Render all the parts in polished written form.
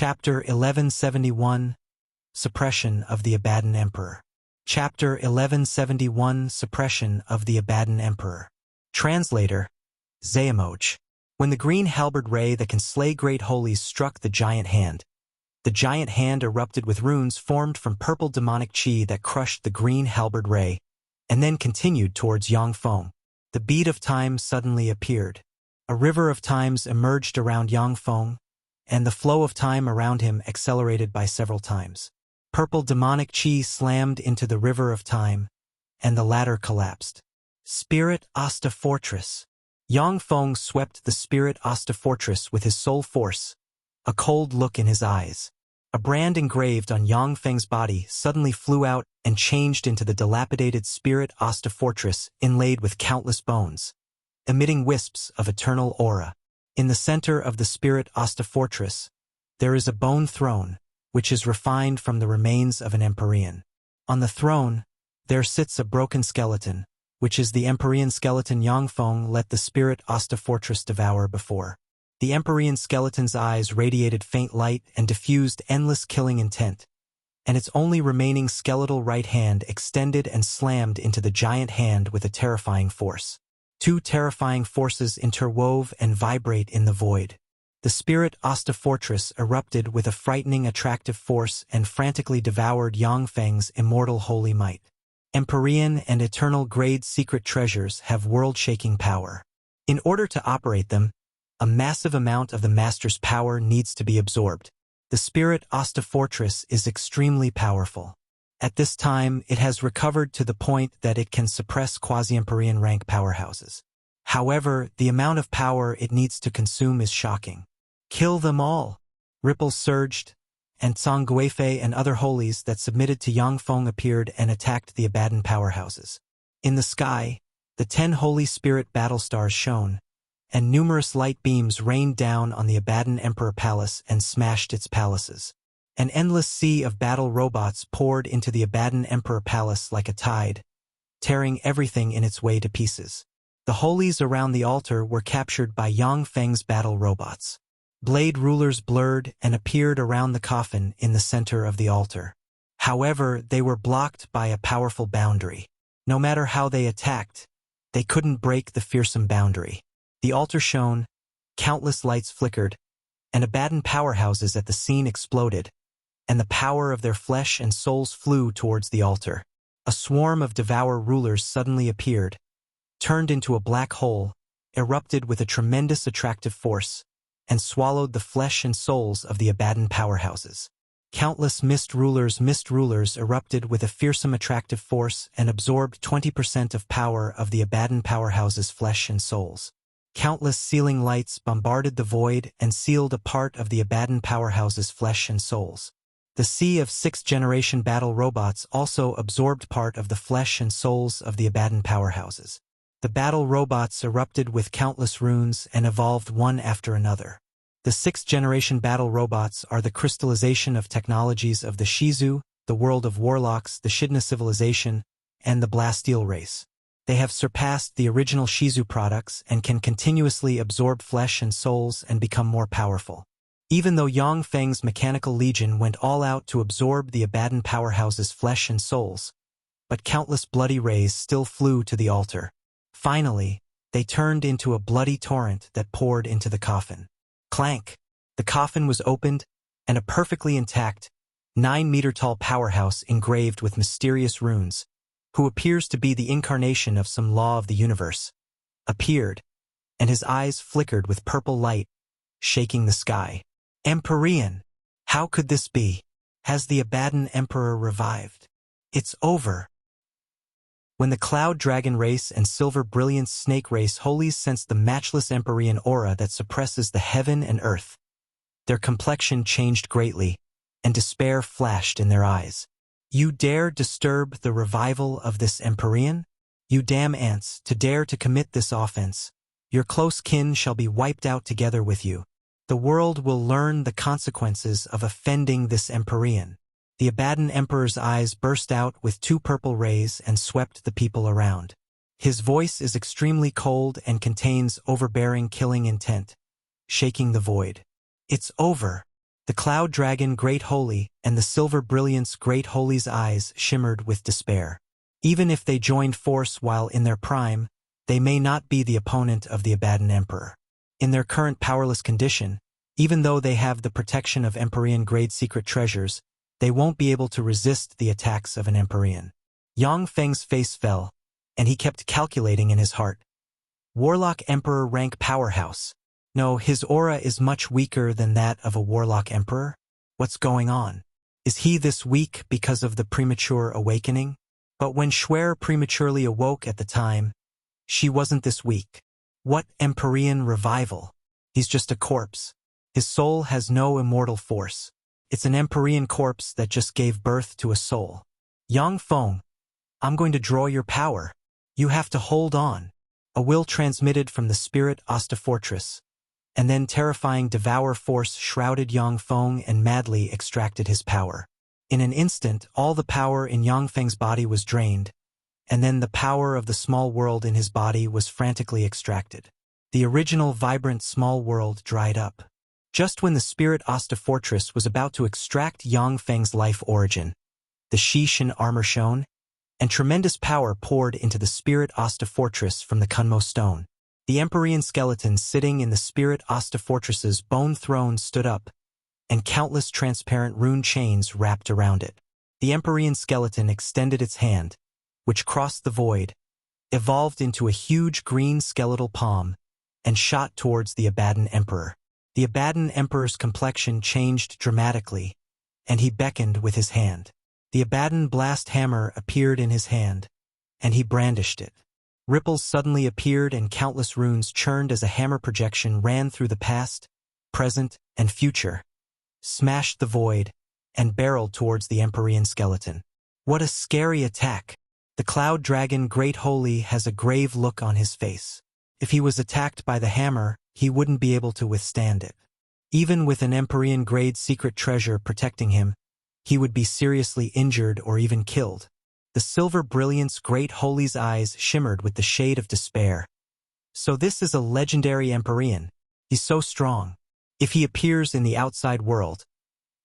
Chapter 1171 Suppression of the Abaddon Emperor. Chapter 1171 Suppression of the Abaddon Emperor. Translator, Zayamoch. When the green halberd ray that can slay great holies struck the giant hand erupted with runes formed from purple demonic chi that crushed the green halberd ray, and then continued towards Yang Feng. The bead of time suddenly appeared. A river of times emerged around Yang Feng, and the flow of time around him accelerated by several times. Purple demonic chi slammed into the river of time, and the latter collapsed. Spirit Osta Fortress. Yang Feng swept the Spirit Osta Fortress with his sole force, a cold look in his eyes. A brand engraved on Yang Feng's body suddenly flew out and changed into the dilapidated Spirit Osta Fortress inlaid with countless bones, emitting wisps of eternal aura. In the center of the Spirit Osta Fortress, there is a bone throne, which is refined from the remains of an Empyrean. On the throne, there sits a broken skeleton, which is the Empyrean skeleton Yang Feng let the Spirit Osta Fortress devour before. The Empyrean skeleton's eyes radiated faint light and diffused endless killing intent, and its only remaining skeletal right hand extended and slammed into the giant hand with a terrifying force. Two terrifying forces interwove and vibrate in the void. The Spirit Osta Fortress erupted with a frightening attractive force and frantically devoured Yang Feng's immortal holy might. Empyrean and eternal grade secret treasures have world-shaking power. In order to operate them, a massive amount of the Master's power needs to be absorbed. The Spirit Osta Fortress is extremely powerful. At this time, it has recovered to the point that it can suppress quasi-Empyrean rank powerhouses. However, the amount of power it needs to consume is shocking. Kill them all! Ripples surged, and Tsang Guifei and other holies that submitted to Yang Feng appeared and attacked the Abaddon powerhouses. In the sky, the 10 holy spirit battle stars shone, and numerous light beams rained down on the Abaddon Emperor Palace and smashed its palaces. An endless sea of battle robots poured into the Abaddon Emperor Palace like a tide, tearing everything in its way to pieces. The holies around the altar were captured by Yang Feng's battle robots. Blade rulers blurred and appeared around the coffin in the center of the altar. However, they were blocked by a powerful boundary. No matter how they attacked, they couldn't break the fearsome boundary. The altar shone, countless lights flickered, and Abaddon powerhouses at the scene exploded, and the power of their flesh and souls flew towards the altar. A swarm of Devour rulers suddenly appeared, turned into a black hole, erupted with a tremendous attractive force, and swallowed the flesh and souls of the Abaddon powerhouses. Countless mist rulers erupted with a fearsome attractive force and absorbed 20% of power of the Abaddon powerhouses' flesh and souls. Countless sealing lights bombarded the void and sealed a part of the Abaddon powerhouses' flesh and souls. The sea of 6th-generation battle robots also absorbed part of the flesh and souls of the Abaddon powerhouses. The battle robots erupted with countless runes and evolved one after another. The 6th-generation battle robots are the crystallization of technologies of the Shizu, the world of warlocks, the Shidna civilization, and the Blasteel race. They have surpassed the original Shizu products and can continuously absorb flesh and souls and become more powerful. Even though Yang Feng's mechanical legion went all out to absorb the Abaddon powerhouse's flesh and souls, but countless bloody rays still flew to the altar. Finally, they turned into a bloody torrent that poured into the coffin. Clank! The coffin was opened, and a perfectly intact, 9-meter-tall powerhouse engraved with mysterious runes, who appears to be the incarnation of some law of the universe, appeared, and his eyes flickered with purple light, shaking the sky. Empyrean! How could this be? Has the Abaddon Emperor revived? It's over. When the Cloud Dragon race and Silver Brilliance Snake race holies sensed the matchless Empyrean aura that suppresses the heaven and earth, their complexion changed greatly, and despair flashed in their eyes. You dare disturb the revival of this Empyrean? You damn ants, to dare to commit this offense. Your close kin shall be wiped out together with you. The world will learn the consequences of offending this Empyrean. The Abaddon Emperor's eyes burst out with 2 purple rays and swept the people around. His voice is extremely cold and contains overbearing killing intent, shaking the void. It's over. The cloud dragon Great Holy and the silver brilliance Great Holy's eyes shimmered with despair. Even if they joined force while in their prime, they may not be the opponent of the Abaddon Emperor. In their current powerless condition, even though they have the protection of Empyrean-grade secret treasures, they won't be able to resist the attacks of an Empyrean. Yang Feng's face fell, and he kept calculating in his heart. Warlock Emperor rank powerhouse. No, his aura is much weaker than that of a Warlock Emperor. What's going on? Is he this weak because of the premature awakening? But when Schwer prematurely awoke at the time, she wasn't this weak. What Empyrean revival? He's just a corpse. His soul has no immortal force. It's an Empyrean corpse that just gave birth to a soul. Yang Feng, I'm going to draw your power. You have to hold on. A will transmitted from the Spirit Osta Fortress, and then terrifying devour force shrouded Yang Feng and madly extracted his power. In an instant, all the power in Yang Feng's body was drained, and then the power of the small world in his body was frantically extracted. The original vibrant small world dried up. Just when the Spirit Osta Fortress was about to extract Yang Feng's life origin, the Shishin armor shone, and tremendous power poured into the Spirit Osta Fortress from the Kunmo stone. The Empyrean skeleton sitting in the Spirit Osta Fortress's bone throne stood up, and countless transparent rune chains wrapped around it. The Empyrean skeleton extended its hand, which crossed the void, evolved into a huge green skeletal palm, and shot towards the Abaddon Emperor. The Abaddon Emperor's complexion changed dramatically, and he beckoned with his hand. The Abaddon blast hammer appeared in his hand, and he brandished it. Ripples suddenly appeared and countless runes churned as a hammer projection ran through the past, present, and future, smashed the void, and barreled towards the Empyrean skeleton. What a scary attack! The cloud dragon Great Holy has a grave look on his face. If he was attacked by the hammer, he wouldn't be able to withstand it. Even with an Empyrean-grade secret treasure protecting him, he would be seriously injured or even killed. The silver brilliance Great Holy's eyes shimmered with the shade of despair. So this is a legendary Empyrean. He's so strong. If he appears in the outside world,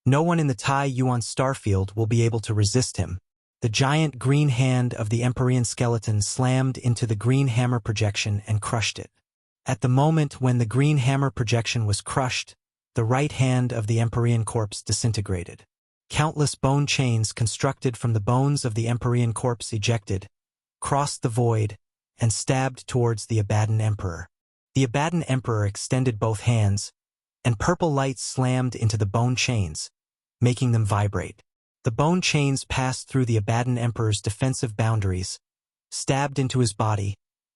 no one in the Tai Yuan Starfield will be able to resist him. The giant green hand of the Empyrean skeleton slammed into the green hammer projection and crushed it. At the moment when the green hammer projection was crushed, the right hand of the Empyrean corpse disintegrated. Countless bone chains constructed from the bones of the Empyrean corpse ejected, crossed the void, and stabbed towards the Abaddon Emperor. The Abaddon Emperor extended both hands, and purple light slammed into the bone chains, making them vibrate. The bone chains passed through the Abaddon Emperor's defensive boundaries, stabbed into his body,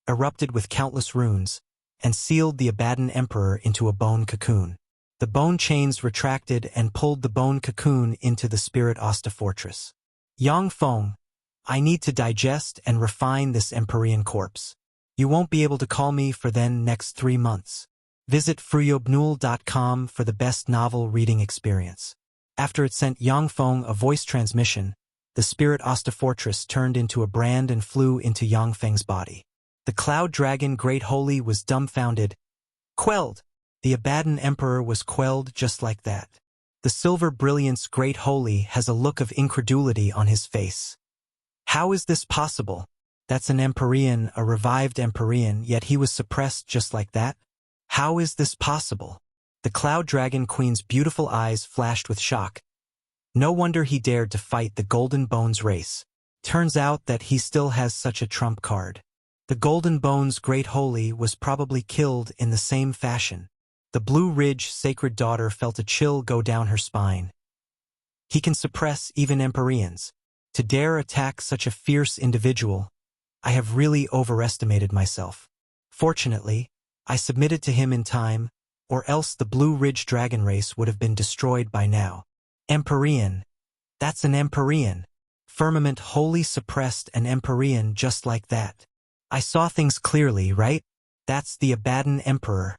erupted with countless runes, and sealed the Abaddon Emperor into a bone cocoon. The bone chains retracted and pulled the bone cocoon into the Spirit Osta Fortress. Yang Feng, I need to digest and refine this Empyrean corpse. You won't be able to call me for then next 3 months. Visit fruyobnul.com for the best novel reading experience. After it sent Yang Feng a voice transmission, the Spirit Osta Fortress turned into a brand and flew into Yang Feng's body. The cloud dragon Great Holy was dumbfounded, quelled. The Abaddon Emperor was quelled just like that. The silver brilliance Great Holy has a look of incredulity on his face. How is this possible? That's an Empyrean, a revived Empyrean, yet he was suppressed just like that? How is this possible? The Cloud Dragon Queen's beautiful eyes flashed with shock. No wonder he dared to fight the Golden Bones race. Turns out that he still has such a trump card. The Golden Bones Great Holy was probably killed in the same fashion. The Blue Ridge Sacred Daughter felt a chill go down her spine. He can suppress even Empyreans. To dare attack such a fierce individual, I have really overestimated myself. Fortunately, I submitted to him in time, or else the Blue Ridge Dragon race would have been destroyed by now. Empyrean. That's an Empyrean. Firmament wholly suppressed an Empyrean just like that. I saw things clearly, right? That's the Abaddon Emperor.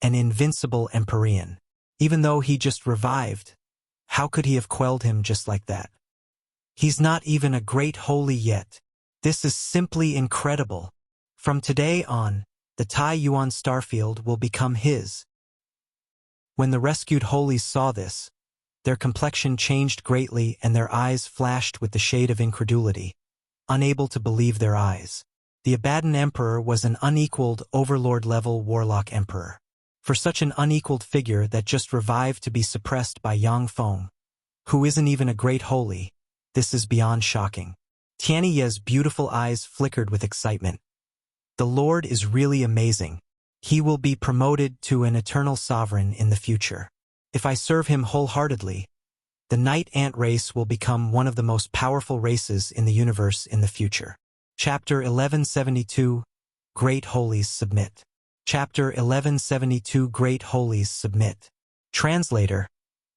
An invincible Empyrean. Even though he just revived, how could he have quelled him just like that? He's not even a great holy yet. This is simply incredible. From today on, the Tai Yuan Starfield will become his. When the rescued holies saw this, Their complexion changed greatly and their eyes flashed with the shade of incredulity, unable to believe their eyes. The Abaddon Emperor was an unequaled, overlord-level warlock emperor. For such an unequaled figure that just revived to be suppressed by Yang Feng, who isn't even a great holy, this is beyond shocking. Tianyie's beautiful eyes flickered with excitement. The Lord is really amazing. He will be promoted to an eternal sovereign in the future. If I serve him wholeheartedly, the Knight Ant race will become one of the most powerful races in the universe in the future. Chapter 1172, Great Holies Submit. Chapter 1172, Great Holies Submit. Translator,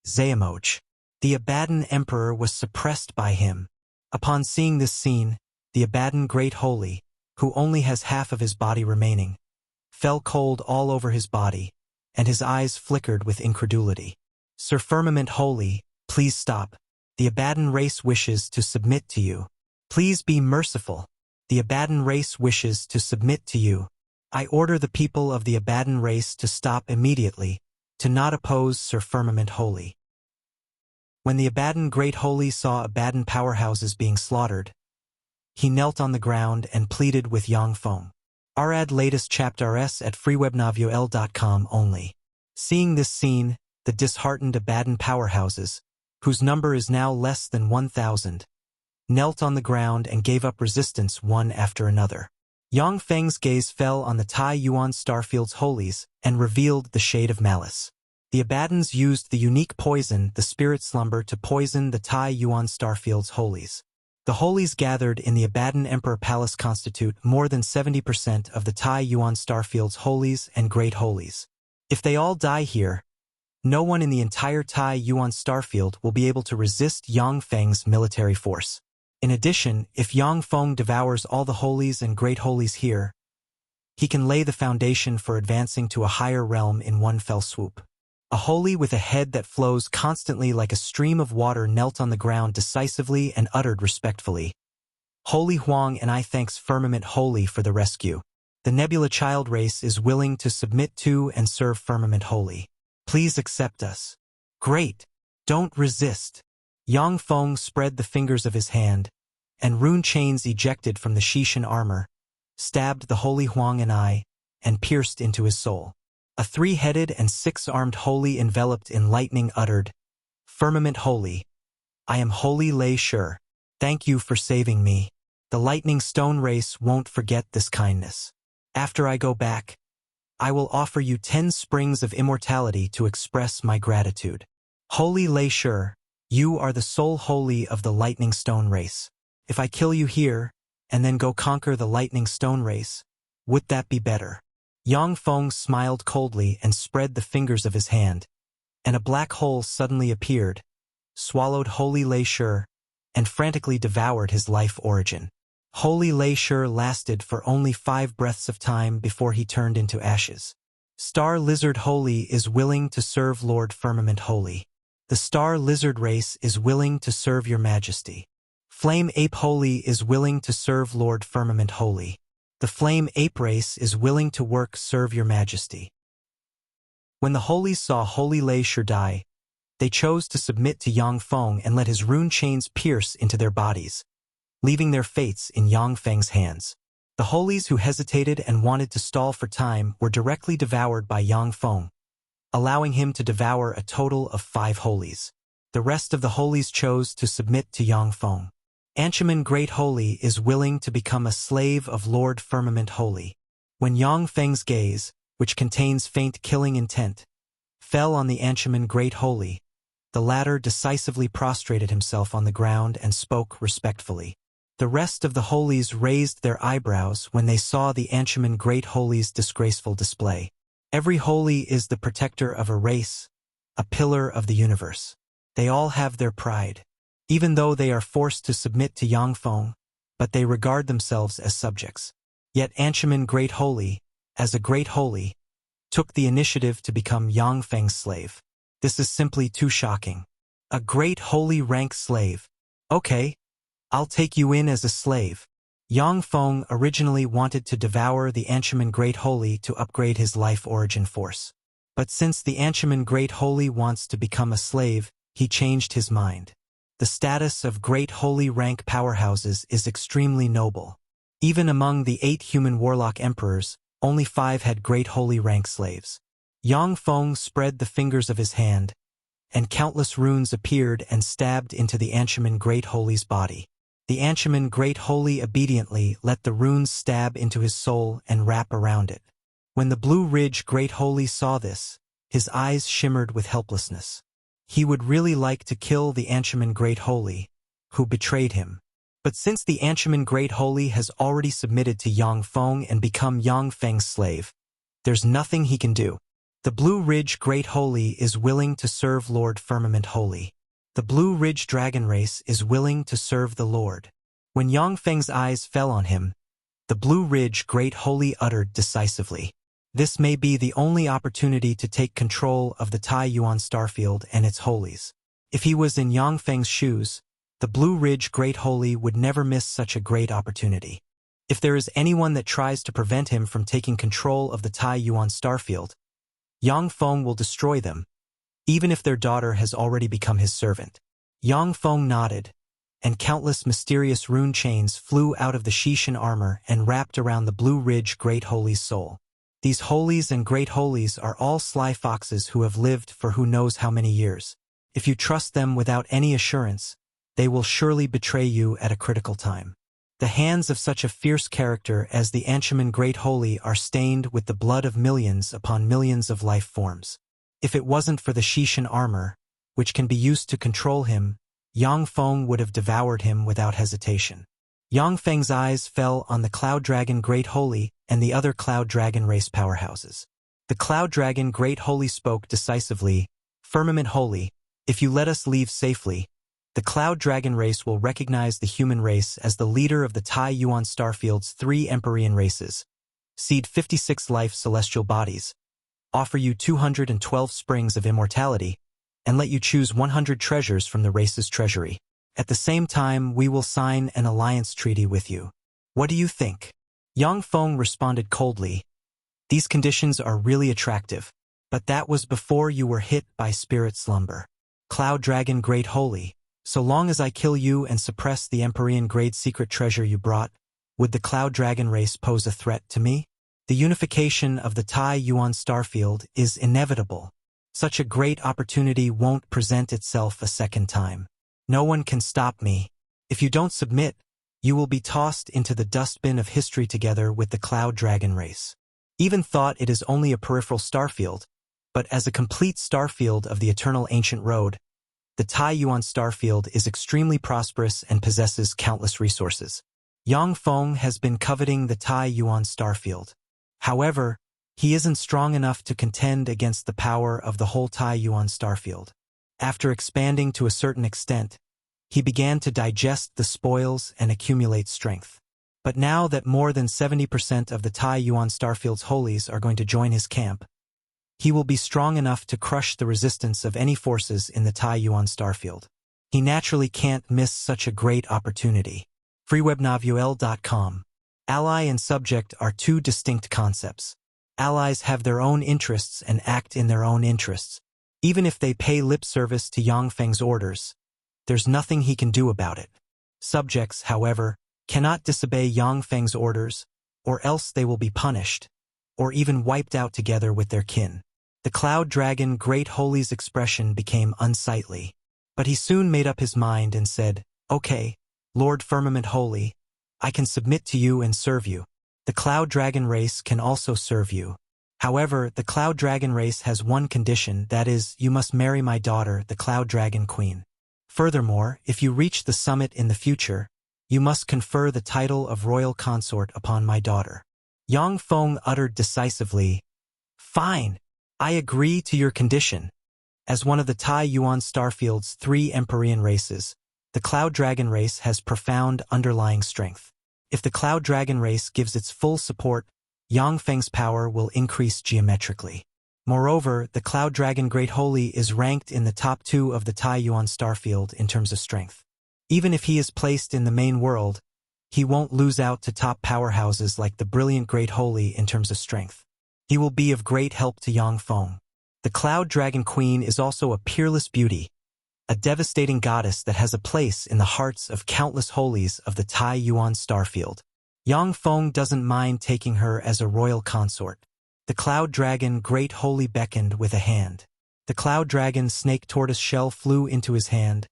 Xuanhuan. The Abaddon Emperor was suppressed by him. Upon seeing this scene, the Abaddon Great Holy, who only has half of his body remaining, fell cold all over his body, and his eyes flickered with incredulity. Sir Firmament Holy, please stop. The Abaddon race wishes to submit to you. Please be merciful. The Abaddon race wishes to submit to you. I order the people of the Abaddon race to stop immediately, to not oppose Sir Firmament Holy. When the Abaddon Great Holy saw Abaddon powerhouses being slaughtered, he knelt on the ground and pleaded with Yang Feng. Arad latest chapters at freewebnovel.com only. Seeing this scene, the disheartened Abaddon powerhouses, whose number is now less than 1,000, knelt on the ground and gave up resistance one after another. Yang Feng's gaze fell on the Tai Yuan Starfield's Holies and revealed the shade of malice. The Abaddons used the unique poison, the Spirit Slumber, to poison the Tai Yuan Starfield's Holies. The Holies gathered in the Abaddon Emperor Palace constitute more than 70% of the Tai Yuan Starfield's Holies and Great Holies. If they all die here, no one in the entire Tai Yuan Starfield will be able to resist Yang Feng's military force. In addition, if Yang Feng devours all the Holies and Great Holies here, he can lay the foundation for advancing to a higher realm in one fell swoop. A holy with a head that flows constantly like a stream of water knelt on the ground decisively and uttered respectfully, "Holy Huang, and I thanks Firmament Holy for the rescue. The Nebula Child race is willing to submit to and serve Firmament Holy. Please accept us." "Great! Don't resist." Yang Feng spread the fingers of his hand, and rune chains ejected from the Shishan armor stabbed the Holy Huang and I, and pierced into his soul. A three-headed and six-armed holy enveloped in lightning uttered, "Firmament Holy, I am Holy Lei Shi. Thank you for saving me. The Lightning Stone race won't forget this kindness. After I go back, I will offer you 10 springs of immortality to express my gratitude. Holy Lei Shi, you are the sole holy of the Lightning Stone race. If I kill you here, and then go conquer the Lightning Stone race, would that be better?" Yang Feng smiled coldly and spread the fingers of his hand, and a black hole suddenly appeared, swallowed Holy Lei Shi, and frantically devoured his life origin. Holy Lei Shi lasted for only 5 breaths of time before he turned into ashes. Star Lizard Holy is willing to serve Lord Firmament Holy. The Star Lizard race is willing to serve your majesty. Flame Ape Holy is willing to serve Lord Firmament Holy. The Flame Ape race is willing to work serve your majesty. When the Holies saw Holy Lei Shi die, they chose to submit to Yang Feng and let his rune chains pierce into their bodies, leaving their fates in Yang Feng's hands. The Holies who hesitated and wanted to stall for time were directly devoured by Yang Feng, allowing him to devour a total of 5 Holies. The rest of the Holies chose to submit to Yang Feng. Anshuman Great Holy is willing to become a slave of Lord Firmament Holy. When Yang Feng's gaze, which contains faint killing intent, fell on the Anshuman Great Holy, the latter decisively prostrated himself on the ground and spoke respectfully. The rest of the Holies raised their eyebrows when they saw the Anshuman Great Holy's disgraceful display. Every Holy is the protector of a race, a pillar of the universe. They all have their pride, even though they are forced to submit to Yang Feng, but they regard themselves as subjects. Yet Anshuman Great Holy, as a Great Holy, took the initiative to become Yang Feng's slave. This is simply too shocking. A Great Holy rank slave. Okay, I'll take you in as a slave. Yang Feng originally wanted to devour the Anshuman Great Holy to upgrade his life origin force. But since the Anshuman Great Holy wants to become a slave, he changed his mind. The status of great holy rank powerhouses is extremely noble. Even among the 8 human warlock emperors, only 5 had great holy rank slaves. Yang Feng spread the fingers of his hand, and countless runes appeared and stabbed into the Anshaman Great Holy's body. The Anshaman Great Holy obediently let the runes stab into his soul and wrap around it. When the Blue Ridge Great Holy saw this, his eyes shimmered with helplessness. He would really like to kill the Anshaman Great Holy, who betrayed him. But since the Anshaman Great Holy has already submitted to Yang Feng and become Yang Feng's slave, there's nothing he can do. The Blue Ridge Great Holy is willing to serve Lord Firmament Holy. The Blue Ridge Dragon Race is willing to serve the Lord. When Yang Feng's eyes fell on him, the Blue Ridge Great Holy uttered decisively, "This may be the only opportunity to take control of the Tai Yuan Starfield and its Holies." If he was in Yang Feng's shoes, the Blue Ridge Great Holy would never miss such a great opportunity. If there is anyone that tries to prevent him from taking control of the Tai Yuan Starfield, Yang Feng will destroy them, even if their daughter has already become his servant. Yang Feng nodded, and countless mysterious rune chains flew out of the Shishan armor and wrapped around the Blue Ridge Great Holy's soul. These Holies and Great Holies are all sly foxes who have lived for who knows how many years. If you trust them without any assurance, they will surely betray you at a critical time. The hands of such a fierce character as the Anshaman Great Holy are stained with the blood of millions upon millions of life forms. If it wasn't for the Shishan armor, which can be used to control him, Yang Feng would have devoured him without hesitation. Yang Feng's eyes fell on the Cloud Dragon Great Holy and the other Cloud Dragon race powerhouses. The Cloud Dragon Great Holy spoke decisively, "Firmament Holy, if you let us leave safely, the Cloud Dragon race will recognize the human race as the leader of the Tai Yuan Starfield's 3 Empyrean races, seed 56 life celestial bodies, offer you 212 springs of immortality, and let you choose 100 treasures from the race's treasury. At the same time, we will sign an alliance treaty with you. What do you think?" Yang Feng responded coldly, "These conditions are really attractive, but that was before you were hit by spirit slumber. Cloud Dragon Great Holy, so long as I kill you and suppress the Empyrean grade secret treasure you brought, would the Cloud Dragon race pose a threat to me? The unification of the Tai Yuan Starfield is inevitable. Such a great opportunity won't present itself a second time. No one can stop me. If you don't submit, you will be tossed into the dustbin of history together with the Cloud Dragon race." Even thought it is only a peripheral starfield, but as a complete starfield of the eternal ancient road, the Tai Yuan Starfield is extremely prosperous and possesses countless resources. Yang Feng has been coveting the Tai Yuan Starfield. However, he isn't strong enough to contend against the power of the whole Tai Yuan Starfield. After expanding to a certain extent, he began to digest the spoils and accumulate strength. But now that more than 70% of the Tai Yuan Starfield's Holies are going to join his camp, he will be strong enough to crush the resistance of any forces in the Tai Yuan Starfield. He naturally can't miss such a great opportunity. freewebnovuel.com. Ally and subject are 2 distinct concepts. Allies have their own interests and act in their own interests. Even if they pay lip service to Yang Feng's orders, there's nothing he can do about it. Subjects, however, cannot disobey Yang Feng's orders, or else they will be punished, or even wiped out together with their kin. The Cloud Dragon Great Holy's expression became unsightly, but he soon made up his mind and said, "Okay, Lord Firmament Holy, I can submit to you and serve you. The Cloud Dragon race can also serve you. However, the Cloud Dragon race has one condition, that is, you must marry my daughter, the Cloud Dragon Queen. Furthermore, if you reach the summit in the future, you must confer the title of royal consort upon my daughter." Yang Feng uttered decisively, "Fine, I agree to your condition." As one of the Tai Yuan Starfield's 3 Empyrean races, the Cloud Dragon race has profound underlying strength. If the Cloud Dragon race gives its full support, Yang Feng's power will increase geometrically. Moreover, the Cloud Dragon Great Holy is ranked in the top 2 of the Tai Yuan Starfield in terms of strength. Even if he is placed in the main world, he won't lose out to top powerhouses like the brilliant Great Holy in terms of strength. He will be of great help to Yang Feng. The Cloud Dragon Queen is also a peerless beauty, a devastating goddess that has a place in the hearts of countless holies of the Tai Yuan Starfield. Yang Feng doesn't mind taking her as a royal consort. The cloud dragon Great Holy beckoned with a hand. The cloud dragon snake tortoise shell flew into his hand,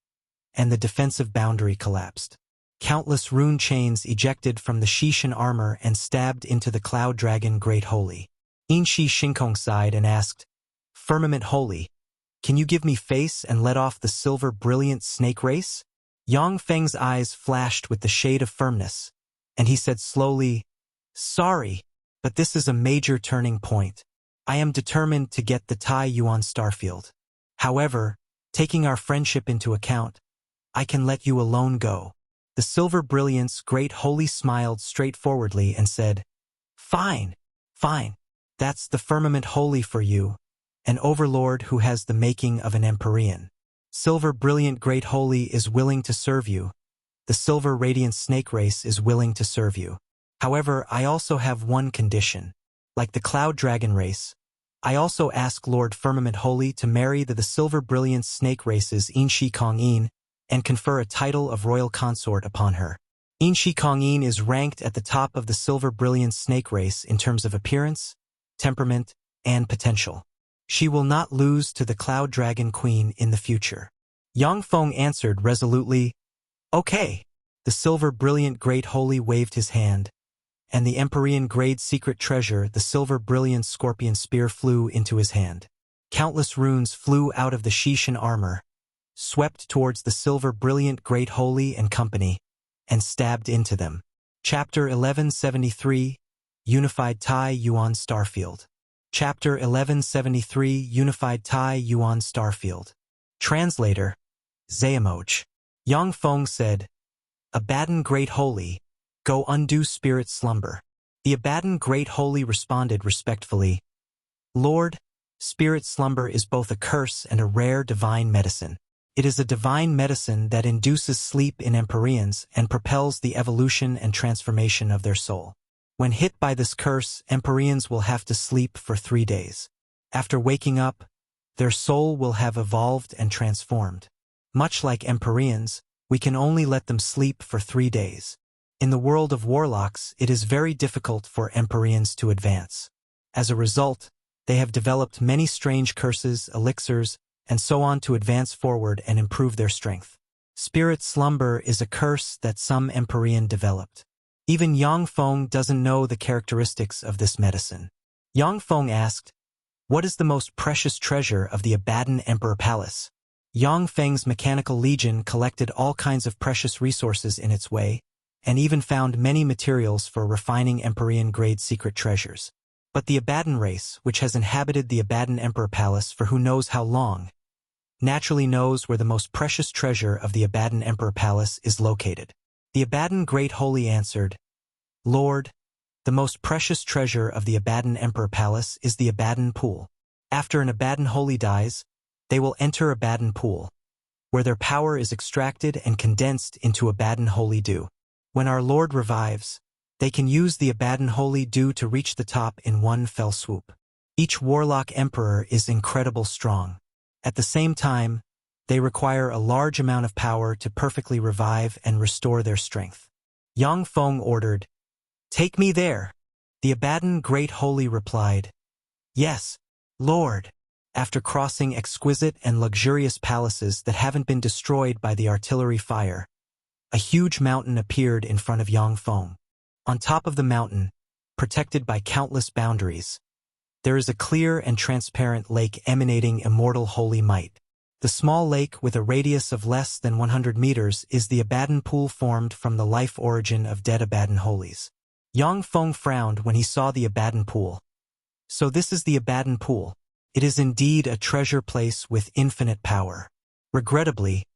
and the defensive boundary collapsed. Countless rune chains ejected from the Shishan armor and stabbed into the cloud dragon Great Holy. Inshi Shinkong sighed and asked, "Firmament Holy, can you give me face and let off the silver brilliant snake race?" Yang Feng's eyes flashed with the shade of firmness, and he said slowly, "Sorry, but this is a major turning point. I am determined to get the Tai Yuan Starfield. However, taking our friendship into account, I can let you alone go." The silver brilliance Great Holy smiled straightforwardly and said, "Fine, fine. That's the firmament holy for you, an overlord who has the making of an Empyrean. Silver brilliant Great Holy is willing to serve you. The silver radiant snake race is willing to serve you. However, I also have one condition. Like the cloud dragon race, I also ask Lord Firmament Holy to marry the silver brilliant snake race's Inshi Kongyin and confer a title of royal consort upon her. Inshi Kongyin is ranked at the top of the silver brilliant snake race in terms of appearance, temperament, and potential. She will not lose to the cloud dragon queen in the future." Yang Feng answered resolutely, "Okay." The silver brilliant Great Holy waved his hand, and the Empyrean grade secret treasure, the silver brilliant scorpion spear, flew into his hand. Countless runes flew out of the Shishan armor, swept towards the silver brilliant Great Holy and company, and stabbed into them. Chapter 1173, Unified Tai Yuan Starfield. Chapter 1173, Unified Tai Yuan Starfield. Translator, Zayamoch. Yang Feng said, "Abaddon Great Holy, go undo spirit slumber." The Abaddon Great Holy responded respectfully, "Lord, spirit slumber is both a curse and a rare divine medicine. It is a divine medicine that induces sleep in Empyreans and propels the evolution and transformation of their soul. When hit by this curse, Empyreans will have to sleep for 3 days. After waking up, their soul will have evolved and transformed. Much like Empyreans, we can only let them sleep for 3 days. In the world of warlocks, it is very difficult for Empyreans to advance. As a result, they have developed many strange curses, elixirs, and so on to advance forward and improve their strength. Spirit slumber is a curse that some Empyrean developed. Even Yang Feng doesn't know the characteristics of this medicine." Yang Feng asked, "What is the most precious treasure of the Abaddon Emperor Palace?" Yang Feng's mechanical legion collected all kinds of precious resources in its way, and even found many materials for refining Empyrean-grade secret treasures. But the Abaddon race, which has inhabited the Abaddon Emperor Palace for who knows how long, naturally knows where the most precious treasure of the Abaddon Emperor Palace is located. The Abaddon Great Holy answered, "Lord, the most precious treasure of the Abaddon Emperor Palace is the Abaddon Pool. After an Abaddon Holy dies, they will enter Abaddon Pool, where their power is extracted and condensed into Abaddon Holy Dew. When our Lord revives, they can use the Abaddon Holy Dew to reach the top in one fell swoop. Each warlock emperor is incredibly strong. At the same time, they require a large amount of power to perfectly revive and restore their strength." Yang Feng ordered, "Take me there." The Abaddon Great Holy replied, "Yes, Lord." After crossing exquisite and luxurious palaces that haven't been destroyed by the artillery fire, a huge mountain appeared in front of Yang Feng. On top of the mountain, protected by countless boundaries, there is a clear and transparent lake emanating immortal holy might. The small lake, with a radius of less than 100 meters, is the Abaddon Pool formed from the life origin of dead Abaddon Holies. Yang Feng frowned when he saw the Abaddon Pool. "So this is the Abaddon Pool. It is indeed a treasure place with infinite power. Regrettably,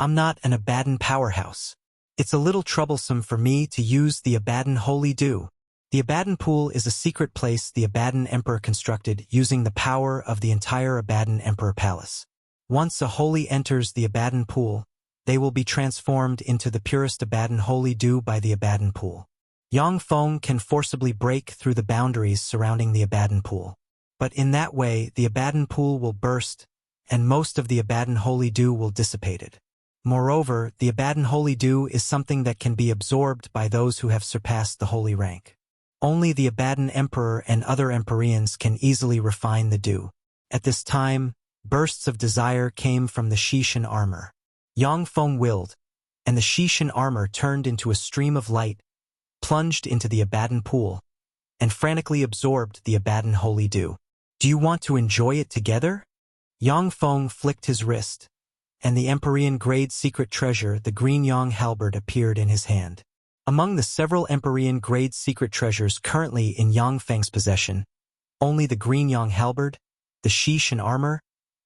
I'm not an Abaddon powerhouse. It's a little troublesome for me to use the Abaddon Holy Dew." The Abaddon Pool is a secret place the Abaddon Emperor constructed using the power of the entire Abaddon Emperor Palace. Once a holy enters the Abaddon Pool, they will be transformed into the purest Abaddon Holy Dew by the Abaddon Pool. Yang Feng can forcibly break through the boundaries surrounding the Abaddon Pool. But in that way, the Abaddon Pool will burst, and most of the Abaddon Holy Dew will dissipate it. Moreover, the Abaddon Holy Dew is something that can be absorbed by those who have surpassed the holy rank. Only the Abaddon Emperor and other Empyreans can easily refine the dew. At this time, bursts of desire came from the Shishan armor. Yang Feng willed, and the Shishan armor turned into a stream of light, plunged into the Abaddon pool, and frantically absorbed the Abaddon Holy Dew. Do you want to enjoy it together? Yang Feng flicked his wrist, and the Empyrean grade secret treasure, the green Yang halberd, appeared in his hand. Among the several Empyrean grade secret treasures currently in Yang Feng's possession, only the green Yang halberd, the Shishan armor,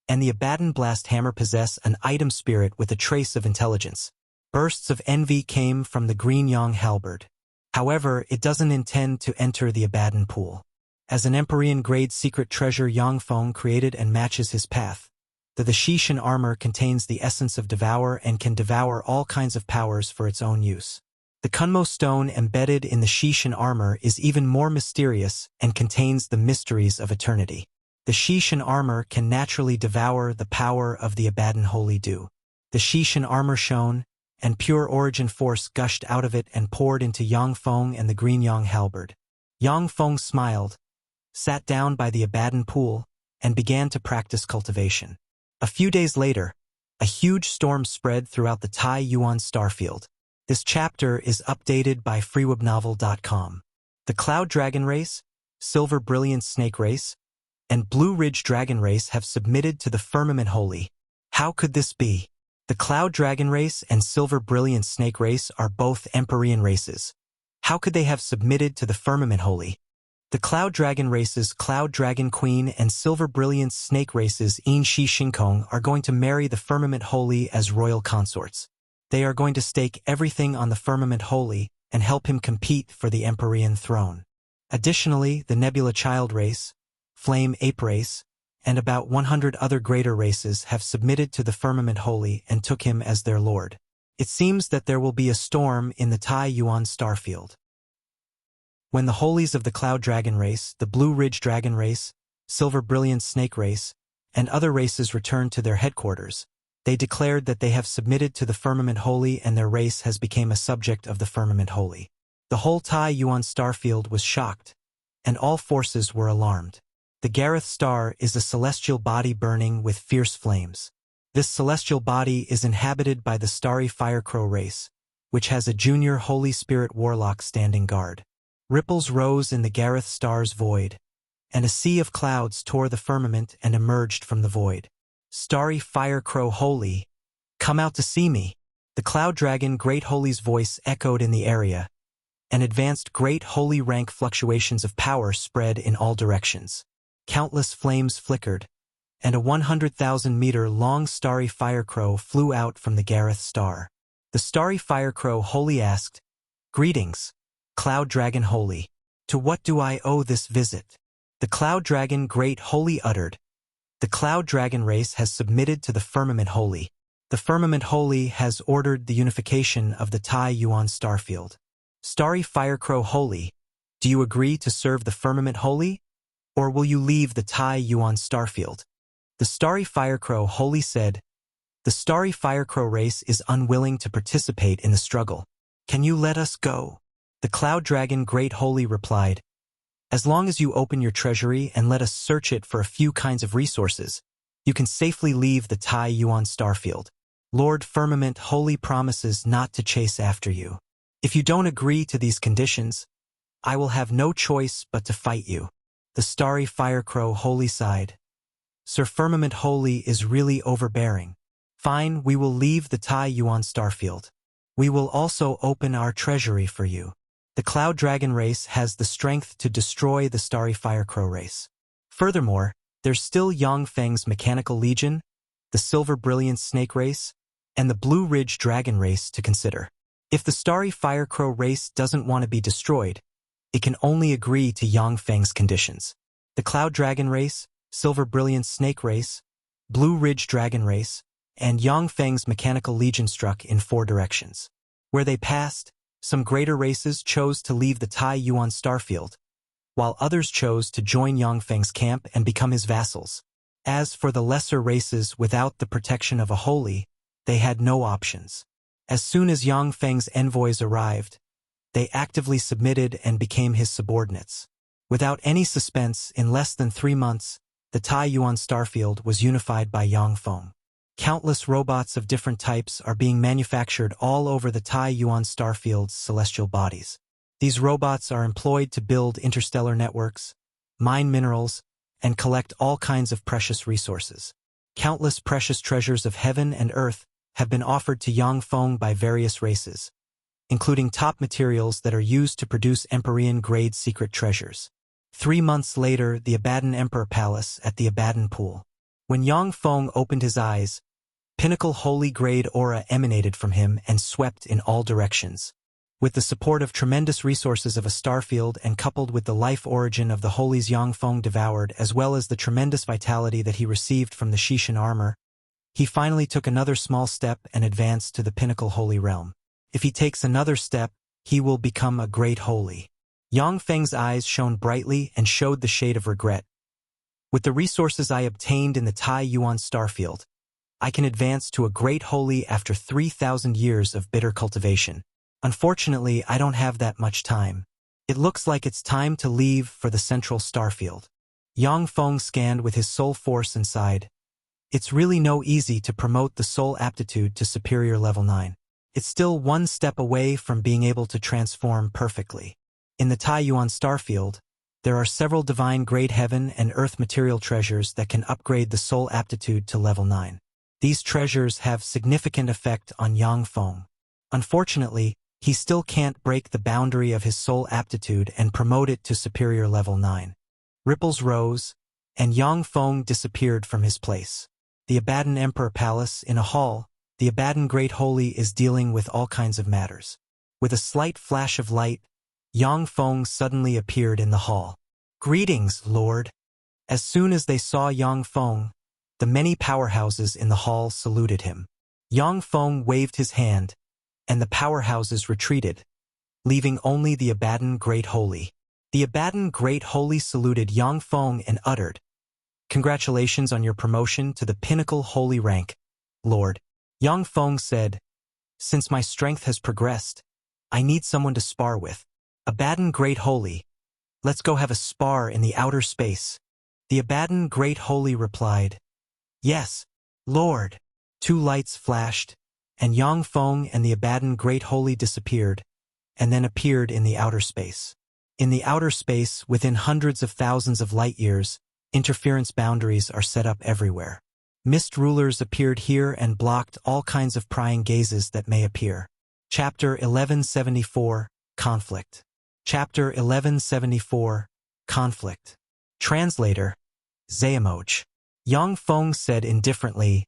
and the Abaddon blast hammer possess an item spirit with a trace of intelligence. Bursts of envy came from the green Yang halberd. However, it doesn't intend to enter the Abaddon pool. As an Empyrean grade secret treasure Yang Feng created and matches his path, the Shishan armor contains the essence of devour and can devour all kinds of powers for its own use. The Kunmo stone embedded in the Shishan armor is even more mysterious and contains the mysteries of eternity. The Shishan armor can naturally devour the power of the Abaddon Holy Dew. The Shishan armor shone, and pure origin force gushed out of it and poured into Yang Feng and the green Yang halberd. Yang Feng smiled, sat down by the Abaddon pool, and began to practice cultivation. A few days later, a huge storm spread throughout the Tai Yuan Starfield. This chapter is updated by freewebnovel.com. The Cloud Dragon Race, Silver Brilliance Snake Race, and Blue Ridge Dragon Race have submitted to the Firmament Holy. How could this be? The Cloud Dragon Race and Silver Brilliance Snake Race are both Empyrean races. How could they have submitted to the Firmament Holy? The Cloud Dragon Race's Cloud Dragon Queen and Silver Brilliance Snake Race's Yin Shi Shinkong are going to marry the Firmament Holy as royal consorts. They are going to stake everything on the Firmament Holy and help him compete for the Empyrean throne. Additionally, the Nebula Child Race, Flame Ape Race, and about 100 other greater races have submitted to the Firmament Holy and took him as their lord. It seems that there will be a storm in the Tai Yuan Starfield. When the Holies of the Cloud Dragon Race, the Blue Ridge Dragon Race, Silver Brilliance Snake Race, and other races returned to their headquarters, they declared that they have submitted to the Firmament Holy and their race has become a subject of the Firmament Holy. The whole Tai Yuan Starfield was shocked, and all forces were alarmed. The Gareth Star is a celestial body burning with fierce flames. This celestial body is inhabited by the starry Firecrow race, which has a junior Holy Spirit warlock standing guard. Ripples rose in the Gareth Star's void, and a sea of clouds tore the firmament and emerged from the void. Starry Firecrow Holy, come out to see me. The Cloud Dragon Great Holy's voice echoed in the area, and advanced great holy rank fluctuations of power spread in all directions. Countless flames flickered, and a 100,000-meter-long starry firecrow flew out from the Gareth Star. The starry firecrow Holy asked, "Greetings, Cloud Dragon Holy. To what do I owe this visit?" The Cloud Dragon Great Holy uttered, "The Cloud Dragon race has submitted to the Firmament Holy. The Firmament Holy has ordered the unification of the Tai Yuan Starfield. Starry Firecrow Holy, do you agree to serve the Firmament Holy? Or will you leave the Tai Yuan Starfield?" The Starry Firecrow Holy said, "The Starry Firecrow race is unwilling to participate in the struggle. Can you let us go?" The Cloud Dragon Great Holy replied, "As long as you open your treasury and let us search it for a few kinds of resources, you can safely leave the Tai Yuan Starfield. Lord Firmament Holy promises not to chase after you. If you don't agree to these conditions, I will have no choice but to fight you." The Starry Firecrow Holy sighed, "Sir Firmament Holy is really overbearing. Fine, we will leave the Tai Yuan Starfield. We will also open our treasury for you. The Cloud Dragon race has the strength to destroy the Starry Firecrow race. Furthermore, there's still Yang Feng's Mechanical Legion, the Silver Brilliance Snake race, and the Blue Ridge Dragon race to consider. If the Starry Firecrow race doesn't want to be destroyed, it can only agree to Yang Feng's conditions. The Cloud Dragon race, Silver Brilliance Snake race, Blue Ridge Dragon race, and Yang Feng's Mechanical Legion struck in 4 directions. Where they passed, some greater races chose to leave the Tai Yuan Starfield, while others chose to join Yang Feng's camp and become his vassals. As for the lesser races without the protection of a holy, they had no options. As soon as Yang Feng's envoys arrived, they actively submitted and became his subordinates. Without any suspense, in less than 3 months, the Tai Yuan Starfield was unified by Yang Feng. Countless robots of different types are being manufactured all over the Tai Yuan Starfield's celestial bodies. These robots are employed to build interstellar networks, mine minerals, and collect all kinds of precious resources. Countless precious treasures of heaven and earth have been offered to Yang Feng by various races, including top materials that are used to produce Empyrean-grade secret treasures. 3 months later, the Abaddon Emperor Palace at the Abaddon Pool. When Yang Feng opened his eyes, pinnacle holy-grade aura emanated from him and swept in all directions. With the support of tremendous resources of a starfield and coupled with the life origin of the Holies Yang Feng devoured as well as the tremendous vitality that he received from the Shishan armor, he finally took another small step and advanced to the pinnacle holy realm. If he takes another step, he will become a great holy. Yang Feng's eyes shone brightly and showed the shade of regret. With the resources I obtained in the Tai Yuan Starfield, I can advance to a great holy after 3,000 years of bitter cultivation. Unfortunately, I don't have that much time. It looks like it's time to leave for the central starfield. Yang Feng scanned with his soul force and sighed. It's really no easy to promote the soul aptitude to superior level 9. It's still one step away from being able to transform perfectly. In the Tai Yuan Starfield, there are several divine grade heaven and earth material treasures that can upgrade the soul aptitude to level 9. These treasures have significant effect on Yang Feng. Unfortunately, he still can't break the boundary of his soul aptitude and promote it to superior level 9. Ripples rose, and Yang Feng disappeared from his place. The Abaddon Emperor Palace, in a hall, the Abaddon Great Holy is dealing with all kinds of matters. With a slight flash of light, Yang Feng suddenly appeared in the hall. "Greetings, Lord." As soon as they saw Yang Feng, the many powerhouses in the hall saluted him. Yang Feng waved his hand, and the powerhouses retreated, leaving only the Abaddon Great Holy. The Abaddon Great Holy saluted Yang Feng and uttered, "Congratulations on your promotion to the pinnacle holy rank, Lord." Yang Feng said, "Since my strength has progressed, I need someone to spar with. Abaddon Great Holy, let's go have a spar in the outer space." The Abaddon Great Holy replied, "Yes, Lord." 2 lights flashed, and Yang Feng and the Abaddon Great Holy disappeared, and then appeared in the outer space. In the outer space, within hundreds of thousands of light years, interference boundaries are set up everywhere. Mist rulers appeared here and blocked all kinds of prying gazes that may appear. Chapter 1174, Conflict. Chapter 1174, Conflict. Translator, Zayamoch. Yang Feng said indifferently,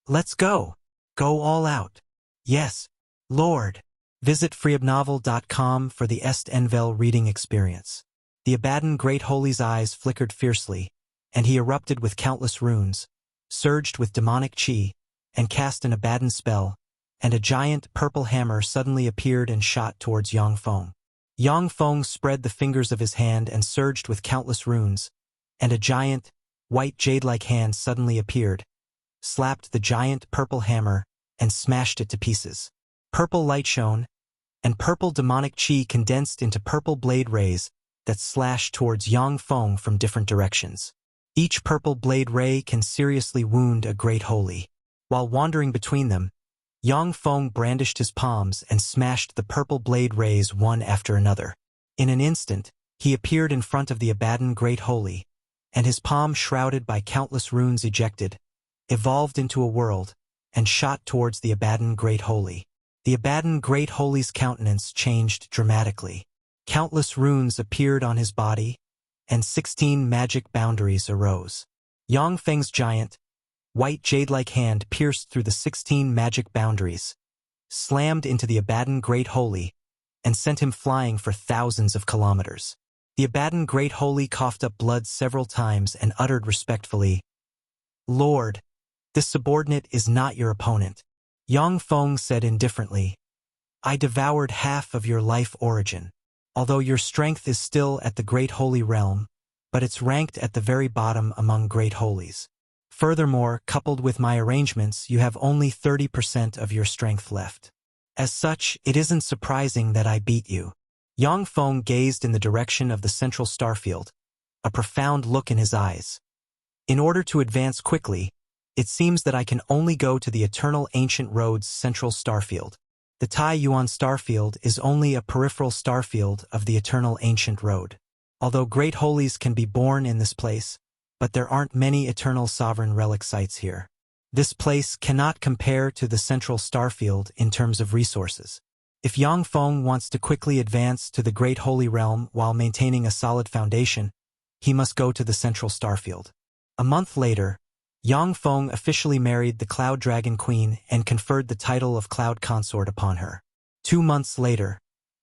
"Let's go. Go all out." "Yes, Lord." Visit freeobnovel.com for the Est Envel reading experience. The Abaddon Great Holy's eyes flickered fiercely, and he erupted with countless runes, surged with demonic chi, and cast an Abaddon spell, and a giant purple hammer suddenly appeared and shot towards Yang Feng. Yang Feng spread the fingers of his hand and surged with countless runes, and a giant, white jade-like hand suddenly appeared, slapped the giant purple hammer, and smashed it to pieces. Purple light shone, and purple demonic chi condensed into purple blade rays that slashed towards Yang Feng from different directions. Each purple blade ray can seriously wound a great holy. While wandering between them, Yang Feng brandished his palms and smashed the purple blade rays one after another. In an instant, he appeared in front of the Abaddon Great Holy, and his palm, shrouded by countless runes ejected, evolved into a world, and shot towards the Abaddon Great Holy. The Abaddon Great Holy's countenance changed dramatically. Countless runes appeared on his body, and 16 magic boundaries arose. Yang Feng's giant, white jade-like hand pierced through the 16 magic boundaries, slammed into the Abaddon Great Holy, and sent him flying for thousands of kilometers. The Abaddon Great Holy coughed up blood several times and uttered respectfully, "Lord, this subordinate is not your opponent." Yang Feng said indifferently, "I devoured half of your life origin. Although your strength is still at the Great Holy Realm, but it's ranked at the very bottom among Great Holies. Furthermore, coupled with my arrangements, you have only 30% of your strength left. As such, it isn't surprising that I beat you. Yang Feng gazed in the direction of the central starfield, a profound look in his eyes. In order to advance quickly, it seems that I can only go to the eternal ancient road's central starfield. The Tai Yuan Starfield is only a peripheral starfield of the eternal ancient road. Although great holies can be born in this place, but there aren't many eternal sovereign relic sites here. This place cannot compare to the central starfield in terms of resources. If Yang Feng wants to quickly advance to the great holy realm while maintaining a solid foundation, he must go to the central starfield. A month later, Yang Feng officially married the Cloud Dragon Queen and conferred the title of Cloud Consort upon her. 2 months later,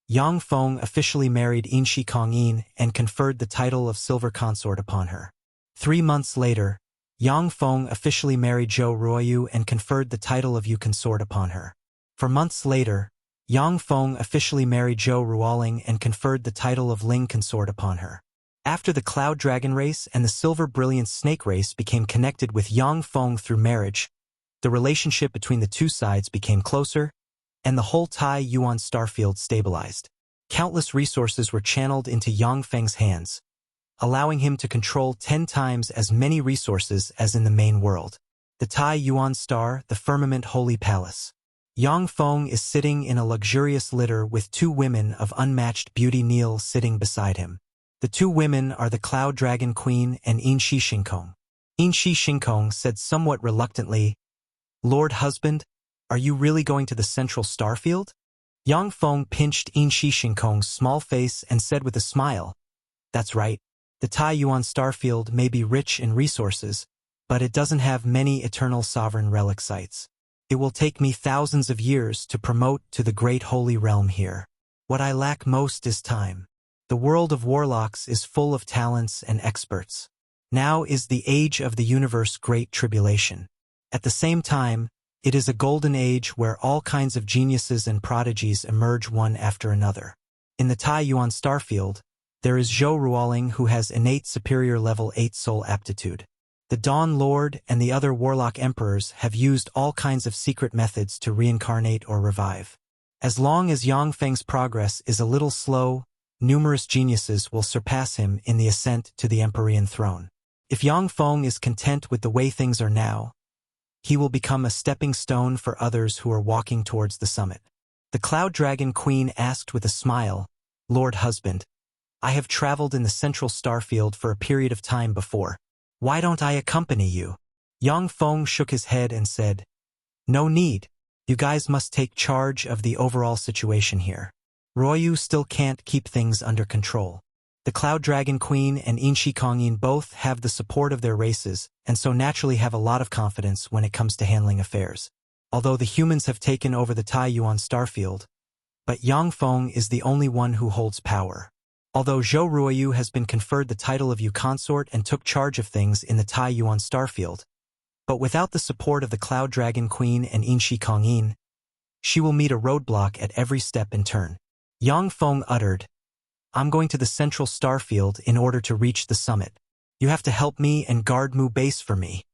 Yang Feng officially married Inshi Kongyin and conferred the title of Silver Consort upon her. 3 months later, Yang Feng officially married Zhou Ruoyu and conferred the title of Yu Consort upon her. 4 months later, Yang Feng officially married Zhou Ruoling and conferred the title of Ling Consort upon her. After the Cloud Dragon race and the Silver Brilliance Snake race became connected with Yang Feng through marriage, the relationship between the two sides became closer, and the whole Tai Yuan Starfield stabilized. Countless resources were channeled into Yang Feng's hands, allowing him to control 10 times as many resources as in the main world. The Tai Yuan Star, the Firmament Holy Palace. Yang Feng is sitting in a luxurious litter with 2 women of unmatched beauty kneel sitting beside him. The 2 women are the Cloud Dragon Queen and Inshi Shinkong. Inshi Shinkong said somewhat reluctantly, "Lord Husband, are you really going to the central starfield?" Yang Feng pinched Inshi Shinkong's small face and said with a smile, "That's right. The Tai Yuan Starfield may be rich in resources, but it doesn't have many eternal sovereign relic sites. It will take me thousands of years to promote to the great holy realm here. What I lack most is time. The world of warlocks is full of talents and experts. Now is the age of the universe great tribulation. At the same time, it is a golden age where all kinds of geniuses and prodigies emerge one after another. In the Tai Yuan Starfield, there is Zhou Ruoling who has innate superior level 8 soul aptitude. The Dawn Lord and the other warlock emperors have used all kinds of secret methods to reincarnate or revive. As long as Yang Feng's progress is a little slow, numerous geniuses will surpass him in the ascent to the Empyrean throne. If Yang Feng is content with the way things are now, he will become a stepping stone for others who are walking towards the summit." The Cloud Dragon Queen asked with a smile, "Lord Husband, I have traveled in the central starfield for a period of time before. Why don't I accompany you?" Yang Feng shook his head and said, "No need. You guys must take charge of the overall situation here. Ruoyu still can't keep things under control." The Cloud Dragon Queen and Inshi Kongyin both have the support of their races, and so naturally have a lot of confidence when it comes to handling affairs. Although the humans have taken over the Tai Yuan Starfield, but Yang Feng is the only one who holds power. Although Zhou Ruoyu has been conferred the title of Yu Consort and took charge of things in the Tai Yuan Starfield, but without the support of the Cloud Dragon Queen and Inshi Kongyin, she will meet a roadblock at every step and turn. Yang Feng uttered, "I'm going to the central starfield in order to reach the summit. You have to help me and guard Mu Base for me.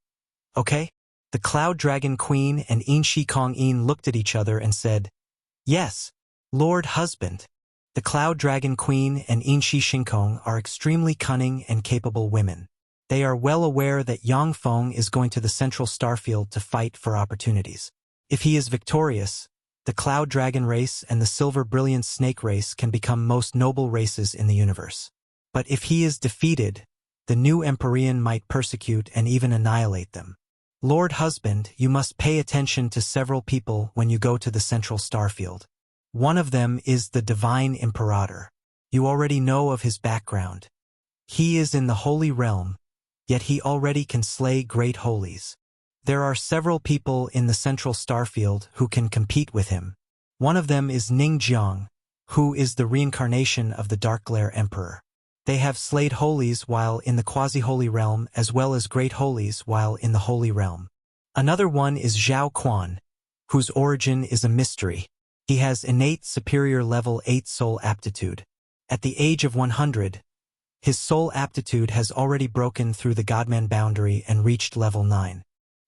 Okay?" The Cloud Dragon Queen and Inshi Kongyin looked at each other and said, "Yes, Lord Husband." The Cloud Dragon Queen and Inshi Shinkong are extremely cunning and capable women. They are well aware that Yang Feng is going to the central starfield to fight for opportunities. If he is victorious, the Cloud Dragon race and the Silver Brilliance Snake race can become most noble races in the universe. But if he is defeated, the new Empyrean might persecute and even annihilate them. Lord Husband, you must pay attention to several people when you go to the central starfield. One of them is the Divine Imperator. You already know of his background. He is in the Holy Realm, yet he already can slay great holies. There are several people in the central starfield who can compete with him. One of them is Ning Jiang, who is the reincarnation of the Dark Glare Emperor. They have slayed holies while in the quasi-holy realm as well as great holies while in the holy realm. Another one is Zhao Quan, whose origin is a mystery. He has innate superior level 8 soul aptitude. At the age of 100, His soul aptitude has already broken through the Godman boundary and reached level 9.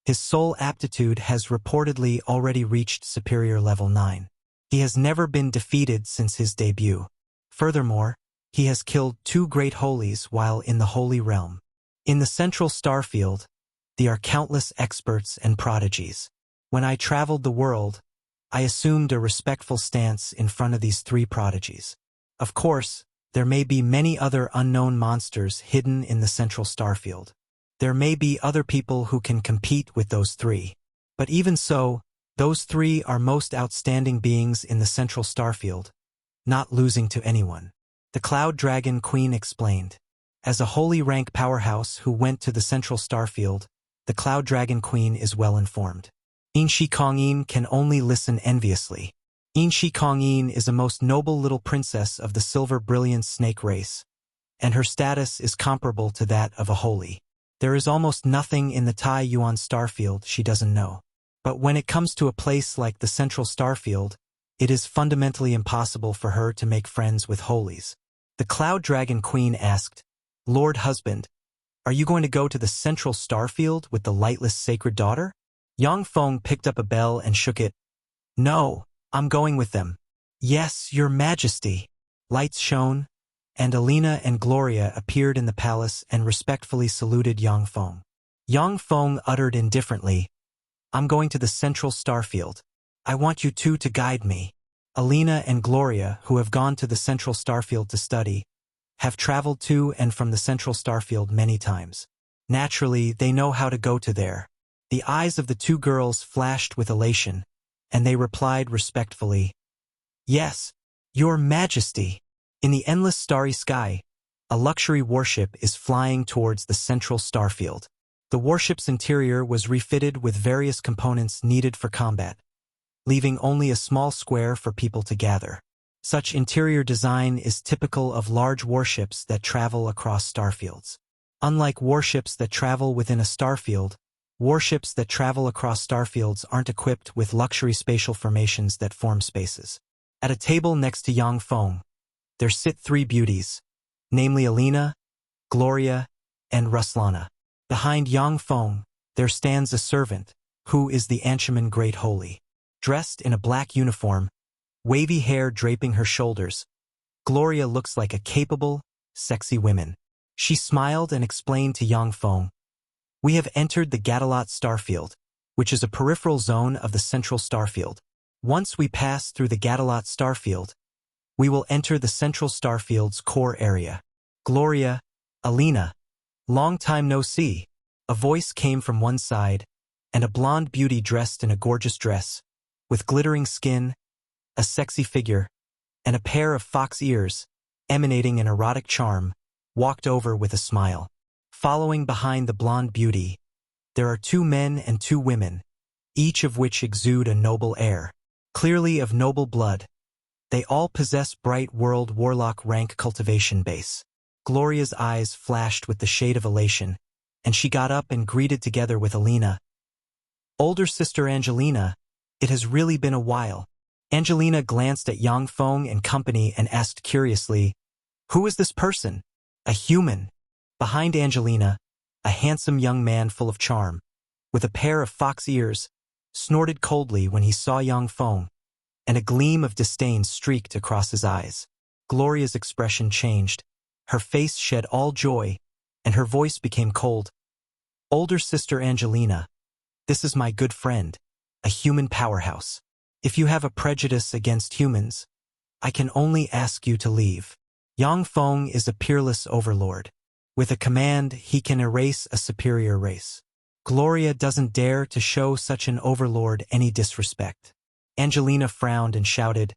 His soul aptitude has reportedly already reached superior level 9. He has never been defeated since his debut. Furthermore, he has killed 2 great Holies while in the Holy Realm. In the Central Starfield, there are countless experts and prodigies. When I traveled the world, I assumed a respectful stance in front of these 3 prodigies. Of course, there may be many other unknown monsters hidden in the Central Starfield. There may be other people who can compete with those 3. But even so, those 3 are most outstanding beings in the Central Starfield, not losing to anyone. The Cloud Dragon Queen explained. As a holy rank powerhouse who went to the Central Starfield, the Cloud Dragon Queen is well informed. Inshi Kongyin can only listen enviously. Inshi Kongyin is a most noble little princess of the Silver Brilliance snake race, and her status is comparable to that of a holy. There is almost nothing in the Tai Yuan Starfield she doesn't know. But when it comes to a place like the Central Starfield, it is fundamentally impossible for her to make friends with holies. The Cloud Dragon Queen asked, "Lord Husband, are you going to go to the Central Starfield with the lightless sacred daughter?" Yang Feng picked up a bell and shook it. "No, I'm going with them." "Yes, your majesty." Lights shone, and Alina and Gloria appeared in the palace and respectfully saluted Yang Feng. Yang Feng uttered indifferently, "I'm going to the Central Starfield. I want you 2 to guide me." Alina and Gloria, who have gone to the Central Starfield to study, have traveled to and from the Central Starfield many times. Naturally, they know how to go to there. The eyes of the 2 girls flashed with elation, and they replied respectfully, "Yes, your majesty." In the endless starry sky, a luxury warship is flying towards the Central Starfield. The warship's interior was refitted with various components needed for combat, leaving only a small square for people to gather. Such interior design is typical of large warships that travel across starfields. Unlike warships that travel within a starfield, warships that travel across starfields aren't equipped with luxury spatial formations that form spaces. At a table next to Yang Feng, there sit 3 beauties, namely Alina, Gloria, and Ruslana. Behind Yang Feng, there stands a servant, who is the Anshaman Great Holy. Dressed in a black uniform, wavy hair draping her shoulders, Gloria looks like a capable, sexy woman. She smiled and explained to Yang Feng, "We have entered the Gadalot Starfield, which is a peripheral zone of the Central Starfield. Once we pass through the Gadalot Starfield, we will enter the Central Starfield's core area." "Gloria, Alina, long time no see." A voice came from one side, and a blonde beauty dressed in a gorgeous dress, with glittering skin, a sexy figure, and a pair of fox ears, emanating an erotic charm, walked over with a smile. Following behind the blonde beauty, there are 2 men and 2 women, each of which exude a noble air. Clearly of noble blood, they all possess bright world warlock rank cultivation base. Gloria's eyes flashed with the shade of elation, and she got up and greeted together with Alina. "Older sister Angelina, it has really been a while." Angelina glanced at Yang Feng and company and asked curiously, "Who is this person?" "A human." Behind Angelina, a handsome young man full of charm, with a pair of fox ears, snorted coldly when he saw Yang Feng, and a gleam of disdain streaked across his eyes. Gloria's expression changed. Her face shed all joy, and her voice became cold. "Older sister Angelina, this is my good friend, a human powerhouse. If you have a prejudice against humans, I can only ask you to leave." Yang Feng is a peerless overlord. With a command, he can erase a superior race. Gloria doesn't dare to show such an overlord any disrespect. Angelina frowned and shouted,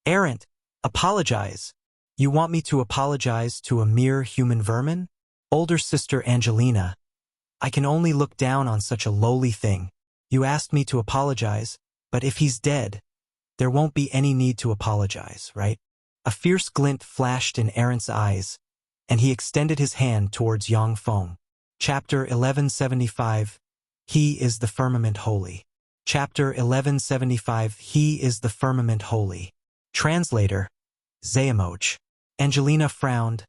"Errant, apologize. You want me to apologize to a mere human vermin?" "Older sister Angelina, I can only look down on such a lowly thing. You asked me to apologize, but if he's dead, there won't be any need to apologize, right?" A fierce glint flashed in Errant's eyes, and he extended his hand towards Yang Feng. Chapter 1175, He is the Firmament Holy. Chapter 1175, He is the Firmament Holy. Translator, Zayamoch. Angelina frowned,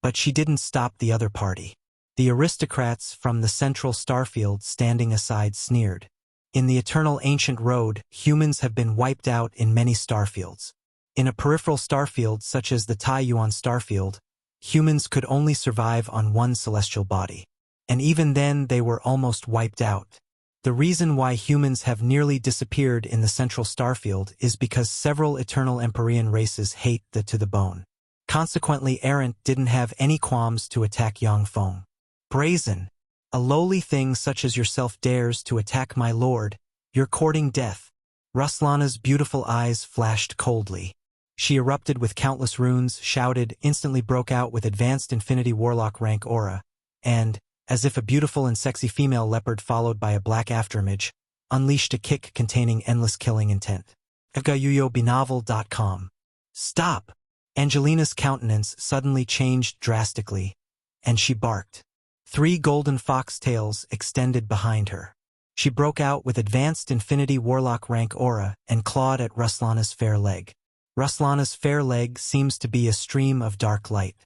But she didn't stop the other party. The aristocrats from the central starfield standing aside sneered. In the eternal ancient road, humans have been wiped out in many starfields. In a peripheral starfield such as the Tai Yuan Starfield, humans could only survive on one celestial body. And even then they were almost wiped out. The reason why humans have nearly disappeared in the central starfield is because several eternal Empyrean races hate the to the bone. Consequently, Errant didn't have any qualms to attack Yang Feng. Brazen. A lowly thing such as yourself dares to attack my lord, you're courting death. Ruslana's beautiful eyes flashed coldly. She erupted with countless runes, shouted, instantly broke out with advanced infinity warlock rank aura, and, as if a beautiful and sexy female leopard followed by a black afterimage, unleashed a kick containing endless killing intent. agayuyobinovel.com. Stop! Angelina's countenance suddenly changed drastically, and she barked. 3 golden foxtails extended behind her. She broke out with advanced infinity warlock rank aura and clawed at Ruslana's fair leg. Ruslana's fair leg seems to be a stream of dark light.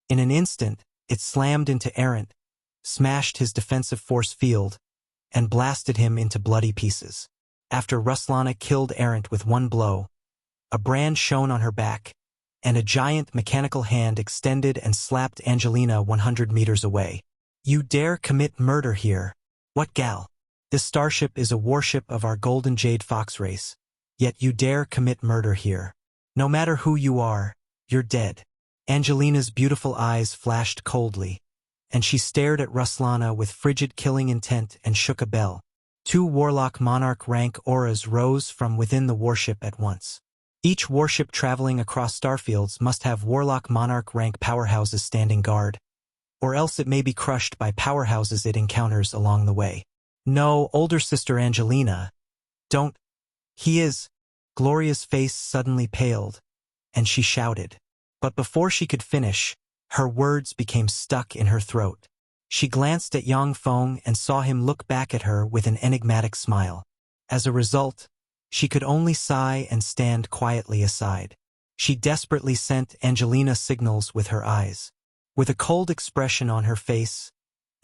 In an instant, it slammed into Errant, smashed his defensive force field, and blasted him into bloody pieces. After Ruslana killed Errant with one blow, a brand shone on her back, and a giant mechanical hand extended and slapped Angelina 100 meters away. You dare commit murder here? What gal? This starship is a warship of our Golden Jade Fox race, yet you dare commit murder here. No matter who you are, you're dead. Angelina's beautiful eyes flashed coldly, and she stared at Ruslana with frigid killing intent and shook a bell. 2 Warlock Monarch rank auras rose from within the warship at once. Each warship traveling across starfields must have Warlock Monarch rank powerhouses standing guard, or else it may be crushed by powerhouses it encounters along the way. No, older sister Angelina. Don't. He is. Gloria's face suddenly paled, and she shouted. But before she could finish, her words became stuck in her throat. She glanced at Yang Feng and saw him look back at her with an enigmatic smile. As a result, she could only sigh and stand quietly aside. She desperately sent Angelina signals with her eyes. With a cold expression on her face,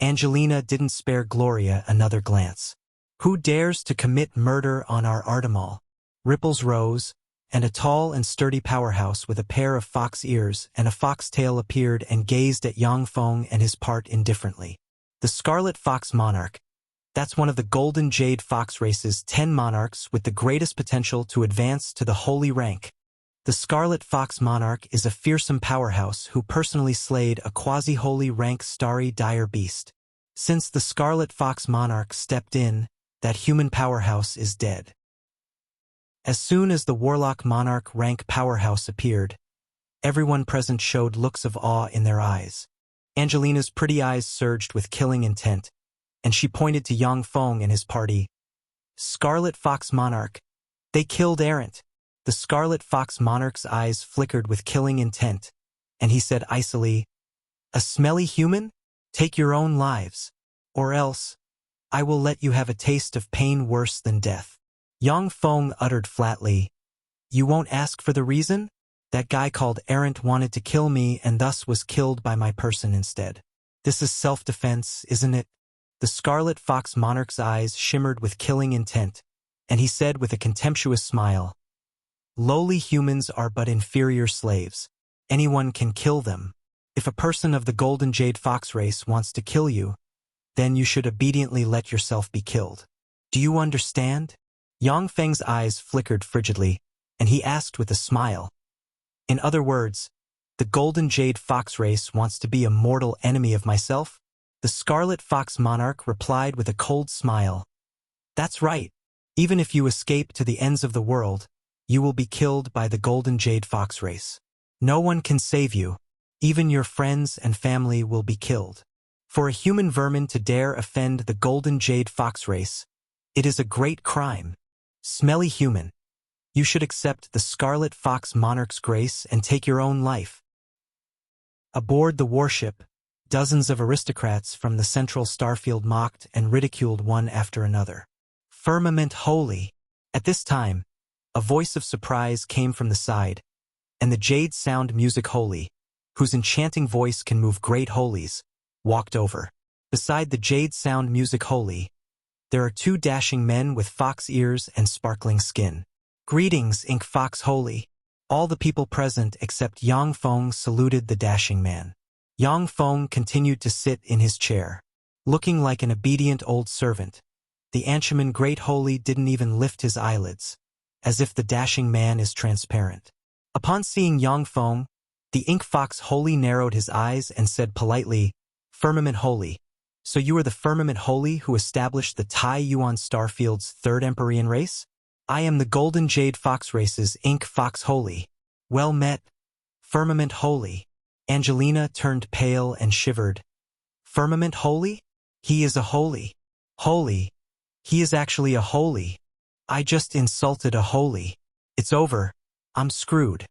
Angelina didn't spare Gloria another glance. Who dares to commit murder on our Artemal? Ripples rose, and a tall and sturdy powerhouse with a pair of fox ears and a foxtail appeared and gazed at Yang Feng and his part indifferently. The Scarlet Fox Monarch. That's one of the Golden Jade Fox race's 10 monarchs with the greatest potential to advance to the holy rank. The Scarlet Fox Monarch is a fearsome powerhouse who personally slayed a quasi-holy rank starry dire beast. Since the Scarlet Fox Monarch stepped in, that human powerhouse is dead. As soon as the Warlock Monarch rank powerhouse appeared, everyone present showed looks of awe in their eyes. Angelina's pretty eyes surged with killing intent, and she pointed to Yang Feng and his party. Scarlet Fox Monarch. They killed Errant. The Scarlet Fox Monarch's eyes flickered with killing intent, and he said icily, "A smelly human? Take your own lives. Or else, I will let you have a taste of pain worse than death." Yang Feng uttered flatly, "You won't ask for the reason? That guy called Errant wanted to kill me and thus was killed by my person instead. This is self-defense, isn't it?" The Scarlet Fox Monarch's eyes shimmered with killing intent, and he said with a contemptuous smile, "Lowly humans are but inferior slaves. Anyone can kill them. If a person of the Golden Jade Fox race wants to kill you, then you should obediently let yourself be killed. Do you understand?" Yang Feng's eyes flickered frigidly, and he asked with a smile. "In other words, the Golden Jade Fox race wants to be a mortal enemy of myself?" The Scarlet Fox Monarch replied with a cold smile. "That's right. Even if you escape to the ends of the world, you will be killed by the Golden Jade Fox race. No one can save you. Even your friends and family will be killed. For a human vermin to dare offend the Golden Jade Fox race, it is a great crime. Smelly human. You should accept the Scarlet Fox Monarch's grace and take your own life." Aboard the warship, dozens of aristocrats from the central starfield mocked and ridiculed one after another. Firmament holy. At this time, a voice of surprise came from the side, and the jade sound music holy. whose enchanting voice can move great holies, walked over. Beside the jade sound music holy, there are two dashing men with fox ears and sparkling skin. Greetings, Ink Fox Holy. All the people present except Yang Feng saluted the dashing man. Yang Feng continued to sit in his chair, looking like an obedient old servant. The Anshaman Great Holy didn't even lift his eyelids, as if the dashing man is transparent. Upon seeing Yang Feng, the Ink Fox Holy narrowed his eyes and said politely, "Firmament Holy. So you are the Firmament Holy who established the Tai Yuan Starfield's third Empyrean race? I am the Golden Jade Fox Race's Ink Fox Holy. Well met, Firmament Holy." Angelina turned pale and shivered. Firmament Holy? He is a holy. Holy. He is actually a holy. I just insulted a holy. It's over. I'm screwed.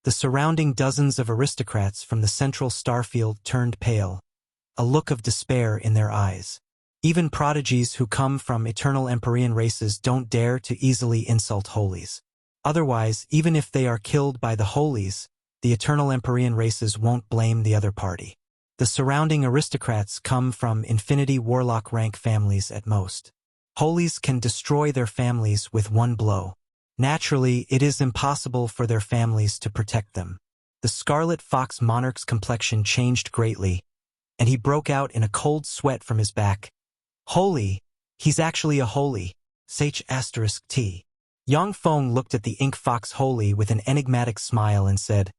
The surrounding dozens of aristocrats from the central starfield turned pale, a look of despair in their eyes. Even prodigies who come from eternal Empyrean races don't dare to easily insult holies. Otherwise, even if they are killed by the holies, the eternal Empyrean races won't blame the other party. The surrounding aristocrats come from infinity warlock rank families at most. Holies can destroy their families with one blow. Naturally, it is impossible for their families to protect them. The Scarlet Fox Monarch's complexion changed greatly, and he broke out in a cold sweat from his back. Holy, he's actually a holy. *T. Yang Feng looked at the Ink Fox Holy with an enigmatic smile and said,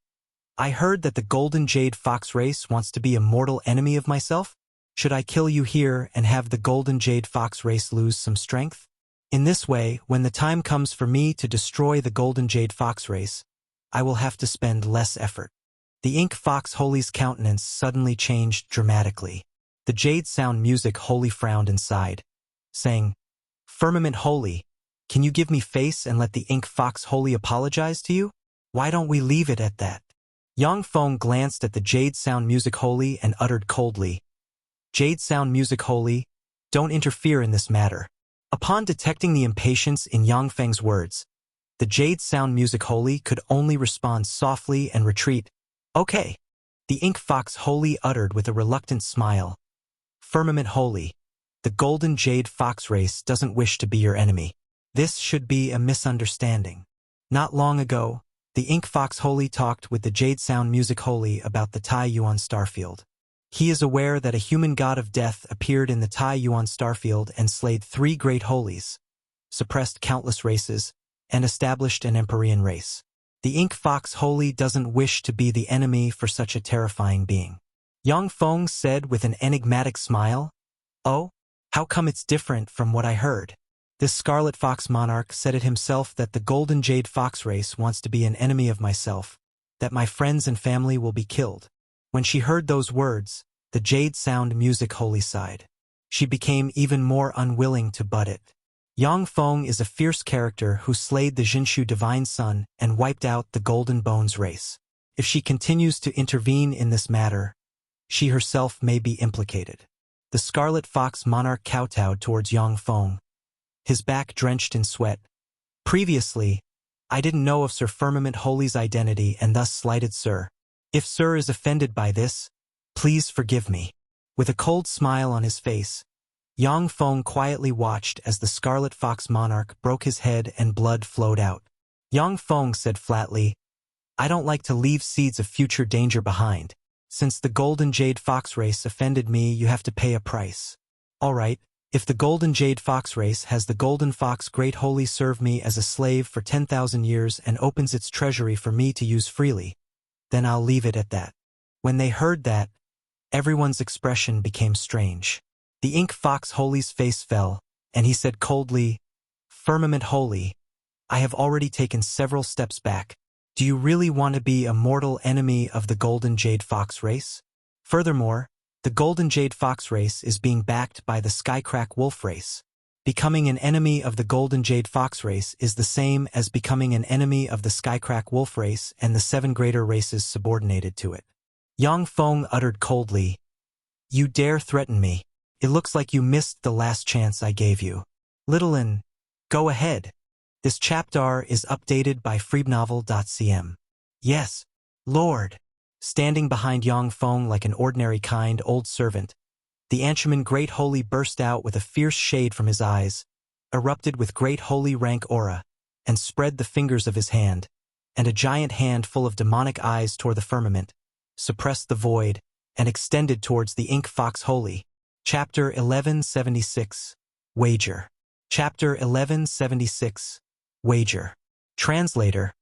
"I heard that the Golden Jade Fox race wants to be a mortal enemy of myself. Should I kill you here and have the Golden Jade Fox race lose some strength? In this way, when the time comes for me to destroy the Golden Jade Fox race, I will have to spend less effort." The Ink Fox Holy's countenance suddenly changed dramatically. The Jade Sound Music Holy frowned and sighed, saying, "Firmament Holy, can you give me face and let the Ink Fox Holy apologize to you? Why don't we leave it at that?" Yang Feng glanced at the Jade Sound Music Holy and uttered coldly, "Jade Sound Music Holy, don't interfere in this matter." Upon detecting the impatience in Yang Feng's words, the Jade Sound Music Holy could only respond softly and retreat. "Okay." The Ink Fox Holy uttered with a reluctant smile, "Firmament Holy, the Golden Jade Fox race doesn't wish to be your enemy. This should be a misunderstanding. Not long ago, the Ink Fox Holy talked with the Jade Sound Music Holy about the Tai Yuan Starfield. He is aware that a human god of death appeared in the Tai Yuan Starfield and slayed 3 great holies, suppressed countless races, and established an Empyrean race. The Ink Fox Holy doesn't wish to be the enemy for such a terrifying being." Yang Feng said with an enigmatic smile, "Oh, how come it's different from what I heard? This Scarlet Fox Monarch said it himself that the Golden Jade Fox race wants to be an enemy of myself, that my friends and family will be killed." When she heard those words, the Jade Sound Music Holy sighed. She became even more unwilling to butt it. Yang Feng is a fierce character who slayed the Jinshu Divine Sun and wiped out the Golden Bones race. If she continues to intervene in this matter, she herself may be implicated. The Scarlet Fox Monarch kowtowed towards Yang Feng, his back drenched in sweat. "Previously, I didn't know of Sir Firmament Holy's identity and thus slighted Sir. If Sir is offended by this, please forgive me." With a cold smile on his face, Yang Feng quietly watched as the Scarlet Fox Monarch broke his head and blood flowed out. Yang Feng said flatly, "I don't like to leave seeds of future danger behind. Since the Golden Jade Fox race offended me, you have to pay a price. All right, if the Golden Jade Fox race has the Golden Fox Great Holy serve me as a slave for 10,000 years and opens its treasury for me to use freely, then I'll leave it at that." When they heard that, everyone's expression became strange. The Ink Fox Holy's face fell, and he said coldly, "Firmament Holy, I have already taken several steps back. Do you really want to be a mortal enemy of the Golden Jade Fox race? Furthermore, the Golden Jade Fox race is being backed by the Skycrack Wolf race. Becoming an enemy of the Golden Jade Fox race is the same as becoming an enemy of the Skycrack Wolf race and the 7 greater races subordinated to it." Yang Feng uttered coldly, "You dare threaten me? It looks like you missed the last chance I gave you. Littlein, go ahead." This chapter is updated by freebnovel.cm. Yes, Lord. Standing behind Yang Feng like an ordinary kind old servant, the Anshaman Great Holy burst out with a fierce shade from his eyes, erupted with great holy rank aura, and spread the fingers of his hand, and a giant hand full of demonic eyes toward the firmament, suppressed the void, and extended towards the Ink Fox Holy. Chapter 1176. Wager. Chapter 1176. Wager. Translator.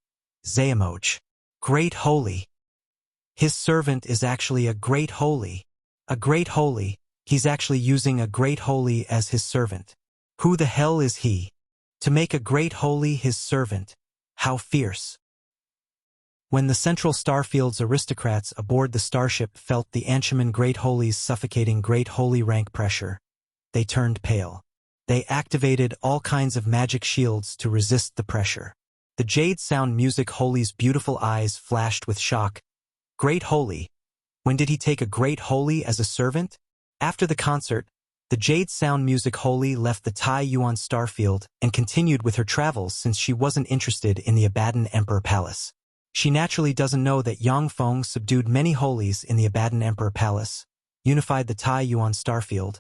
Zayamoj. Great Holy. His servant is actually a great holy. A great holy, he's actually using a great holy as his servant. Who the hell is he? To make a great holy his servant. How fierce. When the Central Starfield's aristocrats aboard the starship felt the Anshaman Great Holy's suffocating Great Holy rank pressure, they turned pale. They activated all kinds of magic shields to resist the pressure. The Jade Sound Music Holy's beautiful eyes flashed with shock. Great Holy? When did he take a Great Holy as a servant? After the concert, the Jade Sound Music Holy left the Tai Yuan Starfield and continued with her travels since she wasn't interested in the Abaddon Emperor Palace. She naturally doesn't know that Yang Feng subdued many Holies in the Abaddon Emperor Palace, unified the Tai Yuan Starfield,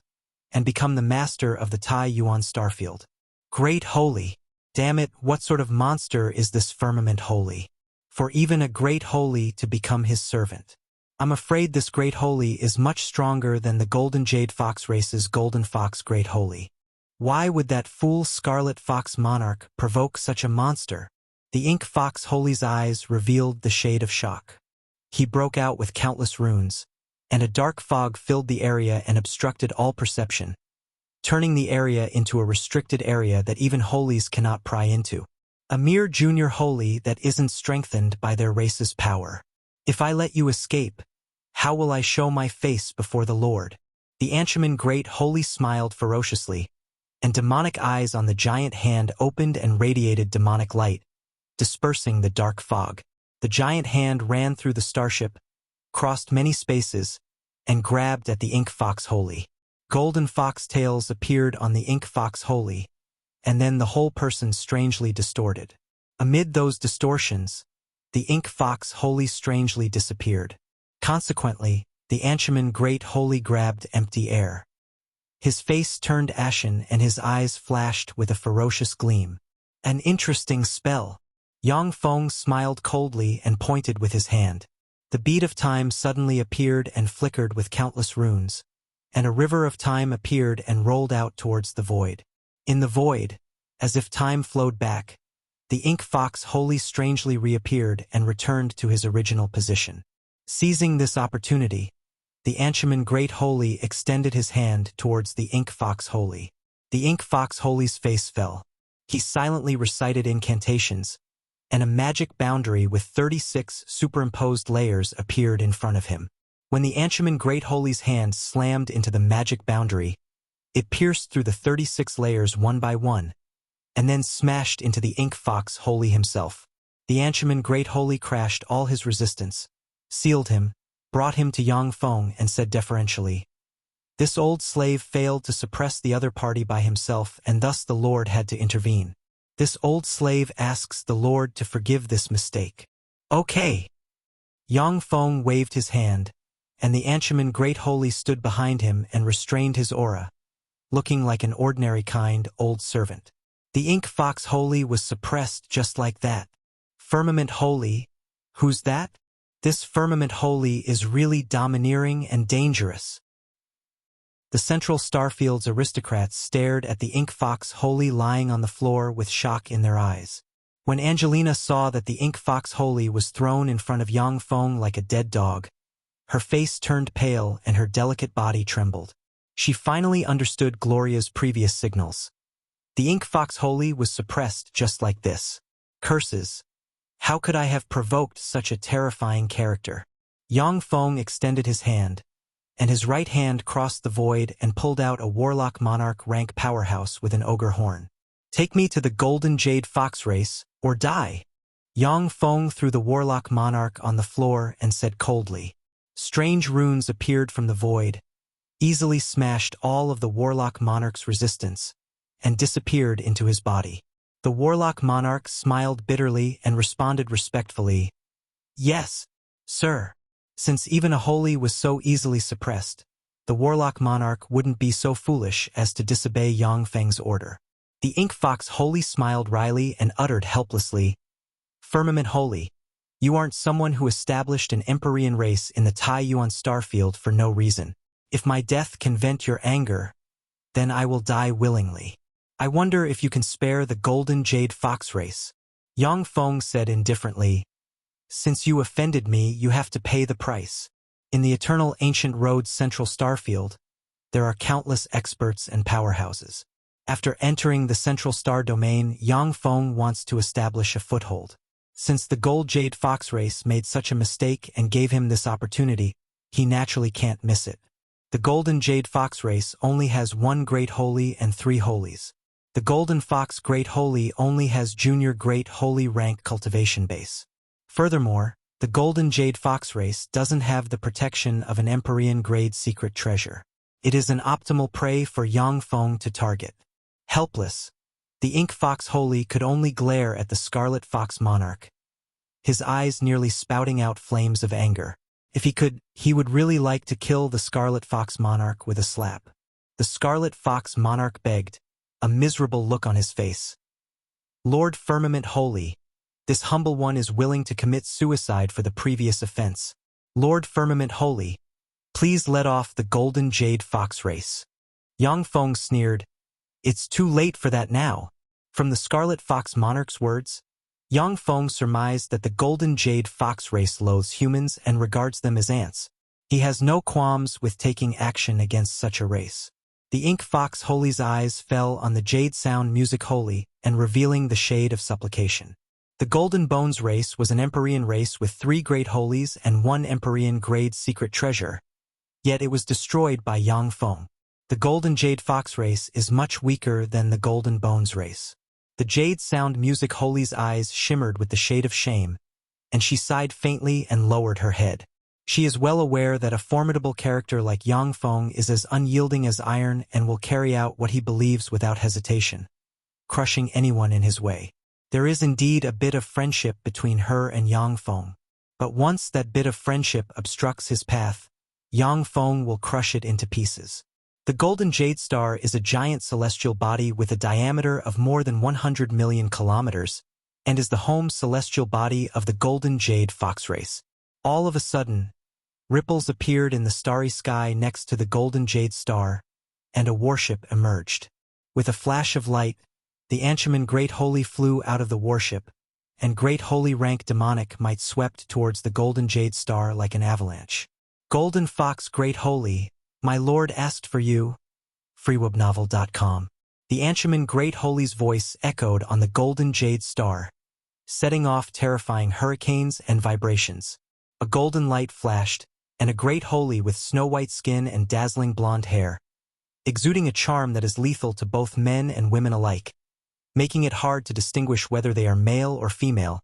and become the master of the Tai Yuan Starfield. Great Holy! Damn it, what sort of monster is this firmament holy? For even a great holy to become his servant. I'm afraid this great holy is much stronger than the Golden Jade Fox race's Golden Fox Great Holy. Why would that fool Scarlet Fox Monarch provoke such a monster? The Ink Fox Holy's eyes revealed the shade of shock. He broke out with countless runes, and a dark fog filled the area and obstructed all perception, turning the area into a restricted area that even Holies cannot pry into. A mere junior holy that isn't strengthened by their race's power. If I let you escape, how will I show my face before the Lord? The Anshaman Great Holy smiled ferociously, and demonic eyes on the giant hand opened and radiated demonic light, dispersing the dark fog. The giant hand ran through the starship, crossed many spaces, and grabbed at the Ink Fox Holy. Golden fox tails appeared on the Ink Fox Holy, and then the whole person strangely distorted. Amid those distortions, the Ink Fox Holy strangely disappeared. Consequently, the Anshaman Great Holy grabbed empty air. His face turned ashen and his eyes flashed with a ferocious gleam. An interesting spell. Yang Feng smiled coldly and pointed with his hand. The bead of time suddenly appeared and flickered with countless runes, and a river of time appeared and rolled out towards the void. In the void, as if time flowed back, the Ink Fox Holy strangely reappeared and returned to his original position. Seizing this opportunity, the Anshaman Great Holy extended his hand towards the Ink Fox Holy. The Ink Fox Holy's face fell. He silently recited incantations, and a magic boundary with 36 superimposed layers appeared in front of him. When the Anshaman Great Holy's hand slammed into the magic boundary, it pierced through the 36 layers one by one, and then smashed into the Ink Fox Holy himself. The Anshaman Great Holy crashed all his resistance, sealed him, brought him to Yang Feng and said deferentially, "This old slave failed to suppress the other party by himself, and thus the Lord had to intervene. This old slave asks the Lord to forgive this mistake." Okay. Yang Feng waved his hand, and the Anshaman Great Holy stood behind him and restrained his aura, looking like an ordinary kind old servant. The Ink Fox Holy was suppressed just like that. Firmament Holy? Who's that? This Firmament Holy is really domineering and dangerous. The Central Starfield's aristocrats stared at the Ink Fox Holy lying on the floor with shock in their eyes. When Angelina saw that the Ink Fox Holy was thrown in front of Yang Feng like a dead dog, her face turned pale and her delicate body trembled. She finally understood Gloria's previous signals. The Ink Fox Holy was suppressed just like this. Curses. How could I have provoked such a terrifying character? Yang Feng extended his hand, and his right hand crossed the void and pulled out a Warlock Monarch rank powerhouse with an ogre horn. Take me to the Golden Jade Fox race, or die. Yang Feng threw the Warlock Monarch on the floor and said coldly. Strange runes appeared from the void, easily smashed all of the Warlock Monarch's resistance, and disappeared into his body. The Warlock Monarch smiled bitterly and responded respectfully, "Yes, sir." Since even a holy was so easily suppressed, the warlock monarch wouldn't be so foolish as to disobey Yang Feng's order. The ink fox Holy smiled wryly and uttered helplessly, "Firmament Holy, you aren't someone who established an Empyrean race in the Tai Yuan Starfield for no reason. If my death can vent your anger, then I will die willingly. I wonder if you can spare the golden jade fox race." Yang Feng said indifferently, "Since you offended me, you have to pay the price. In the eternal ancient road's central starfield, there are countless experts and powerhouses. After entering the central star domain, Yang Feng wants to establish a foothold. Since the gold jade fox race made such a mistake and gave him this opportunity, he naturally can't miss it. The golden jade fox race only has one great holy and 3 holies. The golden fox great holy only has junior great holy rank cultivation base. Furthermore, the golden jade fox race doesn't have the protection of an Empyrean grade secret treasure. It is an optimal prey for Yang Feng to target. Helpless, the ink fox holy could only glare at the scarlet fox monarch, his eyes nearly spouting out flames of anger. If he could, he would really like to kill the scarlet fox monarch with a slap. The scarlet fox monarch begged, a miserable look on his face. "Lord Firmament Holy, this humble one is willing to commit suicide for the previous offense. Lord Firmament Holy, please let off the golden jade fox race." Yang Feng sneered, "It's too late for that now." From the scarlet fox monarch's words, Yang Feng surmised that the golden jade fox race loathes humans and regards them as ants. He has no qualms with taking action against such a race. The ink fox holy's eyes fell on the jade sound music holy and revealing the shade of supplication. The golden bones race was an Empyrean race with 3 great holies and 1 Empyrean grade secret treasure, yet it was destroyed by Yang Feng. The golden jade fox race is much weaker than the golden bones race. The jade sound music holy's eyes shimmered with the shade of shame, and she sighed faintly and lowered her head. She is well aware that a formidable character like Yang Feng is as unyielding as iron and will carry out what he believes without hesitation, crushing anyone in his way. There is indeed a bit of friendship between her and Yang Feng, but once that bit of friendship obstructs his path, Yang Feng will crush it into pieces. The golden jade star is a giant celestial body with a diameter of more than 100 million kilometers, and is the home celestial body of the golden jade fox race. All of a sudden, ripples appeared in the starry sky next to the golden jade star, and a warship emerged. With a flash of light, the Anshaman Great Holy flew out of the warship, and Great Holy rank demonic might swept towards the golden jade star like an avalanche. "Golden Fox Great Holy, my lord asked for you." freewebnovel.com. The Anshaman Great Holy's voice echoed on the golden jade star, setting off terrifying hurricanes and vibrations. A golden light flashed, and a great holy with snow-white skin and dazzling blonde hair, exuding a charm that is lethal to both men and women alike, making it hard to distinguish whether they are male or female,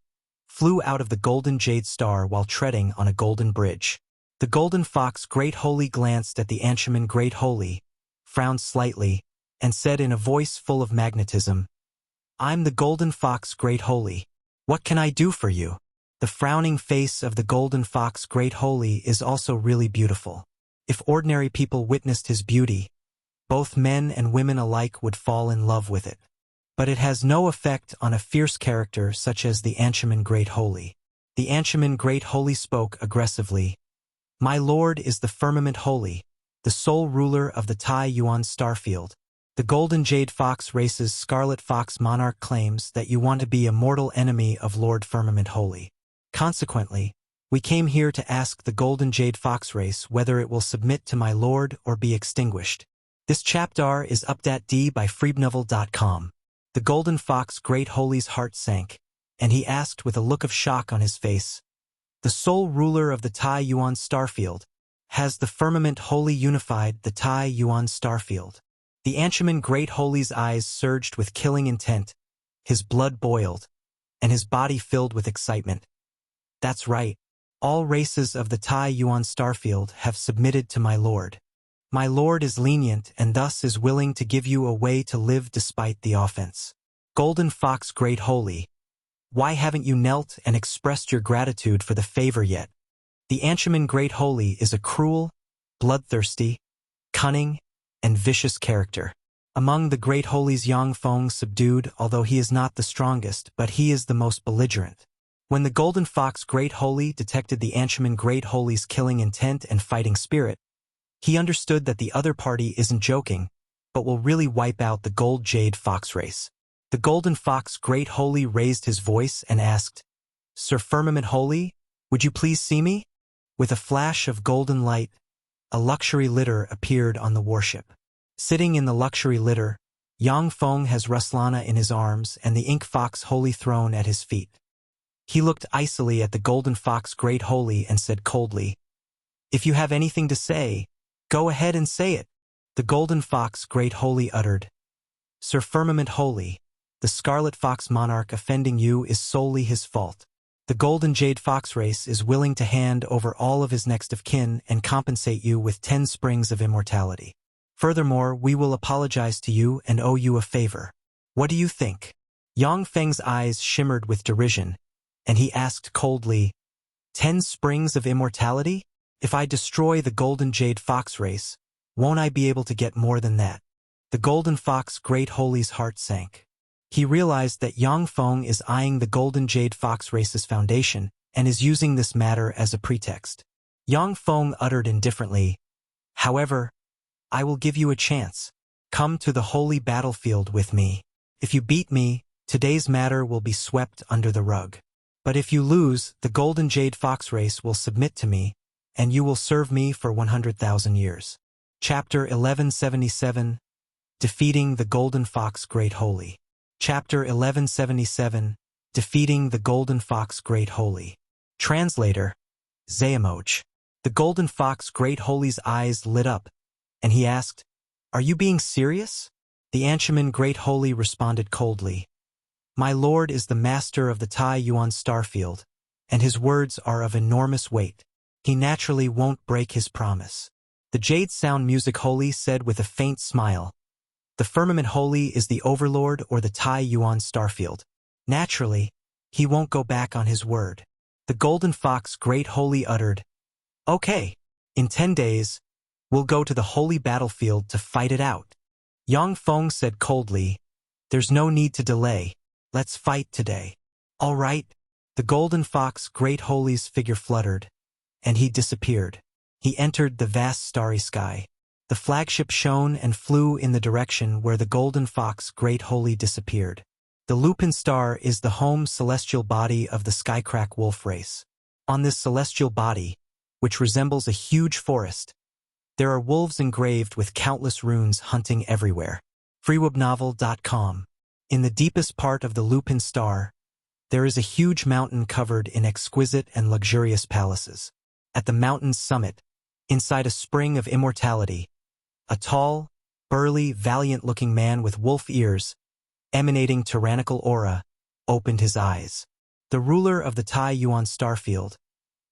flew out of the golden jade star while treading on a golden bridge. The golden fox Great Holy glanced at the Anshaman Great Holy, frowned slightly, and said in a voice full of magnetism, "I'm the golden fox Great Holy. What can I do for you?" The frowning face of the golden fox Great Holy is also really beautiful. If ordinary people witnessed his beauty, both men and women alike would fall in love with it. But it has no effect on a fierce character such as the Anshaman Great Holy. The Anshaman Great Holy spoke aggressively. "My lord is the Firmament Holy, the sole ruler of the Tai Yuan Starfield. The golden jade fox race's scarlet fox monarch claims that you want to be a mortal enemy of Lord Firmament Holy. Consequently, we came here to ask the golden jade fox race whether it will submit to my lord or be extinguished." This chapter is updated by freebnovel.com. The golden fox Great Holy's heart sank, and he asked with a look of shock on his face, "The sole ruler of the Tai Yuan Starfield, has the Firmament Holy unified the Tai Yuan Starfield?" The Anshaman Great Holy's eyes surged with killing intent, his blood boiled, and his body filled with excitement. "That's right. All races of the Tai Yuan Starfield have submitted to my lord. My lord is lenient and thus is willing to give you a way to live despite the offense. Golden Fox Great Holy, why haven't you knelt and expressed your gratitude for the favor yet?" The Anshaman Great Holy is a cruel, bloodthirsty, cunning, and vicious character. Among the Great Holies, Yang Feng subdued, although he is not the strongest, but he is the most belligerent. When the Golden Fox Great Holy detected the Anshaman Great Holy's killing intent and fighting spirit, he understood that the other party isn't joking, but will really wipe out the Gold Jade Fox race. The Golden Fox Great Holy raised his voice and asked, "Sir Firmament Holy, would you please see me?" With a flash of golden light, a luxury litter appeared on the warship. Sitting in the luxury litter, Yang Feng has Ruslana in his arms and the Ink Fox Holy throne at his feet. He looked icily at the Golden Fox Great Holy and said coldly, "If you have anything to say, go ahead and say it." The Golden Fox Great Holy uttered, "Sir Firmament Holy, the Scarlet Fox Monarch offending you is solely his fault. The Golden Jade Fox race is willing to hand over all of his next of kin and compensate you with 10 springs of immortality. Furthermore, we will apologize to you and owe you a favor. What do you think?" Yang Feng's eyes shimmered with derision, and he asked coldly, "10 springs of immortality? If I destroy the Golden Jade Fox race, won't I be able to get more than that?" The Golden Fox Great Holy's heart sank. He realized that Yang Feng is eyeing the Golden Jade Fox race's foundation and is using this matter as a pretext. Yang Feng uttered indifferently, "However, I will give you a chance. Come to the holy battlefield with me. If you beat me, today's matter will be swept under the rug. But if you lose, the Golden Jade Fox race will submit to me, and you will serve me for 100,000 years. Chapter 1177, Defeating the Golden Fox Great Holy. Chapter 1177, Defeating the Golden Fox Great Holy. Translator, Xuanhuan. The Golden Fox Great Holy's eyes lit up, and he asked, "Are you being serious?" The Anshaman Great Holy responded coldly, "My lord is the master of the Tai Yuan Starfield, and his words are of enormous weight. He naturally won't break his promise." The Jade Sound Music Holy said with a faint smile, "The Firmament Holy is the overlord or the Tai Yuan Starfield. Naturally, he won't go back on his word." The Golden Fox Great Holy uttered, "Okay, in 10 days, we'll go to the holy battlefield to fight it out." Yang Feng said coldly, "There's no need to delay. Let's fight today." "All right." The Golden Fox Great Holy's figure fluttered, and he disappeared. He entered the vast starry sky. The flagship shone and flew in the direction where the Golden Fox Great Holy disappeared. The Lupin Star is the home celestial body of the Skycrack Wolf race. On this celestial body, which resembles a huge forest, there are wolves engraved with countless runes hunting everywhere. freewebnovel.com. In the deepest part of the Lupin Star, there is a huge mountain covered in exquisite and luxurious palaces. At the mountain's summit, inside a spring of immortality, a tall, burly, valiant-looking man with wolf ears, emanating tyrannical aura, opened his eyes. The ruler of the Tai Yuan Starfield,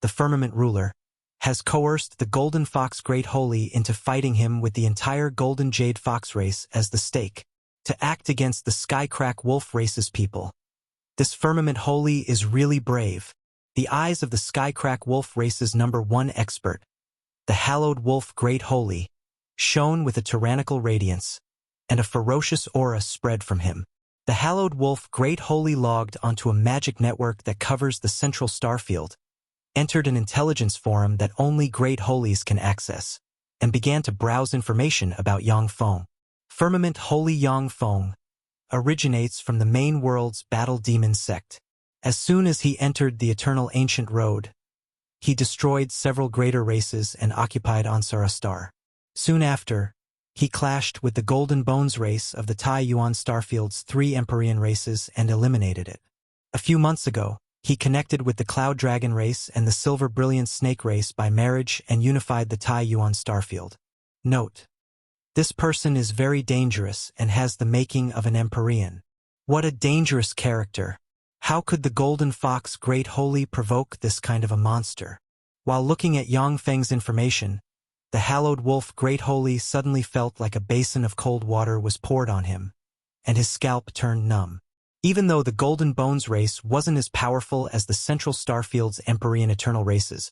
the firmament ruler, has coerced the Golden Fox Great Holy into fighting him with the entire Golden Jade Fox race as the stake, to act against the Skycrack Wolf race's people. This Firmament Holy is really brave. The eyes of the Skycrack Wolf race's #1 expert, the Hallowed Wolf Great Holy, shone with a tyrannical radiance, and a ferocious aura spread from him. The Hallowed Wolf Great Holy logged onto a magic network that covers the central starfield, entered an intelligence forum that only Great Holies can access, and began to browse information about Yang Feng. Firmament Holy Yang Feng originates from the main world's Battle Demon sect. As soon as he entered the Eternal Ancient Road, he destroyed several greater races and occupied Ansara Star. Soon after, he clashed with the Golden Bones race of the Tai Yuan Starfield's 3 Empyrean races and eliminated it. A few months ago, he connected with the Cloud Dragon race and the Silver Brilliance Snake race by marriage and unified the Tai Yuan Starfield. Note: this person is very dangerous and has the making of an Empyrean. What a dangerous character! How could the Golden Fox Great Holy provoke this kind of a monster? While looking at Yang Feng's information, the Hallowed Wolf Great Holy suddenly felt like a basin of cold water was poured on him, and his scalp turned numb. Even though the Golden Bones race wasn't as powerful as the Central Starfield's Empyrean Eternal races,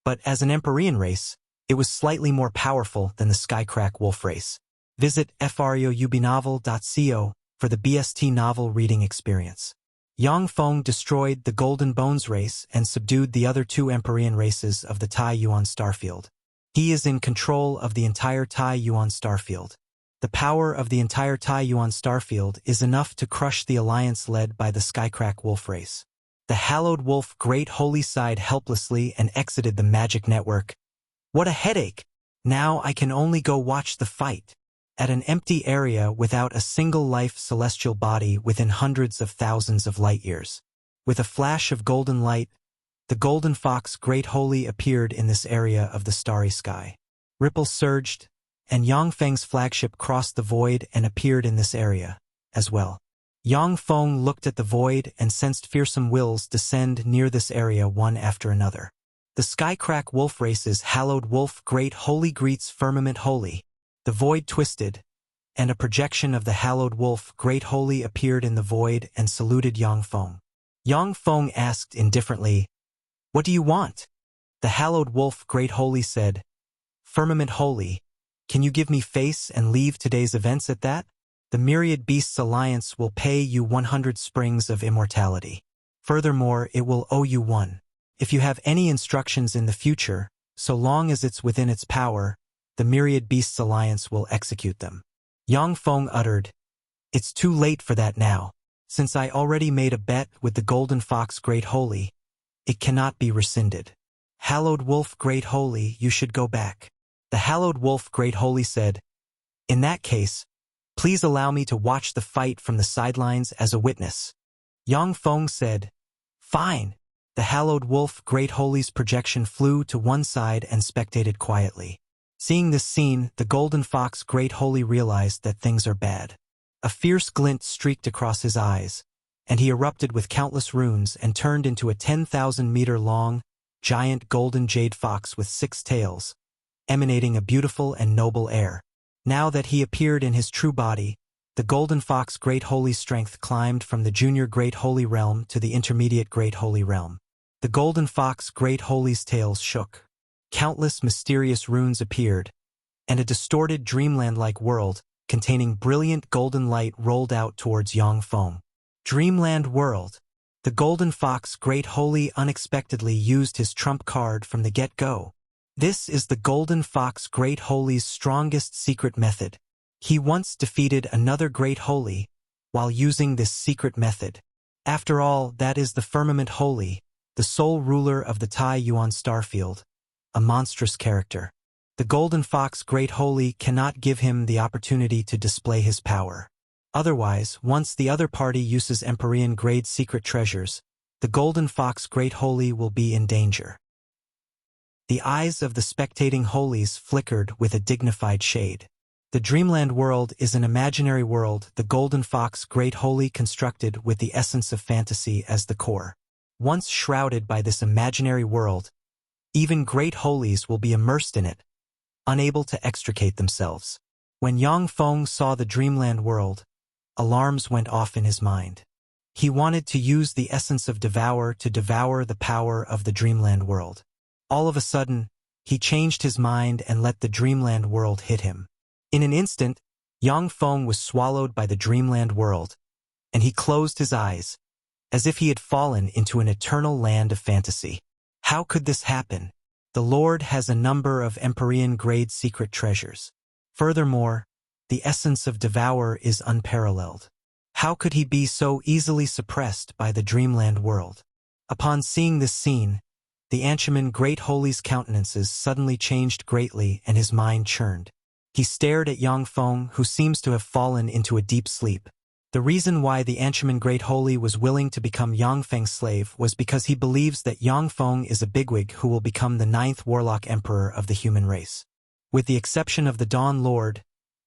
But as an Empyrean race, it was slightly more powerful than the Skycrack Wolf race. Visit freubnovel.co for the BST novel reading experience. Yang Feng destroyed the Golden Bones race and subdued the other two Empyrean races of the Tai Yuan Starfield. He is in control of the entire Tai Yuan Starfield. The power of the entire Tai Yuan Starfield is enough to crush the alliance led by the Skycrack Wolf race. The Hallowed Wolf Great Holy sighed helplessly and exited the magic network. What a headache! Now I can only go watch the fight. At an empty area without a single life celestial body within hundreds of thousands of light years. With a flash of golden light, the Golden Fox Great Holy appeared in this area of the starry sky. Ripples surged, and Yang Feng's flagship crossed the void and appeared in this area, as well. Yang Feng looked at the void and sensed fearsome wills descend near this area one after another. The Skycrack Wolf race's Hallowed Wolf Great Holy greets Firmament Holy. The void twisted, and a projection of the Hallowed Wolf Great Holy appeared in the void and saluted Yang Feng. Yang Feng asked indifferently, "What do you want?" The Hallowed Wolf Great Holy said, "Firmament Holy, can you give me face and leave today's events at that? The Myriad Beasts Alliance will pay you 100 springs of immortality. Furthermore, it will owe you one. If you have any instructions in the future, so long as it's within its power, the Myriad Beasts Alliance will execute them." Yang Feng uttered, "It's too late for that now. Since I already made a bet with the Golden Fox Great Holy, it cannot be rescinded. Hallowed Wolf Great Holy, you should go back." The Hallowed Wolf Great Holy said, "In that case, please allow me to watch the fight from the sidelines as a witness." Yang Feng said, "Fine." The Hallowed Wolf Great Holy's projection flew to one side and spectated quietly. Seeing this scene, the Golden Fox Great Holy realized that things are bad. A fierce glint streaked across his eyes, and he erupted with countless runes and turned into a 10,000-meter-long, giant golden jade fox with 6 tails, emanating a beautiful and noble air. Now that he appeared in his true body, the Golden Fox Great Holy's strength climbed from the Junior Great Holy Realm to the Intermediate Great Holy Realm. The Golden Fox Great Holy's tails shook. Countless mysterious runes appeared, and a distorted dreamland-like world containing brilliant golden light rolled out towards Yang Feng. Dreamland World. The Golden Fox Great Holy unexpectedly used his trump card from the get-go. This is the Golden Fox Great Holy's strongest secret method. He once defeated another Great Holy while using this secret method. After all, that is the Firmament Holy, the sole ruler of the Tai Yuan Starfield. A monstrous character. The Golden Fox Great Holy cannot give him the opportunity to display his power. Otherwise, once the other party uses Empyrean grade secret treasures, the Golden Fox Great Holy will be in danger. The eyes of the spectating Holies flickered with a dignified shade. The Dreamland World is an imaginary world the Golden Fox Great Holy constructed with the essence of fantasy as the core. Once shrouded by this imaginary world, even great Holies will be immersed in it, unable to extricate themselves. When Yang Feng saw the Dreamland World, alarms went off in his mind. He wanted to use the essence of Devour to devour the power of the Dreamland World. All of a sudden, he changed his mind and let the Dreamland World hit him. In an instant, Yang Feng was swallowed by the Dreamland World, and he closed his eyes, as if he had fallen into an eternal land of fantasy. How could this happen? The Lord has a number of Empyrean-grade secret treasures. Furthermore, the essence of Devour is unparalleled. How could he be so easily suppressed by the Dreamland World? Upon seeing this scene, the Anshaman Great Holy's countenances suddenly changed greatly and his mind churned. He stared at Yang Feng, who seems to have fallen into a deep sleep. The reason why the Anshaman Great Holy was willing to become Yang Feng's slave was because he believes that Yang Feng is a bigwig who will become the 9th Warlock Emperor of the human race. With the exception of the Dawn Lord,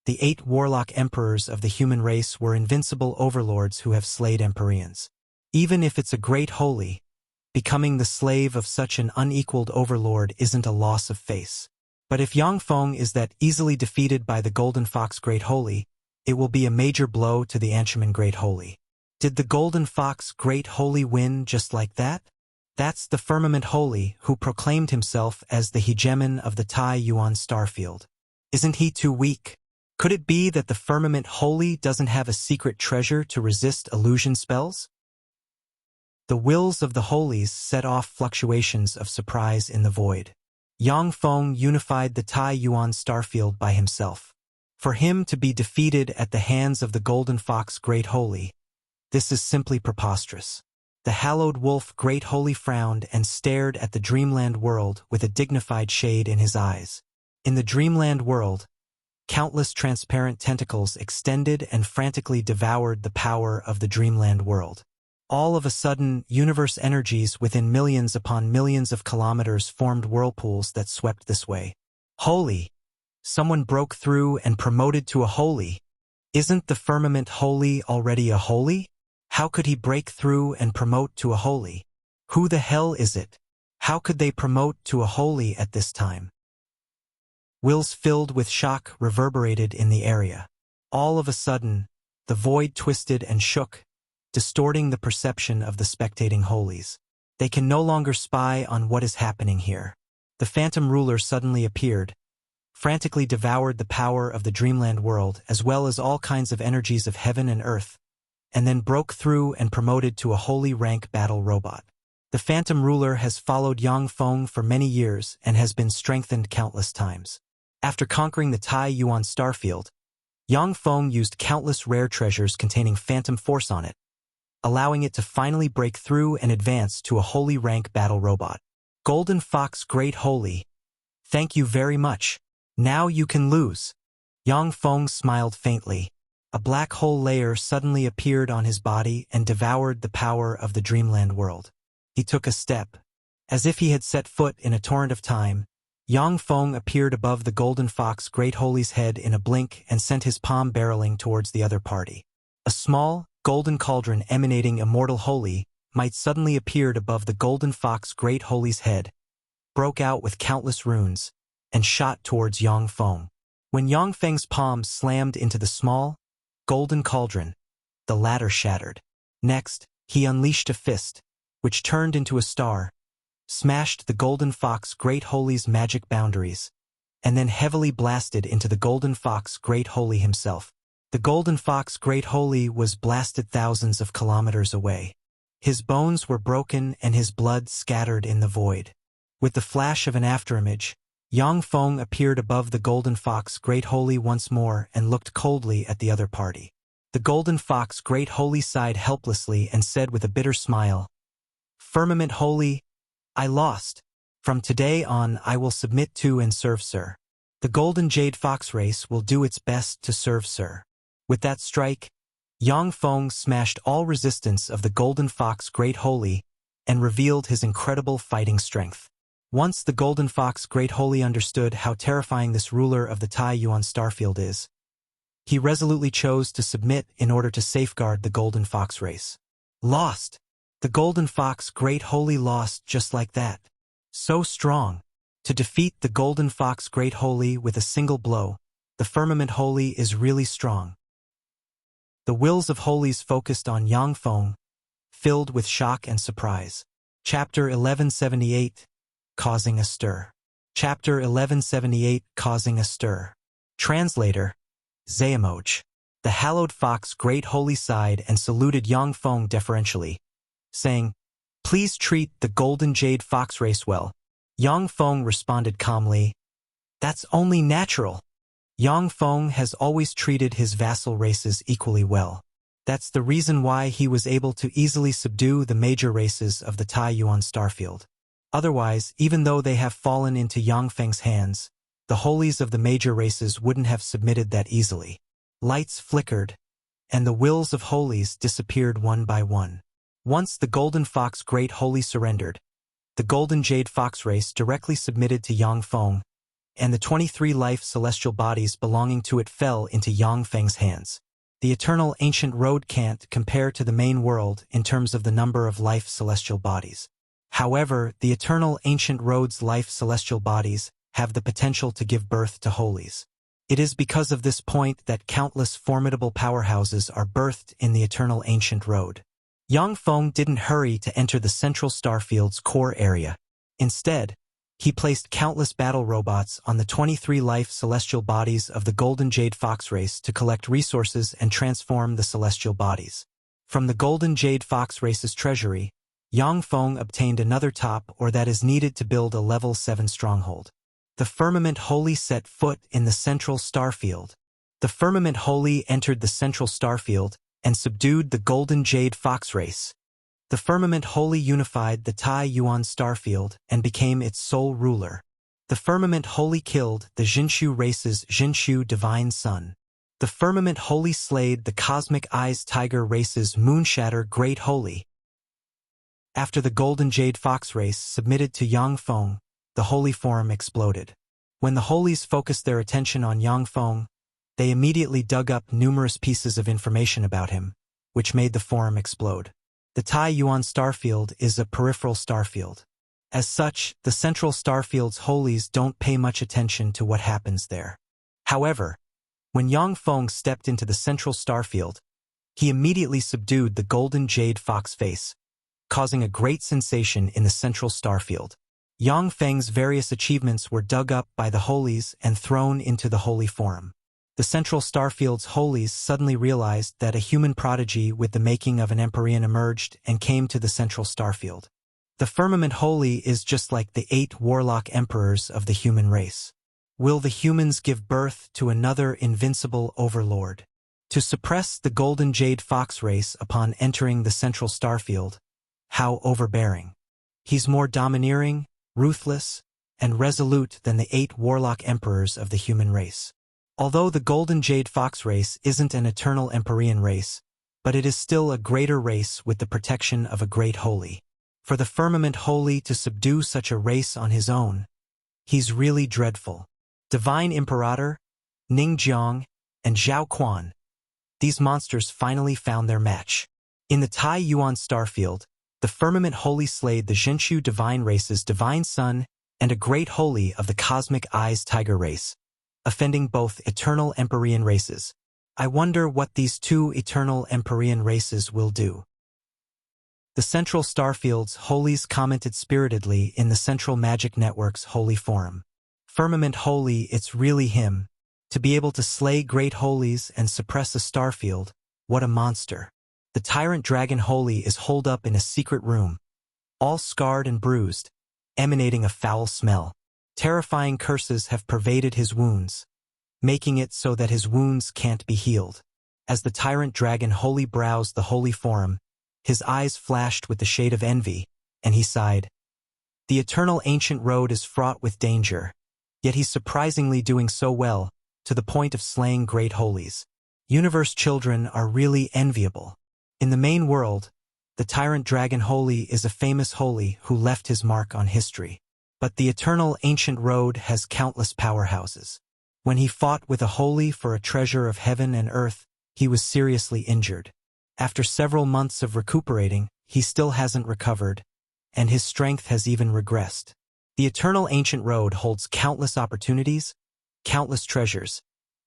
the 8 Warlock Emperors of the human race were invincible overlords who have slayed Empyreans. Even if it's a Great Holy, becoming the slave of such an unequaled overlord isn't a loss of face. But if Yang Feng is that easily defeated by the Golden Fox Great Holy, it will be a major blow to the Anshaman Great Holy. Did the Golden Fox Great Holy win just like that? That's the firmament holy who proclaimed himself as the hegemon of the Tai Yuan Starfield. Isn't he too weak? Could it be that the firmament holy doesn't have a secret treasure to resist illusion spells? The wills of the Holies set off fluctuations of surprise in the void. Yang Feng unified the Tai Yuan Starfield by himself. For him to be defeated at the hands of the Golden Fox Great Holy, this is simply preposterous. The hallowed wolf Great Holy frowned and stared at the dreamland world with a dignified shade in his eyes. In the dreamland world, countless transparent tentacles extended and frantically devoured the power of the dreamland world. All of a sudden, universe energies within millions upon millions of kilometers formed whirlpools that swept this way. Holy! Someone broke through and promoted to a holy. Isn't the firmament holy already a holy? How could he break through and promote to a holy? Who the hell is it? How could they promote to a holy at this time? Wills filled with shock reverberated in the area. All of a sudden, the void twisted and shook, distorting the perception of the spectating holies. They can no longer spy on what is happening here. The phantom ruler suddenly appeared, frantically devoured the power of the dreamland world as well as all kinds of energies of heaven and earth, and then broke through and promoted to a holy rank battle robot. The phantom ruler has followed Yang Feng for many years and has been strengthened countless times. After conquering the Tai Yuan Starfield, Yang Feng used countless rare treasures containing phantom force on it, allowing it to finally break through and advance to a holy rank battle robot. Golden Fox Great Holy, thank you very much. Now you can lose. Yang Feng smiled faintly. A black hole layer suddenly appeared on his body and devoured the power of the dreamland world. He took a step. As if he had set foot in a torrent of time, Yang Feng appeared above the Golden Fox Great Holy's head in a blink and sent his palm barreling towards the other party. A small, golden cauldron emanating immortal holy might suddenly appeared above the Golden Fox Great Holy's head, broke out with countless runes, and shot towards Yang Feng. When Yang Feng's palm slammed into the small, golden cauldron, the latter shattered. Next, he unleashed a fist, which turned into a star, smashed the Golden Fox Great Holy's magic boundaries, and then heavily blasted into the Golden Fox Great Holy himself. The Golden Fox Great Holy was blasted thousands of kilometers away. His bones were broken and his blood scattered in the void. With the flash of an afterimage, Yang Feng appeared above the Golden Fox Great Holy once more and looked coldly at the other party. The Golden Fox Great Holy sighed helplessly and said with a bitter smile, "Firmament Holy, I lost. From today on I will submit to and serve Sir. The Golden Jade Fox race will do its best to serve Sir." With that strike, Yang Feng smashed all resistance of the Golden Fox Great Holy and revealed his incredible fighting strength. Once the Golden Fox Great Holy understood how terrifying this ruler of the Tai Yuan Starfield is, he resolutely chose to submit in order to safeguard the Golden Fox race. Lost! The Golden Fox Great Holy lost just like that. So strong. To defeat the Golden Fox Great Holy with a single blow, the Firmament Holy is really strong. The wills of Holies focused on Yang Feng, filled with shock and surprise. Chapter 1178, Causing a Stir. Chapter 1178, Causing a Stir. Translator, Xuanhuan. The hallowed fox Great Holy sighed and saluted Yang Feng deferentially, saying, "Please treat the Golden Jade Fox race well." Yang Feng responded calmly, "That's only natural. Yang Feng has always treated his vassal races equally well. That's the reason why he was able to easily subdue the major races of the Tai Yuan Starfield. Otherwise, even though they have fallen into Yang Feng's hands, the holies of the major races wouldn't have submitted that easily." Lights flickered, and the wills of holies disappeared one by one. Once the Golden Fox Great Holy surrendered, the Golden Jade Fox race directly submitted to Yang Feng, and the 23 life celestial bodies belonging to it fell into Yang Feng's hands. The eternal ancient road can't compare to the main world in terms of the number of life celestial bodies. However, the eternal ancient road's life celestial bodies have the potential to give birth to holies. It is because of this point that countless formidable powerhouses are birthed in the eternal ancient road. Yang Feng didn't hurry to enter the central starfield's core area. Instead, he placed countless battle robots on the 23 life celestial bodies of the Golden Jade Fox race to collect resources and transform the celestial bodies. From the Golden Jade Fox race's treasury, Yang Feng obtained another top ore that is needed to build a level 7 stronghold. The Firmament Holy set foot in the central starfield. The Firmament Holy entered the central starfield and subdued the Golden Jade Fox race. The Firmament Holy unified the Tai Yuan Starfield and became its sole ruler. The Firmament Holy killed the Jinshu race's Jinshu Divine Sun. The Firmament Holy slayed the Cosmic Eyes Tiger race's Moonshatter Great Holy. After the Golden Jade Fox race submitted to Yang Feng, the Holy Forum exploded. When the Holies focused their attention on Yang Feng, they immediately dug up numerous pieces of information about him, which made the forum explode. The Tai Yuan Starfield is a peripheral starfield. As such, the central starfield's Holies don't pay much attention to what happens there. However, when Yang Feng stepped into the central starfield, he immediately subdued the Golden Jade Fox face, causing a great sensation in the central starfield. Yang Feng's various achievements were dug up by the Holies and thrown into the Holy Forum. The central starfield's Holies suddenly realized that a human prodigy with the making of an Empyrean emerged and came to the central starfield. The Firmament Holy is just like the 8 warlock emperors of the human race. Will the humans give birth to another invincible overlord? To suppress the Golden Jade Fox race upon entering the central starfield? How overbearing. He's more domineering, ruthless, and resolute than the 8 warlock emperors of the human race. Although the Golden Jade Fox race isn't an eternal Empyrean race, but it is still a greater race with the protection of a great Holy. For the Firmament Holy to subdue such a race on his own, he's really dreadful. Divine Imperator, Ningjiang, and Zhao Quan. These monsters finally found their match. In the Tai Yuan Starfield, the Firmament Holy slayed the Jinshu Divine race's Divine Sun and a great Holy of the Cosmic Eyes Tiger race, offending both eternal Empyrean races. I wonder what these 2 eternal Empyrean races will do. The Central Starfield's Holies commented spiritedly in the Central Magic Network's Holy Forum. Firmament Holy, it's really him. To be able to slay great Holies and suppress a starfield, what a monster. The Tyrant Dragon Holy is holed up in a secret room, all scarred and bruised, emanating a foul smell. Terrifying curses have pervaded his wounds, making it so that his wounds can't be healed. As the Tyrant Dragon Holy browsed the Holy Forum, his eyes flashed with the shade of envy, and he sighed. The eternal ancient road is fraught with danger, yet he's surprisingly doing so well, to the point of slaying great Holies. Universe children are really enviable. In the main world, the Tyrant Dragon Holy is a famous Holy who left his mark on history. But the eternal ancient road has countless powerhouses. When he fought with a Holy for a treasure of heaven and earth, he was seriously injured. After several months of recuperating, he still hasn't recovered, and his strength has even regressed. The eternal ancient road holds countless opportunities, countless treasures,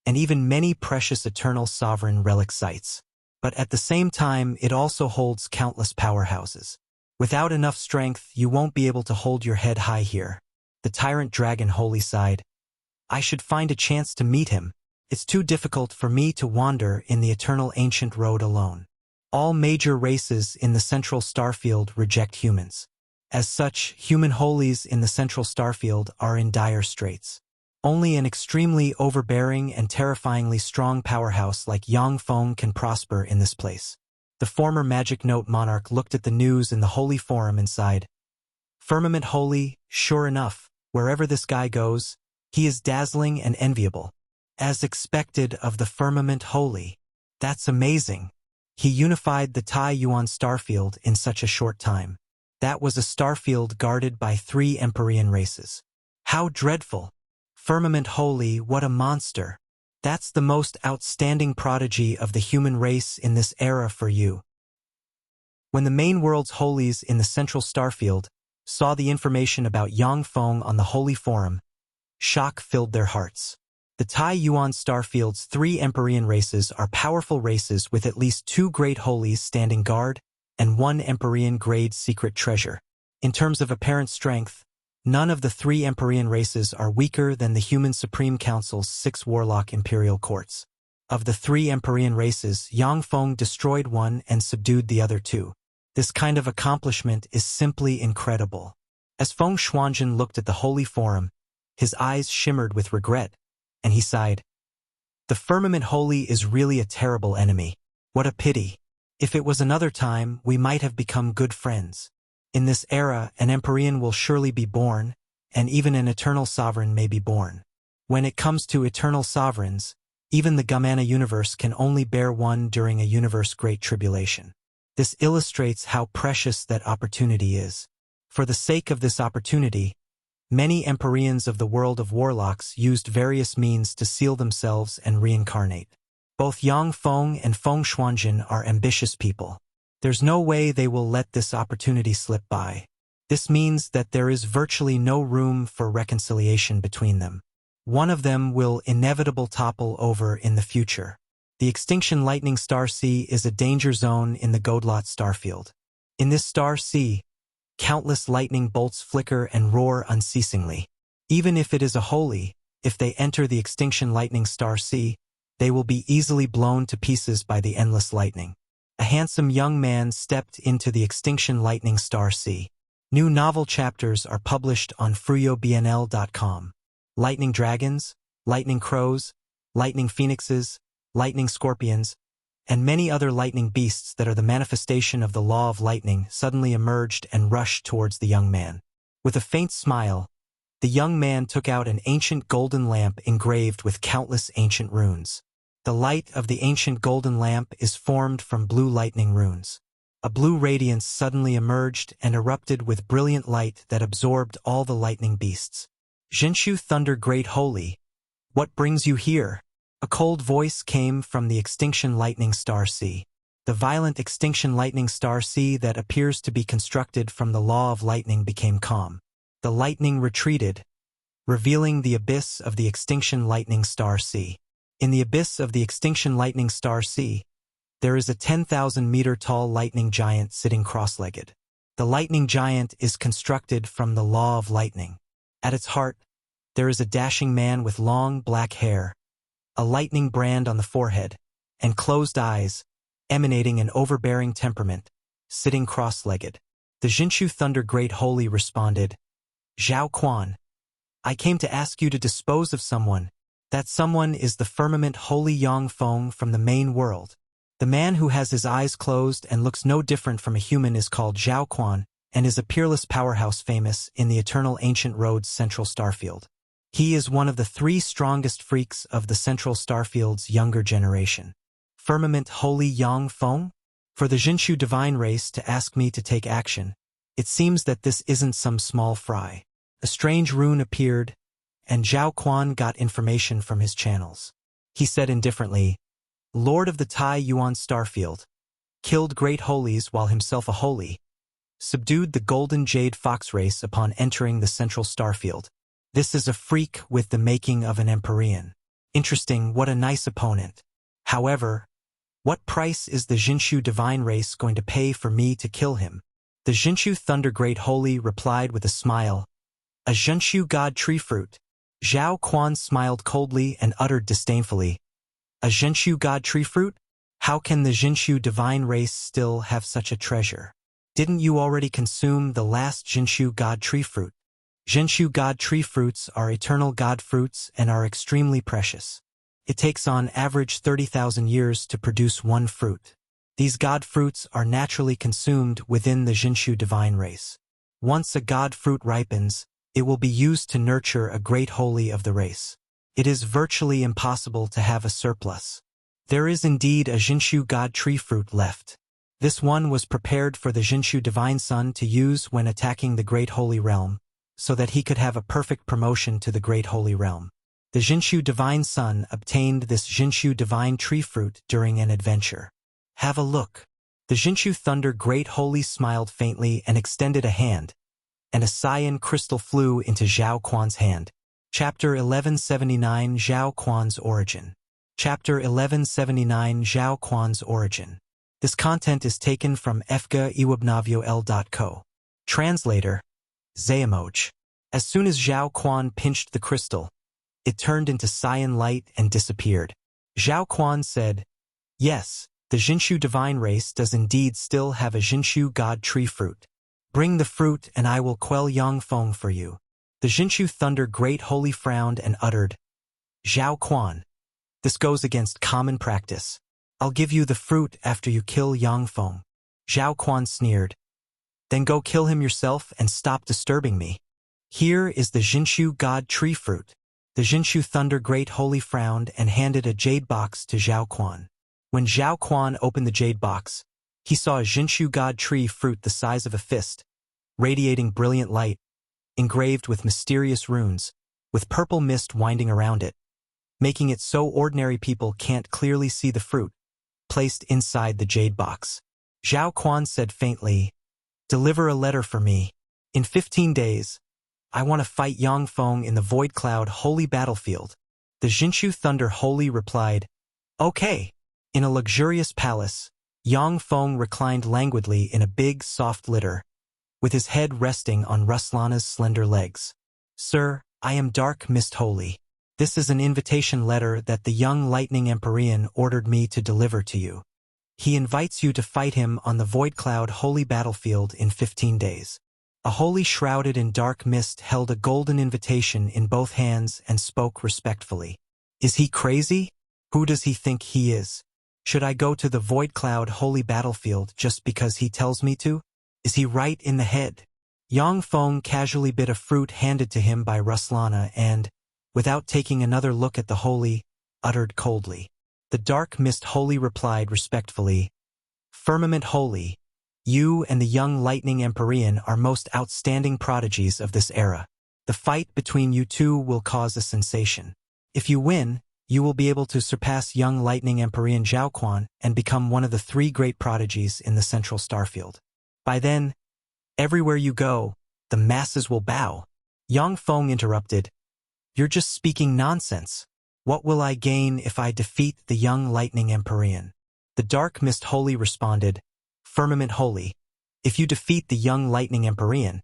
and even many precious eternal sovereign relic sites. But at the same time, it also holds countless powerhouses. Without enough strength, you won't be able to hold your head high here. The Tyrant Dragon Holy sighed. I should find a chance to meet him. It's too difficult for me to wander in the eternal ancient road alone. All major races in the central starfield reject humans. As such, human Holies in the central starfield are in dire straits. Only an extremely overbearing and terrifyingly strong powerhouse like Yang Feng can prosper in this place. The former Magic Note monarch looked at the news in the Holy Forum and sighed. Firmament Holy, sure enough, wherever this guy goes, he is dazzling and enviable. As expected of the Firmament Holy. That's amazing. He unified the Tai Yuan Starfield in such a short time. That was a starfield guarded by 3 Empyrean races. How dreadful. Firmament Holy, what a monster. That's the most outstanding prodigy of the human race in this era for you. When the main world's Holies in the central starfield saw the information about Yang Feng on the Holy Forum, shock filled their hearts. The Tai Yuan Starfield's 3 Empyrean races are powerful races with at least 2 great Holies standing guard and 1 Empyrean-grade secret treasure. In terms of apparent strength, none of the 3 Empyrean races are weaker than the human Supreme Council's 6 warlock imperial courts. Of the 3 Empyrean races, Yang Feng destroyed 1 and subdued the other 2. This kind of accomplishment is simply incredible. As Feng Xuanhuan looked at the Holy Forum, his eyes shimmered with regret, and he sighed. The Firmament Holy is really a terrible enemy. What a pity. If it was another time, we might have become good friends. In this era, an Empyrean will surely be born, and even an eternal sovereign may be born. When it comes to eternal sovereigns, even the Gamana universe can only bear one during a universe great tribulation. This illustrates how precious that opportunity is. For the sake of this opportunity, many Empyreans of the world of warlocks used various means to seal themselves and reincarnate. Both Yang Feng and Feng Xuanhuan are ambitious people. There's no way they will let this opportunity slip by. This means that there is virtually no room for reconciliation between them. One of them will inevitably topple over in the future. The Extinction Lightning Star Sea is a danger zone in the Godlot Starfield. In this star sea, countless lightning bolts flicker and roar unceasingly. Even if it is a holy, if they enter the Extinction Lightning Star Sea, they will be easily blown to pieces by the endless lightning. A handsome young man stepped into the Extinction Lightning Star Sea. New novel chapters are published on fruyobnl.com. Lightning dragons, lightning crows, lightning phoenixes, lightning scorpions, and many other lightning beasts that are the manifestation of the law of lightning suddenly emerged and rushed towards the young man. With a faint smile, the young man took out an ancient golden lamp engraved with countless ancient runes. The light of the ancient golden lamp is formed from blue lightning runes. A blue radiance suddenly emerged and erupted with brilliant light that absorbed all the lightning beasts. Zhenshu Thunder Great Holy, what brings you here? A cold voice came from the Extinction Lightning Star Sea. The violent Extinction Lightning Star Sea that appears to be constructed from the law of lightning became calm. The lightning retreated, revealing the abyss of the Extinction Lightning Star Sea. In the abyss of the Extinction Lightning Star Sea, there is a 10,000-meter-tall lightning giant sitting cross-legged. The lightning giant is constructed from the law of lightning. At its heart, there is a dashing man with long black hair, a lightning brand on the forehead, and closed eyes, emanating an overbearing temperament, sitting cross-legged. The Zhenshu Thunder Great Holy responded, Zhao Quan, I came to ask you to dispose of someone. That someone is the Firmament Holy Yang Feng from the main world. The man who has his eyes closed and looks no different from a human is called Zhao Quan, and is a peerless powerhouse famous in the eternal ancient road's central starfield. He is one of the 3 strongest freaks of the central starfield's younger generation. Firmament Holy Yang Feng? For the Zhenshu divine race to ask me to take action, it seems that this isn't some small fry. A strange rune appeared, and Zhao Quan got information from his channels. He said indifferently, Lord of the Tai Yuan Starfield, killed great holies while himself a holy, subdued the golden jade fox race upon entering the central starfield. This is a freak with the making of an Empyrean. Interesting, what a nice opponent. However, what price is the Zhenshu divine race going to pay for me to kill him? The Zhenshu Thunder Great Holy replied with a smile, a Zhenshu God tree fruit. Zhao Quan smiled coldly and uttered disdainfully, a Zhenshu God tree fruit? How can the Zhenshu divine race still have such a treasure? Didn't you already consume the last Zhenshu God tree fruit? Zhenshu God tree fruits are eternal God fruits and are extremely precious. It takes on average 30,000 years to produce one fruit. These God fruits are naturally consumed within the Zhenshu divine race. Once a God fruit ripens, it will be used to nurture a great holy of the race. It is virtually impossible to have a surplus. There is indeed a Zhenshu God tree fruit left. This one was prepared for the Zhenshu divine son to use when attacking the great holy realm, so that he could have a perfect promotion to the great holy realm. The Zhenshu divine son obtained this Zhenshu divine tree fruit during an adventure. Have a look. The Zhenshu Thunder Great Holy smiled faintly and extended a hand, and a cyan crystal flew into Zhao Quan's hand. Chapter 1179 Zhao Quan's Origin. Chapter 1179 Zhao Quan's Origin. This content is taken from fga-iwabnavio.l.co. Translator, Zayamoj. As soon as Zhao Quan pinched the crystal, it turned into cyan light and disappeared. Zhao Quan said, "Yes, the Jinshu divine race does indeed still have a Jinshu god tree fruit. Bring the fruit and I will quell Yang Feng for you." The Jinshu Thunder Great Holy frowned and uttered, "Zhao Quan, this goes against common practice. I'll give you the fruit after you kill Yang Feng." Zhao Quan sneered, "Then go kill him yourself and stop disturbing me. Here is the Jinshu god tree fruit." The Jinshu Thunder Great Holy frowned and handed a jade box to Zhao Quan. When Zhao Quan opened the jade box, he saw a Jinshu god tree fruit the size of a fist, radiating brilliant light, engraved with mysterious runes, with purple mist winding around it, making it so ordinary people can't clearly see the fruit, placed inside the jade box. Zhao Quan said faintly, "Deliver a letter for me. In 15 days, I want to fight Yang Feng in the Void Cloud Holy battlefield." The Jinshu Thunder Holy replied, "Okay." In a luxurious palace, Yang Feng reclined languidly in a big, soft litter, with his head resting on Ruslana's slender legs. "Sir, I am Dark Mist Holy. This is an invitation letter that the young Lightning Empyrean ordered me to deliver to you. He invites you to fight him on the Void Cloud Holy battlefield in 15 days. A holy shrouded in dark mist held a golden invitation in both hands and spoke respectfully. "Is he crazy? Who does he think he is? Should I go to the Void Cloud Holy battlefield just because he tells me to? Is he right in the head?" Yang Feng casually bit a fruit handed to him by Ruslana and, without taking another look at the holy, uttered coldly. The Dark Mist Holy replied respectfully, "Firmament Holy, you and the young Lightning Empyrean are most outstanding prodigies of this era. The fight between you two will cause a sensation. If you win, you will be able to surpass young Lightning Empyrean Zhao Quan and become one of the 3 great prodigies in the Central Starfield. By then, everywhere you go, the masses will bow." Yang Feng interrupted, "You're just speaking nonsense. What will I gain if I defeat the young Lightning Empyrean?" The Dark Mist Holy responded, "Firmament Holy, if you defeat the young Lightning Empyrean,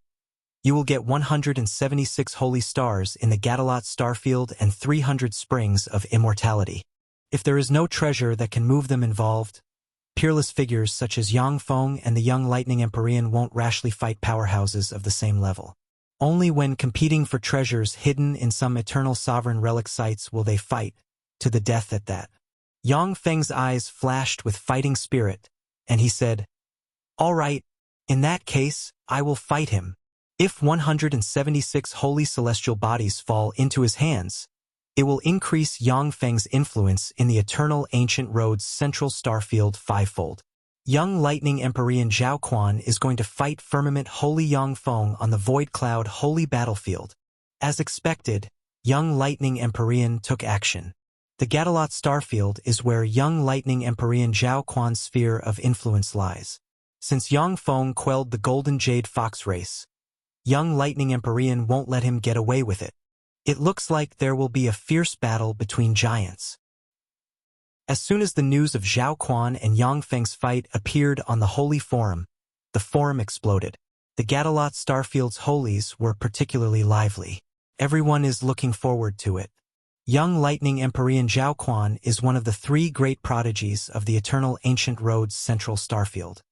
you will get 176 holy stars in the Abaddon Starfield and 300 springs of immortality. If there is no treasure that can move them involved, peerless figures such as Yang Feng and the young Lightning Empyrean won't rashly fight powerhouses of the same level. Only when competing for treasures hidden in some eternal sovereign relic sites will they fight, to the death at that." Yang Feng's eyes flashed with fighting spirit, and he said, "All right, in that case, I will fight him. If 176 holy celestial bodies fall into his hands, it will increase Yang Feng's influence in the eternal ancient road's central starfield 5-fold. Young Lightning Empyrean Zhao Quan is going to fight Firmament Holy Yang Feng on the Void Cloud Holy battlefield." As expected, young Lightning Empyrean took action. The Abaddon Starfield is where young Lightning Empyrean Zhao Quan's sphere of influence lies. Since Yang Feng quelled the Golden Jade Fox race, young Lightning Empyrean won't let him get away with it. It looks like there will be a fierce battle between giants. As soon as the news of Zhao Quan and Yang Feng's fight appeared on the Holy Forum, the forum exploded. The Abaddon Starfield's Holies were particularly lively. Everyone is looking forward to it. Young Lightning Empyrean Zhao Quan is one of the 3 great prodigies of the eternal ancient road's central starfield.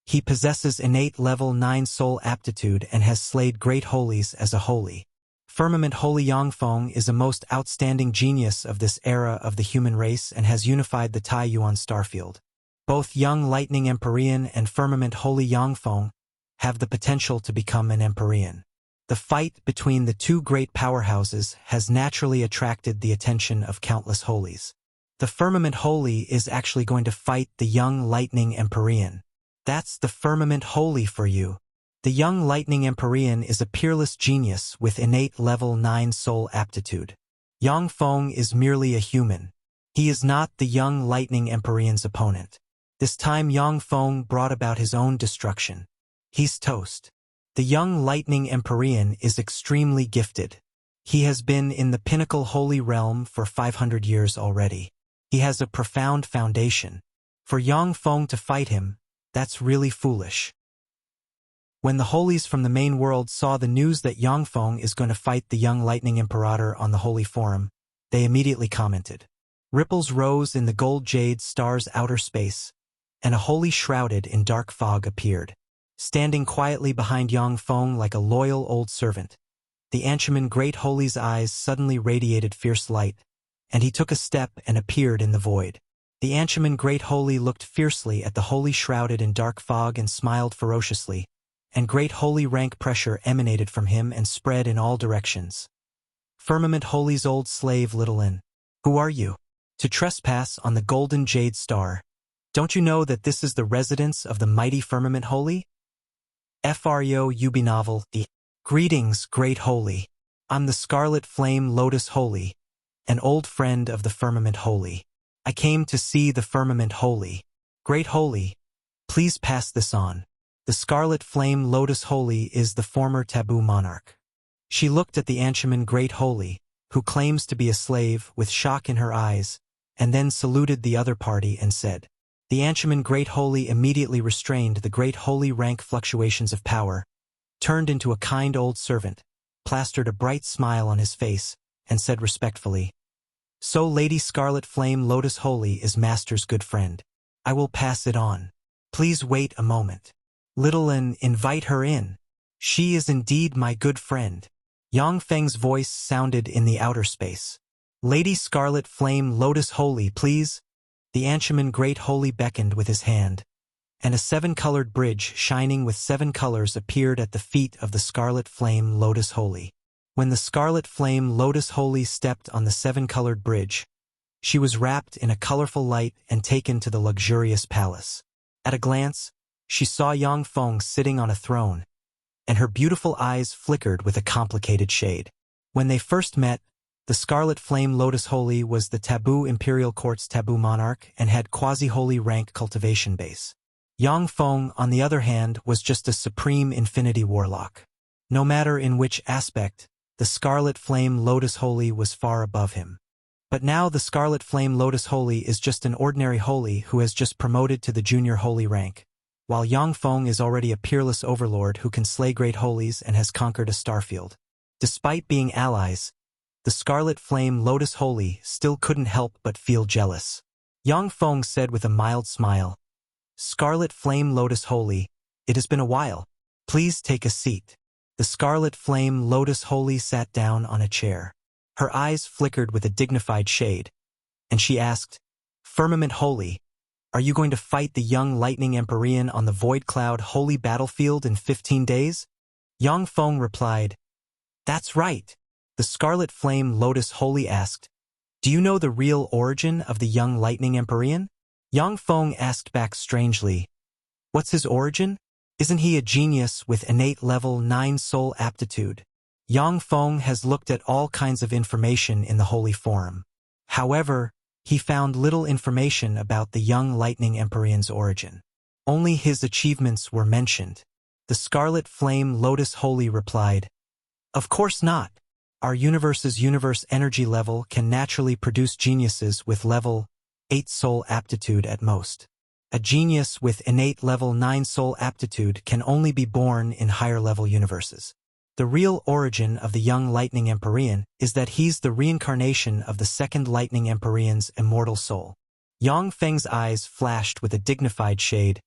He possesses innate level 9 soul aptitude and has slayed great holies as a holy. Firmament Holy Yang Feng is a most outstanding genius of this era of the human race and has unified the Tai Yuan Starfield. Both young Lightning Empyrean and Firmament Holy Yang Feng have the potential to become an Empyrean. The fight between the 2 great powerhouses has naturally attracted the attention of countless holies. The Firmament Holy is actually going to fight the young Lightning Empyrean. That's the Firmament Holy for you. The young Lightning Empyrean is a peerless genius with innate level 9 soul aptitude. Yang Feng is merely a human. He is not the young Lightning Empyrean's opponent. This time Yang Feng brought about his own destruction. He's toast. The young Lightning Empyrean is extremely gifted. He has been in the pinnacle holy realm for 500 years already. He has a profound foundation. For Yang Feng to fight him, that's really foolish. When the Holies from the main world saw the news that Yang Feng is going to fight the young lightning imperator on the Holy Forum, they immediately commented. Ripples rose in the gold jade star's outer space, and a holy shrouded in dark fog appeared. Standing quietly behind Yang Feng like a loyal old servant, the Anshaman Great Holy's eyes suddenly radiated fierce light, and he took a step and appeared in the void. The Anshaman Great Holy looked fiercely at the holy shrouded in dark fog and smiled ferociously, and great holy rank pressure emanated from him and spread in all directions. Firmament Holy's old slave Littlin, who are you? To trespass on the golden jade star. Don't you know that this is the residence of the mighty Firmament Holy? Fro Ubi Novel, the Greetings, Great Holy. I'm the Scarlet Flame Lotus Holy, an old friend of the Firmament Holy. I came to see the Firmament Holy. Great Holy, please pass this on. The Scarlet Flame Lotus Holy is the former taboo monarch. She looked at the Anshaman Great Holy, who claims to be a slave, with shock in her eyes, and then saluted the other party and said. The Anshaman Great Holy immediately restrained the Great Holy rank fluctuations of power, turned into a kind old servant, plastered a bright smile on his face, and said respectfully, So Lady Scarlet Flame Lotus Holy is Master's good friend. I will pass it on. Please wait a moment. Littlin, invite her in. She is indeed my good friend. Yang Feng's voice sounded in the outer space. Lady Scarlet Flame Lotus Holy, please. The Anshaman Great Holy beckoned with his hand, and a 7-colored bridge shining with 7 colors appeared at the feet of the Scarlet Flame Lotus Holy. When the Scarlet Flame Lotus Holy stepped on the 7-colored bridge, she was wrapped in a colorful light and taken to the luxurious palace. At a glance, she saw Yang Feng sitting on a throne, and her beautiful eyes flickered with a complicated shade. When they first met, the Scarlet Flame Lotus Holy was the Taboo Imperial Court's taboo monarch and had quasi-holy rank cultivation base. Yang Feng, on the other hand, was just a supreme infinity warlock. No matter in which aspect, the Scarlet Flame Lotus Holy was far above him. But now the Scarlet Flame Lotus Holy is just an ordinary holy who has just promoted to the junior holy rank, while Yang Feng is already a peerless overlord who can slay great holies and has conquered a starfield. Despite being allies, the Scarlet Flame Lotus Holy still couldn't help but feel jealous. Yang Feng said with a mild smile, Scarlet Flame Lotus Holy, it has been a while. Please take a seat. The Scarlet Flame Lotus Holy sat down on a chair. Her eyes flickered with a dignified shade, and she asked, Firmament Holy, are you going to fight the young lightning Empyrean on the Void Cloud Holy battlefield in 15 days? Yang Feng replied, That's right. The Scarlet Flame Lotus Holy asked, Do you know the real origin of the young lightning Empyrean? Yang Feng asked back strangely, What's his origin? Isn't he a genius with innate level 9 soul aptitude? Yang Feng has looked at all kinds of information in the Holy Forum. However, he found little information about the young lightning Empyrean's origin. Only his achievements were mentioned. The Scarlet Flame Lotus Holy replied, Of course not. Our universe's universe energy level can naturally produce geniuses with level 8 soul aptitude at most. A genius with innate level 9 soul aptitude can only be born in higher level universes. The real origin of the young lightning Empyrean is that he's the reincarnation of the second lightning Empyrean's immortal soul. Yang Feng's eyes flashed with a dignified shade.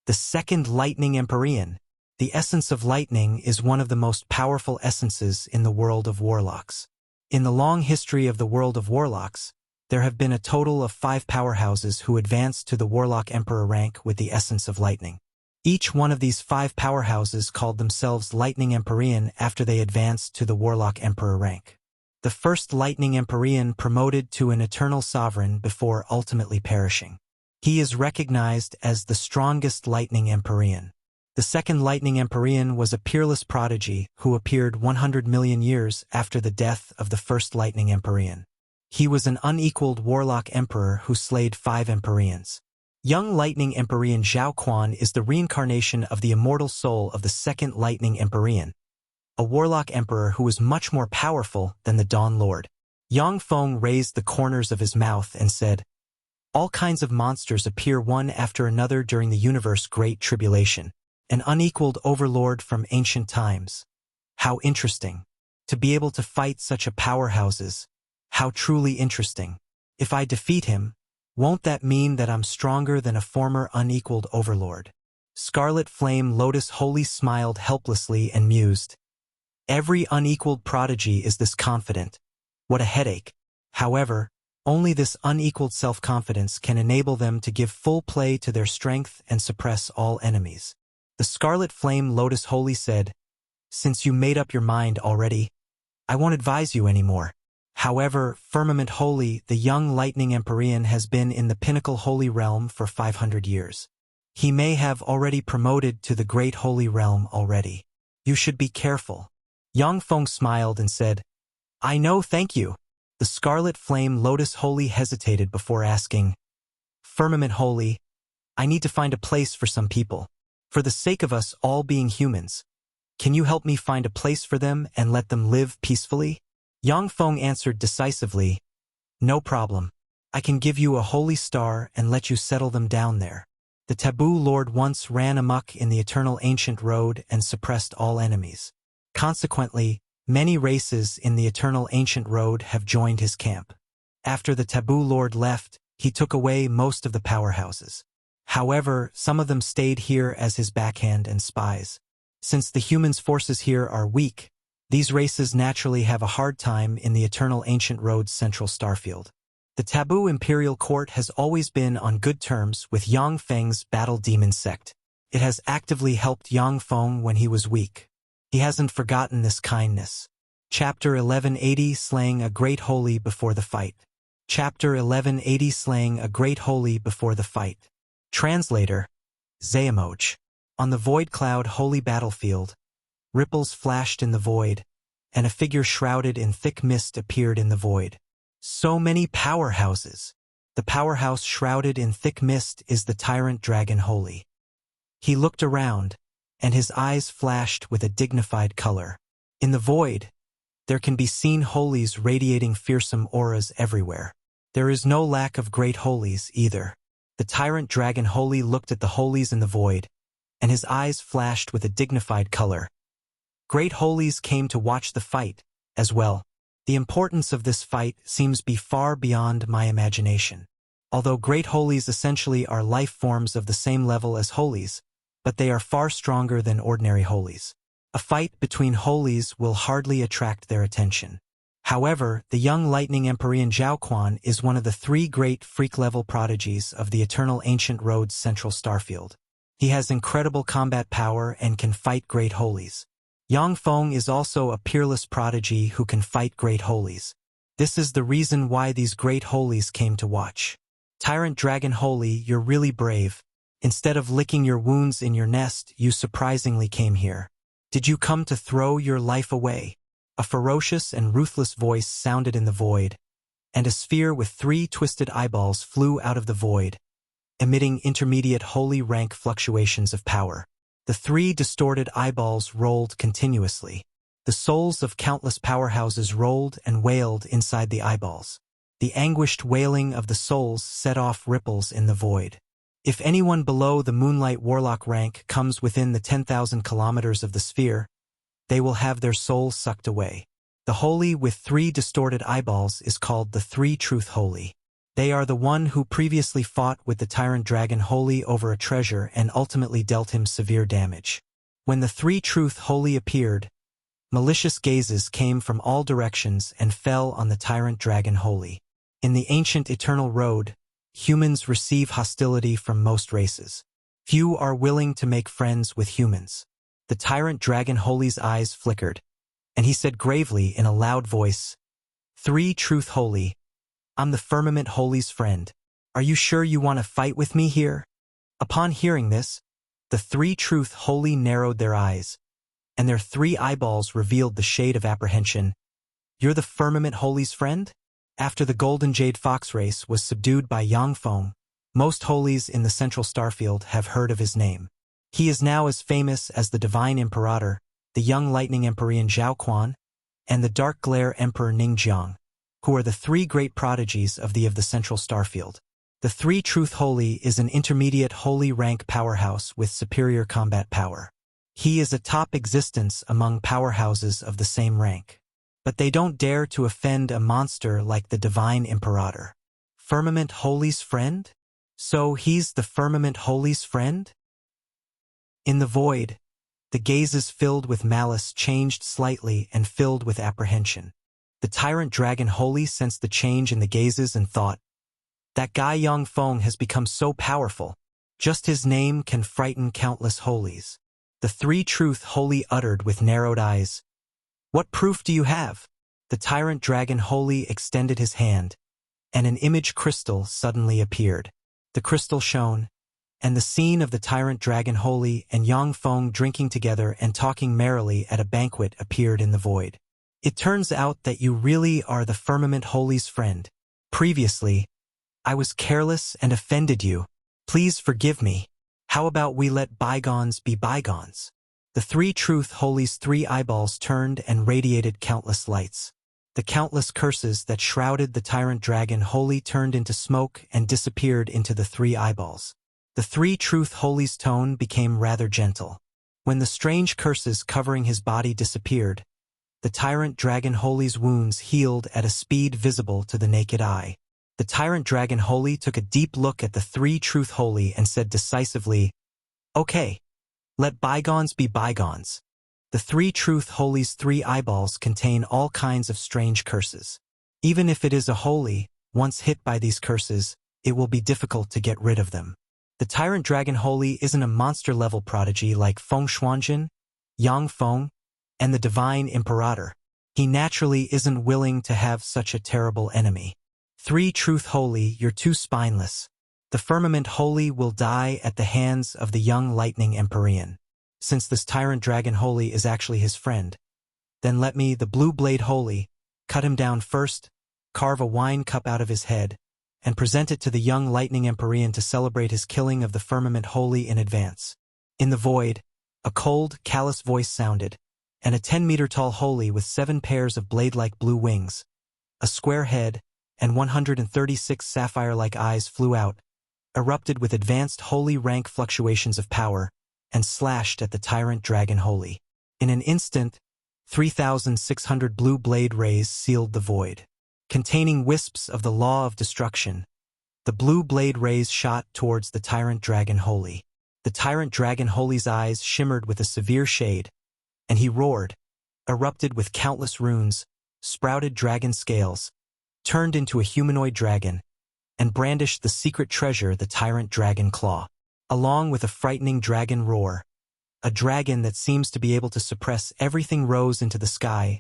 The second lightning Empyrean. The essence of lightning is one of the most powerful essences in the world of warlocks. In the long history of the world of warlocks, there have been a total of 5 powerhouses who advanced to the Warlock Emperor rank with the essence of lightning. Each one of these 5 powerhouses called themselves Lightning Empyrean after they advanced to the Warlock Emperor rank. The first Lightning Empyrean promoted to an eternal sovereign before ultimately perishing. He is recognized as the strongest Lightning Empyrean. The second Lightning Empyrean was a peerless prodigy who appeared 100 million years after the death of the first Lightning Empyrean. He was an unequaled Warlock Emperor who slayed 5 Empyreans. Young Lightning Empyrean Xuanhuan is the reincarnation of the immortal soul of the second Lightning Empyrean, a Warlock Emperor who was much more powerful than the Dawn Lord. Yang Feng raised the corners of his mouth and said, All kinds of monsters appear one after another during the universe's Great Tribulation, an unequaled overlord from ancient times. How interesting. To be able to fight such a powerhouses. How truly interesting. If I defeat him, won't that mean that I'm stronger than a former unequaled overlord? Scarlet Flame Lotus Holy smiled helplessly and mused. Every unequaled prodigy is this confident. What a headache. However, only this unequaled self-confidence can enable them to give full play to their strength and suppress all enemies. The Scarlet Flame Lotus Holy said, "Since you made up your mind already, I won't advise you anymore." However, Firmament Holy, the young lightning Empyrean, has been in the pinnacle holy realm for 500 years. He may have already promoted to the great holy realm already. You should be careful. Yang Feng smiled and said, "I know, thank you." The Scarlet Flame Lotus Holy hesitated before asking, "Firmament Holy, I need to find a place for some people. For the sake of us all being humans, can you help me find a place for them and let them live peacefully?" Yang Feng answered decisively, "No problem. I can give you a holy star and let you settle them down there." The Taboo Lord once ran amok in the eternal ancient road and suppressed all enemies. Consequently, many races in the eternal ancient road have joined his camp. After the Taboo Lord left, he took away most of the powerhouses. However, some of them stayed here as his backhand and spies. Since the humans' forces here are weak, these races naturally have a hard time in the eternal ancient road's central starfield. The Taboo Imperial Court has always been on good terms with Yang Feng's Battle Demon sect. It has actively helped Yang Feng when he was weak. He hasn't forgotten this kindness. Chapter 1180 Slaying a Great Holy Before the Fight. Chapter 1180 Slaying a Great Holy Before the Fight. Translator, Xuanhuan. On the Void Cloud Holy Battlefield, ripples flashed in the void, and a figure shrouded in thick mist appeared in the void. So many powerhouses. The powerhouse shrouded in thick mist is the Tyrant Dragon Holy. He looked around, and his eyes flashed with a dignified color. In the void, there can be seen holies radiating fearsome auras everywhere. There is no lack of great holies either. The Tyrant Dragon Holy looked at the holies in the void, and his eyes flashed with a dignified color. Great holies came to watch the fight, as well. The importance of this fight seems be far beyond my imagination. Although great holies essentially are life forms of the same level as holies, but they are far stronger than ordinary holies. A fight between holies will hardly attract their attention. However, the young lightning Empyrean Xuanhuan is one of the 3 great freak-level prodigies of the eternal ancient road's central starfield. He has incredible combat power and can fight great holies. Yang Feng is also a peerless prodigy who can fight great holies. This is the reason why these great holies came to watch. Tyrant Dragon Holy, you're really brave. Instead of licking your wounds in your nest, you surprisingly came here. Did you come to throw your life away? A ferocious and ruthless voice sounded in the void, and a sphere with 3 twisted eyeballs flew out of the void, emitting intermediate holy rank fluctuations of power. The 3 distorted eyeballs rolled continuously. The souls of countless powerhouses rolled and wailed inside the eyeballs. The anguished wailing of the souls set off ripples in the void. If anyone below the Moonlight Warlock rank comes within the 10,000 kilometers of the sphere, they will have their souls sucked away. The holy with 3 distorted eyeballs is called the 3 Truth Holy. They are the one who previously fought with the Tyrant Dragon Holy over a treasure and ultimately dealt him severe damage. When the 3 Truth Holy appeared, malicious gazes came from all directions and fell on the Tyrant Dragon Holy. In the ancient eternal road, humans receive hostility from most races. Few are willing to make friends with humans. The Tyrant Dragon Holy's eyes flickered, and he said gravely in a loud voice, 3 Truth Holy, I'm the Firmament Holy's friend. Are you sure you want to fight with me here? Upon hearing this, the 3 Truth Holy narrowed their eyes, and their 3 eyeballs revealed the shade of apprehension. You're the Firmament Holy's friend? After the Golden Jade Fox race was subdued by Yang Feng, most holies in the central starfield have heard of his name. He is now as famous as the Divine Imperator, the young lightning Empyrean Xuanhuan, and the Dark Glare Emperor Ningjiang, who are the 3 great prodigies of the central starfield. The Three Truth Holy is an intermediate holy rank powerhouse with superior combat power. He is a top existence among powerhouses of the same rank. But they don't dare to offend a monster like the Divine Imperator. Firmament Holy's friend? So he's the Firmament Holy's friend? In the void, the gazes filled with malice changed slightly and filled with apprehension. The tyrant dragon Holy sensed the change in the gazes and thought, that guy Yang Feng has become so powerful. Just his name can frighten countless holies. The Three Truth Holy uttered with narrowed eyes, "What proof do you have?" The tyrant dragon Holy extended his hand, and an image crystal suddenly appeared. The crystal shone, and the scene of the tyrant dragon Holy and Yang Feng drinking together and talking merrily at a banquet appeared in the void. It turns out that you really are the Firmament Holy's friend. Previously, I was careless and offended you. Please forgive me. How about we let bygones be bygones? The Three Truth Holy's three eyeballs turned and radiated countless lights. The countless curses that shrouded the tyrant dragon Holy turned into smoke and disappeared into the three eyeballs. The Three Truth Holy's tone became rather gentle. When the strange curses covering his body disappeared, the tyrant dragon Holy's wounds healed at a speed visible to the naked eye. The tyrant dragon Holy took a deep look at the Three Truth Holy and said decisively, "Okay, let bygones be bygones." The Three Truth Holy's three eyeballs contain all kinds of strange curses. Even if it is a holy, once hit by these curses, it will be difficult to get rid of them. The tyrant dragon Holy isn't a monster-level prodigy like Xuanhuan, Yang Feng, and the Divine Imperator. He naturally isn't willing to have such a terrible enemy. Three Truth Holy, you're too spineless. The Firmament Holy will die at the hands of the young lightning Empyrean. Since this tyrant dragon Holy is actually his friend, then let me, the Blue Blade Holy, cut him down first, carve a wine cup out of his head, and present it to the young lightning Empyrean to celebrate his killing of the Firmament Holy in advance. In the void, a cold, callous voice sounded, and a 10-meter-tall Holy with 7 pairs of blade-like blue wings, a square head, and 136 sapphire-like eyes flew out, erupted with advanced holy rank fluctuations of power, and slashed at the tyrant dragon Holy. In an instant, 3,600 blue blade rays sealed the void. Containing wisps of the law of destruction, the blue blade rays shot towards the tyrant dragon Holy. The tyrant dragon Holy's eyes shimmered with a severe shade, and he roared, erupted with countless runes, sprouted dragon scales, turned into a humanoid dragon, and brandished the secret treasure, the tyrant dragon claw. Along with a frightening dragon roar, a dragon that seems to be able to suppress everything rose into the sky,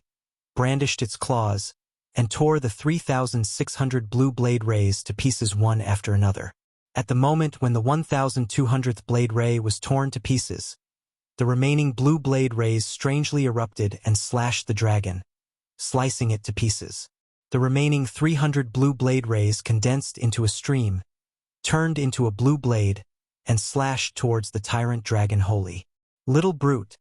brandished its claws, and tore the 3,600 blue blade rays to pieces one after another. At the moment when the 1,200th blade ray was torn to pieces, the remaining blue blade rays strangely erupted and slashed the dragon, slicing it to pieces. The remaining 300 blue blade rays condensed into a stream, turned into a blue blade, and slashed towards the tyrant dragon Holy. Little brute,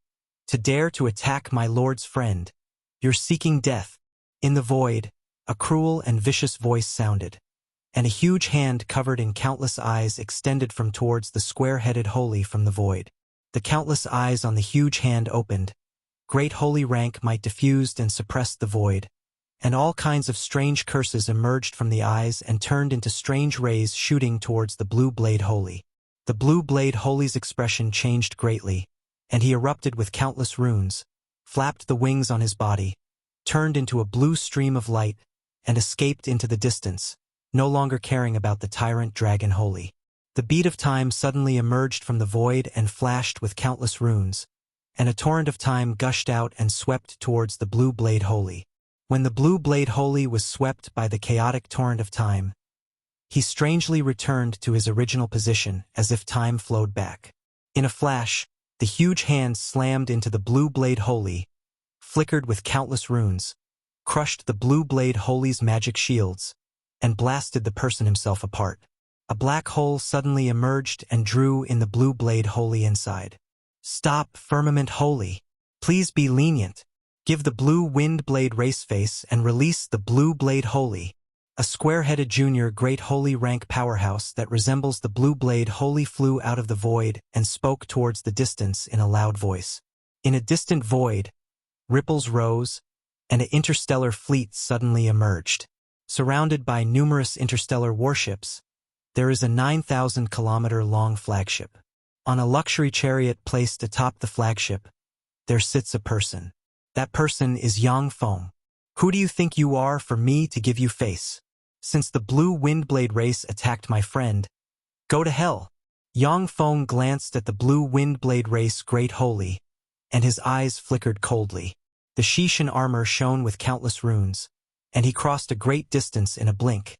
to dare to attack my lord's friend, you're seeking death. In the void, a cruel and vicious voice sounded, and a huge hand covered in countless eyes extended from towards the square-headed Holy from the void. The countless eyes on the huge hand opened. Great holy rank might diffused and suppressed the void, and all kinds of strange curses emerged from the eyes and turned into strange rays shooting towards the Blue Blade Holy. The Blue Blade Holy's expression changed greatly, and he erupted with countless runes, flapped the wings on his body, turned into a blue stream of light, and escaped into the distance, no longer caring about the tyrant dragon Holy. The beat of time suddenly emerged from the void and flashed with countless runes, and a torrent of time gushed out and swept towards the Blue Blade Holy. When the Blue Blade Holy was swept by the chaotic torrent of time, he strangely returned to his original position as if time flowed back. In a flash, the huge hand slammed into the Blue Blade Holy, flickered with countless runes, crushed the Blue Blade Holy's magic shields, and blasted the person himself apart. A black hole suddenly emerged and drew in the Blue Blade Holy inside. "Stop, Firmament Holy. Please be lenient. Give the Blue Wind Blade Raceface and release the Blue Blade Holy." A A square-headed junior great holy rank powerhouse that resembles the blue blade holy flew out of the void and spoke towards the distance in a loud voice. In a distant void, ripples rose, and an interstellar fleet suddenly emerged. Surrounded by numerous interstellar warships, there is a 9,000-kilometer-long flagship. On a luxury chariot placed atop the flagship, there sits a person. That person is Yang Feng. Who do you think you are for me to give you face? Since the blue windblade race attacked my friend, go to hell. Yang Feng glanced at the blue windblade race great holy, and his eyes flickered coldly. The Shishan armor shone with countless runes, and he crossed a great distance in a blink,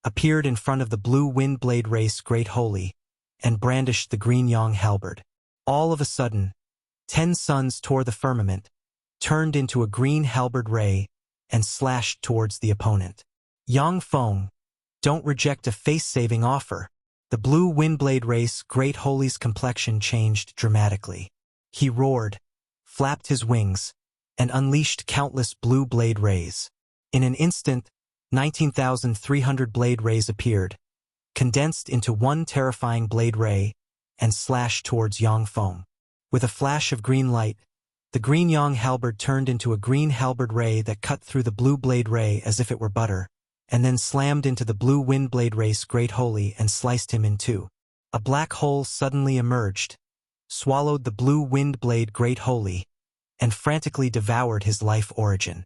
appeared in front of the blue windblade race great holy, and brandished the green Yang halberd. All of a sudden, 10 suns tore the firmament, turned into a green halberd ray, and slashed towards the opponent. Yang Feng, don't reject a face-saving offer. The blue windblade race great holy's complexion changed dramatically. He roared, flapped his wings, and unleashed countless blue blade rays. In an instant, 19,300 blade rays appeared, condensed into one terrifying blade ray, and slashed towards Yang Feng. With a flash of green light, the green Yang halberd turned into a green halberd ray that cut through the blue blade ray as if it were butter, and then slammed into the blue windblade race great holy and sliced him in two. A black hole suddenly emerged, swallowed the blue windblade great holy, and frantically devoured his life origin.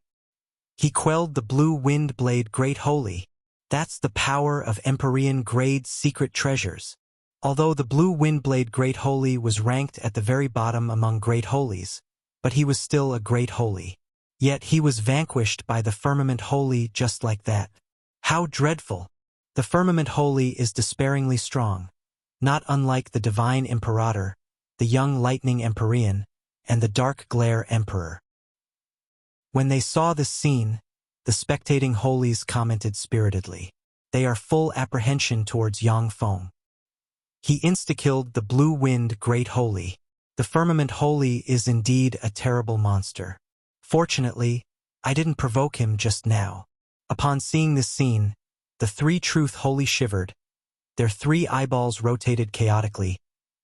He quelled the blue windblade great holy. That's the power of Empyrean grade secret treasures. Although the blue windblade great holy was ranked at the very bottom among great holies, but he was still a great holy. Yet he was vanquished by the firmament holy just like that. How dreadful! The firmament holy is despairingly strong, not unlike the divine imperator, the young lightning Empyrean, and the dark glare emperor. When they saw this scene, the spectating holies commented spiritedly. They are full apprehension towards Yang Feng. He insta-killed the blue wind great holy. The firmament holy is indeed a terrible monster. Fortunately, I didn't provoke him just now. Upon seeing this scene, the three truth holy shivered, their 3 eyeballs rotated chaotically,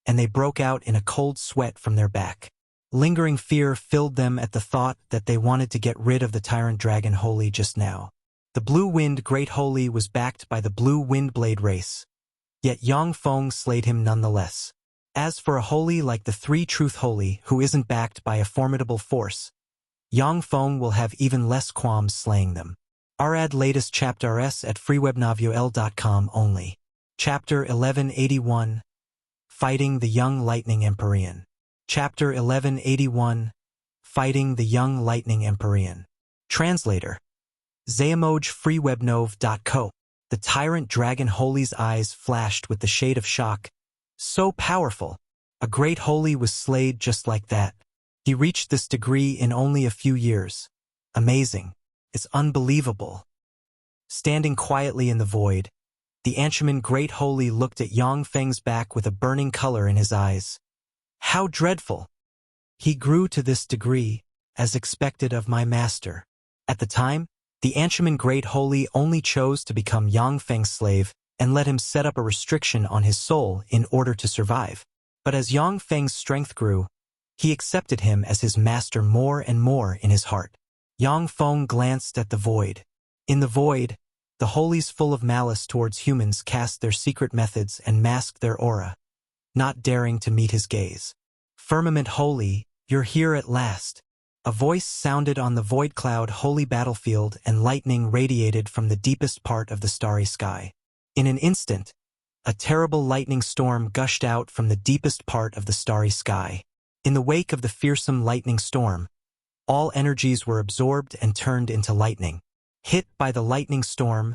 and they broke out in a cold sweat from their back. Lingering fear filled them at the thought that they wanted to get rid of the tyrant dragon holy just now. The blue wind great holy was backed by the blue windblade race, yet Yang Feng slayed him nonetheless. As for a holy like the three truth holy who isn't backed by a formidable force, Yang Feng will have even less qualms slaying them. Add latest chapters at freewebnovel.com only. Chapter 1181, Fighting the Young Lightning Empyrean. Chapter 1181, Fighting the Young Lightning Empyrean. Translator. Zayamoj freewebnov.co. The tyrant dragon holy's eyes flashed with the shade of shock. So powerful. A great holy was slayed just like that. He reached this degree in only a few years. Amazing. It's unbelievable. Standing quietly in the void, the Anshaman Great Holy looked at Yang Feng's back with a burning color in his eyes. How dreadful! He grew to this degree, as expected of my master. At the time, the Anshaman Great Holy only chose to become Yang Feng's slave and let him set up a restriction on his soul in order to survive. But as Yang Feng's strength grew, he accepted him as his master more and more in his heart. Yang Feng glanced at the void. In the void, the holies full of malice towards humans cast their secret methods and masked their aura, not daring to meet his gaze. Firmament Holy, you're here at last. A voice sounded on the void cloud holy battlefield and lightning radiated from the deepest part of the starry sky. In an instant, a terrible lightning storm gushed out from the deepest part of the starry sky. In the wake of the fearsome lightning storm, all energies were absorbed and turned into lightning. Hit by the lightning storm,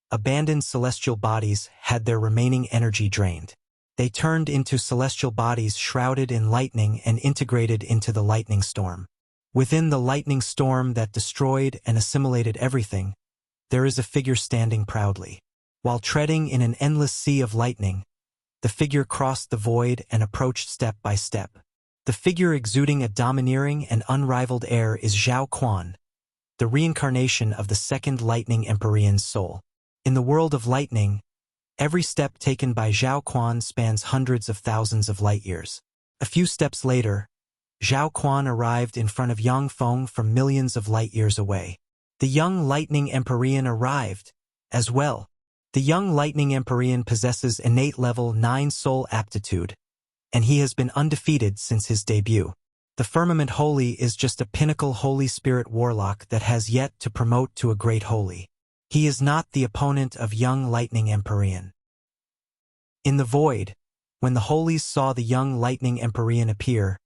abandoned celestial bodies had their remaining energy drained. They turned into celestial bodies shrouded in lightning and integrated into the lightning storm. Within the lightning storm that destroyed and assimilated everything, there is a figure standing proudly. While treading in an endless sea of lightning, the figure crossed the void and approached step by step. The figure exuding a domineering and unrivaled air is Zhao Quan, the reincarnation of the second lightning Empyrean's soul. In the world of lightning, every step taken by Xuanhuan spans hundreds of thousands of light-years. A few steps later, Xuanhuan arrived in front of Yang Feng from millions of light-years away. The young lightning Empyrean arrived, as well. The young lightning Empyrean possesses innate level 9 soul aptitude, and he has been undefeated since his debut. The firmament Holy is just a pinnacle Holy Spirit warlock that has yet to promote to a great Holy. He is not the opponent of young lightning Empyrean. In the void, when the Holies saw the young lightning Empyrean appear,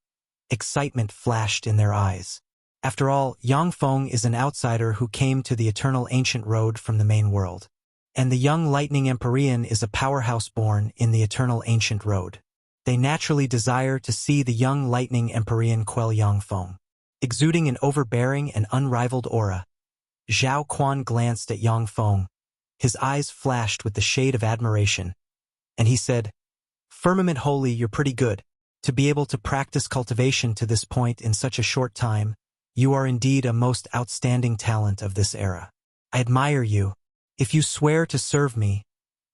excitement flashed in their eyes. After all, Yang Feng is an outsider who came to the eternal ancient road from the main world. And the young lightning Empyrean is a powerhouse born in the eternal ancient road. They naturally desire to see the young lightning Empyrean quell Yang Feng. Exuding an overbearing and unrivaled aura, Xuanhuan glanced at Yang Feng. His eyes flashed with the shade of admiration, and he said, "Firmament Holy, you're pretty good. To be able to practice cultivation to this point in such a short time, you are indeed a most outstanding talent of this era. I admire you. If you swear to serve me,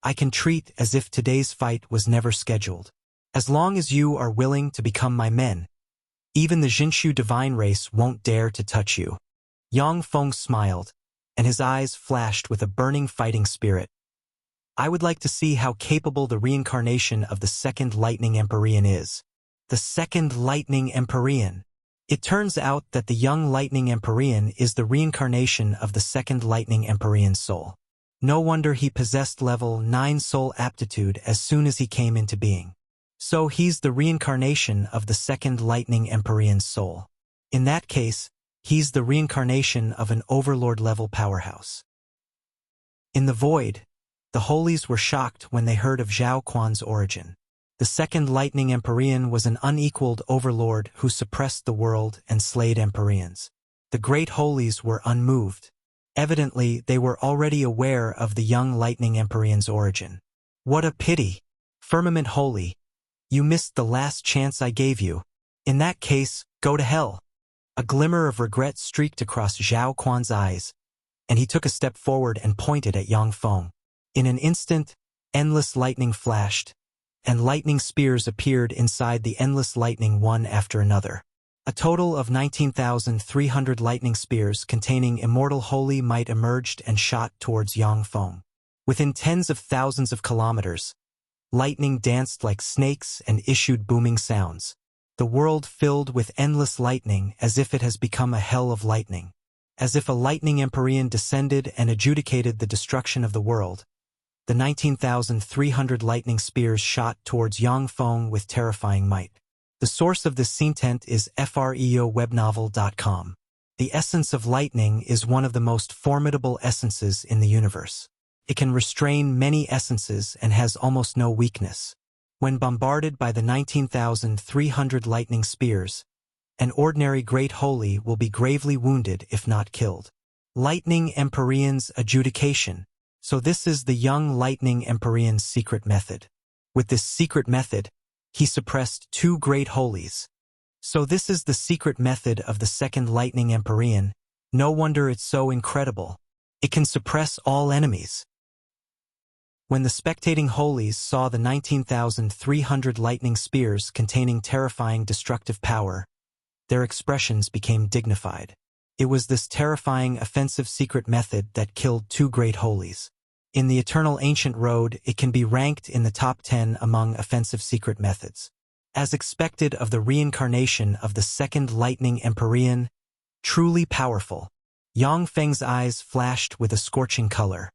I can treat as if today's fight was never scheduled. As long as you are willing to become my men, even the Jinshu divine race won't dare to touch you." Yang Feng smiled, and his eyes flashed with a burning fighting spirit. "I would like to see how capable the reincarnation of the second lightning Empyrean is." The second lightning Empyrean. It turns out that the young lightning Empyrean is the reincarnation of the second lightning Empyrean soul. No wonder he possessed level 9 soul aptitude as soon as he came into being. So he's the reincarnation of the second lightning Empyrean soul. In that case, he's the reincarnation of an overlord-level powerhouse. In the void, the Holies were shocked when they heard of Xuanhuan's origin. The second lightning Empyrean was an unequaled overlord who suppressed the world and slayed Empyreans. The great Holies were unmoved. Evidently, they were already aware of the young lightning Empyrean's origin. "What a pity! Firmament Holy, you missed the last chance I gave you. In that case, go to hell." A glimmer of regret streaked across Xuanhuan's eyes, and he took a step forward and pointed at Yang Feng. In an instant, endless lightning flashed, and lightning spears appeared inside the endless lightning one after another. A total of 19,300 lightning spears containing immortal holy might emerged and shot towards Yang Feng. Within tens of thousands of kilometers, lightning danced like snakes and issued booming sounds. The world filled with endless lightning as if it has become a hell of lightning. As if a lightning Empyrean descended and adjudicated the destruction of the world, the 19,300 lightning spears shot towards Yang Feng with terrifying might. The source of this content is freowebnovel.com. The essence of lightning is one of the most formidable essences in the universe. It can restrain many essences and has almost no weakness. When bombarded by the 19,300 lightning spears, an ordinary great holy will be gravely wounded if not killed. Lightning Empyrean's adjudication. So this is the young lightning Empyrean's secret method. With this secret method, he suppressed 2 great holies. So this is the secret method of the second lightning Empyrean. No wonder it's so incredible. It can suppress all enemies. When the spectating holies saw the 19,300 lightning spears containing terrifying destructive power, their expressions became dignified. It was this terrifying offensive secret method that killed 2 great holies. In the eternal ancient road, it can be ranked in the top 10 among offensive secret methods. As expected of the reincarnation of the second lightning Empyrean, truly powerful. Yang Feng's eyes flashed with a scorching color.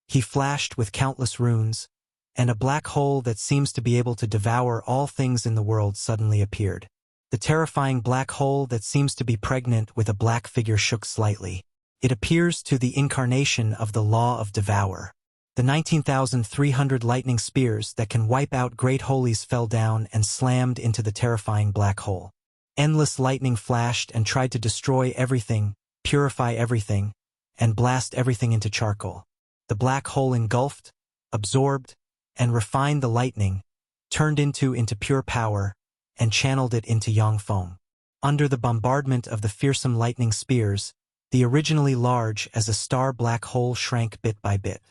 He flashed with countless runes, and a black hole that seems to be able to devour all things in the world suddenly appeared. The terrifying black hole that seems to be pregnant with a black figure shook slightly. It appears to the incarnation of the law of devour. The 19,300 lightning spears that can wipe out great holies fell down and slammed into the terrifying black hole. Endless lightning flashed and tried to destroy everything, purify everything, and blast everything into charcoal. The black hole engulfed, absorbed, and refined the lightning, turned into pure power, and channeled it into Yang Feng. Under the bombardment of the fearsome lightning spears, the originally large as a star black hole shrank bit by bit.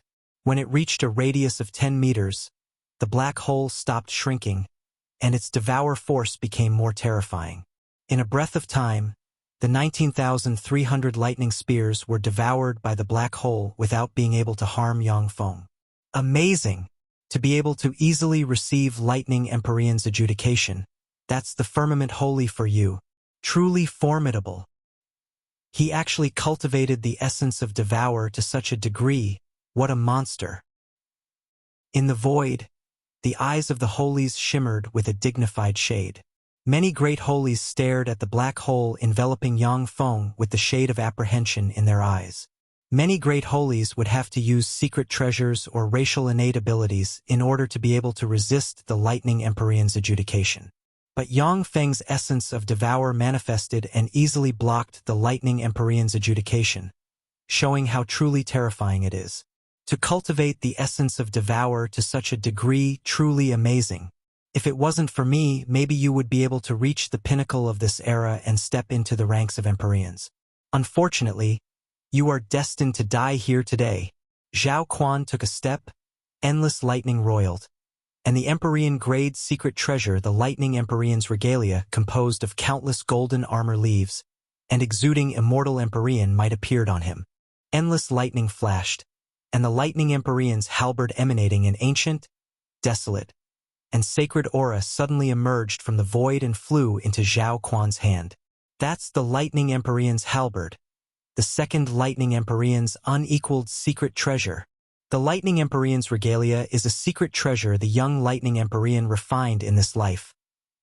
When it reached a radius of 10 meters, the black hole stopped shrinking, and its devour force became more terrifying. In a breath of time, the 19,300 lightning spears were devoured by the black hole without being able to harm Yang Feng. Amazing! To be able to easily receive Lightning Empyrean's adjudication. That's the firmament holy for you. Truly formidable. He actually cultivated the essence of devour to such a degree. What a monster. In the void, the eyes of the Holies shimmered with a dignified shade. Many great Holies stared at the black hole enveloping Yang Feng with the shade of apprehension in their eyes. Many great Holies would have to use secret treasures or racial innate abilities in order to be able to resist the Lightning Empyrean's adjudication. But Yang Feng's essence of devour manifested and easily blocked the Lightning Empyrean's adjudication, showing how truly terrifying it is. To cultivate the essence of devour to such a degree, truly amazing. If it wasn't for me, maybe you would be able to reach the pinnacle of this era and step into the ranks of Empyreans. Unfortunately, you are destined to die here today. Xuanhuan took a step, endless lightning roiled, and the Empyrean grade secret treasure, the Lightning Empyrean's regalia, composed of countless golden armor leaves, and exuding immortal Empyrean might appeared on him. Endless lightning flashed, and the Lightning Empyrean's halberd emanating an ancient, desolate, and sacred aura suddenly emerged from the void and flew into Xuanhuan's hand. That's the Lightning Empyrean's halberd. The second Lightning Empyrean's unequaled secret treasure. The Lightning Empyrean's regalia is a secret treasure the young Lightning Empyrean refined in this life,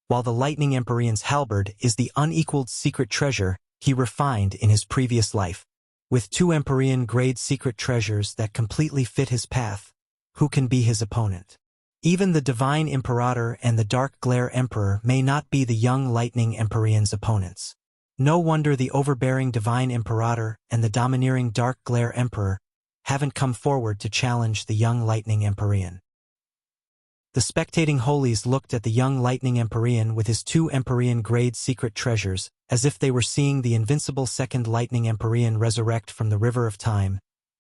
while the Lightning Empyrean's halberd is the unequaled secret treasure he refined in his previous life. With two Empyrean-grade secret treasures that completely fit his path, who can be his opponent? Even the Divine Imperator and the Dark Glare Emperor may not be the young Lightning Empyrean's opponents. No wonder the overbearing Divine Imperator and the domineering Dark Glare Emperor haven't come forward to challenge the young Lightning Empyrean. The spectating Holies looked at the young Lightning Empyrean with his two Empyrean-grade secret treasures, as if they were seeing the invincible second Lightning Empyrean resurrect from the river of time,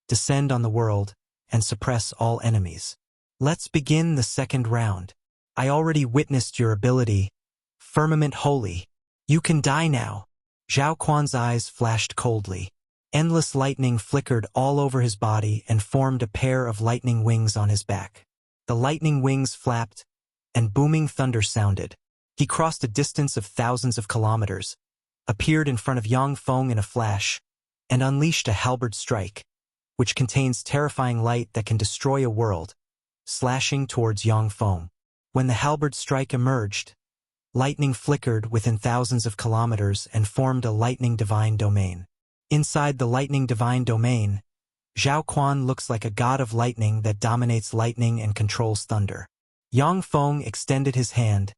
descend on the world, and suppress all enemies. Let's begin the second round. I already witnessed your ability, Firmament Holy. You can die now. Xuanhuan's eyes flashed coldly. Endless lightning flickered all over his body and formed a pair of lightning wings on his back. The lightning wings flapped, and booming thunder sounded. He crossed a distance of thousands of kilometers, appeared in front of Yang Feng in a flash, and unleashed a halberd strike, which contains terrifying light that can destroy a world, slashing towards Yang Feng. When the halberd strike emerged, lightning flickered within thousands of kilometers and formed a lightning divine domain. Inside the lightning divine domain, Xuanhuan looks like a god of lightning that dominates lightning and controls thunder. Yang Feng extended his hand,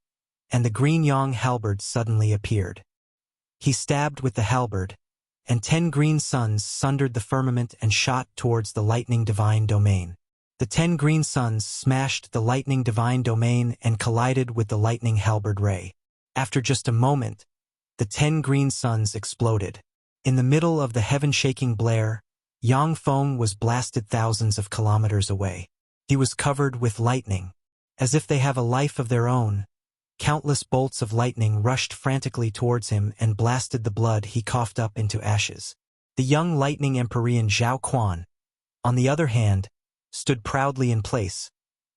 and the green Yang halberd suddenly appeared. He stabbed with the halberd, and 10 green suns sundered the firmament and shot towards the lightning divine domain. The 10 green suns smashed the lightning divine domain and collided with the lightning halberd ray. After just a moment, the 10 green suns exploded. In the middle of the heaven-shaking blare, Yang Feng was blasted thousands of kilometers away. He was covered with lightning. As if they have a life of their own, countless bolts of lightning rushed frantically towards him and blasted the blood he coughed up into ashes. The young Lightning Empyrean Xuanhuan, on the other hand, stood proudly in place,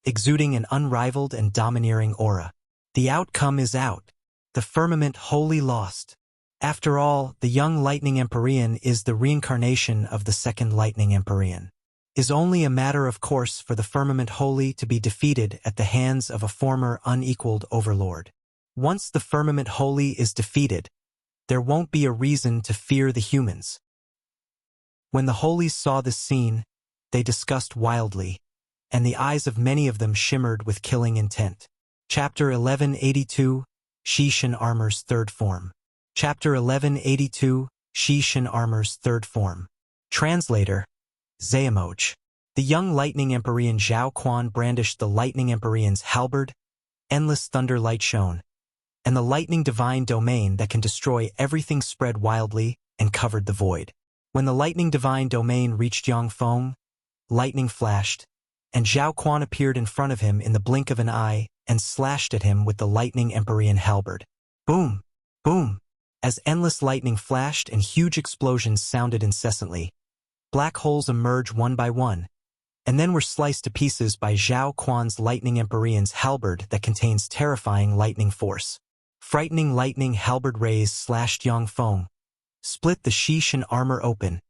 exuding an unrivaled and domineering aura. The outcome is out. The firmament wholly lost. After all, the young Lightning Empyrean is the reincarnation of the second Lightning Empyrean. Is only a matter of course for the firmament holy to be defeated at the hands of a former unequaled overlord. Once the firmament holy is defeated, there won't be a reason to fear the humans. When the Holies saw this scene, they discussed wildly, and the eyes of many of them shimmered with killing intent. Chapter 1182, Xuanhuan Armor's Third Form. Chapter 1182, Xuanhuan Armor's Third Form. Translator, Zayamoch. The young Lightning Empyrean Xuanhuan brandished the Lightning Empyrean's halberd, endless thunder light shone, and the lightning divine domain that can destroy everything spread wildly and covered the void. When the lightning divine domain reached Yang Feng, lightning flashed, and Xuanhuan appeared in front of him in the blink of an eye and slashed at him with the lightning Empyrean halberd. Boom! Boom! As endless lightning flashed and huge explosions sounded incessantly, black holes emerged one by one, and then were sliced to pieces by Xuanhuan's lightning Empyrean's halberd that contains terrifying lightning force. Frightening lightning halberd rays slashed Yang Feng, split the Shishan armor open,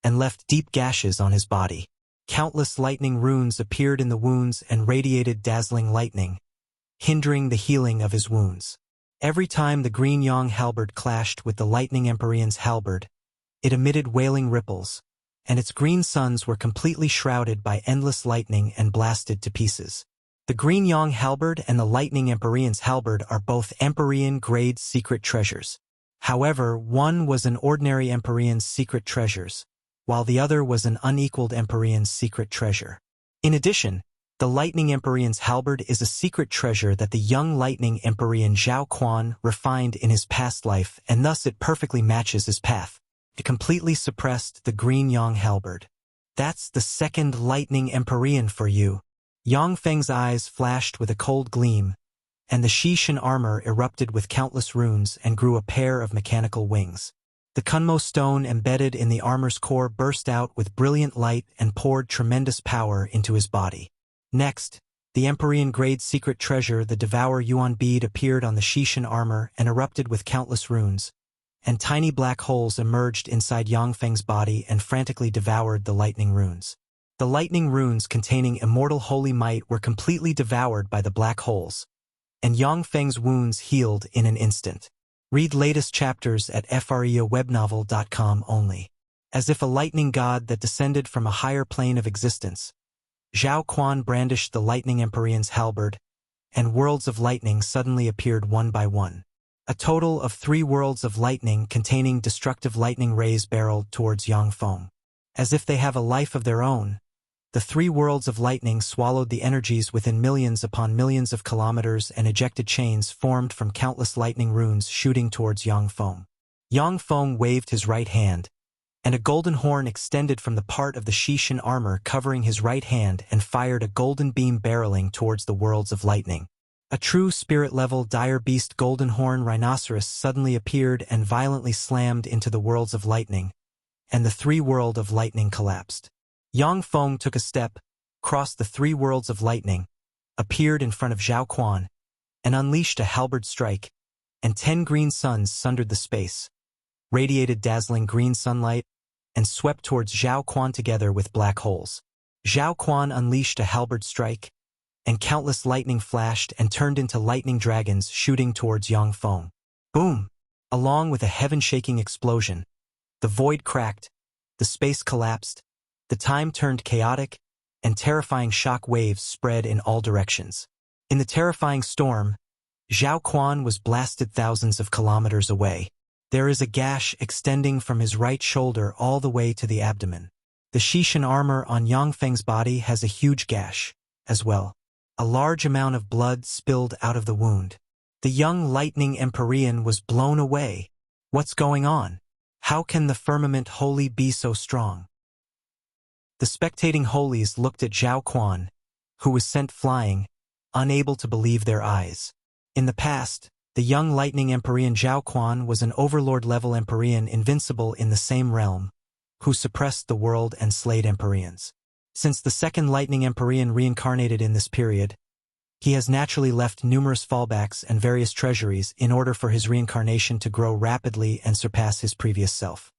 and left deep gashes on his body. Countless lightning runes appeared in the wounds and radiated dazzling lightning, hindering the healing of his wounds. Every time the green Yang halberd clashed with the lightning Empyrean's halberd, it emitted wailing ripples, and its green suns were completely shrouded by endless lightning and blasted to pieces. The green Yang halberd and the lightning Empyrean's halberd are both Empyrean-grade secret treasures. However, one was an ordinary Empyrean's secret treasures, while the other was an unequaled Empyrean's secret treasure. In addition, the lightning Empyrean's halberd is a secret treasure that the young lightning Empyrean Xuanhuan refined in his past life, and thus it perfectly matches his path. It completely suppressed the green Yang halberd. That's the second lightning Empyrean for you. Yang Feng's eyes flashed with a cold gleam, and the Shishan armor erupted with countless runes and grew a pair of mechanical wings. The Kunmo stone embedded in the armor's core burst out with brilliant light and poured tremendous power into his body. Next, the Empyrean-grade secret treasure, the Devour Yuan bead, appeared on the Shishan armor and erupted with countless runes, and tiny black holes emerged inside Yang Feng's body and frantically devoured the lightning runes. The lightning runes containing immortal holy might were completely devoured by the black holes, and Yang Feng's wounds healed in an instant. Read latest chapters at freawebnovel.com only. As if a lightning god that descended from a higher plane of existence, Xuanhuan brandished the lightning Empyrean's halberd, and worlds of lightning suddenly appeared one by one. A total of 3 worlds of lightning containing destructive lightning rays barreled towards Yang Feng. As if they have a life of their own, the 3 worlds of lightning swallowed the energies within millions upon millions of kilometers, and ejected chains formed from countless lightning runes shooting towards Yang Feng. Yang Feng waved his right hand, and a golden horn extended from the part of the Shishan armor covering his right hand and fired a golden beam barreling towards the worlds of lightning. A true spirit-level dire beast golden horn rhinoceros suddenly appeared and violently slammed into the worlds of lightning, and the 3 world of lightning collapsed. Yang Feng took a step, crossed the 3 worlds of lightning, appeared in front of Xuanhuan, and unleashed a halberd strike, and 10 green suns sundered the space, radiated dazzling green sunlight, and swept towards Xuanhuan together with black holes. Xuanhuan unleashed a halberd strike, and countless lightning flashed and turned into lightning dragons shooting towards Yang Feng. Boom! Along with a heaven-shaking explosion, the void cracked, the space collapsed, the time turned chaotic, and terrifying shock waves spread in all directions. In the terrifying storm, Xuanhuan was blasted thousands of kilometers away. There is a gash extending from his right shoulder all the way to the abdomen. The Shishan armor on Yang Feng's body has a huge gash, as well. A large amount of blood spilled out of the wound. The young lightning Empyrean was blown away. What's going on? How can the firmament holy be so strong? The spectating Holies looked at Xuanhuan, who was sent flying, unable to believe their eyes. In the past, the young lightning Empyrean Xuanhuan was an overlord-level Empyrean invincible in the same realm, who suppressed the world and slayed Empyreans. Since the second lightning Empyrean reincarnated in this period, he has naturally left numerous fallbacks and various treasuries in order for his reincarnation to grow rapidly and surpass his previous self.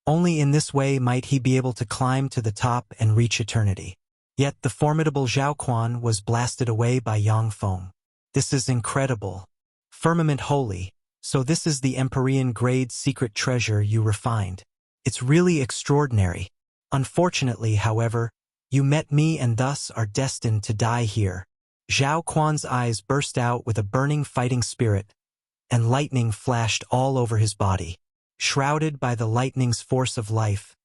Only in this way might he be able to climb to the top and reach eternity. Yet the formidable Xuanhuan was blasted away by Yang Feng. This is incredible. Firmament holy, so this is the Empyrean-grade secret treasure you refined. It's really extraordinary. Unfortunately, however, you met me and thus are destined to die here. Xuanhuan's eyes burst out with a burning fighting spirit, and lightning flashed all over his body. Shrouded by the lightning's force of life,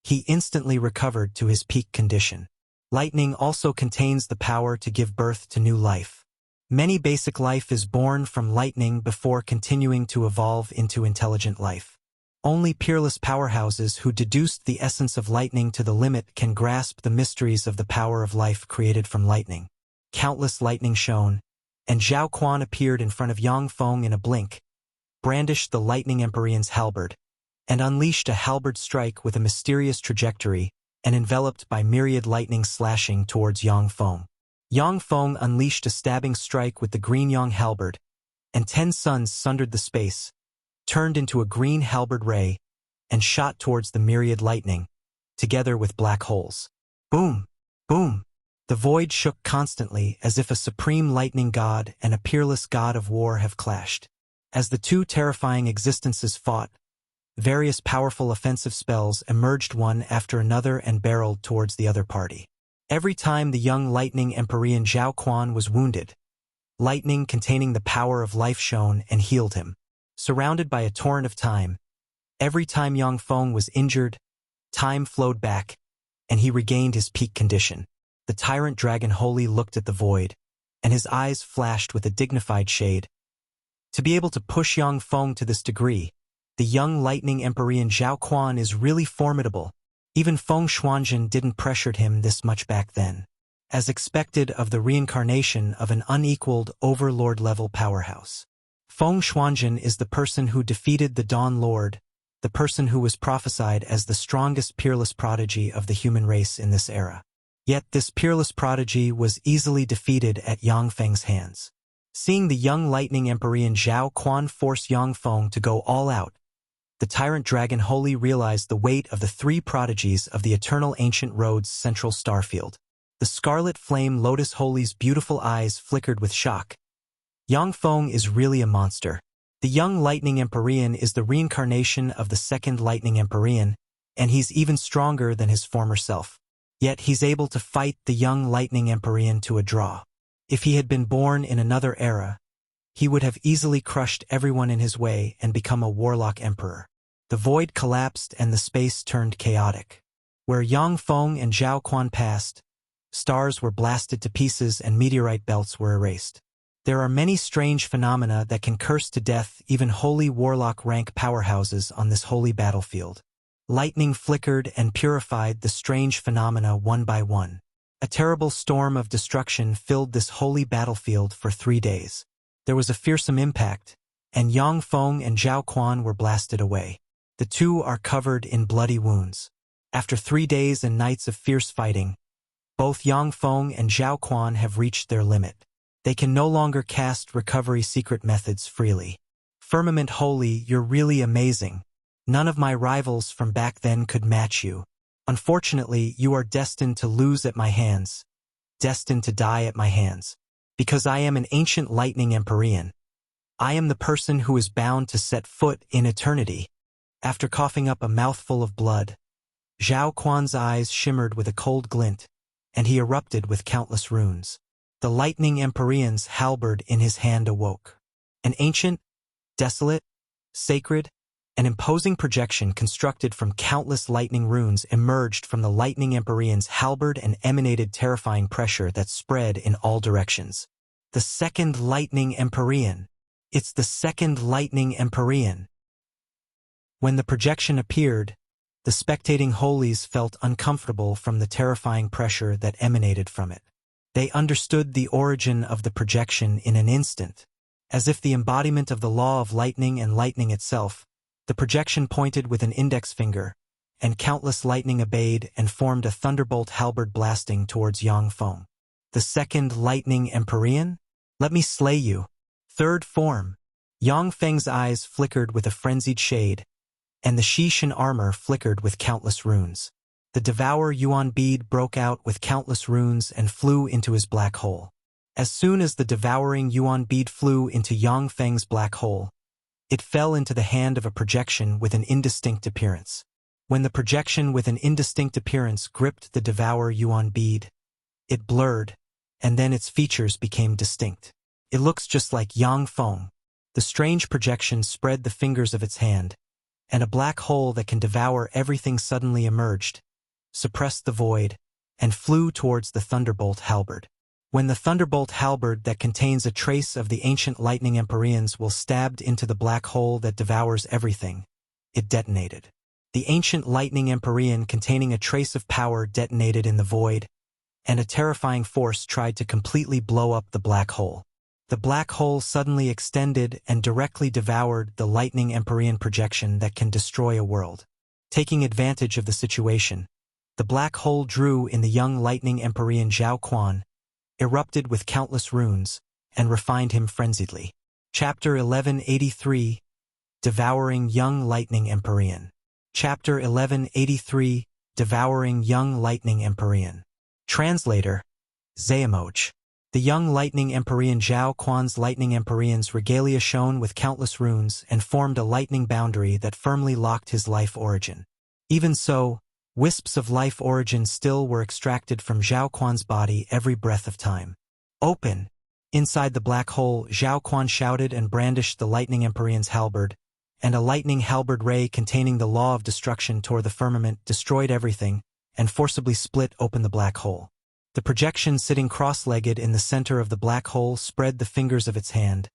he instantly recovered to his peak condition. Lightning also contains the power to give birth to new life. Many basic life is born from lightning before continuing to evolve into intelligent life. Only peerless powerhouses who deduced the essence of lightning to the limit can grasp the mysteries of the power of life created from lightning. Countless lightning shone, and Xuanhuan appeared in front of Yang Feng in a blink, brandished the lightning Empyrean's halberd, and unleashed a halberd strike with a mysterious trajectory and enveloped by myriad lightning slashing towards Yang Feng. Yang Feng unleashed a stabbing strike with the green Yang halberd, and 10 suns sundered the space, turned into a green halberd ray, and shot towards the myriad lightning, together with black holes. Boom! Boom! The void shook constantly as if a supreme lightning god and a peerless god of war have clashed. As the two terrifying existences fought, various powerful offensive spells emerged one after another and barreled towards the other party. Every time the young lightning Empyrean Xuanhuan was wounded, lightning containing the power of life shone and healed him. Surrounded by a torrent of time, every time Yang Feng was injured, time flowed back, and he regained his peak condition. The tyrant dragon Holy looked at the void, and his eyes flashed with a dignified shade. To be able to push Yang Feng to this degree, the young lightning Empyrean Xuanhuan is really formidable. Even Feng Xuanhuan didn't pressure him this much back then. As expected of the reincarnation of an unequaled overlord-level powerhouse. Feng Xuanhuan is the person who defeated the Dawn Lord, the person who was prophesied as the strongest peerless prodigy of the human race in this era. Yet this peerless prodigy was easily defeated at Yang Feng's hands. Seeing the young lightning Empyrean Xuanhuan force Yang Feng to go all out, the tyrant dragon Holy realized the weight of the 3 prodigies of the eternal ancient road's central starfield. The scarlet flame Lotus Holy's beautiful eyes flickered with shock. Yang Feng is really a monster. The young lightning Empyrean is the reincarnation of the second lightning Empyrean, and he's even stronger than his former self. Yet he's able to fight the young lightning Empyrean to a draw. If he had been born in another era, he would have easily crushed everyone in his way and become a warlock emperor. The void collapsed and the space turned chaotic. Where Yang Feng and Xuanhuan passed, stars were blasted to pieces and meteorite belts were erased. There are many strange phenomena that can curse to death even holy warlock rank powerhouses on this holy battlefield. Lightning flickered and purified the strange phenomena one by one. A terrible storm of destruction filled this holy battlefield for 3 days. There was a fearsome impact, and Yang Feng and Xuanhuan were blasted away. The two are covered in bloody wounds. After 3 days and nights of fierce fighting, both Yang Feng and Xuanhuan have reached their limit. They can no longer cast recovery secret methods freely. Firmament Holy, you're really amazing. None of my rivals from back then could match you. Unfortunately, you are destined to lose at my hands. Destined to die at my hands. Because I am an ancient lightning Empyrean. I am the person who is bound to set foot in eternity. After coughing up a mouthful of blood, Xuanhuan's eyes shimmered with a cold glint, and he erupted with countless runes. The lightning Empyrean's halberd in his hand awoke. An ancient, desolate, sacred, and imposing projection constructed from countless lightning runes emerged from the lightning Empyrean's halberd and emanated terrifying pressure that spread in all directions. The second lightning Empyrean. It's the second lightning Empyrean. When the projection appeared, the spectating Holies felt uncomfortable from the terrifying pressure that emanated from it. They understood the origin of the projection in an instant. As if the embodiment of the law of lightning and lightning itself, the projection pointed with an index finger, and countless lightning obeyed and formed a thunderbolt halberd blasting towards Yang Feng. The second lightning Empyrean? Let me slay you. Third form. Yang Feng's eyes flickered with a frenzied shade, and the Shishan armor flickered with countless runes. The Devour Yuan bead broke out with countless runes and flew into his black hole. As soon as the devouring Yuan bead flew into Yang Feng's black hole, it fell into the hand of a projection with an indistinct appearance. When the projection with an indistinct appearance gripped the Devour Yuan bead, it blurred, and then its features became distinct. It looks just like Yang Feng. The strange projection spread the fingers of its hand, and a black hole that can devour everything suddenly emerged, suppressed the void, and flew towards the thunderbolt halberd. When the thunderbolt halberd that contains a trace of the ancient lightning Empyreans will stabbed into the black hole that devours everything, it detonated. The ancient lightning Empyrean containing a trace of power detonated in the void, and a terrifying force tried to completely blow up the black hole. The black hole suddenly extended and directly devoured the lightning Empyrean projection that can destroy a world. Taking advantage of the situation, the black hole drew in the young lightning Empyrean Xuanhuan, erupted with countless runes, and refined him frenziedly. Chapter 1183, Devouring Young Lightning Empyrean. Chapter 1183, Devouring Young Lightning Empyrean. Translator, Zayamoch. The young lightning Empyrean Xuanhuan's lightning Empyrean's regalia shone with countless runes and formed a lightning boundary that firmly locked his life origin. Even so, wisps of life origin still were extracted from Xuanhuan's body every breath of time. Open! Inside the black hole, Xuanhuan shouted and brandished the lightning Empyrean's halberd, and a lightning halberd ray containing the law of destruction tore the firmament, destroyed everything, and forcibly split open the black hole. The projection sitting cross-legged in the center of the black hole spread the fingers of its hand,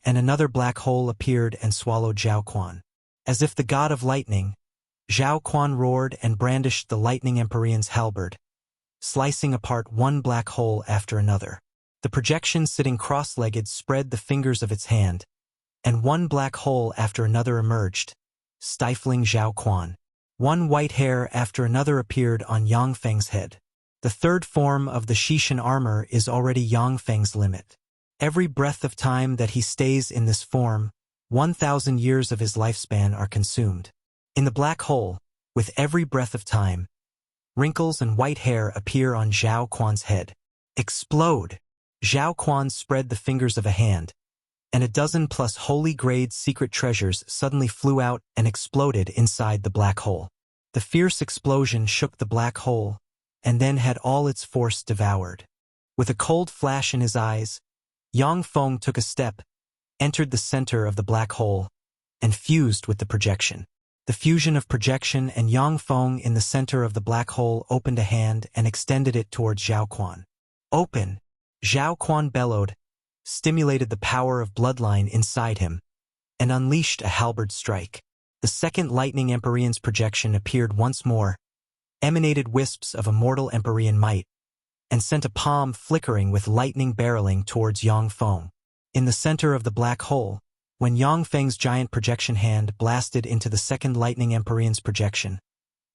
and another black hole appeared and swallowed Xuanhuan. As if the god of lightning, Xuanhuan roared and brandished the lightning Empyrean's halberd, slicing apart one black hole after another. The projection sitting cross-legged spread the fingers of its hand, and one black hole after another emerged, stifling Xuanhuan. One white hair after another appeared on Yang Feng's head. The third form of the Shishan armor is already Yang Feng's limit. Every breath of time that he stays in this form, 1,000 years of his lifespan are consumed. In the black hole, with every breath of time, wrinkles and white hair appear on Xuanhuan's head. Explode! Xuanhuan spread the fingers of a hand, and a dozen plus holy-grade secret treasures suddenly flew out and exploded inside the black hole. The fierce explosion shook the black hole, and then had all its force devoured. With a cold flash in his eyes, Yang Feng took a step, entered the center of the black hole, and fused with the projection. The fusion of projection and Yang Feng in the center of the black hole opened a hand and extended it towards Xuanhuan. Open! Xuanhuan bellowed, stimulated the power of bloodline inside him, and unleashed a halberd strike. The second lightning Empyrean's projection appeared once more, emanated wisps of immortal Empyrean might, and sent a palm flickering with lightning barreling towards Yang Feng. In the center of the black hole, when Yang Feng's giant projection hand blasted into the second lightning Empyrean's projection,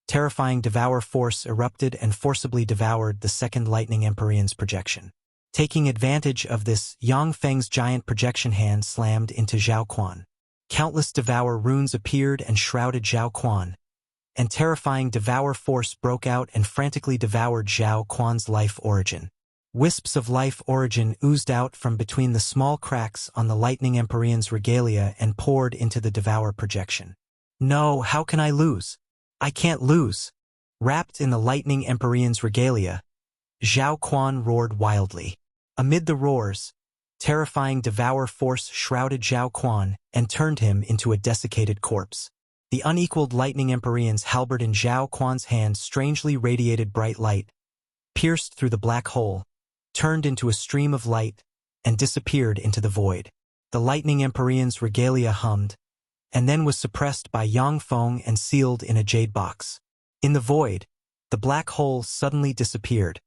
terrifying devour force erupted and forcibly devoured the second lightning Empyrean's projection. Taking advantage of this, Yang Feng's giant projection hand slammed into Xuanhuan. Countless devour runes appeared and shrouded Xuanhuan, and terrifying devour force broke out and frantically devoured Xuanhuan's life origin. Wisps of life origin oozed out from between the small cracks on the lightning Empyrean's regalia and poured into the devour projection. No, how can I lose? I can't lose. Wrapped in the lightning Empyrean's regalia, Xuanhuan roared wildly. Amid the roars, terrifying devour force shrouded Xuanhuan and turned him into a desiccated corpse. The unequaled lightning Empyrean's halberd in Xuanhuan's hand strangely radiated bright light, pierced through the black hole, turned into a stream of light, and disappeared into the void. The lightning Empyrean's regalia hummed, and then was suppressed by Yang Feng and sealed in a jade box. In the void, the black hole suddenly disappeared,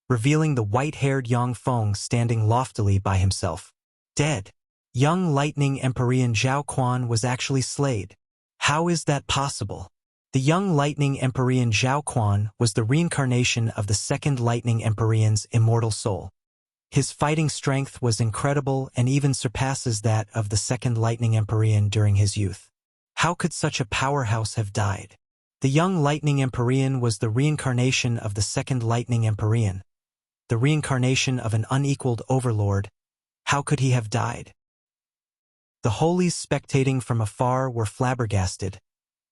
revealing the white-haired Yang Feng standing loftily by himself. Dead. Young lightning Empyrean Xuanhuan was actually slayed. How is that possible? The young lightning Empyrean Xuanhuan was the reincarnation of the second lightning Empyrean's immortal soul. His fighting strength was incredible and even surpasses that of the second lightning Empyrean during his youth. How could such a powerhouse have died? The young lightning Empyrean was the reincarnation of the second lightning Empyrean, the reincarnation of an unequaled overlord. How could he have died? The Holies spectating from afar were flabbergasted,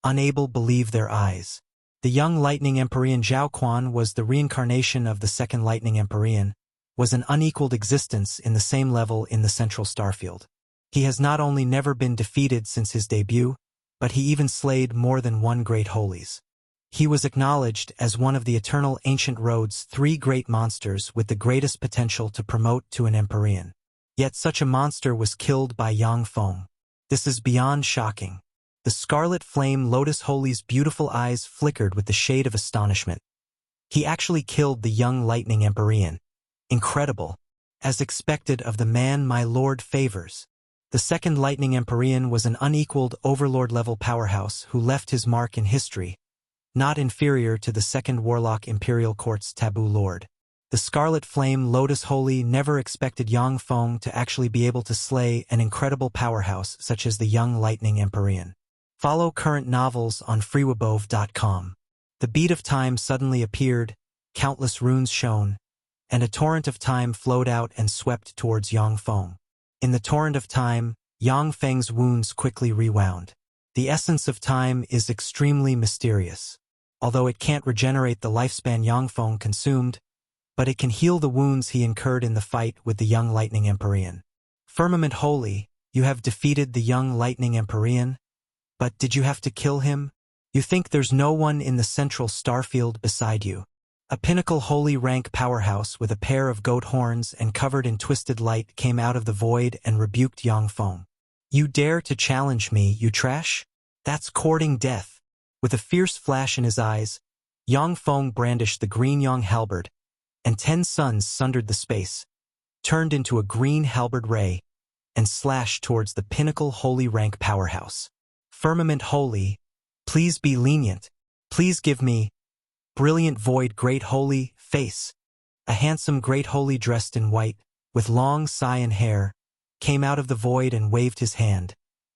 unable to believe their eyes. The young lightning Empyrean Xuanhuan was the reincarnation of the second lightning Empyrean, was an unequaled existence in the same level in the central starfield. He has not only never been defeated since his debut, but he even slayed more than one great Holies. He was acknowledged as one of the eternal ancient road's three great monsters with the greatest potential to promote to an Empyrean. Yet such a monster was killed by Yang Feng. This is beyond shocking. The scarlet flame Lotus Holies' beautiful eyes flickered with the shade of astonishment. He actually killed the young lightning Empyrean. Incredible. As expected of the man my lord favors. The second lightning Empyrean was an unequaled overlord-level powerhouse who left his mark in history, not inferior to the second warlock Imperial Court's taboo lord. The Scarlet Flame Lotus Holy never expected Yang Feng to actually be able to slay an incredible powerhouse such as the young lightning Empyrean. Follow current novels on freewabove.com. The beat of time suddenly appeared, countless runes shone, and a torrent of time flowed out and swept towards Yang Feng. In the torrent of time, Yang Feng's wounds quickly rewound. The essence of time is extremely mysterious. Although it can't regenerate the lifespan Yang Feng consumed, but it can heal the wounds he incurred in the fight with the young lightning Empyrean. Firmament Holy, you have defeated the young lightning Empyrean, but did you have to kill him? You think there's no one in the central starfield beside you. A pinnacle holy rank powerhouse with a pair of goat horns and covered in twisted light came out of the void and rebuked Yang Feng. You dare to challenge me, you trash? That's courting death. With a fierce flash in his eyes, Yang Feng brandished the green Yang halberd, and 10 suns sundered the space, turned into a green halberd ray, and slashed towards the pinnacle holy rank powerhouse. Firmament Holy, please be lenient. Please give me brilliant void great holy face. A handsome great holy dressed in white, with long cyan hair, came out of the void and waved his hand,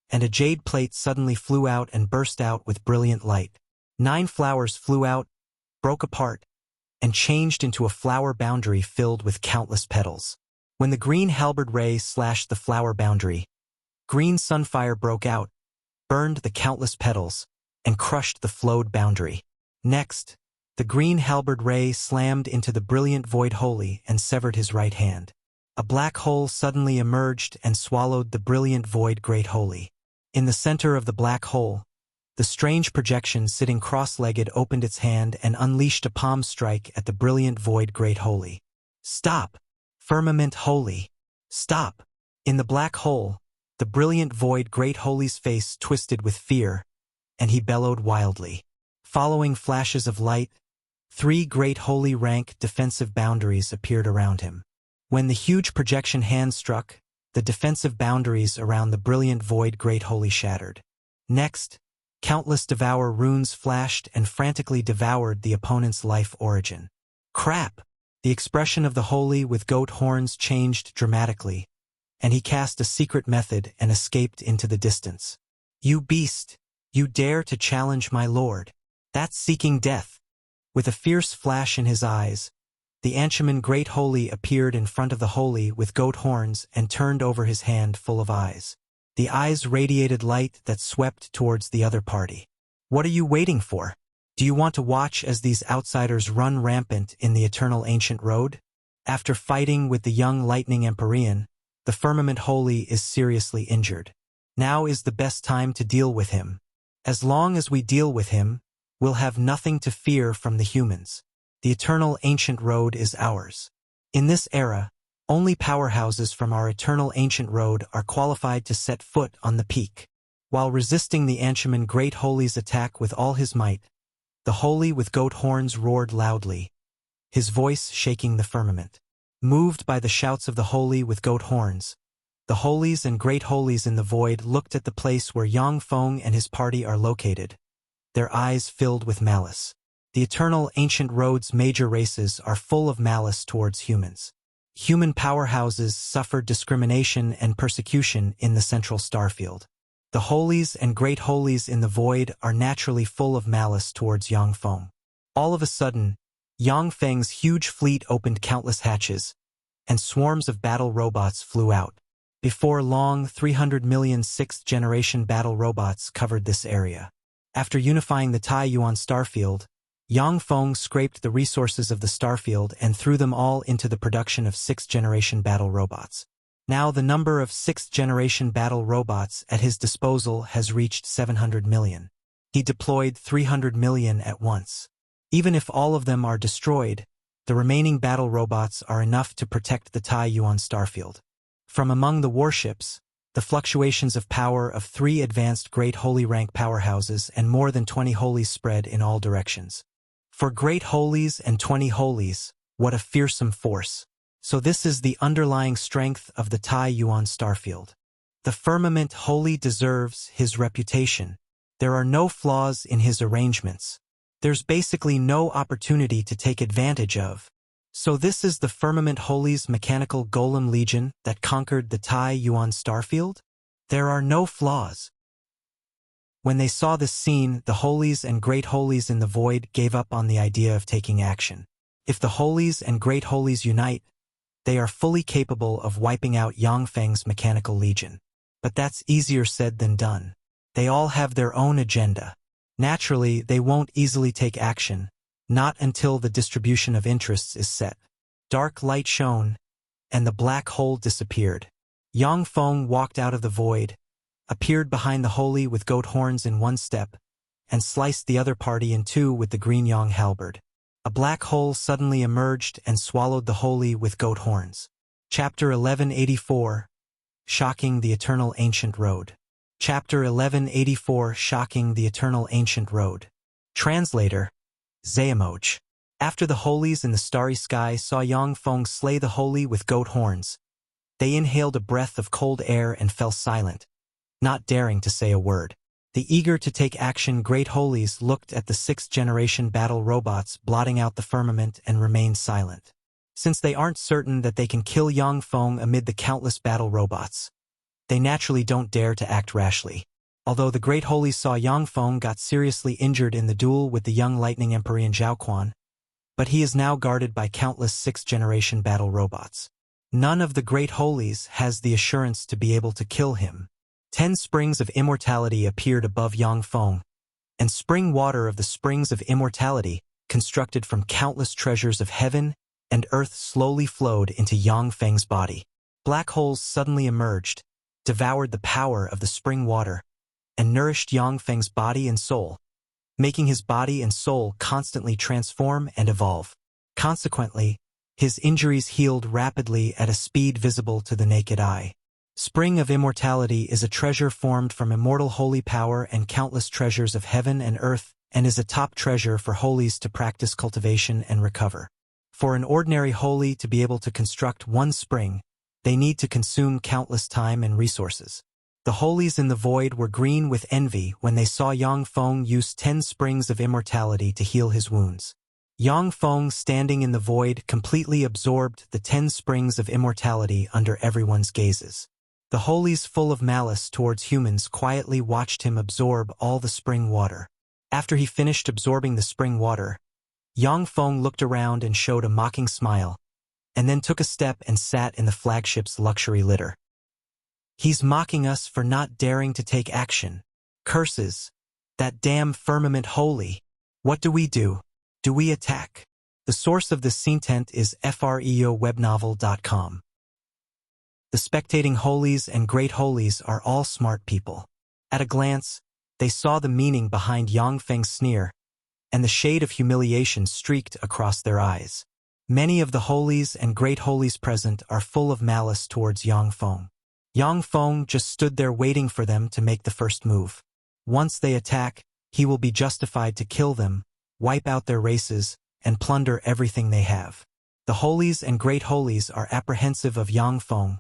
and a jade plate suddenly flew out and burst out with brilliant light. 9 flowers flew out, broke apart, and changed into a flower boundary filled with countless petals. When the green halberd ray slashed the flower boundary, green sunfire broke out, burned the countless petals, and crushed the flowed boundary. Next, the green halberd ray slammed into the brilliant void holy and severed his right hand. A black hole suddenly emerged and swallowed the brilliant void great holy. In the center of the black hole, the strange projection sitting cross-legged opened its hand and unleashed a palm strike at the brilliant void great holy. Stop! Firmament Holy! Stop! In the black hole, the brilliant void great holy's face twisted with fear, and he bellowed wildly. Following flashes of light, 3 great holy rank defensive boundaries appeared around him. When the huge projection hand struck, the defensive boundaries around the brilliant void great holy shattered. Next, countless devour runes flashed and frantically devoured the opponent's life origin. Crap! The expression of the holy with goat horns changed dramatically, and he cast a secret method and escaped into the distance. You beast! You dare to challenge my lord! That's seeking death! With a fierce flash in his eyes, the Anshaman Great Holy appeared in front of the holy with goat horns and turned over his hand full of eyes. The eyes radiated light that swept towards the other party. What are you waiting for? Do you want to watch as these outsiders run rampant in the eternal ancient road? After fighting with the young lightning Empyrean, the Firmament Holy is seriously injured. Now is the best time to deal with him. As long as we deal with him, we'll have nothing to fear from the humans. The eternal ancient road is ours. In this era, only powerhouses from our eternal ancient road are qualified to set foot on the peak. While resisting the Anshaman Great Holy's attack with all his might, the holy with goat horns roared loudly, his voice shaking the firmament. Moved by the shouts of the holy with goat horns, the holies and great holies in the void looked at the place where Yang Feng and his party are located, their eyes filled with malice. The eternal ancient road's major races are full of malice towards humans. Human powerhouses suffered discrimination and persecution in the central starfield. The holies and great holies in the void are naturally full of malice towards Yang Feng. All of a sudden, Yang Feng's huge fleet opened countless hatches, and swarms of battle robots flew out. Before long, 300 million 6th-generation battle robots covered this area. After unifying the Tai Yuan Starfield, Yang Feng scraped the resources of the starfield and threw them all into the production of 6th-generation battle robots. Now the number of 6th-generation battle robots at his disposal has reached 700 million. He deployed 300 million at once. Even if all of them are destroyed, the remaining battle robots are enough to protect the Tai Yuan Starfield. From among the warships, the fluctuations of power of 3 advanced great holy rank powerhouses and more than 20 holies spread in all directions. For great holies and 20 holies, what a fearsome force. So this is the underlying strength of the Tai Yuan Starfield. The firmament wholly deserves his reputation. There are no flaws in his arrangements. There's basically no opportunity to take advantage of. So this is the firmament Holies mechanical golem legion that conquered the Tai Yuan Starfield? There are no flaws. When they saw this scene, the Holies and Great Holies in the void gave up on the idea of taking action. If the Holies and Great Holies unite, they are fully capable of wiping out Yang Feng's mechanical legion. But that's easier said than done. They all have their own agenda. Naturally, they won't easily take action. Not until the distribution of interests is set. Dark light shone, and the black hole disappeared. Yang Feng walked out of the void, appeared behind the holy with goat horns in one step, and sliced the other party in two with the green Yang halberd. A black hole suddenly emerged and swallowed the holy with goat horns. Chapter 1184, Shocking the Eternal Ancient Road. Chapter 1184, Shocking the Eternal Ancient Road. Translator, Zayamoch. After the holies in the starry sky saw Yang Feng slay the holy with goat horns, they inhaled a breath of cold air and fell silent, not daring to say a word. The eager to take action great holies looked at the 6th-generation battle robots blotting out the firmament and remained silent. Since they aren't certain that they can kill Yang Feng amid the countless battle robots, they naturally don't dare to act rashly. Although the great holies saw Yang Feng got seriously injured in the duel with the young lightning Empyrean Xuanhuan, but he is now guarded by countless 6th-generation battle robots. None of the great holies has the assurance to be able to kill him. 10 springs of immortality appeared above Yang Feng, and spring water of the springs of immortality, constructed from countless treasures of heaven and earth, slowly flowed into Yang Feng's body. Black holes suddenly emerged, devoured the power of the spring water, and nourished Yang Feng's body and soul, making his body and soul constantly transform and evolve. Consequently, his injuries healed rapidly at a speed visible to the naked eye. Spring of Immortality is a treasure formed from immortal holy power and countless treasures of heaven and earth, and is a top treasure for holies to practice cultivation and recover. For an ordinary holy to be able to construct one spring, they need to consume countless time and resources. The holies in the void were green with envy when they saw Yang Feng use 10 springs of immortality to heal his wounds. Yang Feng, standing in the void, completely absorbed the 10 springs of immortality under everyone's gazes. The holies, full of malice towards humans, quietly watched him absorb all the spring water. After he finished absorbing the spring water, Yang Feng looked around and showed a mocking smile, and then took a step and sat in the flagship's luxury litter. He's mocking us for not daring to take action. Curses. That damn firmament holy. What do? Do we attack? The source of this content is freowebnovel.com. The spectating holies and great holies are all smart people. At a glance, they saw the meaning behind Yang Feng's sneer, and the shade of humiliation streaked across their eyes. Many of the holies and great holies present are full of malice towards Yang Feng. Yang Feng just stood there waiting for them to make the first move. Once they attack, he will be justified to kill them, wipe out their races, and plunder everything they have. The holies and great holies are apprehensive of Yang Feng,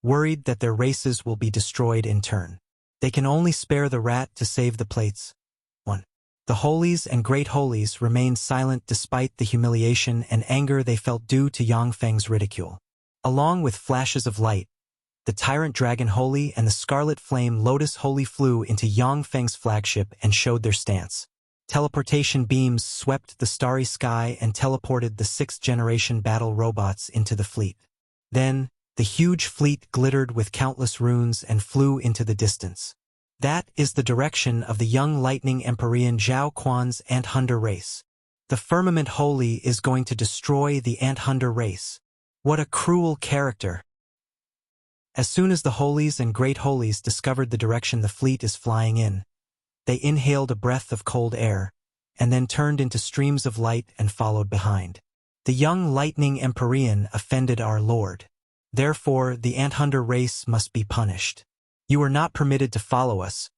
worried that their races will be destroyed in turn. They can only spare the rat to save the plates. 1. The holies and great holies remained silent despite the humiliation and anger they felt due to Yang Feng's ridicule. Along with flashes of light, the Tyrant Dragon Holy and the Scarlet Flame Lotus Holy flew into Yang Feng's flagship and showed their stance. Teleportation beams swept the starry sky and teleported the 6th-generation battle robots into the fleet. Then, the huge fleet glittered with countless runes and flew into the distance. That is the direction of the young lightning Empyrean Xuanhuan's Ant Hunter race. The Firmament Holy is going to destroy the Ant Hunter race. What a cruel character! As soon as the holies and great holies discovered the direction the fleet is flying in, they inhaled a breath of cold air, and then turned into streams of light and followed behind. The young lightning Empyrean offended our Lord. Therefore, the Ant Hunter race must be punished. You are not permitted to follow us,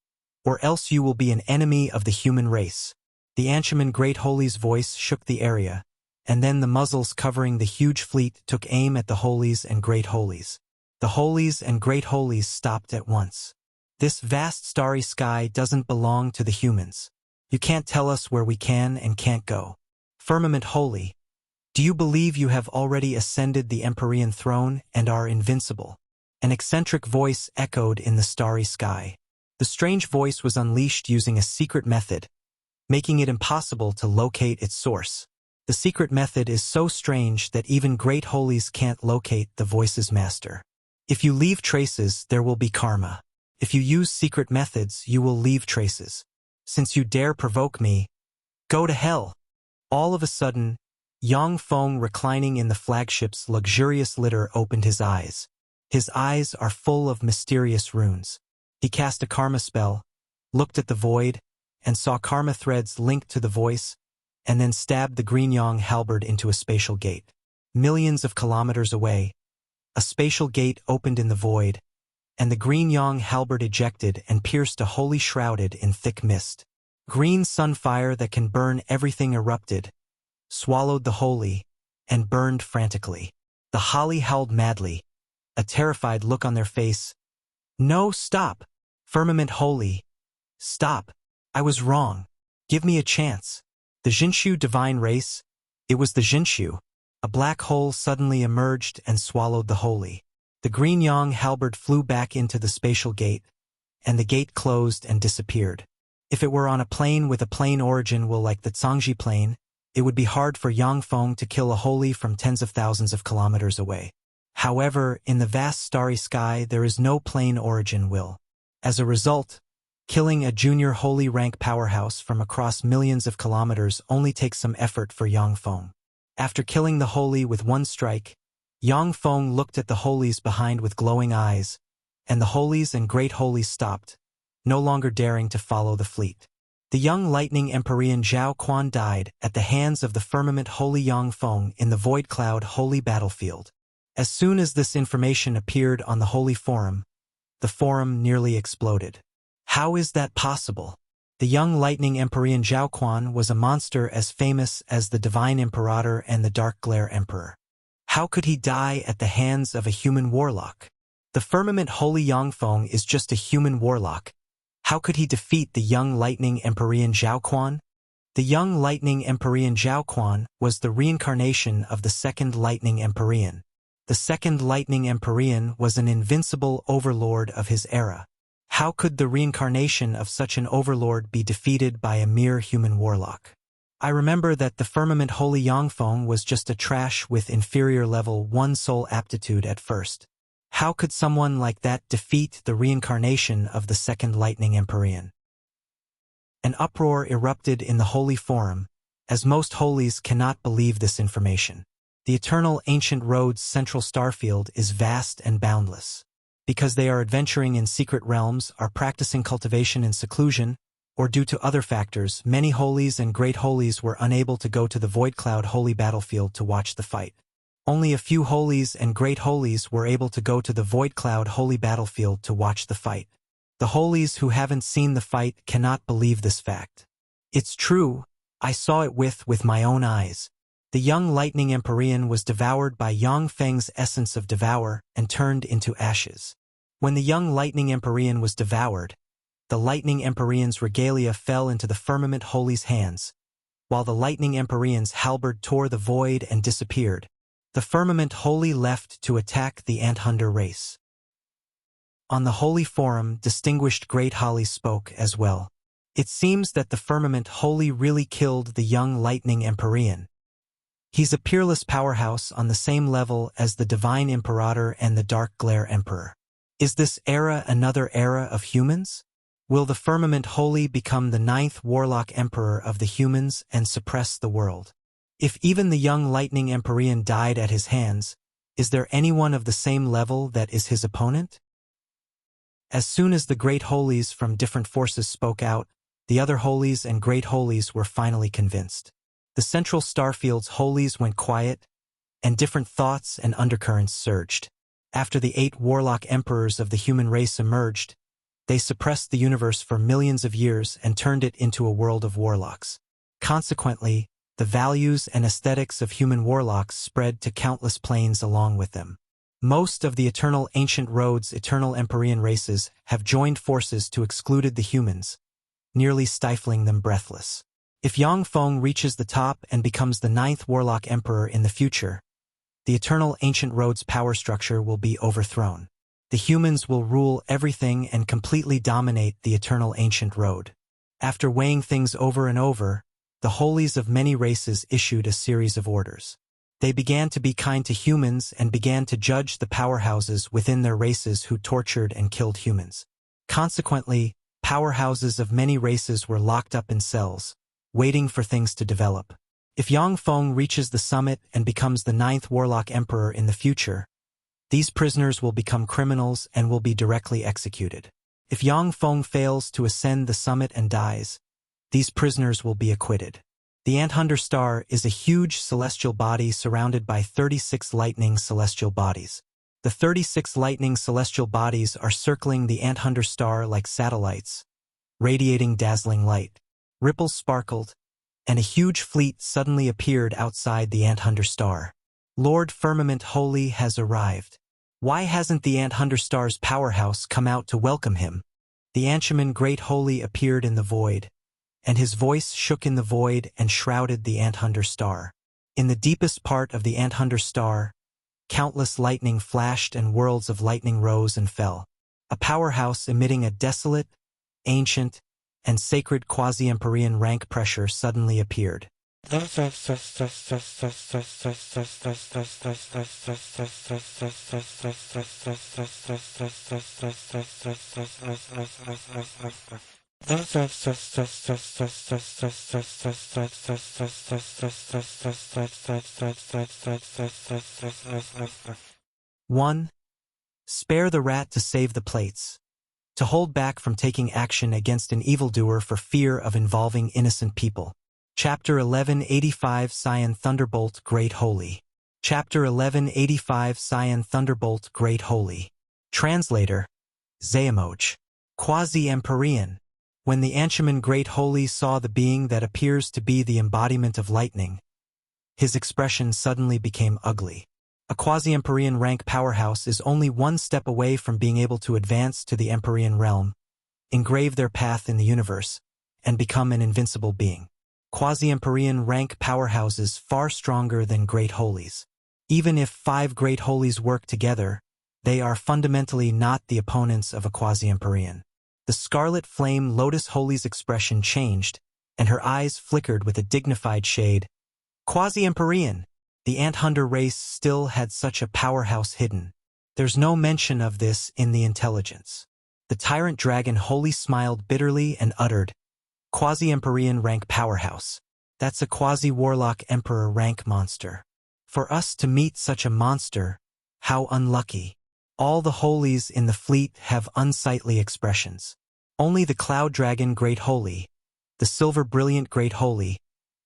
or else you will be an enemy of the human race. The Anshaman Great Holies' voice shook the area, and then the muzzles covering the huge fleet took aim at the Holies and Great Holies. The Holies and Great Holies stopped at once. This vast starry sky doesn't belong to the humans. You can't tell us where we can and can't go. Firmament Holy, do you believe you have already ascended the Empyrean throne and are invincible? An eccentric voice echoed in the starry sky. The strange voice was unleashed using a secret method, making it impossible to locate its source. The secret method is so strange that even Great Holies can't locate the voice's master. If you leave traces, there will be karma. If you use secret methods, you will leave traces. Since you dare provoke me, go to hell. All of a sudden, Yang Feng, reclining in the flagship's luxurious litter, opened his eyes. His eyes are full of mysterious runes. He cast a karma spell, looked at the void, and saw karma threads linked to the voice, and then stabbed the green yang halberd into a spatial gate. Millions of kilometers away, a spatial gate opened in the void, and the green yang halberd ejected and pierced a holy shrouded in thick mist. Green sunfire that can burn everything erupted, swallowed the holy, and burned frantically. The Holly howled madly, a terrified look on their face. No, stop! Firmament Holy, stop! I was wrong. Give me a chance. The Jinshu divine race, it was the Jinshu. A black hole suddenly emerged and swallowed the holy. The green yang halberd flew back into the spatial gate, and the gate closed and disappeared. If it were on a plane with a plane origin like the Zhangji plane, it would be hard for Yang Feng to kill a holy from tens of thousands of kilometers away. However, in the vast starry sky there is no plane origin will. As a result, killing a junior holy rank powerhouse from across millions of kilometers only takes some effort for Yang Feng. After killing the holy with one strike, Yang Feng looked at the holies behind with glowing eyes, and the holies and great holies stopped, no longer daring to follow the fleet. The young lightning Empyrean Xuanhuan died at the hands of the firmament holy Yang Feng in the void cloud holy battlefield. As soon as this information appeared on the holy forum, the forum nearly exploded. How is that possible? The young lightning Empyrean Xuanhuan was a monster as famous as the divine Imperator and the Dark Glare Emperor. How could he die at the hands of a human warlock? The firmament holy Yang Feng is just a human warlock. How could he defeat the young lightning Empyrean Xuanhuan? The young lightning Empyrean Xuanhuan was the reincarnation of the second lightning Empyrean. The second lightning Empyrean was an invincible overlord of his era. How could the reincarnation of such an overlord be defeated by a mere human warlock? I remember that the firmament holy Yang Feng was just a trash with inferior level 1 soul aptitude at first. How could someone like that defeat the reincarnation of the second lightning Empyrean? An uproar erupted in the holy forum, as most holies cannot believe this information. The eternal ancient road's central starfield is vast and boundless. Because they are adventuring in secret realms, are practicing cultivation in seclusion, or due to other factors, many holies and great holies were unable to go to the Void Cloud holy battlefield to watch the fight. Only a few holies and great holies were able to go to the Void Cloud holy battlefield to watch the fight. The holies who haven't seen the fight cannot believe this fact. It's true, I saw it with my own eyes. The young lightning Empyrean was devoured by Yang Feng's essence of devour and turned into ashes. When the young lightning Empyrean was devoured, the lightning Empyrean's regalia fell into the firmament holy's hands, while the lightning Empyrean's halberd tore the void and disappeared. The firmament holy left to attack the Anthunter race. On the holy forum, distinguished great Holies spoke as well. It seems that the firmament holy really killed the young lightning Empyrean. He's a peerless powerhouse on the same level as the divine Imperator and the Dark Glare Emperor. Is this era another era of humans? Will the firmament holy become the 9th warlock emperor of the humans and suppress the world? If even the young lightning Empyrean died at his hands, is there anyone of the same level that is his opponent? As soon as the great holies from different forces spoke out, the other holies and great holies were finally convinced. The central starfield's holies went quiet, and different thoughts and undercurrents surged. After the 8 warlock emperors of the human race emerged, They suppressed the universe for millions of years and turned it into a world of warlocks. Consequently, the values and aesthetics of human warlocks spread to countless planes along with them. Most of the eternal ancient roads eternal Empyrean races have joined forces to exclude the humans, nearly stifling them breathless. If Yang Feng reaches the top and becomes the 9th warlock emperor in the future, the eternal ancient road's power structure will be overthrown. The humans will rule everything and completely dominate the eternal ancient road. After weighing things over and over, the Holies of many races issued a series of orders. They began to be kind to humans and began to judge the powerhouses within their races who tortured and killed humans. Consequently, powerhouses of many races were locked up in cells, waiting for things to develop. If Yang Feng reaches the summit and becomes the 9th warlock emperor in the future, these prisoners will become criminals and will be directly executed. If Yang Feng fails to ascend the summit and dies, these prisoners will be acquitted. The Anthunder Star is a huge celestial body surrounded by 36 lightning celestial bodies. The 36 lightning celestial bodies are circling the Anthunder Star like satellites, radiating dazzling light. Ripples sparkled, and a huge fleet suddenly appeared outside the Anthunder Star. Lord Firmament Holy has arrived. Why hasn't the Anthunder Star's powerhouse come out to welcome him? The Anshaman Great Holy appeared in the void, and his voice shook in the void and shrouded the Anthunder Star. In the deepest part of the Anthunder Star, countless lightning flashed and worlds of lightning rose and fell. A powerhouse emitting a desolate, ancient, and sacred quasi-Empyrean rank pressure suddenly appeared. 1. Spare the rat to save the plates. To hold back from taking action against an evildoer for fear of involving innocent people. Chapter 1185 Cyan Thunderbolt Great Holy. Chapter 1185 Cyan Thunderbolt Great Holy. Translator, Xuanhuan. Quasi-Empyrean. When the Anshaman Great Holy saw the being that appears to be the embodiment of lightning, his expression suddenly became ugly. A quasi-Empyrean rank powerhouse is only one step away from being able to advance to the Empyrean realm, engrave their path in the universe, and become an invincible being. Quasi-Empyrean rank powerhouses far stronger than Great Holies. Even if 5 Great Holies work together, they are fundamentally not the opponents of a quasi-Empyrean. The Scarlet Flame Lotus Holy's expression changed, and her eyes flickered with a dignified shade. Quasi-Empyrean! The Anthunder race still had such a powerhouse hidden. There's no mention of this in the intelligence. The Tyrant Dragon Holy smiled bitterly and uttered, Quasi-Empyrean rank powerhouse. That's a quasi-warlock emperor rank monster. For us to meet such a monster, how unlucky. All the Holies in the fleet have unsightly expressions. Only the Cloud Dragon Great Holy, the Silver Brilliant Great Holy,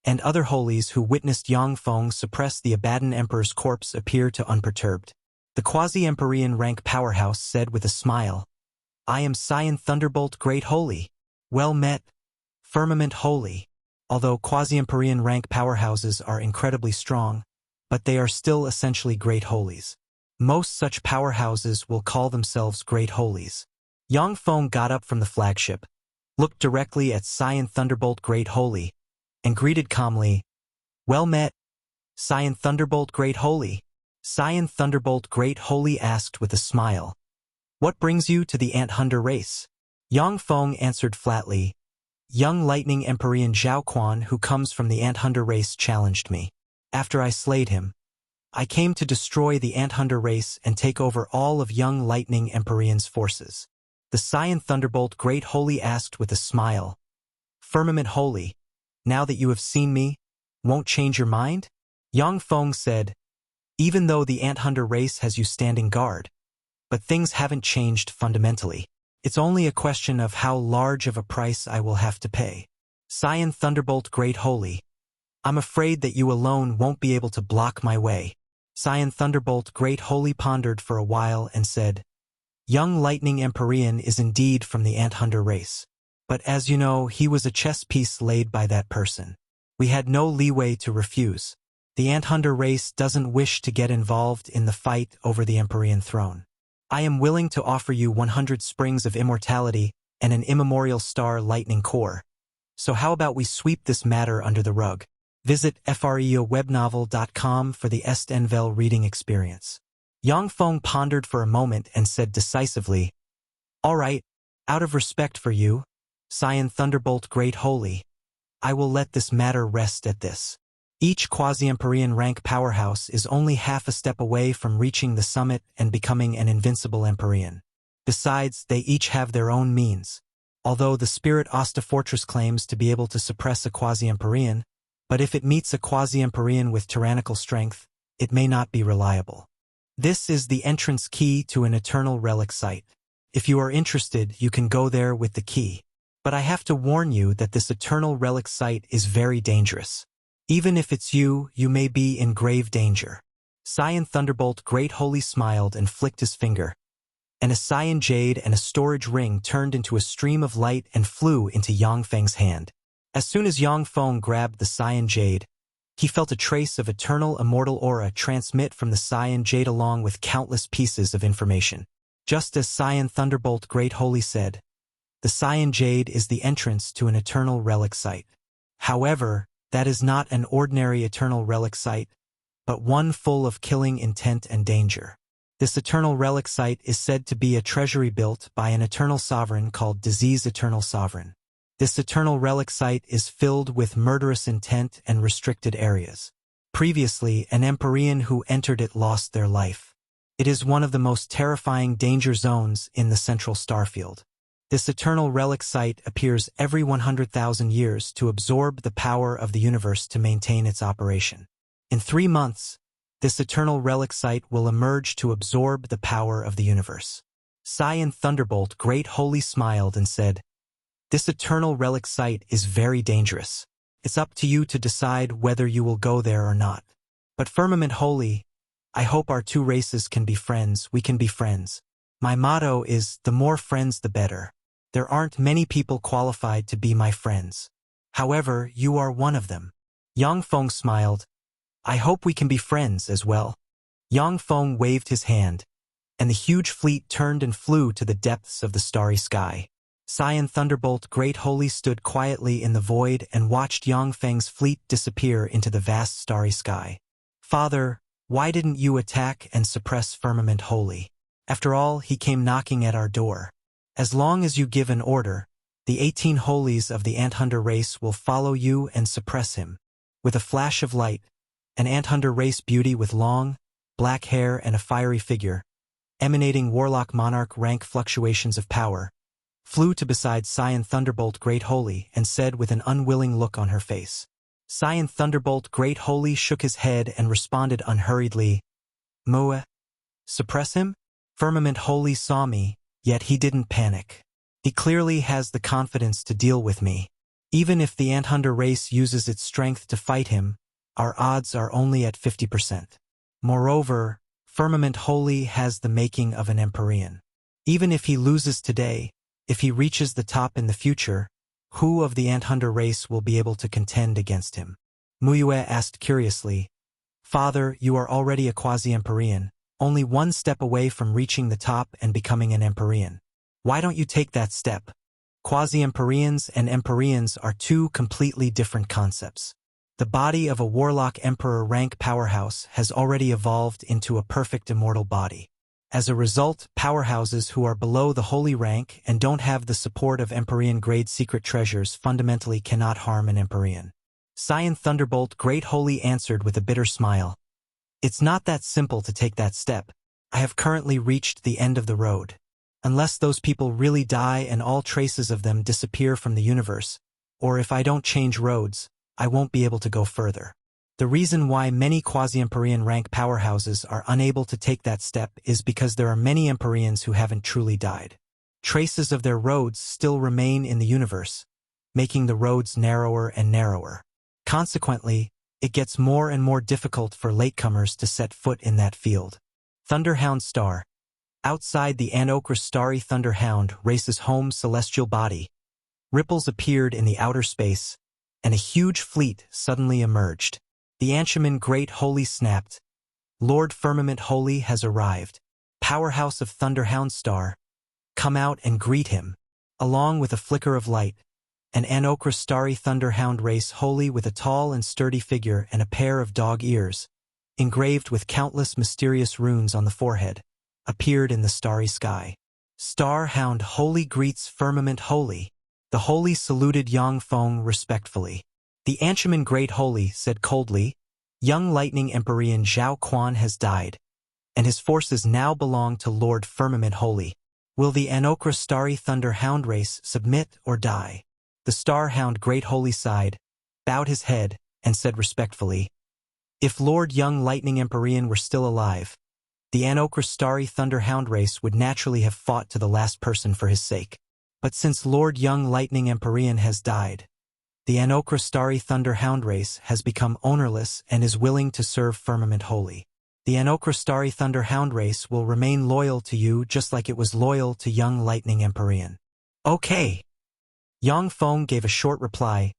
and other Holies who witnessed Yang Feng suppress the Abaddon Emperor's corpse appear to unperturbed. The quasi-Empyrean rank powerhouse said with a smile, I am Cyan Thunderbolt Great Holy. Well met, Firmament Holy. Although quasi-Empyrean rank powerhouses are incredibly strong, but they are still essentially Great Holies. Most such powerhouses will call themselves Great Holies. Yang Feng got up from the flagship, looked directly at Cyan Thunderbolt Great Holy, and greeted calmly, Well met, Cyan Thunderbolt Great Holy. Cyan Thunderbolt Great Holy asked with a smile, What brings you to the Anthunder race? Yang Feng answered flatly, Young Lightning Empyrean Xuanhuan who comes from the Anthunder race challenged me. After I slayed him, I came to destroy the Anthunder race and take over all of Young Lightning Empyrean's forces. The Cyan Thunderbolt Great Holy asked with a smile, Firmament Holy, now that you have seen me, won't change your mind? Yang Feng said, Even though the Anthunder race has you standing guard, but things haven't changed fundamentally. It's only a question of how large of a price I will have to pay. Cyan Thunderbolt Great Holy, I'm afraid that you alone won't be able to block my way. Cyan Thunderbolt Great Holy pondered for a while and said, Young Lightning Empyrean is indeed from the Ant Hunter race. But as you know, he was a chess piece laid by that person. We had no leeway to refuse. The Ant Hunter race doesn't wish to get involved in the fight over the Empyrean throne. I am willing to offer you 100 springs of immortality and an immemorial star lightning core. So how about we sweep this matter under the rug? Visit freowebnovel.com for the Est-Envel reading experience. Yang Feng pondered for a moment and said decisively, "All right, out of respect for you, Scion Thunderbolt Great Holy, I will let this matter rest at this. Each quasi-Empyrean rank powerhouse is only half a step away from reaching the summit and becoming an invincible Empyrean. Besides, they each have their own means. Although the Spirit Osta Fortress claims to be able to suppress a quasi-Empyrean, but if it meets a quasi-Empyrean with tyrannical strength, it may not be reliable. This is the entrance key to an eternal relic site. If you are interested, you can go there with the key. But I have to warn you that this eternal relic site is very dangerous. Even if it's you, you may be in grave danger." Scion Thunderbolt Great Holy smiled and flicked his finger, and a Scion Jade and a storage ring turned into a stream of light and flew into Yang Feng's hand. As soon as Yang Feng grabbed the Scion Jade, he felt a trace of eternal immortal aura transmit from the Scion Jade along with countless pieces of information. Just as Scion Thunderbolt Great Holy said, the Scion Jade is the entrance to an eternal relic site. However, that is not an ordinary eternal relic site, but one full of killing intent and danger. This eternal relic site is said to be a treasury built by an eternal sovereign called Disease Eternal Sovereign. This eternal relic site is filled with murderous intent and restricted areas. Previously, an Empyrean who entered it lost their life. It is one of the most terrifying danger zones in the central starfield. This eternal relic site appears every 100,000 years to absorb the power of the universe to maintain its operation. In 3 months, this eternal relic site will emerge to absorb the power of the universe. Scion Thunderbolt Great Holy smiled and said, "This eternal relic site is very dangerous. It's up to you to decide whether you will go there or not. But Firmament Holy, I hope our two races can be friends. We can be friends. My motto is, the more friends the better. There aren't many people qualified to be my friends. However, you are one of them." Yang Feng smiled. "I hope we can be friends as well." Yang Feng waved his hand, and the huge fleet turned and flew to the depths of the starry sky. Scion Thunderbolt Great Holy stood quietly in the void and watched Yang Feng's fleet disappear into the vast starry sky. "Father, why didn't you attack and suppress Firmament Holy? After all, he came knocking at our door. As long as you give an order, the 18 Holies of the Ant Hunter race will follow you and suppress him." With a flash of light, an Ant Hunter race beauty with long, black hair and a fiery figure, emanating Warlock Monarch rank fluctuations of power, flew to beside Scion Thunderbolt Great Holy and said with an unwilling look on her face. Scion Thunderbolt Great Holy shook his head and responded unhurriedly, "Moe? Suppress him? Firmament Holy saw me, yet he didn't panic. He clearly has the confidence to deal with me. Even if the Ant Hunter race uses its strength to fight him, our odds are only at 50%. Moreover, Firmament Holy has the making of an Empyrean. Even if he loses today, if he reaches the top in the future, who of the Ant Hunter race will be able to contend against him?" Muyue asked curiously, "Father, you are already a quasi-Empyrean, only one step away from reaching the top and becoming an Empyrean. Why don't you take that step?" Quasi-Empyreans and Empyreans are two completely different concepts. The body of a Warlock Emperor rank powerhouse has already evolved into a perfect immortal body. As a result, powerhouses who are below the holy rank and don't have the support of Empyrean-grade secret treasures fundamentally cannot harm an Empyrean. Scion Thunderbolt Great Holy answered with a bitter smile. "It's not that simple to take that step. I have currently reached the end of the road. Unless those people really die and all traces of them disappear from the universe, or if I don't change roads, I won't be able to go further. The reason why many quasi-Empyrean rank powerhouses are unable to take that step is because there are many Empyreans who haven't truly died. Traces of their roads still remain in the universe, making the roads narrower and narrower. Consequently, it gets more and more difficult for latecomers to set foot in that field." Thunderhound Star. Outside the Anokra starry thunderhound race's home celestial body, ripples appeared in the outer space, and a huge fleet suddenly emerged. The Anshaman Great Holy snapped. Lord Firmament Holy has arrived. Powerhouse of Thunderhound Star, come out and greet him. Along with a flicker of light, an Anokra starry thunderhound race holy with a tall and sturdy figure and a pair of dog ears, engraved with countless mysterious runes on the forehead, appeared in the starry sky. Starhound Holy greets Firmament Holy. The Holy saluted Yang Feng respectfully. The Anshaman Great Holy said coldly, young lightning Empyrean Xuanhuan has died, and his forces now belong to Lord Firmament Holy. Will the Anokra starry thunderhound race submit or die? The Starhound Great Holy sighed, bowed his head, and said respectfully, if Lord Young Lightning Empyrean were still alive, the Anokra starry thunderhound race would naturally have fought to the last person for his sake. But since Lord Young Lightning Empyrean has died, the Anokra starry thunderhound race has become ownerless and is willing to serve Firmament Holy. The Anokra starry thunderhound race will remain loyal to you just like it was loyal to Young Lightning Empyrean. Okay. Yang Feng gave a short reply,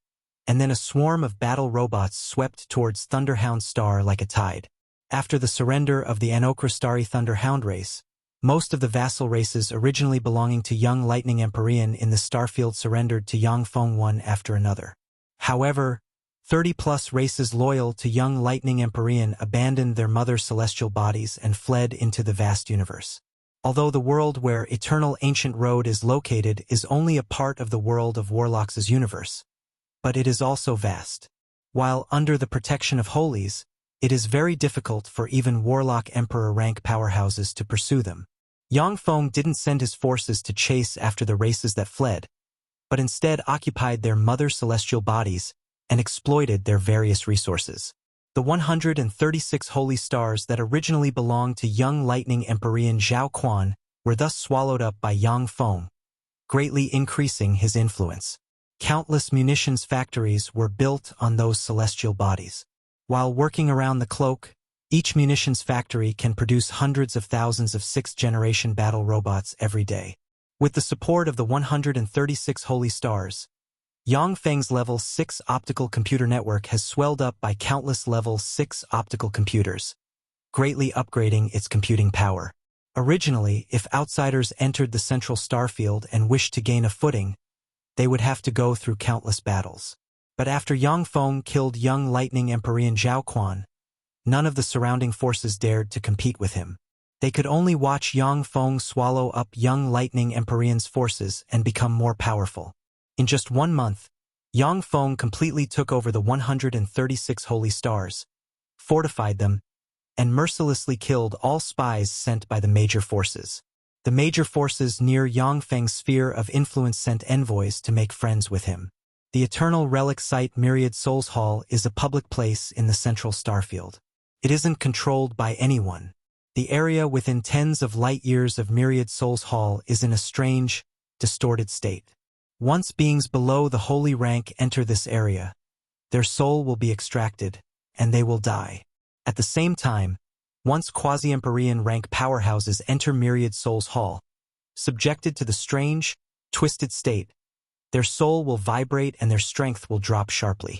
and then a swarm of battle robots swept towards Thunderhound Star like a tide. After the surrender of the Anokra starry thunderhound race, most of the vassal races originally belonging to Young Lightning Empyrean in the Starfield surrendered to Yang Feng one after another. However, 30-plus races loyal to Young Lightning Empyrean abandoned their mother celestial bodies and fled into the vast universe. Although the world where Eternal Ancient Road is located is only a part of the world of Warlock's universe, but it is also vast. While under the protection of Holies, it is very difficult for even Warlock Emperor rank powerhouses to pursue them. Yang Feng didn't send his forces to chase after the races that fled, but instead occupied their mother celestial bodies and exploited their various resources. The 136 holy stars that originally belonged to Young Lightning Empyrean Xuanhuan were thus swallowed up by Yang Feng, greatly increasing his influence. Countless munitions factories were built on those celestial bodies. While working around the cloak, each munitions factory can produce hundreds of thousands of sixth-generation battle robots every day. With the support of the 136 holy stars, Yang Feng's Level 6 optical computer network has swelled up by countless Level 6 optical computers, greatly upgrading its computing power. Originally, if outsiders entered the central starfield and wished to gain a footing, they would have to go through countless battles. But after Yang Feng killed Young Lightning Empyrean Xuanhuan, none of the surrounding forces dared to compete with him. They could only watch Yang Feng swallow up Young Lightning Empyrean's forces and become more powerful. In just 1 month, Yang Feng completely took over the 136 holy stars, fortified them, and mercilessly killed all spies sent by the major forces. The major forces near Yang Feng's sphere of influence sent envoys to make friends with him. The Eternal Relic Site Myriad Souls Hall is a public place in the central starfield. It isn't controlled by anyone. The area within tens of light years of Myriad Souls Hall is in a strange, distorted state. Once beings below the holy rank enter this area, their soul will be extracted, and they will die. At the same time, once quasi-Empyrean rank powerhouses enter Myriad Souls Hall, subjected to the strange, twisted state, their soul will vibrate and their strength will drop sharply.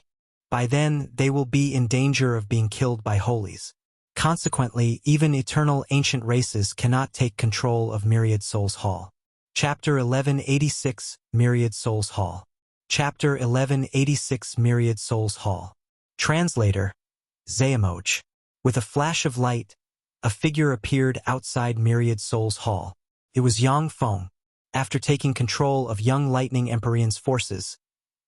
By then, they will be in danger of being killed by Holies. Consequently, even eternal ancient races cannot take control of Myriad Souls Hall. Chapter 1186, Myriad Souls Hall. Chapter 1186, Myriad Souls Hall. Translator, Zayamoch. With a flash of light, a figure appeared outside Myriad Souls Hall. It was Yang Feng. After taking control of Young Lightning Empyrean's forces,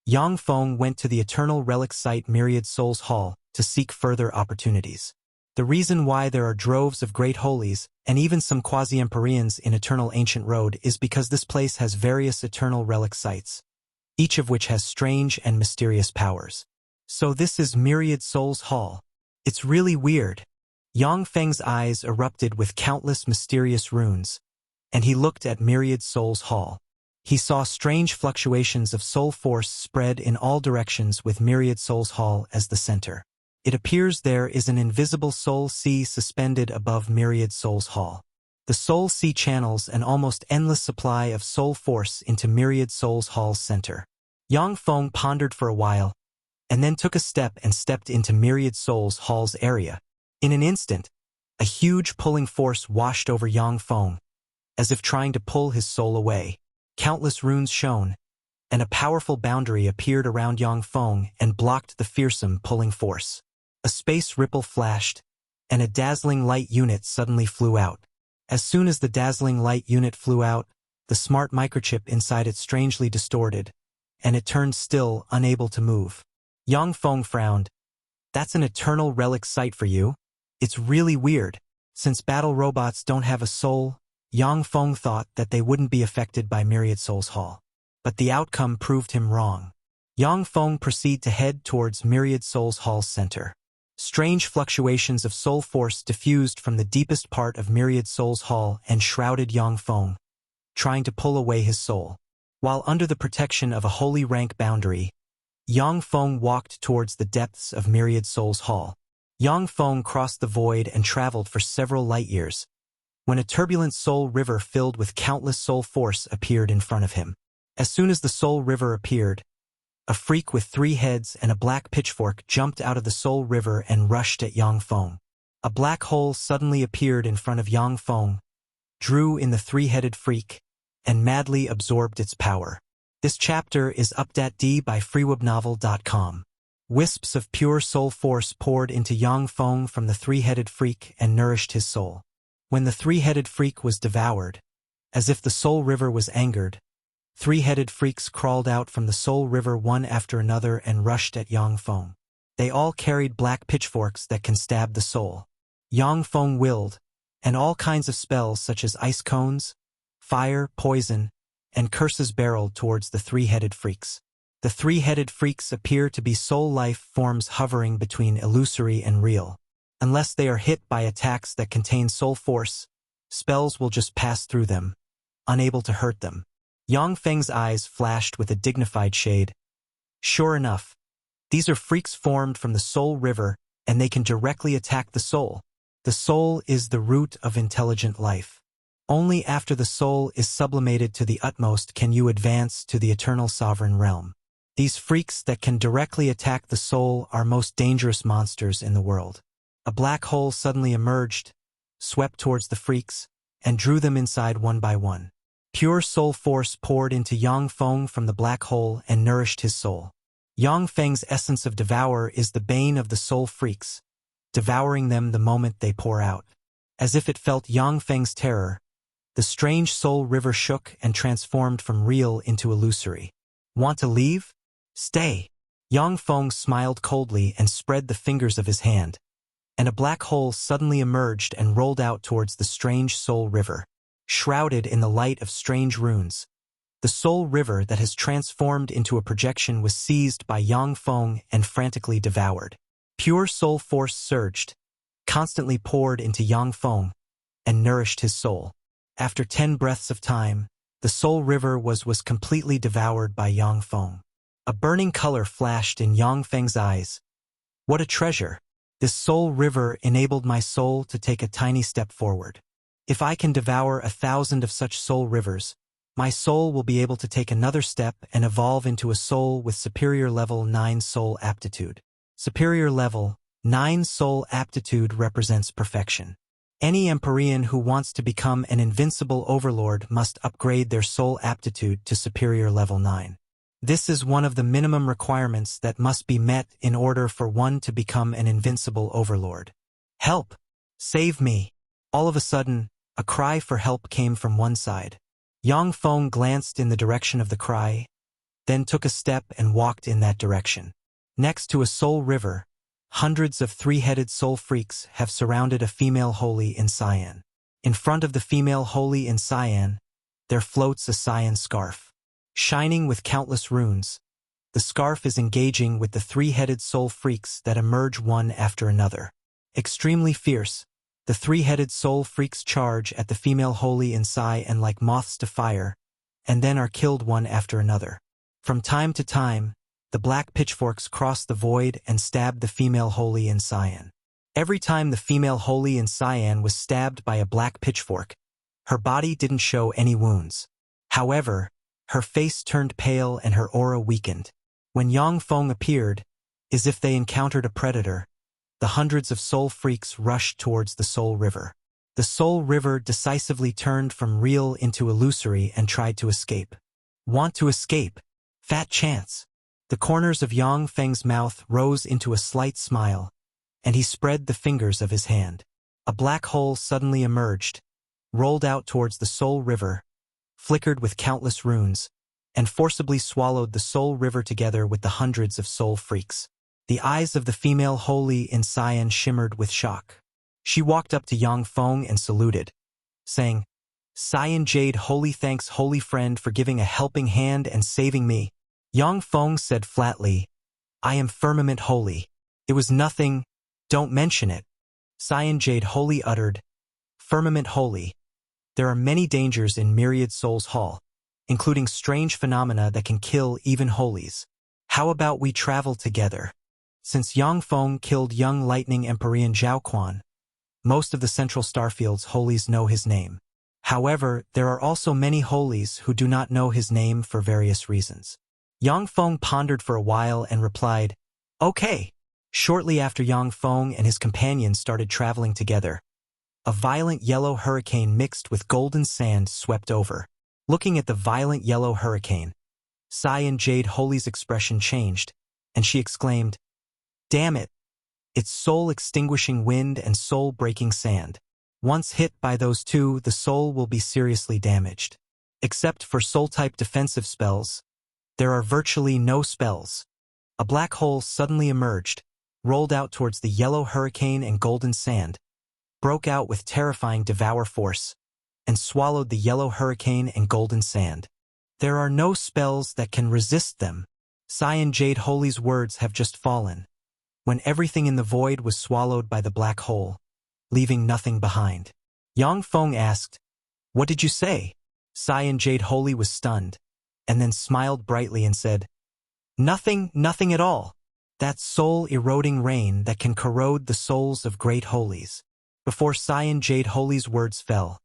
Yang Feng went to the Eternal Relic Site Myriad Souls Hall to seek further opportunities. The reason why there are droves of great holies, and even some quasi-Empyreans in Eternal Ancient Road is because this place has various Eternal Relic sites, each of which has strange and mysterious powers. So this is Myriad Souls Hall. It's really weird. Yang Feng's eyes erupted with countless mysterious runes, and he looked at Myriad Souls Hall. He saw strange fluctuations of soul force spread in all directions with Myriad Souls Hall as the center. It appears there is an invisible soul sea suspended above Myriad Souls Hall. The The soul sea channels an almost endless supply of soul force into myriad souls hall's center. Yang Feng pondered for a while, and then took a step and stepped into myriad souls hall's area. In an instant, a huge pulling force washed over Yang Feng, as if trying to pull his soul away. Countless runes shone, and a powerful boundary appeared around Yang Feng and blocked the fearsome pulling force. A space ripple flashed, and a dazzling light unit suddenly flew out. As soon as the dazzling light unit flew out, the smart microchip inside it strangely distorted, and it turned still, unable to move. Yang Feng frowned. That's an eternal relic sight for you? It's really weird. Since battle robots don't have a soul, Yang Feng thought that they wouldn't be affected by Myriad Souls Hall. But the outcome proved him wrong. Yang Feng proceeded to head towards Myriad Souls Hall's center. Strange fluctuations of soul force diffused from the deepest part of Myriad Souls Hall and shrouded Yang Feng, trying to pull away his soul. While under the protection of a holy rank boundary, Yang Feng walked towards the depths of Myriad Souls Hall. Yang Feng crossed the void and traveled for several light years, when a turbulent soul river filled with countless soul force appeared in front of him. As soon as the soul river appeared, a freak with 3 heads and a black pitchfork jumped out of the soul river and rushed at Yang Feng. A black hole suddenly appeared in front of Yang Feng, drew in the 3-headed freak, and madly absorbed its power. This chapter is updated by freewebnovel.com. Wisps of pure soul force poured into Yang Feng from the 3-headed freak and nourished his soul. When the 3-headed freak was devoured, as if the soul river was angered, 3-headed freaks crawled out from the soul river one after another and rushed at Yang Feng. They all carried black pitchforks that can stab the soul. Yang Feng willed, and all kinds of spells such as ice cones, fire, poison, and curses barreled towards the 3-headed freaks. The 3-headed freaks appear to be soul life forms hovering between illusory and real. Unless they are hit by attacks that contain soul force, spells will just pass through them, unable to hurt them. Yang Feng's eyes flashed with a dignified shade. Sure enough, these are freaks formed from the soul river, and they can directly attack the soul. The soul is the root of intelligent life. Only after the soul is sublimated to the utmost can you advance to the eternal sovereign realm. These freaks that can directly attack the soul are most dangerous monsters in the world. A black hole suddenly emerged, swept towards the freaks, and drew them inside one by one. Pure soul force poured into Yang Feng from the black hole and nourished his soul. Yang Feng's essence of devour is the bane of the soul freaks, devouring them the moment they pour out. As if it felt Yang Feng's terror, the strange soul river shook and transformed from real into illusory. Want to leave? Stay. Yang Feng smiled coldly and spread the fingers of his hand, and a black hole suddenly emerged and rolled out towards the strange soul river. Shrouded in the light of strange runes, the soul river that has transformed into a projection was seized by Yang Feng and frantically devoured. Pure soul force surged, constantly poured into Yang Feng, and nourished his soul. After 10 breaths of time, the soul river was completely devoured by Yang Feng. A burning color flashed in Yang Feng's eyes. What a treasure! This soul river enabled my soul to take a tiny step forward. If I can devour 1,000 of such soul rivers, my soul will be able to take another step and evolve into a soul with superior level 9 soul aptitude. Superior level 9 soul aptitude represents perfection. Any Empyrean who wants to become an invincible overlord must upgrade their soul aptitude to superior level 9. This is one of the minimum requirements that must be met in order for one to become an invincible overlord. Help! Save me! All of a sudden, a cry for help came from one side. Yang Feng glanced in the direction of the cry, then took a step and walked in that direction. Next to a soul river, hundreds of 3-headed soul freaks have surrounded a female holy in cyan. In front of the female holy in cyan, there floats a cyan scarf. Shining with countless runes, the scarf is engaging with the 3-headed soul freaks that emerge one after another. Extremely fierce, the 3-headed soul freaks charge at the female holy in cyan like moths to fire, and then are killed one after another. From time to time, the black pitchforks cross the void and stab the female holy in cyan. Every time the female holy in cyan was stabbed by a black pitchfork, Her body didn't show any wounds. However, her face turned pale and her aura weakened. When Yang Feng appeared, as if they encountered a predator, the hundreds of soul freaks rushed towards the Soul River. The Soul River decisively turned from real into illusory and tried to escape. Want to escape? Fat chance. The corners of Yang Feng's mouth rose into a slight smile, and he spread the fingers of his hand. A black hole suddenly emerged, rolled out towards the Soul River, flickered with countless runes, and forcibly swallowed the Soul River together with the hundreds of soul freaks. The eyes of the female Holy in Cyan shimmered with shock. She walked up to Yang Feng and saluted, saying, "Cyan Jade Holy, thanks holy friend for giving a helping hand and saving me." Yang Feng said flatly, "I am Firmament Holy. It was nothing, don't mention it." Cyan Jade Holy uttered, "Firmament Holy. There are many dangers in Myriad Souls Hall, including strange phenomena that can kill even Holies. How about we travel together?" Since Yang Feng killed young lightning Empyrean Xuanhuan, most of the Central Starfield's Holies know his name. However, there are also many Holies who do not know his name for various reasons. Yang Feng pondered for a while and replied, "Okay." Shortly after Yang Feng and his companions started traveling together, a violent yellow hurricane mixed with golden sand swept over. Looking at the violent yellow hurricane, Cyan Jade Holy's expression changed, and she exclaimed, "Damn it! It's soul-extinguishing wind and soul-breaking sand. Once hit by those two, the soul will be seriously damaged. Except for soul-type defensive spells, there are virtually no spells." A black hole suddenly emerged, rolled out towards the yellow hurricane and golden sand, broke out with terrifying devour force, and swallowed the yellow hurricane and golden sand. "There are no spells that can resist them." Cyan Jade Holy's words have just fallen, when everything in the void was swallowed by the black hole, leaving nothing behind. Yang Feng asked, "What did you say?" Cyan Jade Holy was stunned, and then smiled brightly and said, "Nothing, nothing at all. That's soul-eroding rain that can corrode the souls of great Holies." Before Cyan Jade Holy's words fell,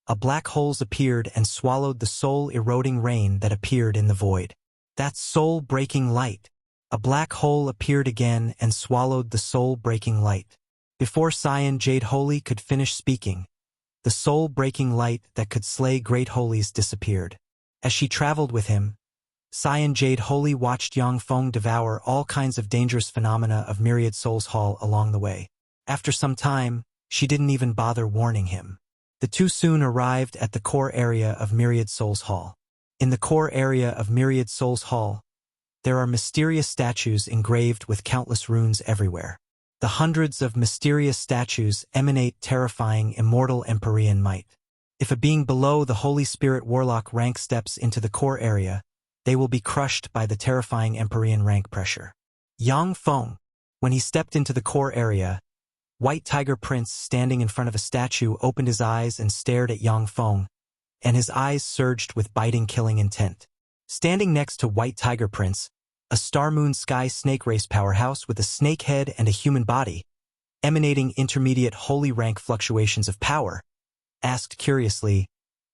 a black hole appeared and swallowed the soul-eroding rain that appeared in the void. "That's soul-breaking light." A black hole appeared again and swallowed the soul-breaking light. Before Cyan Jade Holy could finish speaking, the soul-breaking light that could slay great Holies disappeared. As she traveled with him, Cyan Jade Holy watched Yang Feng devour all kinds of dangerous phenomena of Myriad Souls Hall along the way. After some time, she didn't even bother warning him. The two soon arrived at the core area of Myriad Souls Hall. In the core area of Myriad Souls Hall, there are mysterious statues engraved with countless runes everywhere. The hundreds of mysterious statues emanate terrifying immortal Empyrean might. If a being below the Holy Spirit Warlock rank steps into the core area, they will be crushed by the terrifying Empyrean rank pressure. Yang Feng. When he stepped into the core area, White Tiger Prince standing in front of a statue opened his eyes and stared at Yang Feng, and his eyes surged with biting killing intent. Standing next to White Tiger Prince, a Star Moon Sky Snake Race powerhouse with a snake head and a human body, emanating intermediate holy rank fluctuations of power, asked curiously,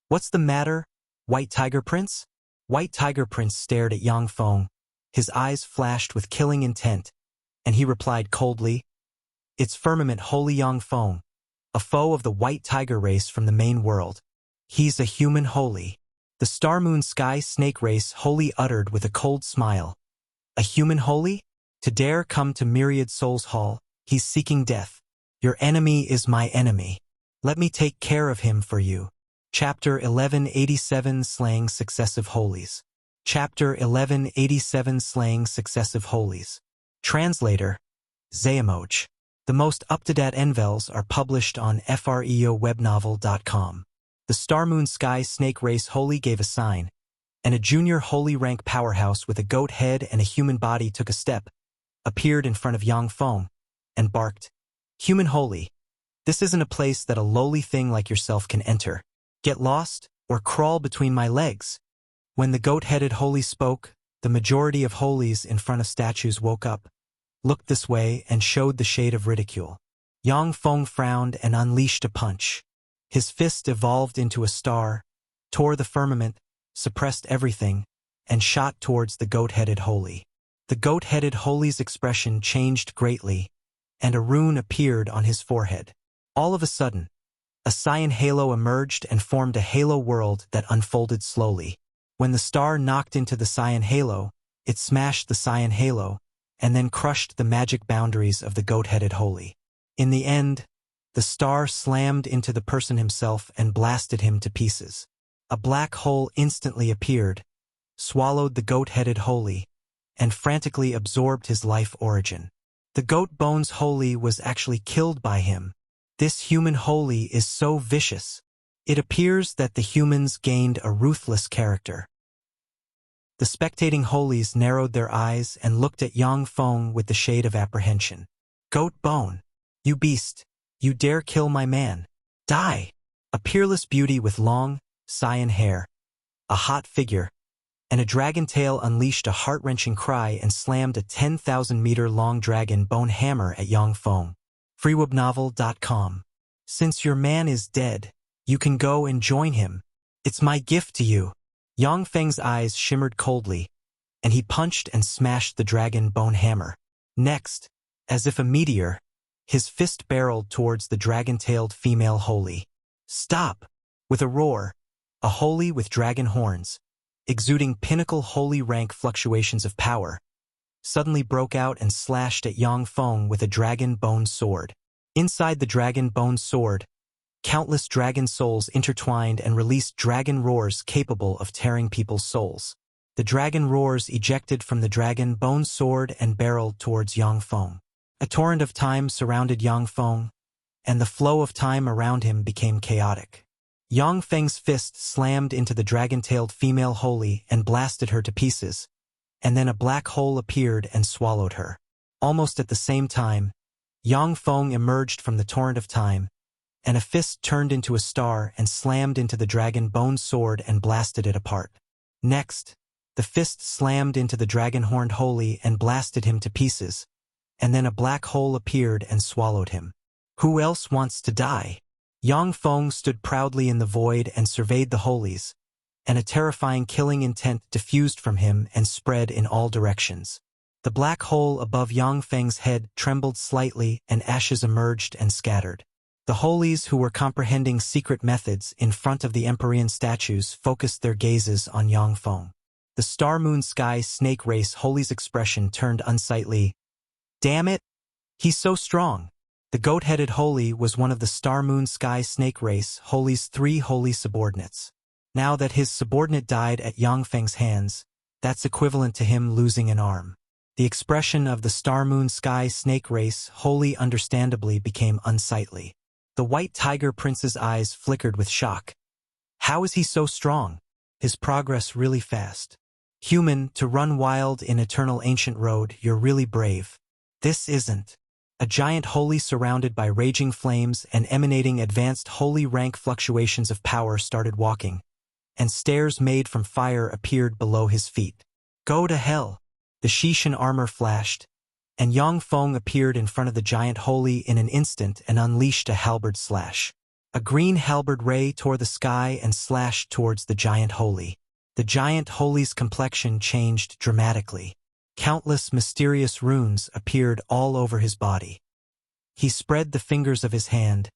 "What's the matter, White Tiger Prince?" White Tiger Prince stared at Yang Feng, his eyes flashed with killing intent, and he replied coldly, "It's Firmament Holy Yang Feng, a foe of the White Tiger race from the main world. He's a human Holy." The Star Moon Sky Snake Race Holy uttered with a cold smile, "A human Holy? To dare come to Myriad Souls Hall, he's seeking death. Your enemy is my enemy. Let me take care of him for you." Chapter 1187 Slaying Successive Holies. Chapter 1187 Slaying Successive Holies. Translator, Zayamoj. The most up-to-date novels are published on freowebnovel.com. The Star Moon Sky Snake Race Holy gave a sign, and a junior Holy rank powerhouse with a goat head and a human body took a step, appeared in front of Yang Feng, and barked, "Human Holy, this isn't a place that a lowly thing like yourself can enter. Get lost, or crawl between my legs." When the goat-headed Holy spoke, the majority of Holies in front of statues woke up, looked this way, and showed the shade of ridicule. Yang Feng frowned and unleashed a punch. His fist evolved into a star, tore the firmament, suppressed everything, and shot towards the goat-headed Holy. The goat-headed Holy's expression changed greatly, and a rune appeared on his forehead. All of a sudden, a cyan halo emerged and formed a halo world that unfolded slowly. When the star knocked into the cyan halo, it smashed the cyan halo, and then crushed the magic boundaries of the goat-headed Holy. In the end, the star slammed into the person himself and blasted him to pieces. A black hole instantly appeared, swallowed the goat-headed Holy, and frantically absorbed his life origin. The goat bones Holy was actually killed by him. This human Holy is so vicious. It appears that the humans gained a ruthless character. The spectating Holies narrowed their eyes and looked at Yang Feng with the shade of apprehension. Goat bone! You beast! You dare kill my man! Die! A peerless beauty with long, cyan hair, a hot figure, and a dragon tail unleashed a heart-wrenching cry and slammed a 10,000-meter-long dragon bone hammer at Yang Feng. freewebnovel.com. Since your man is dead, you can go and join him. It's my gift to you. Yang Feng's eyes shimmered coldly, and he punched and smashed the dragon bone hammer. Next, as if a meteor, his fist barreled towards the dragon-tailed female Holy. Stop! With a roar, a Holy with dragon horns, exuding pinnacle Holy rank fluctuations of power, suddenly broke out and slashed at Yang Feng with a dragon bone sword. Inside the dragon bone sword, countless dragon souls intertwined and released dragon roars capable of tearing people's souls. The dragon roars ejected from the dragon bone sword and barreled towards Yang Feng. A torrent of time surrounded Yang Feng, and the flow of time around him became chaotic. Yang Feng's fist slammed into the dragon-tailed female Holy and blasted her to pieces, and then a black hole appeared and swallowed her. Almost at the same time, Yang Feng emerged from the torrent of time, and a fist turned into a star and slammed into the dragon bone sword and blasted it apart. Next, the fist slammed into the dragon-horned Holy and blasted him to pieces, and then a black hole appeared and swallowed him. Who else wants to die? Yang Feng stood proudly in the void and surveyed the Holies, and a terrifying killing intent diffused from him and spread in all directions. The black hole above Yang Feng's head trembled slightly and ashes emerged and scattered. The Holies who were comprehending secret methods in front of the Empyrean statues focused their gazes on Yang Feng. The Star-Moon Sky Snake Race Holies' expression turned unsightly. Damn it! He's so strong! The goat-headed Holy was one of the Star-Moon Sky Snake Race Holies' 3 Holy subordinates. Now that his subordinate died at Yang Feng's hands, that's equivalent to him losing an arm. The expression of the Star-Moon Sky Snake Race Holy understandably became unsightly. The White Tiger Prince's eyes flickered with shock. How is he so strong? His progress really fast. Human, to run wild in Eternal Ancient Road, you're really brave. This isn't. A giant Holy surrounded by raging flames and emanating advanced Holy rank fluctuations of power started walking, and stairs made from fire appeared below his feet. Go to hell! The Shishan armor flashed, and Yang Feng appeared in front of the giant Holy in an instant and unleashed a halberd slash. A green halberd ray tore the sky and slashed towards the giant Holy. The giant Holy's complexion changed dramatically. Countless mysterious runes appeared all over his body. He spread the fingers of his hand,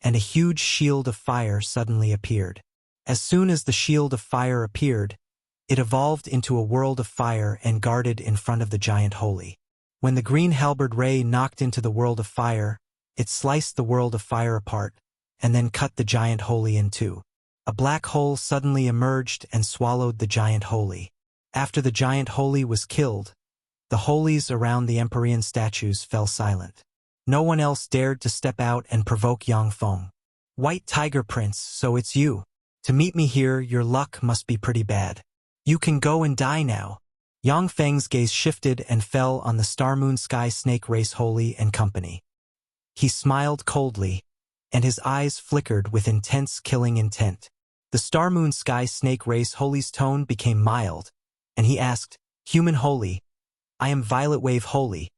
and a huge shield of fire suddenly appeared. As soon as the shield of fire appeared, it evolved into a world of fire and guarded in front of the giant Holy. When the green halberd ray knocked into the world of fire, it sliced the world of fire apart, and then cut the giant Holy in two. A black hole suddenly emerged and swallowed the giant Holy. After the giant Holy was killed, the Holies around the Empyrean statues fell silent. No one else dared to step out and provoke Yang Feng. White Tiger Prince, so it's you. To meet me here, your luck must be pretty bad. You can go and die now. Yang Feng's gaze shifted and fell on the Star-Moon Sky Snake Race Holy and company. He smiled coldly, and his eyes flickered with intense killing intent. The Star-Moon Sky Snake Race Holy's tone became mild, and he asked, Human Holy, I am Violet Wave Holy,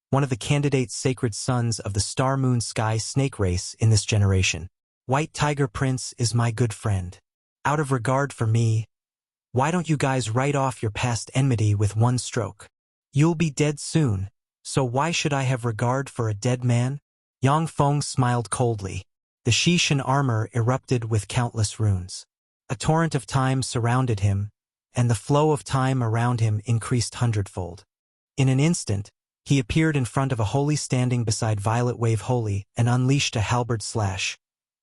one of the candidate sacred sons of the Star-Moon Sky Snake Race in this generation. White Tiger Prince is my good friend. Out of regard for me, why don't you guys write off your past enmity with one stroke? You'll be dead soon, so why should I have regard for a dead man? Yang Feng smiled coldly. The Xishan armor erupted with countless runes. A torrent of time surrounded him, and the flow of time around him increased hundredfold. In an instant, he appeared in front of a holy standing beside Violet Wave Holy and unleashed a halberd slash.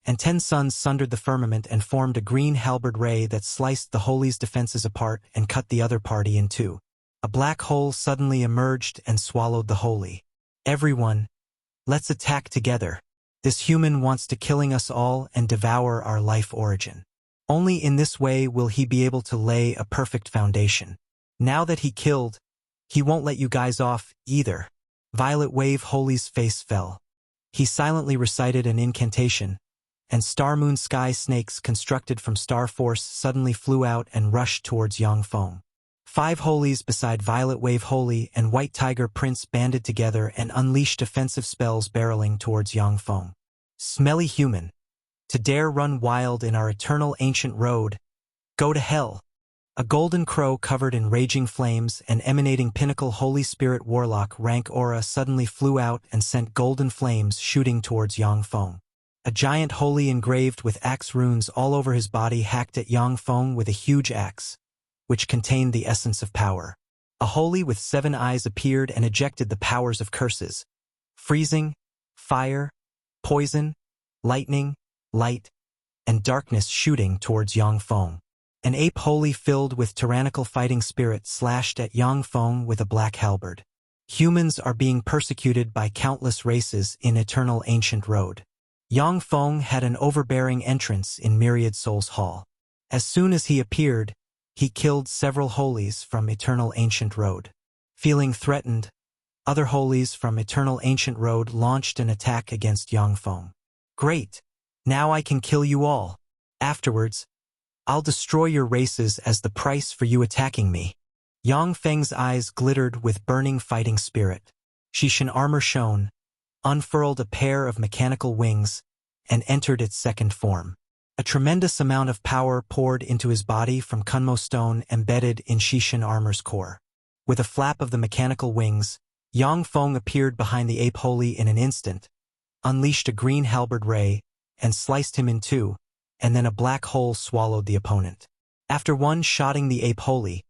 And 10 suns sundered the firmament and formed a green halberd ray that sliced the Holy's defenses apart and cut the other party in two. A black hole suddenly emerged and swallowed the Holy. Everyone, let's attack together. This human wants to killing us all and devour our life origin. Only in this way will he be able to lay a perfect foundation. Now that he killed, he won't let you guys off either. Violet Wave Holy's face fell. He silently recited an incantation, and star-moon sky snakes constructed from star force suddenly flew out and rushed towards Yang Feng. 5 Holies beside Violet Wave Holy and White Tiger Prince banded together and unleashed offensive spells barreling towards Yang Feng. Smelly human. To dare run wild in our eternal ancient road, go to hell. A golden crow covered in raging flames and emanating pinnacle Holy Spirit Warlock rank aura suddenly flew out and sent golden flames shooting towards Yang Feng. A giant Holy engraved with axe runes all over his body hacked at Yang Feng with a huge axe, which contained the essence of power. A Holy with 7 eyes appeared and ejected the powers of curses, freezing, fire, poison, lightning, light, and darkness shooting towards Yang Feng. An ape Holy filled with tyrannical fighting spirit slashed at Yang Feng with a black halberd. Humans are being persecuted by countless races in eternal ancient road. Yang Feng had an overbearing entrance in Myriad Souls Hall. As soon as he appeared, he killed several Holies from Eternal Ancient Road. Feeling threatened, other Holies from Eternal Ancient Road launched an attack against Yang Feng. Great! Now I can kill you all. Afterwards, I'll destroy your races as the price for you attacking me. Yang Feng's eyes glittered with burning fighting spirit. Xishan armor shone, unfurled a pair of mechanical wings, and entered its second form. A tremendous amount of power poured into his body from Kunmo stone embedded in Xishan armor's core. With a flap of the mechanical wings, Yang Feng appeared behind the ape Holy in an instant, unleashed a green halberd ray, and sliced him in two, and then a black hole swallowed the opponent. After one-shotting the ape Holy,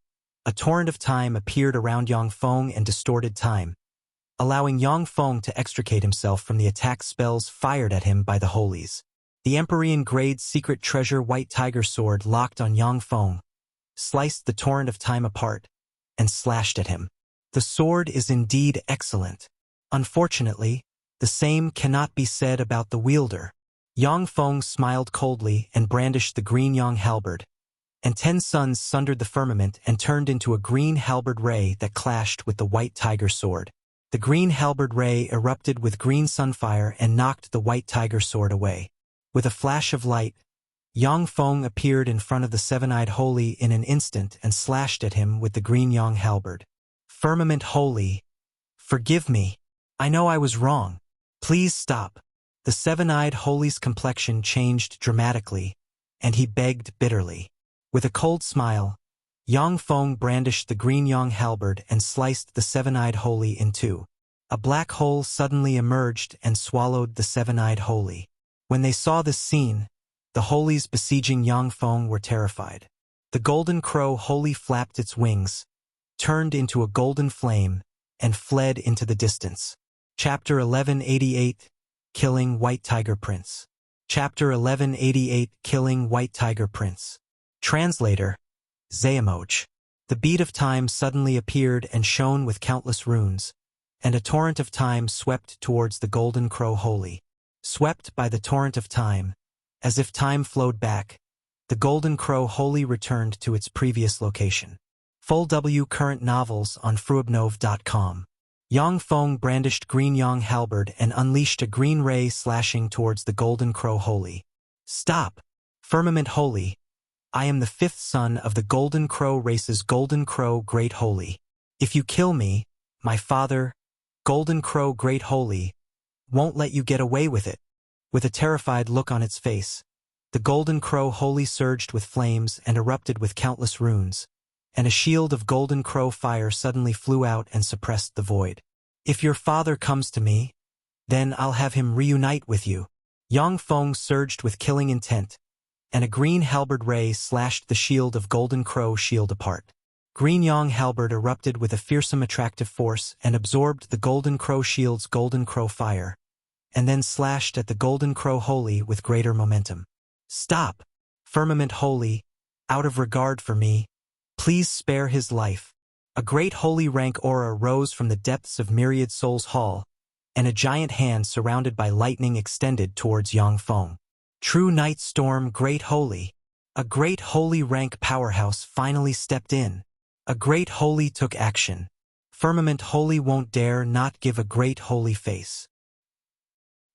a torrent of time appeared around Yang Feng and distorted time, allowing Yang Feng to extricate himself from the attack spells fired at him by the Holies. The Empyrean grade secret treasure White Tiger sword locked on Yang Feng, sliced the torrent of time apart, and slashed at him. The sword is indeed excellent. Unfortunately, the same cannot be said about the wielder. Yang Feng smiled coldly and brandished the green Yang halberd, and 10 suns sundered the firmament and turned into a green halberd ray that clashed with the White Tiger sword. The green halberd ray erupted with green sunfire and knocked the White Tiger sword away. With a flash of light, Yang Feng appeared in front of the 7-eyed Holy in an instant and slashed at him with the green Yang halberd. Firmament Holy, forgive me. I know I was wrong. Please stop. The 7-eyed Holy's complexion changed dramatically, and he begged bitterly. With a cold smile, Yang Feng brandished the green Yang halberd and sliced the 7-eyed Holy in two. A black hole suddenly emerged and swallowed the 7-eyed Holy. When they saw this scene, the Holies besieging Yang Feng were terrified. The golden crow Holy flapped its wings, turned into a golden flame, and fled into the distance. Chapter 1188, Killing White Tiger Prince. Chapter 1188, Killing White Tiger Prince. Translator, Zayamoch. The bead of time suddenly appeared and shone with countless runes, and a torrent of time swept towards the golden crow Holy. Swept by the torrent of time, as if time flowed back, the golden crow Holy returned to its previous location. Full W current novels on fruibnov.com. Yang Feng brandished green Yang halberd and unleashed a green ray slashing towards the golden crow Holy. Stop! Firmament Holy. I am the 5th son of the Golden Crow race's Golden Crow Great Holy. If you kill me, my father, Golden Crow Great Holy, won't let you get away with it. With a terrified look on its face, the golden crow holy surged with flames and erupted with countless runes, and a shield of golden crow fire suddenly flew out and suppressed the void. If your father comes to me, then I'll have him reunite with you. Yang Feng surged with killing intent, and a green halberd ray slashed the shield of golden crow shield apart. Green Yang halberd erupted with a fearsome attractive force and absorbed the golden crow shield's golden crow fire, and then slashed at the golden crow holy with greater momentum. Stop! Firmament holy, out of regard for me, please spare his life. A great holy rank aura rose from the depths of Myriad Souls Hall, and a giant hand surrounded by lightning extended towards Yang Feng. True Night Storm Great Holy. A great holy rank powerhouse finally stepped in. A great holy took action. Firmament holy won't dare not give a great holy face.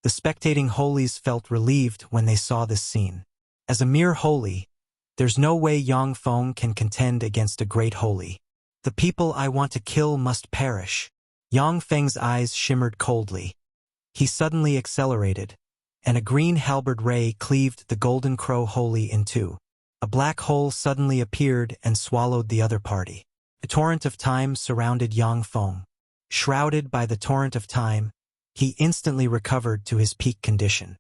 The spectating holies felt relieved when they saw this scene. As a mere holy, there's no way Yang Feng can contend against a great holy. The people I want to kill must perish. Yang Feng's eyes shimmered coldly. He suddenly accelerated, and a green halberd ray cleaved the golden crow holy in two. A black hole suddenly appeared and swallowed the other party. A torrent of time surrounded Yang Feng. Shrouded by the torrent of time, he instantly recovered to his peak condition.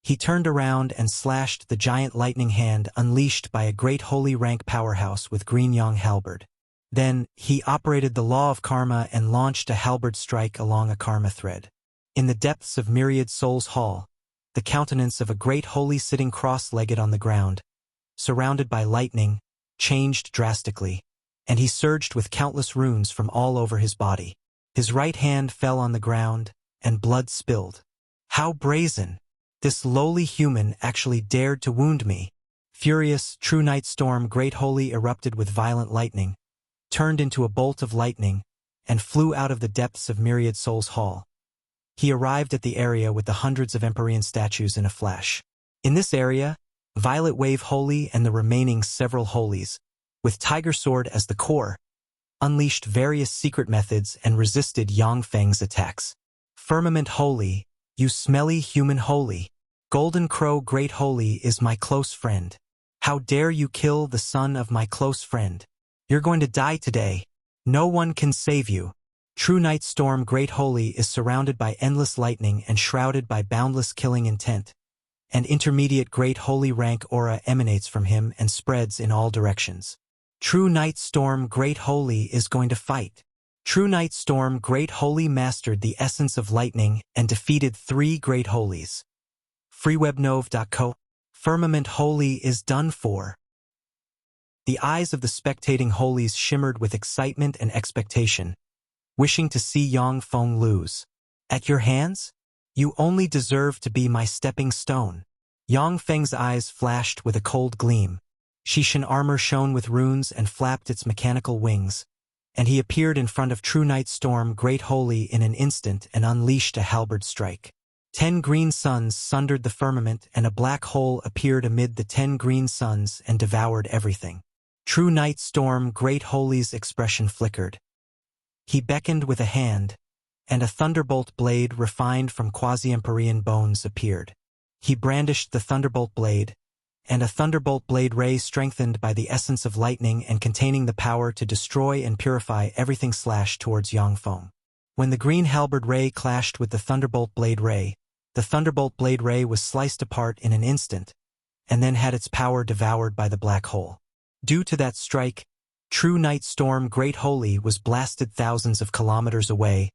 He turned around and slashed the giant lightning hand unleashed by a great holy rank powerhouse with green Yang halberd. Then, he operated the law of karma and launched a halberd strike along a karma thread. In the depths of Myriad Souls Hall, the countenance of a great holy sitting cross-legged on the ground, surrounded by lightning, changed drastically, and he surged with countless runes from all over his body. His right hand fell on the ground, and blood spilled. How brazen! This lowly human actually dared to wound me. Furious, True Night Storm Great Holy erupted with violent lightning, turned into a bolt of lightning, and flew out of the depths of Myriad Souls Hall. He arrived at the area with the hundreds of Empyrean statues in a flash. In this area, Violet Wave Holy and the remaining several holies, with Tiger Sword as the core, unleashed various secret methods and resisted Yang Feng's attacks. Firmament Holy, you smelly human holy. Golden Crow Great Holy is my close friend. How dare you kill the son of my close friend? You're going to die today. No one can save you. True Night Storm Great Holy is surrounded by endless lightning and shrouded by boundless killing intent. And intermediate Great Holy rank aura emanates from him and spreads in all directions. True Night Storm Great Holy is going to fight. True Night Storm Great Holy mastered the essence of lightning and defeated 3 Great Holies. freewebnov.co. Firmament Holy is done for. The eyes of the spectating holies shimmered with excitement and expectation, wishing to see Yang Feng lose. At your hands? You only deserve to be my stepping stone. Yang Feng's eyes flashed with a cold gleam. Shishin armor shone with runes and flapped its mechanical wings, and he appeared in front of True Night Storm Great Holy in an instant and unleashed a halberd strike. 10 green suns sundered the firmament, and a black hole appeared amid the 10 green suns and devoured everything. True Night Storm Great Holy's expression flickered. He beckoned with a hand, and a thunderbolt blade refined from quasi-Empyrean bones appeared. He brandished the thunderbolt blade, and a thunderbolt blade ray strengthened by the essence of lightning and containing the power to destroy and purify everything slashed towards Yang Feng. When the green halberd ray clashed with the thunderbolt blade ray, the thunderbolt blade ray was sliced apart in an instant, and then had its power devoured by the black hole. Due to that strike, True Night Storm Great Holy was blasted thousands of kilometers away,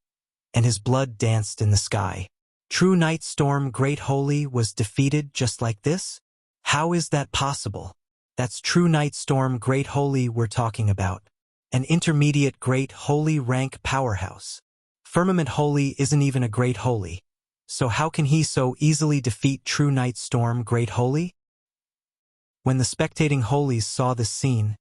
and his blood danced in the sky. True Night Storm Great Holy was defeated just like this? How is that possible? That's True Night Storm Great Holy we're talking about. An intermediate Great Holy rank powerhouse. Firmament Holy isn't even a Great Holy, so how can he so easily defeat True Night Storm Great Holy? When the spectating holies saw this scene,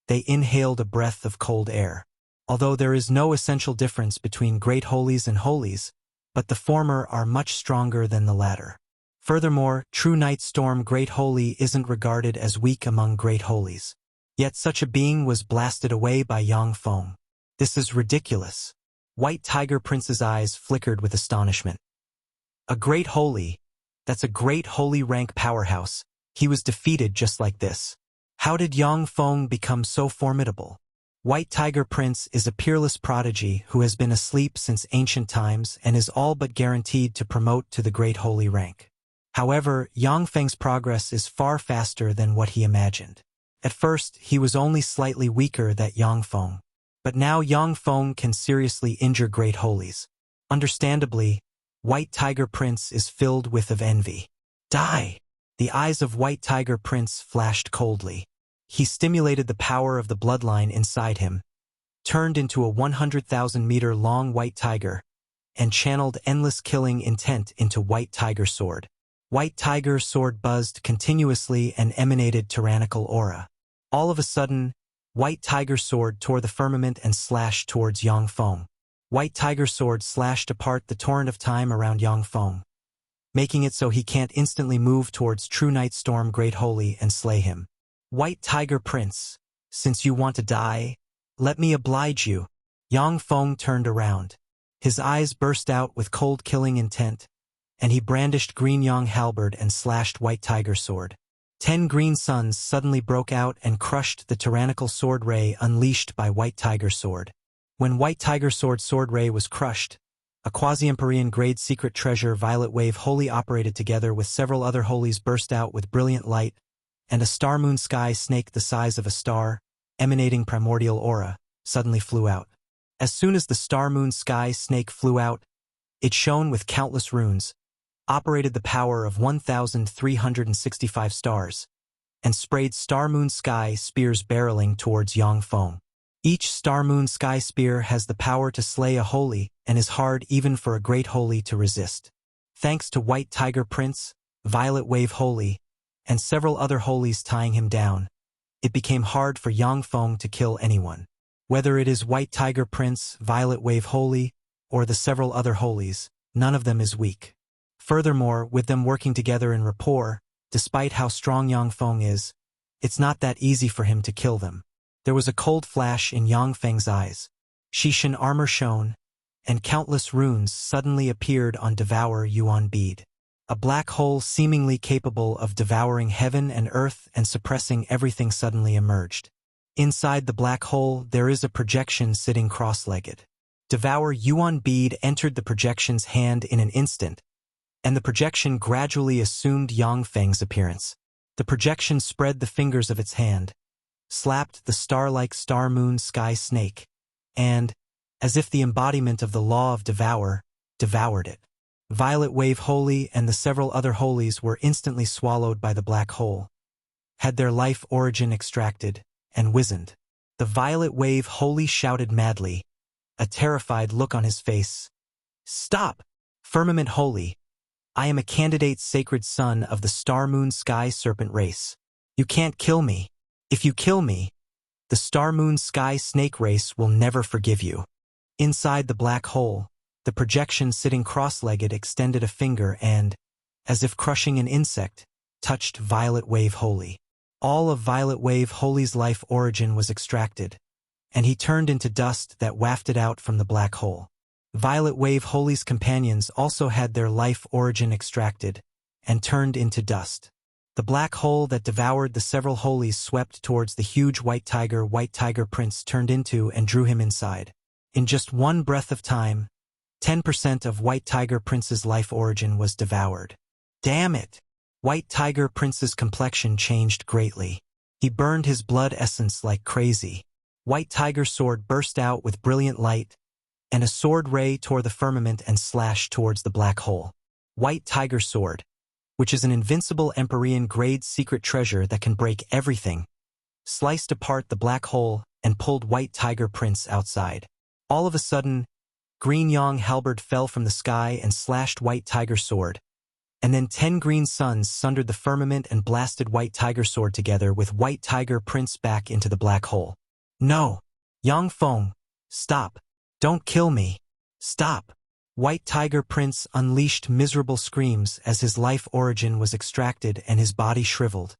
they inhaled a breath of cold air. Although there is no essential difference between Great Holies and Holies, but the former are much stronger than the latter. Furthermore, True Night Storm Great Holy isn't regarded as weak among Great Holies. Yet such a being was blasted away by Yang Feng. This is ridiculous. White Tiger Prince's eyes flickered with astonishment. A Great Holy, That's a great holy rank powerhouse. He was defeated just like this. How did Yang Feng become so formidable? White Tiger Prince is a peerless prodigy who has been asleep since ancient times and is all but guaranteed to promote to the great holy rank. However, Yang Feng's progress is far faster than what he imagined. At first, he was only slightly weaker than Yang Feng. But now Yang Feng can seriously injure great holies. Understandably, White Tiger Prince is filled with envy. Die! The eyes of White Tiger Prince flashed coldly. He stimulated the power of the bloodline inside him, turned into a 100,000-meter-long white tiger, and channeled endless killing intent into White Tiger Sword. White Tiger Sword buzzed continuously and emanated tyrannical aura. All of a sudden, White Tiger Sword tore the firmament and slashed towards Yang Feng. White Tiger Sword slashed apart the torrent of time around Yang Feng, making it so he can't instantly move towards True Night Storm Great Holy and slay him. White Tiger Prince, since you want to die, let me oblige you. Yang Feng turned around. His eyes burst out with cold killing intent, and he brandished Green Yang Halberd and slashed White Tiger Sword. 10 green suns suddenly broke out and crushed the tyrannical sword ray unleashed by White Tiger Sword. When White Tiger Sword ray was crushed, a quasi-Empyrean grade secret treasure Violet Wave Holy operated together with several other holies burst out with brilliant light, and a star moon sky snake the size of a star, emanating primordial aura, suddenly flew out. As soon as the star moon sky snake flew out, it shone with countless runes, operated the power of 1,365 stars, and sprayed star moon sky spears barreling towards Yang Feng. Each star moon sky spear has the power to slay a holy and is hard even for a great holy to resist. Thanks to White Tiger Prince, Violet Wave Holy, and several other holies tying him down, it became hard for Yang Feng to kill anyone. Whether it is White Tiger Prince, Violet Wave Holy, or the several other holies, none of them is weak. Furthermore, with them working together in rapport, despite how strong Yang Feng is, it's not that easy for him to kill them. There was a cold flash in Yang Feng's eyes. Shishin armor shone, and countless runes suddenly appeared on Devour Yuan bead. A black hole seemingly capable of devouring heaven and earth and suppressing everything suddenly emerged. Inside the black hole, there is a projection sitting cross-legged. Devour Yuan bead entered the projection's hand in an instant, and the projection gradually assumed Yang Feng's appearance. The projection spread the fingers of its hand, slapped the star-like star moon sky snake, and, as if the embodiment of the law of devour, devoured it. Violet Wave Holy and the several other holies were instantly swallowed by the black hole, had their life origin extracted, and wizened. The Violet Wave Holy shouted madly, a terrified look on his face. "Stop! Firmament Holy! I am a candidate sacred son of the Star Moon Sky Serpent race. You can't kill me. If you kill me, the Star Moon Sky Snake race will never forgive you." Inside the black hole, the projection sitting cross-legged extended a finger and, as if crushing an insect, touched Violet Wave Holy. All of Violet Wave Holy's life origin was extracted, and he turned into dust that wafted out from the black hole. Violet Wave Holy's companions also had their life origin extracted and turned into dust. The black hole that devoured the several holies swept towards the huge White Tiger Prince turned into and drew him inside. In just one breath of time, 10% of White Tiger Prince's life origin was devoured. Damn it! White Tiger Prince's complexion changed greatly. He burned his blood essence like crazy. White Tiger Sword burst out with brilliant light, and a sword ray tore the firmament and slashed towards the black hole. White Tiger Sword, which is an invincible Empyrean grade secret treasure that can break everything, sliced apart the black hole and pulled White Tiger Prince outside. All of a sudden, Green Yang Halberd fell from the sky and slashed White Tiger Sword, and then 10 green suns sundered the firmament and blasted White Tiger Sword together with White Tiger Prince back into the black hole. No! Yang Feng, stop! Don't kill me! Stop! White Tiger Prince unleashed miserable screams as his life origin was extracted and his body shriveled,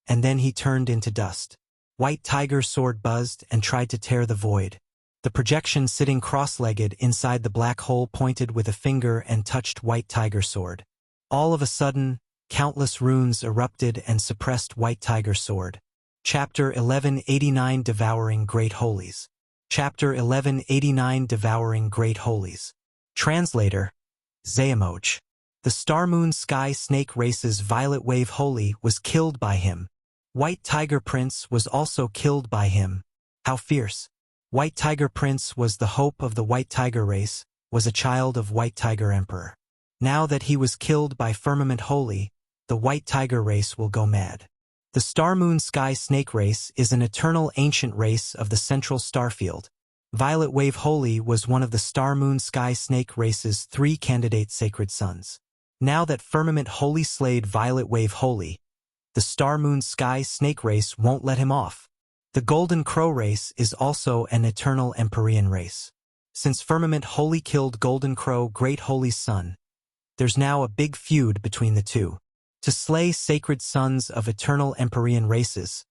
and then he turned into dust. White Tiger Sword buzzed and tried to tear the void. The projection sitting cross-legged inside the black hole pointed with a finger and touched White Tiger Sword. All of a sudden, countless runes erupted and suppressed White Tiger Sword. Chapter 1189 Devouring Great Holies. Chapter 1189 Devouring Great Holies. Translator, Xuanhuan. The Star Moon Sky Snake race's Violet Wave Holy was killed by him. White Tiger Prince was also killed by him. How fierce! White Tiger Prince was the hope of the White Tiger race, was a child of White Tiger Emperor. Now that he was killed by Firmament Holy, the White Tiger race will go mad. The Star Moon Sky Snake race is an eternal ancient race of the Central Starfield. Violet Wave Holy was one of the Star Moon Sky Snake race's 3 candidate sacred sons. Now that Firmament Holy slayed Violet Wave Holy, the Star Moon Sky Snake race won't let him off. The Golden Crow race is also an eternal Empyrean race. Since Firmament Holy killed Golden Crow Great Holy's son, there's now a big feud between the two. To slay sacred sons of eternal Empyrean races,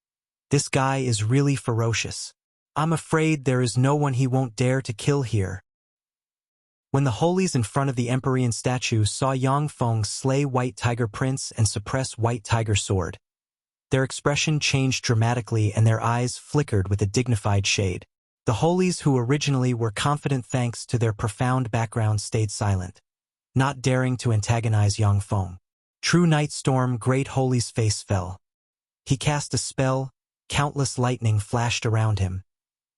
this guy is really ferocious. I'm afraid there is no one he won't dare to kill here. When the Holies in front of the Empyrean statue saw Yang Feng slay White Tiger Prince and suppress White Tiger Sword, their expression changed dramatically and their eyes flickered with a dignified shade. The Holies, who originally were confident thanks to their profound background, stayed silent, not daring to antagonize Yang Feng. True Night Storm Great Holy's face fell. He cast a spell, countless lightning flashed around him,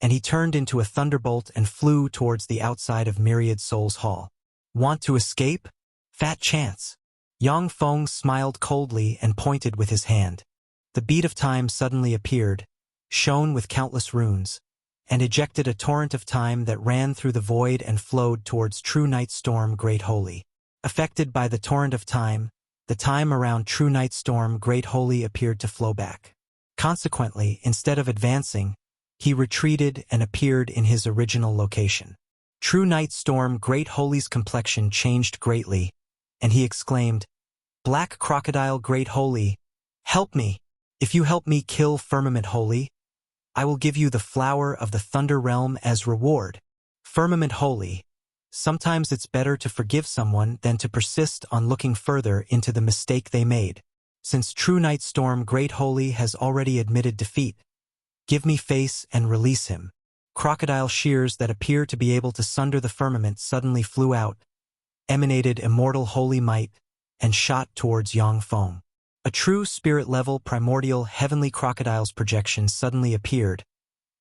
and he turned into a thunderbolt and flew towards the outside of Myriad Souls Hall. Want to escape? Fat chance. Yang Feng smiled coldly and pointed with his hand. The bead of time suddenly appeared, shone with countless runes, and ejected a torrent of time that ran through the void and flowed towards True Night Storm Great Holy. Affected by the torrent of time, the time around True Night Storm Great Holy appeared to flow back. Consequently, instead of advancing, he retreated and appeared in his original location. True Night Storm Great Holy's complexion changed greatly, and he exclaimed, "Black Crocodile Great Holy, help me! If you help me kill Firmament Holy, I will give you the Flower of the Thunder Realm as reward." Firmament Holy. Sometimes it's better to forgive someone than to persist on looking further into the mistake they made. Since True Night Storm Great Holy has already admitted defeat, give me face and release him. Crocodile shears that appear to be able to sunder the firmament suddenly flew out, emanated immortal holy might, and shot towards Yang Feng. A true spirit-level primordial heavenly crocodile's projection suddenly appeared,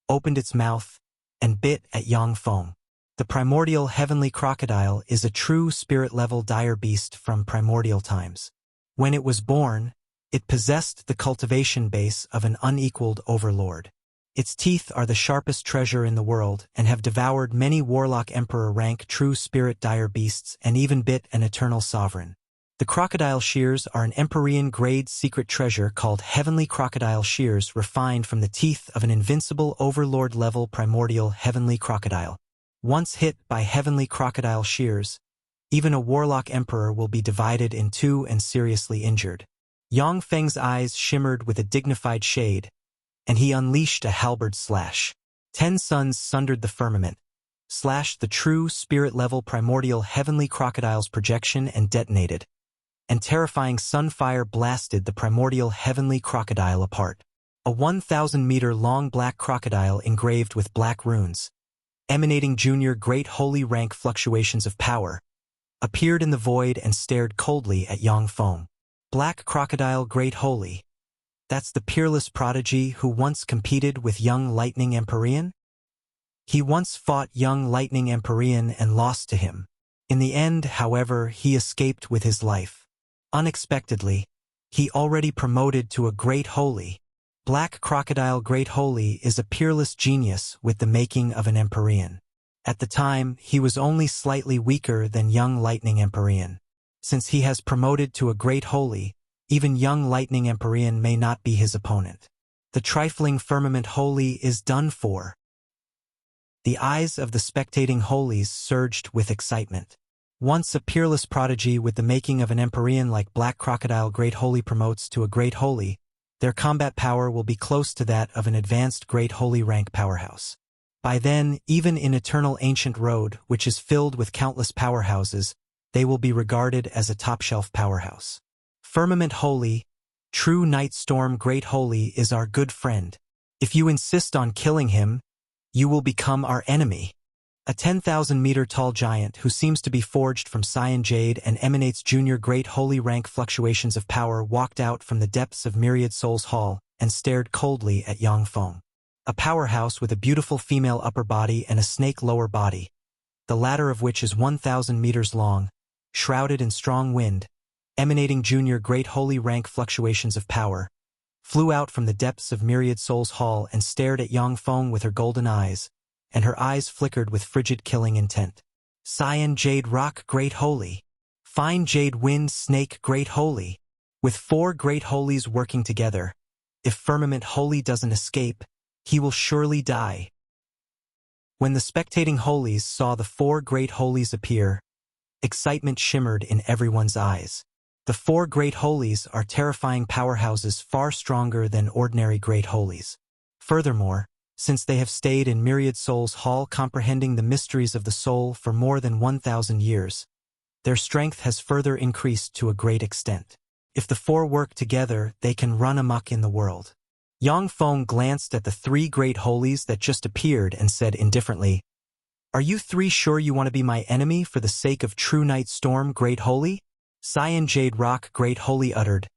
opened its mouth, and bit at Yang Feng. The primordial heavenly crocodile is a true spirit-level dire beast from primordial times. When it was born, it possessed the cultivation base of an unequaled overlord. Its teeth are the sharpest treasure in the world and have devoured many warlock emperor rank true spirit dire beasts and even bit an eternal sovereign. The crocodile shears are an Empyrean grade secret treasure called Heavenly Crocodile Shears, refined from the teeth of an invincible overlord level primordial heavenly crocodile. Once hit by Heavenly Crocodile Shears, even a warlock emperor will be divided in two and seriously injured. Yang Feng's eyes shimmered with a dignified shade, and he unleashed a halberd slash. 10 suns sundered the firmament, slashed the true spirit-level primordial heavenly crocodile's projection and detonated, and terrifying sunfire blasted the primordial heavenly crocodile apart. A 1,000-meter-long black crocodile engraved with black runes, emanating junior great holy rank fluctuations of power, appeared in the void and stared coldly at Yang Feng. Black Crocodile Great Holy. That's the peerless prodigy who once competed with young Lightning Empyrean? He once fought young Lightning Empyrean and lost to him. In the end, however, he escaped with his life. Unexpectedly, he already promoted to a Great Holy. Black Crocodile Great Holy is a peerless genius with the making of an Empyrean. At the time, he was only slightly weaker than young Lightning Empyrean. Since he has promoted to a Great Holy, even young Lightning Empyrean may not be his opponent. The trifling Firmament Holy is done for. The eyes of the spectating Holies surged with excitement. Once a peerless prodigy with the making of an Empyrean like Black Crocodile Great Holy promotes to a Great Holy, their combat power will be close to that of an advanced Great Holy rank powerhouse. By then, even in Eternal Ancient Road, which is filled with countless powerhouses, they will be regarded as a top-shelf powerhouse. Firmament Holy, true Night Storm Great Holy is our good friend. If you insist on killing him, you will become our enemy. A 10,000-meter-tall giant who seems to be forged from cyan jade and emanates junior great holy rank fluctuations of power walked out from the depths of Myriad Souls Hall and stared coldly at Yang Feng. A powerhouse with a beautiful female upper body and a snake lower body, the latter of which is 1,000 meters long, shrouded in strong wind, emanating junior great holy rank fluctuations of power, flew out from the depths of Myriad Souls Hall and stared at Yang Feng with her golden eyes, and her eyes flickered with frigid killing intent. Cyan Jade Rock Great Holy. Fine Jade Wind Snake Great Holy. With 4 Great Holies working together, if Firmament Holy doesn't escape, he will surely die. When the spectating Holies saw the 4 Great Holies appear, excitement shimmered in everyone's eyes. The 4 Great Holies are terrifying powerhouses far stronger than ordinary Great Holies. Furthermore, since they have stayed in Myriad Souls Hall comprehending the mysteries of the soul for more than 1,000 years, their strength has further increased to a great extent. If the 4 work together, they can run amok in the world. Yang Feng glanced at the 3 Great Holies that just appeared and said indifferently, "Are you 3 sure you want to be my enemy for the sake of True Night Storm Great Holy?" Cyan Jade Rock Great Holy uttered,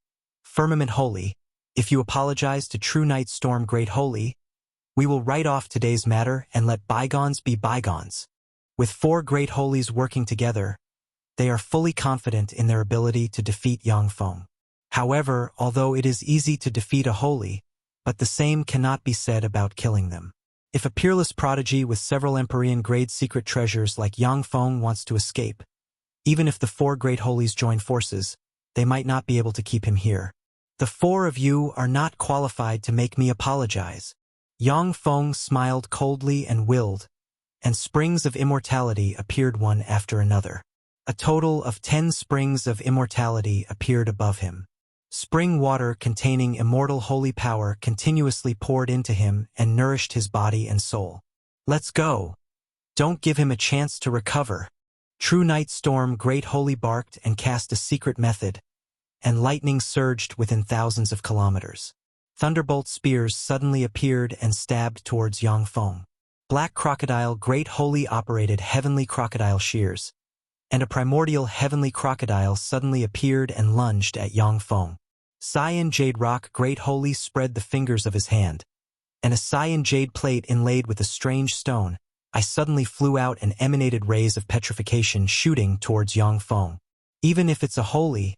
"Firmament Holy, if you apologize to True Night Storm Great Holy, we will write off today's matter and let bygones be bygones." With 4 Great Holies working together, they are fully confident in their ability to defeat Yang Feng. However, although it is easy to defeat a Holy, but the same cannot be said about killing them. If a peerless prodigy with several Empyrean grade secret treasures like Yang Feng wants to escape, even if the 4 Great Holies join forces, they might not be able to keep him here. The 4 of you are not qualified to make me apologize. Yang Feng smiled coldly and willed, and springs of immortality appeared one after another. A total of 10 springs of immortality appeared above him. Spring water containing immortal holy power continuously poured into him and nourished his body and soul. "Let's go. Don't give him a chance to recover." True Night Storm Great Holy barked and cast a secret method, and lightning surged within thousands of kilometers. Thunderbolt spears suddenly appeared and stabbed towards Yang Feng. Black Crocodile Great Holy operated heavenly crocodile shears, and a primordial heavenly crocodile suddenly appeared and lunged at Yang Feng. Cyan Jade Rock Great Holy spread the fingers of his hand, and a cyan jade plate inlaid with a strange stone, suddenly flew out and emanated rays of petrification shooting towards Yang Feng. Even if it's a Holy,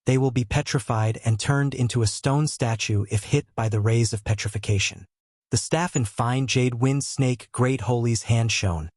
they will be petrified and turned into a stone statue if hit by the rays of petrification. The staff in Fine Jade Wind Snake Great Holy's hand shone,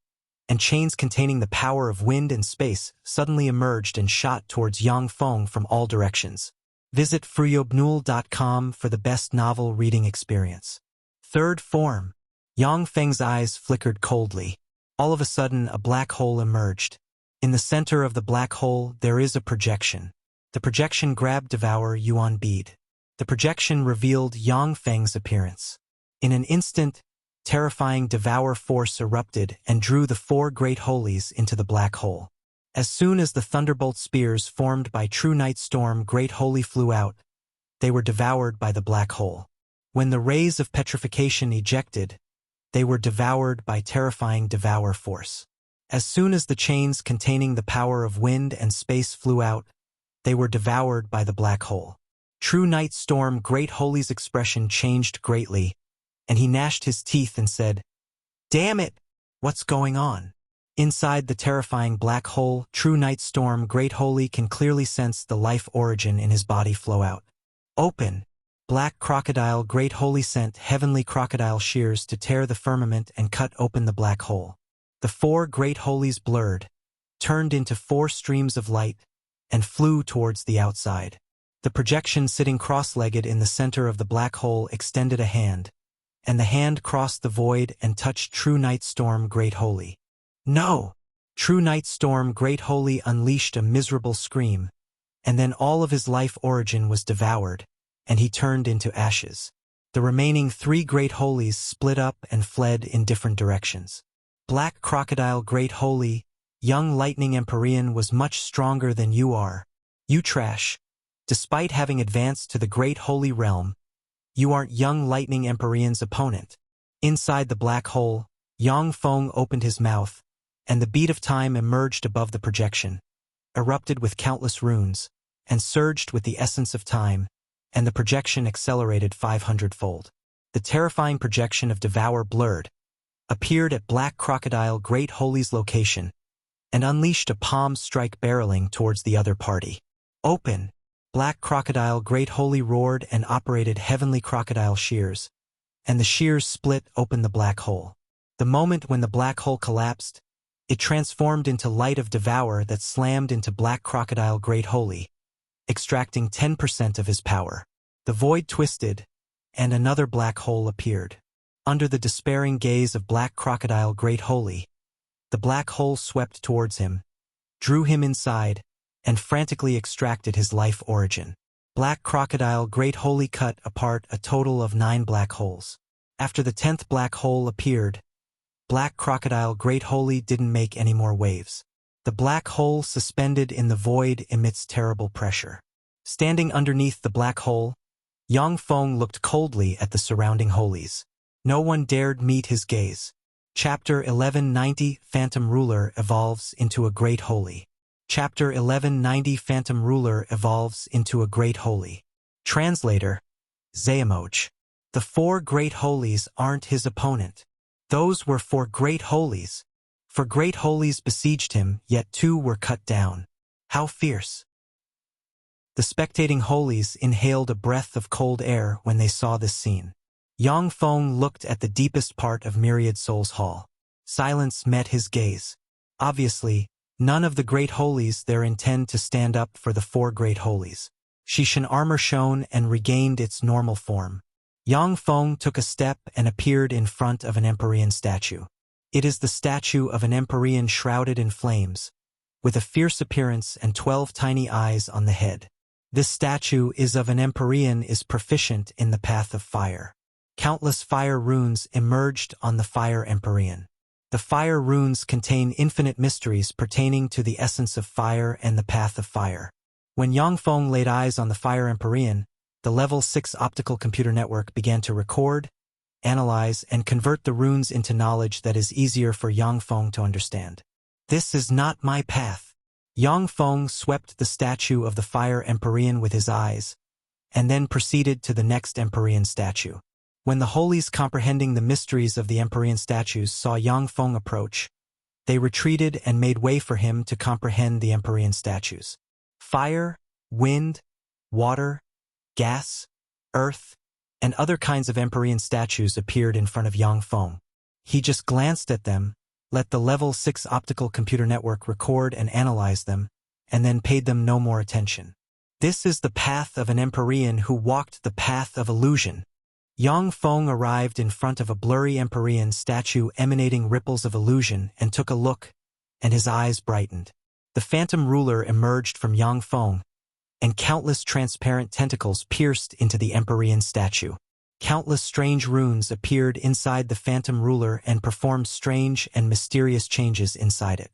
and chains containing the power of wind and space suddenly emerged and shot towards Yang Feng from all directions. Visit fruyobnul.com for the best novel reading experience. Third form. Yang Feng's eyes flickered coldly. All of a sudden, a black hole emerged. In the center of the black hole, there is a projection. The projection grabbed Devour Yuan bead. The projection revealed Yang Feng's appearance. In an instant, terrifying Devour force erupted and drew the 4 Great Holies into the black hole. As soon as the thunderbolt spears formed by True Night Storm Great Holy flew out, they were devoured by the black hole. When the rays of petrification ejected, they were devoured by terrifying Devour force. As soon as the chains containing the power of wind and space flew out, they were devoured by the black hole. True Night Storm Great Holy's expression changed greatly, and he gnashed his teeth and said, "Damn it! What's going on?" Inside the terrifying black hole, True Night Storm Great Holy can clearly sense the life origin in his body flow out. Open! Black Crocodile Great Holy sent heavenly crocodile shears to tear the firmament and cut open the black hole. The 4 Great Holies blurred, turned into 4 streams of light, and flew towards the outside. The projection sitting cross-legged in the center of the black hole extended a hand, and the hand crossed the void and touched True Night Storm Great Holy. "No!" True Night Storm Great Holy unleashed a miserable scream, and then all of his life origin was devoured, and he turned into ashes. The remaining 3 Great Holies split up and fled in different directions. Black Crocodile Great Holy, Young Lightning Empyrean was much stronger than you are. You trash. Despite having advanced to the Great Holy Realm, you aren't Young Lightning Empyrean's opponent. Inside the black hole, Yang Feng opened his mouth, and the beat of time emerged above the projection, erupted with countless runes, and surged with the essence of time, and the projection accelerated 500-fold. The terrifying projection of Devour blurred, appeared at Black Crocodile Great Holy's location, and unleashed a palm strike barreling towards the other party. Open! Black Crocodile Great Holy roared and operated heavenly crocodile shears, and the shears split open the black hole. The moment when the black hole collapsed, it transformed into light of Devour that slammed into Black Crocodile Great Holy, extracting 10% of his power. The void twisted, and another black hole appeared. Under the despairing gaze of Black Crocodile Great Holy, the black hole swept towards him, drew him inside, and frantically extracted his life origin. Black Crocodile Great Holy cut apart a total of 9 black holes. After the 10th black hole appeared, Black Crocodile Great Holy didn't make any more waves. The black hole suspended in the void emits terrible pressure. Standing underneath the black hole, Yang Feng looked coldly at the surrounding holies. No one dared meet his gaze. Chapter 1190 Phantom Ruler evolves into a Great Holy. Chapter 1190 Phantom Ruler evolves into a Great Holy. Translator, Xuanhuan. The 4 Great Holies aren't his opponent. Those were 4 Great Holies. 4 Great Holies besieged him, yet 2 were cut down. How fierce! The spectating Holies inhaled a breath of cold air when they saw this scene. Yang Feng looked at the deepest part of Myriad Souls Hall. Silence met his gaze. Obviously, none of the Great Holies there intend to stand up for the 4 Great Holies. Shishin armor shone and regained its normal form. Yang Feng took a step and appeared in front of an Empyrean statue. It is the statue of an Empyrean shrouded in flames, with a fierce appearance and 12 tiny eyes on the head. This statue is of an Empyrean is proficient in the path of fire. Countless fire runes emerged on the fire Empyrean. The fire runes contain infinite mysteries pertaining to the essence of fire and the path of fire. When Yang Feng laid eyes on the fire Empyrean, the Level 6 optical computer network began to record, analyze, and convert the runes into knowledge that is easier for Yang Feng to understand. This is not my path. Yang Feng swept the statue of the fire Empyrean with his eyes, and then proceeded to the next Empyrean statue. When the Holies comprehending the mysteries of the Empyrean statues saw Yang Feng approach, they retreated and made way for him to comprehend the Empyrean statues. Fire, wind, water, gas, earth, and other kinds of Empyrean statues appeared in front of Yang Feng. He just glanced at them, let the Level 6 optical computer network record and analyze them, and then paid them no more attention. This is the path of an Empyrean who walked the path of illusion. Yang Feng arrived in front of a blurry Empyrean statue emanating ripples of illusion and took a look, and his eyes brightened. The phantom ruler emerged from Yang Feng, and countless transparent tentacles pierced into the Empyrean statue. Countless strange runes appeared inside the phantom ruler and performed strange and mysterious changes inside it.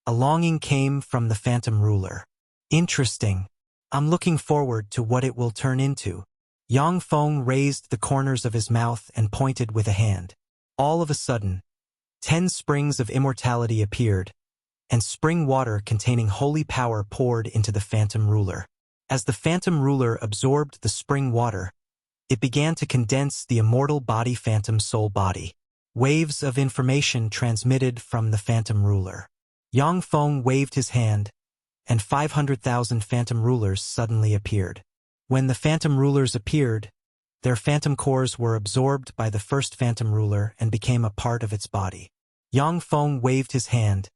A longing came from the phantom ruler. Interesting. I'm looking forward to what it will turn into. Yang Feng raised the corners of his mouth and pointed with a hand. All of a sudden, 10 springs of immortality appeared, and spring water containing holy power poured into the phantom ruler. As the phantom ruler absorbed the spring water, it began to condense the immortal body phantom soul body. Waves of information transmitted from the phantom ruler. Yang Feng waved his hand, and 500,000 phantom rulers suddenly appeared. When the phantom rulers appeared, their phantom cores were absorbed by the first phantom ruler and became a part of its body. Yang Feng waved his hand,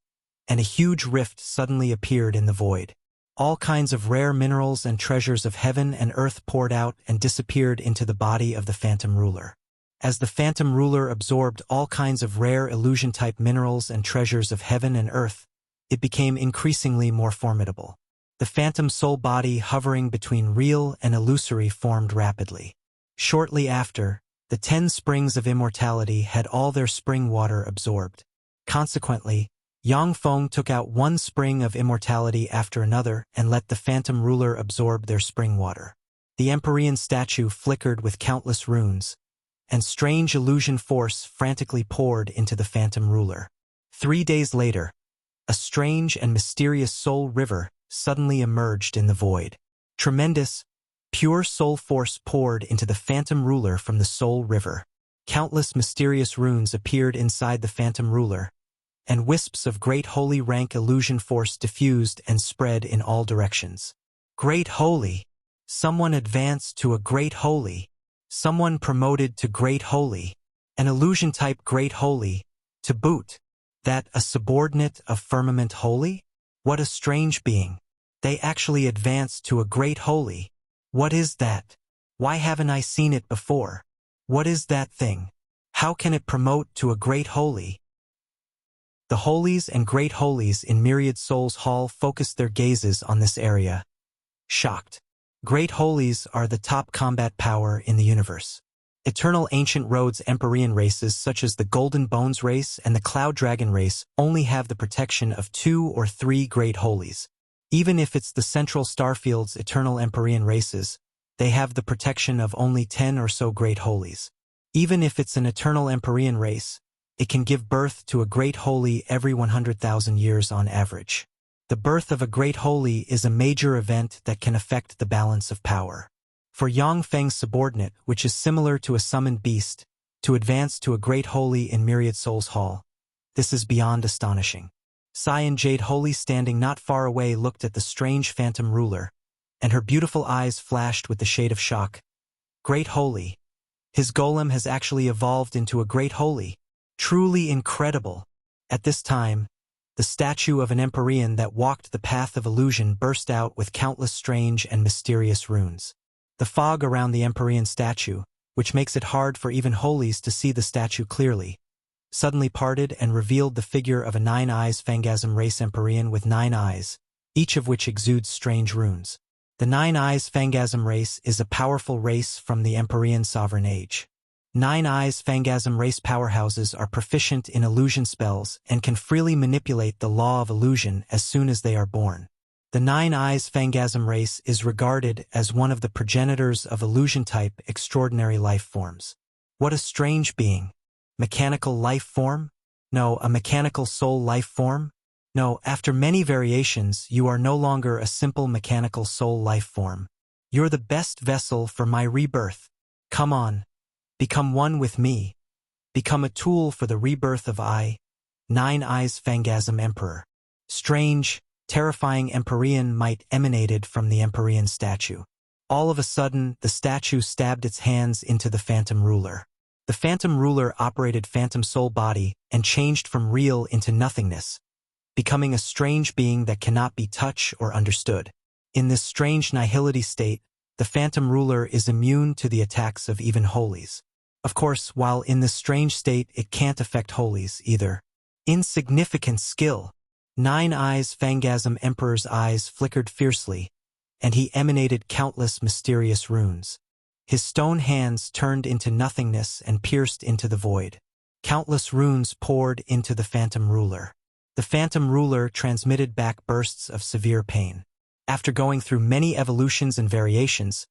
and a huge rift suddenly appeared in the void. All kinds of rare minerals and treasures of heaven and earth poured out and disappeared into the body of the phantom ruler. As the phantom ruler absorbed all kinds of rare illusion-type minerals and treasures of heaven and earth, it became increasingly more formidable. The phantom soul body hovering between real and illusory formed rapidly. Shortly after, the 10 springs of immortality had all their spring water absorbed. Consequently, Yang Feng took out one spring of immortality after another and let the phantom ruler absorb their spring water. The Empyrean statue flickered with countless runes, and strange illusion force frantically poured into the phantom ruler. 3 days later, a strange and mysterious soul river suddenly emerged in the void. Tremendous, pure soul force poured into the phantom ruler from the soul river. Countless mysterious runes appeared inside the phantom ruler, and wisps of great holy rank illusion force diffused and spread in all directions. Great holy! Someone advanced to a great holy. Someone promoted to great holy. An illusion type great holy, to boot. That a subordinate of firmament holy? What a strange being. They actually advanced to a great holy. What is that? Why haven't I seen it before? What is that thing? How can it promote to a great holy? The Holies and Great Holies in Myriad Souls Hall focused their gazes on this area. Shocked. Great Holies are the top combat power in the universe. Eternal Ancient Roads Empyrean races such as the Golden Bones race and the Cloud Dragon race only have the protection of 2 or 3 Great Holies. Even if it's the Central Starfield's Eternal Empyrean races, they have the protection of only 10 or so Great Holies. Even if it's an Eternal Empyrean race, it can give birth to a Great Holy every 100,000 years on average. The birth of a Great Holy is a major event that can affect the balance of power. For Yang Feng's subordinate, which is similar to a summoned beast, to advance to a Great Holy in Myriad Souls Hall, this is beyond astonishing. Cyan Jade Holy standing not far away looked at the strange phantom ruler, and her beautiful eyes flashed with the shade of shock. Great Holy. His golem has actually evolved into a Great Holy. Truly incredible. At this time, the statue of an Empyrean that walked the path of illusion burst out with countless strange and mysterious runes. The fog around the Empyrean statue, which makes it hard for even Holies to see the statue clearly, suddenly parted and revealed the figure of a 9 eyes Phangasm race Empyrean with 9 eyes, each of which exudes strange runes. The 9 eyes Phangasm race is a powerful race from the Empyrean Sovereign Age. 9 eyes Phangasm race powerhouses are proficient in illusion spells and can freely manipulate the law of illusion as soon as they are born. The 9 eyes Phangasm race is regarded as one of the progenitors of illusion-type extraordinary life forms. What a strange being. Mechanical life form? No, a mechanical soul life form? No, after many variations, you are no longer a simple mechanical soul life form. You're the best vessel for my rebirth. Come on. Become one with me. Become a tool for the rebirth of 9 eyes Phangasm Emperor. Strange, terrifying Empyrean might emanated from the Empyrean statue. All of a sudden, the statue stabbed its hands into the phantom ruler. The phantom ruler operated phantom soul body and changed from real into nothingness, becoming a strange being that cannot be touched or understood. In this strange nihility state, the phantom ruler is immune to the attacks of even Holies. Of course, while in this strange state, it can't affect Holies either. Insignificant skill. 9 eyes Phangasm Emperor's eyes flickered fiercely, and he emanated countless mysterious runes. His stone hands turned into nothingness and pierced into the void. Countless runes poured into the phantom ruler. The phantom ruler transmitted back bursts of severe pain. After going through many evolutions and variations,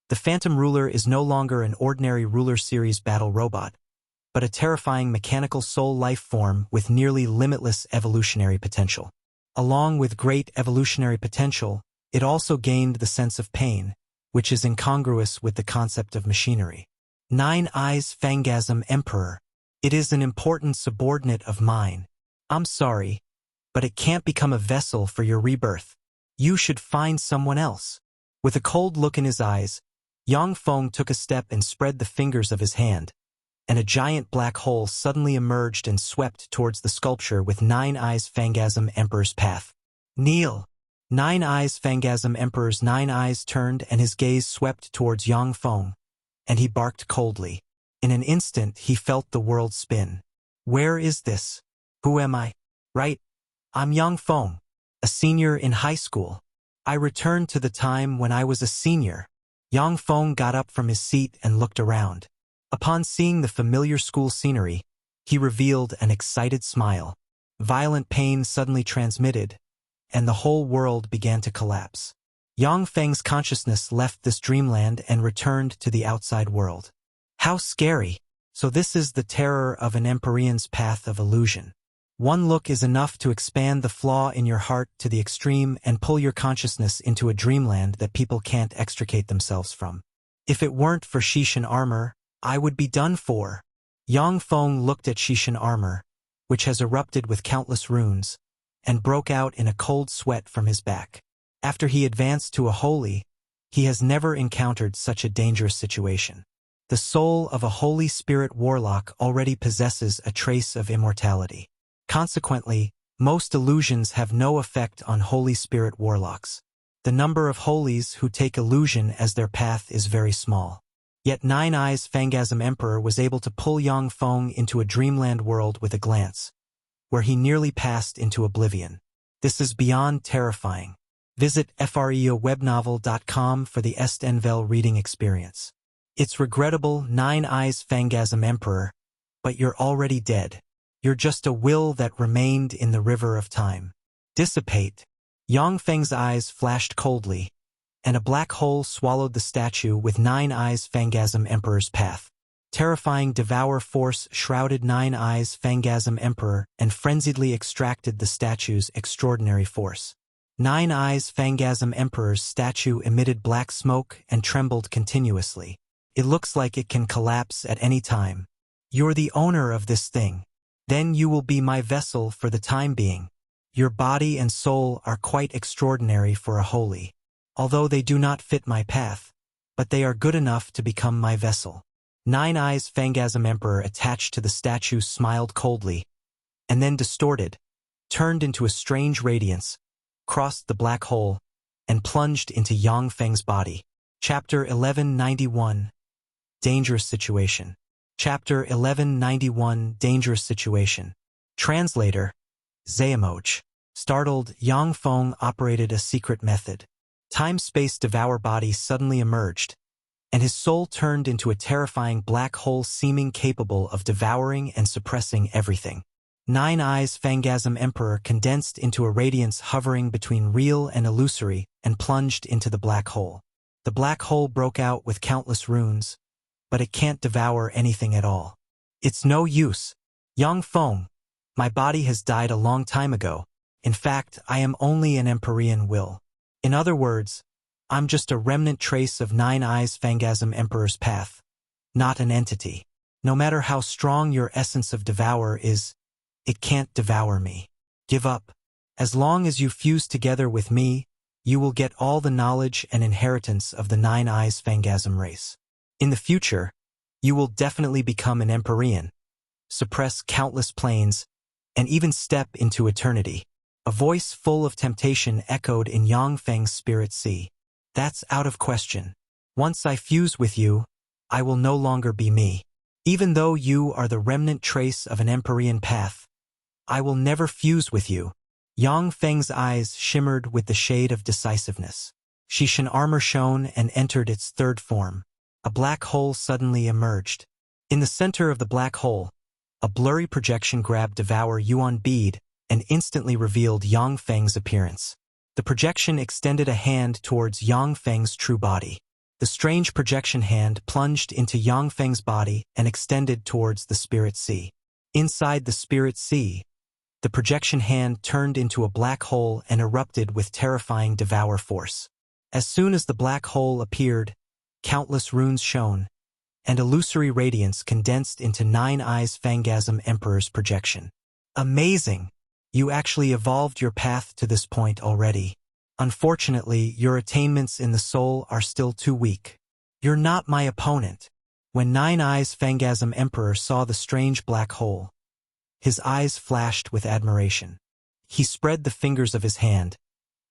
the phantom ruler is no longer an ordinary ruler series battle robot, but a terrifying mechanical soul life form with nearly limitless evolutionary potential. Along with great evolutionary potential, it also gained the sense of pain, which is incongruous with the concept of machinery. 9 eyes Phangasm Emperor. It is an important subordinate of mine. I'm sorry, but it can't become a vessel for your rebirth. You should find someone else. With a cold look in his eyes, Yang Feng took a step and spread the fingers of his hand, and a giant black hole suddenly emerged and swept towards the sculpture with 9 eyes Phangasm Emperor's path. Kneel! 9 eyes Phangasm Emperor's 9 eyes turned and his gaze swept towards Yang Feng, and he barked coldly. In an instant he felt the world spin. Where is this? Who am I? Right. I'm Yang Feng, a senior in high school. I returned to the time when I was a senior. Yang Feng got up from his seat and looked around. Upon seeing the familiar school scenery, he revealed an excited smile. Violent pain suddenly transmitted, and the whole world began to collapse. Yang Feng's consciousness left this dreamland and returned to the outside world. How scary! So this is the terror of an Empyrean's path of illusion. One look is enough to expand the flaw in your heart to the extreme and pull your consciousness into a dreamland that people can't extricate themselves from. If it weren't for Shishan armor, I would be done for. Yang Feng looked at Shishan armor, which has erupted with countless runes, and broke out in a cold sweat from his back. After he advanced to a holy, he has never encountered such a dangerous situation. The soul of a holy spirit warlock already possesses a trace of immortality. Consequently, most illusions have no effect on holy spirit warlocks. The number of holies who take illusion as their path is very small. Yet Nine Eyes Phangasm Emperor was able to pull Yang Feng into a dreamland world with a glance, where he nearly passed into oblivion. This is beyond terrifying. Visit freowebnovel.com for the Estenvel reading experience. It's regrettable, Nine Eyes Phangasm Emperor, but you're already dead. You're just a will that remained in the river of time. Dissipate. Yang Feng's eyes flashed coldly, and a black hole swallowed the statue with Nine Eyes Phangasm Emperor's path. Terrifying devour force shrouded Nine Eyes Phangasm Emperor and frenziedly extracted the statue's extraordinary force. Nine Eyes Phangasm Emperor's statue emitted black smoke and trembled continuously. It looks like it can collapse at any time. You're the owner of this thing. Then you will be my vessel for the time being. Your body and soul are quite extraordinary for a holy, although they do not fit my path, but they are good enough to become my vessel. Nine Eyes Phangasm Emperor attached to the statue smiled coldly, and then distorted, turned into a strange radiance, crossed the black hole, and plunged into Yang Feng's body. Chapter 1191. Dangerous Situation. Chapter 1191. Dangerous Situation. Translator, Zayamoch. Startled, Yang Feng operated a secret method. Time-space devour body suddenly emerged, and his soul turned into a terrifying black hole seeming capable of devouring and suppressing everything. Nine Eyes Phangasm Emperor condensed into a radiance hovering between real and illusory and plunged into the black hole. The black hole broke out with countless runes, but it can't devour anything at all. It's no use. Yang Feng, my body has died a long time ago. In fact, I am only an Empyrean will. In other words, I'm just a remnant trace of Nine Eyes Phangasm Emperor's path, not an entity. No matter how strong your essence of devour is, it can't devour me. Give up. As long as you fuse together with me, you will get all the knowledge and inheritance of the Nine Eyes Phangasm race. In the future, you will definitely become an Empyrean, suppress countless planes, and even step into eternity. A voice full of temptation echoed in Yang Feng's spirit sea. That's out of question. Once I fuse with you, I will no longer be me. Even though you are the remnant trace of an Empyrean path, I will never fuse with you. Yang Feng's eyes shimmered with the shade of decisiveness. Shishan armor shone and entered its third form. A black hole suddenly emerged. In the center of the black hole, a blurry projection grabbed Devour Yuan bead and instantly revealed Yang Feng's appearance. The projection extended a hand towards Yang Feng's true body. The strange projection hand plunged into Yang Feng's body and extended towards the Spirit Sea. Inside the Spirit Sea, the projection hand turned into a black hole and erupted with terrifying devour force. As soon as the black hole appeared, countless runes shone, and illusory radiance condensed into Nine Eyes Phangasm Emperor's projection. Amazing! You actually evolved your path to this point already. Unfortunately, your attainments in the soul are still too weak. You're not my opponent. When Nine Eyes Phangasm Emperor saw the strange black hole, his eyes flashed with admiration. He spread the fingers of his hand,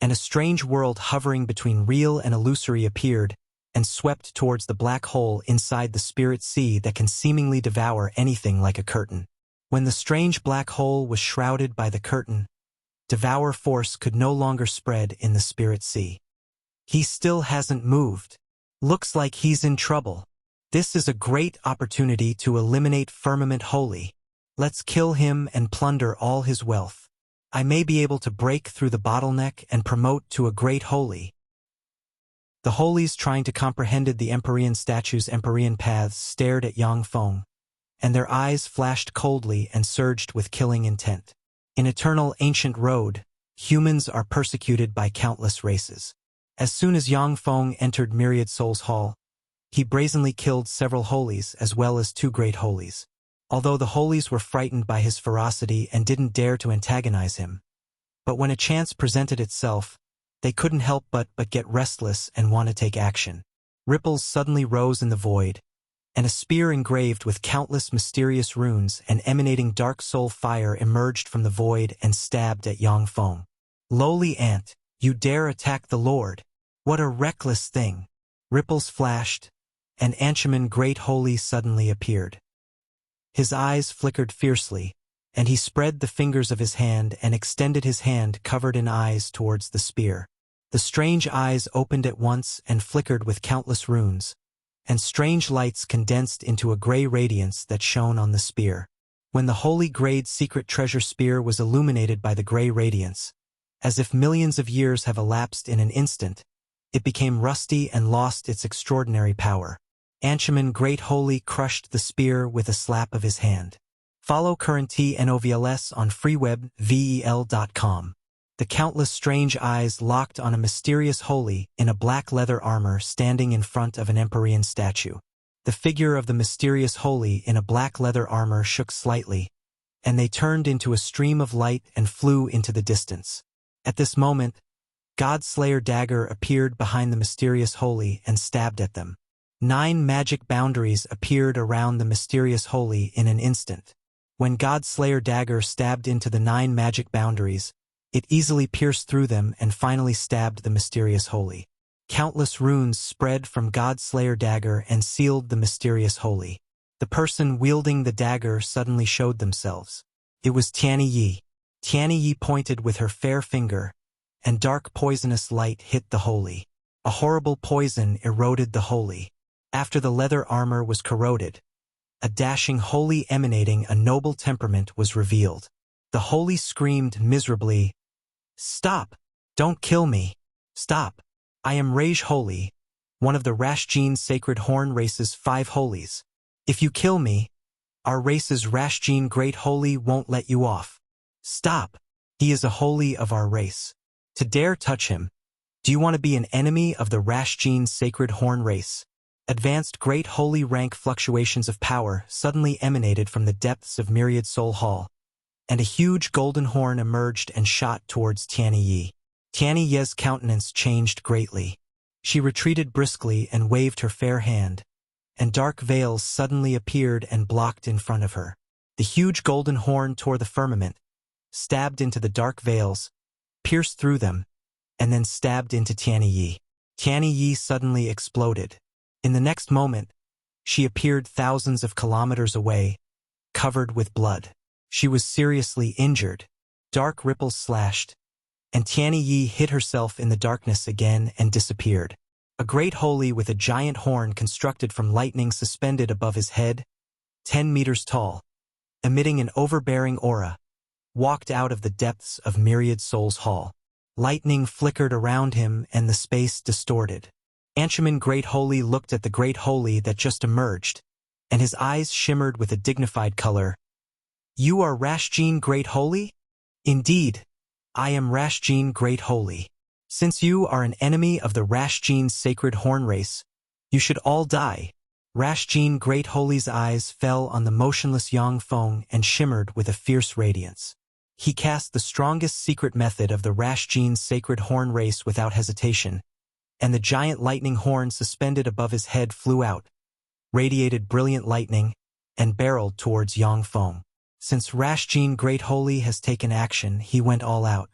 and a strange world hovering between real and illusory appeared and swept towards the black hole inside the Spirit Sea that can seemingly devour anything like a curtain. When the strange black hole was shrouded by the curtain, devour force could no longer spread in the Spirit Sea. He still hasn't moved. Looks like he's in trouble. This is a great opportunity to eliminate Firmament Holy. Let's kill him and plunder all his wealth. I may be able to break through the bottleneck and promote to a great holy. The holies, trying to comprehend the Empyrean statue's Empyrean paths, stared at Yang Feng, and their eyes flashed coldly and surged with killing intent. In eternal ancient road, humans are persecuted by countless races. As soon as Yang Feng entered Myriad Souls Hall, he brazenly killed several holies as well as 2 great holies. Although the holies were frightened by his ferocity and didn't dare to antagonize him, but when a chance presented itself, they couldn't help but get restless and want to take action. Ripples suddenly rose in the void, and a spear engraved with countless mysterious runes and emanating dark soul fire emerged from the void and stabbed at Yang Feng. Lowly ant, you dare attack the Lord? What a reckless thing! Ripples flashed, and Anshaman Great Holy suddenly appeared. His eyes flickered fiercely, and he spread the fingers of his hand and extended his hand covered in eyes towards the spear. The strange eyes opened at once and flickered with countless runes, and strange lights condensed into a gray radiance that shone on the spear. When the holy grade secret treasure spear was illuminated by the gray radiance, as if millions of years have elapsed in an instant, it became rusty and lost its extraordinary power. Anshaman Great Holy crushed the spear with a slap of his hand. Follow Current TNOVLS on freewebvel.com. The countless strange eyes locked on a mysterious holy in a black leather armor standing in front of an Empyrean statue. The figure of the mysterious holy in a black leather armor shook slightly, and they turned into a stream of light and flew into the distance. At this moment, Godslayer dagger appeared behind the mysterious holy and stabbed at them. 9 magic boundaries appeared around the mysterious holy in an instant. When Godslayer dagger stabbed into the 9 magic boundaries, it easily pierced through them and finally stabbed the mysterious holy. Countless runes spread from Godslayer dagger and sealed the mysterious holy. The person wielding the dagger suddenly showed themselves. It was Tianyi Yi. Tianyi Yi pointed with her fair finger, and dark poisonous light hit the holy. A horrible poison eroded the holy. After the leather armor was corroded, a dashing holy emanating a noble temperament was revealed. The holy screamed miserably, "Stop! Don't kill me! Stop! I am Rage Holy, one of the Rashjin Sacred Horn Race's 5 holies. If you kill me, our race's Rashjin Great Holy won't let you off. Stop! He is a holy of our race. To dare touch him, do you want to be an enemy of the Rashjin Sacred Horn Race?" Advanced Great Holy rank fluctuations of power suddenly emanated from the depths of Myriad Soul Hall, and a huge golden horn emerged and shot towards Tianyi Yi. Tianyi Yi's countenance changed greatly. She retreated briskly and waved her fair hand, and dark veils suddenly appeared and blocked in front of her. The huge golden horn tore the firmament, stabbed into the dark veils, pierced through them, and then stabbed into Tianyi Yi. Tianyi Yi suddenly exploded. In the next moment, she appeared thousands of kilometers away, covered with blood. She was seriously injured. Dark ripples slashed, and Tianyi Yi hid herself in the darkness again and disappeared. A great holy with a giant horn constructed from lightning suspended above his head, 10 meters tall, emitting an overbearing aura, walked out of the depths of Myriad Souls Hall. Lightning flickered around him and the space distorted. Anshaman Great Holy looked at the Great Holy that just emerged, and his eyes shimmered with a dignified color. "You are Rashjin Great Holy?" "Indeed, I am Rashjin Great Holy. Since you are an enemy of the Rashjin Sacred Horn Race, you should all die." Rashjin Great Holy's eyes fell on the motionless Yang Feng and shimmered with a fierce radiance. He cast the strongest secret method of the Rashjin Sacred Horn Race without hesitation, and the giant lightning horn suspended above his head flew out, radiated brilliant lightning, and barreled towards Yang Feng. Since Rashjin Great Holy has taken action, he went all out.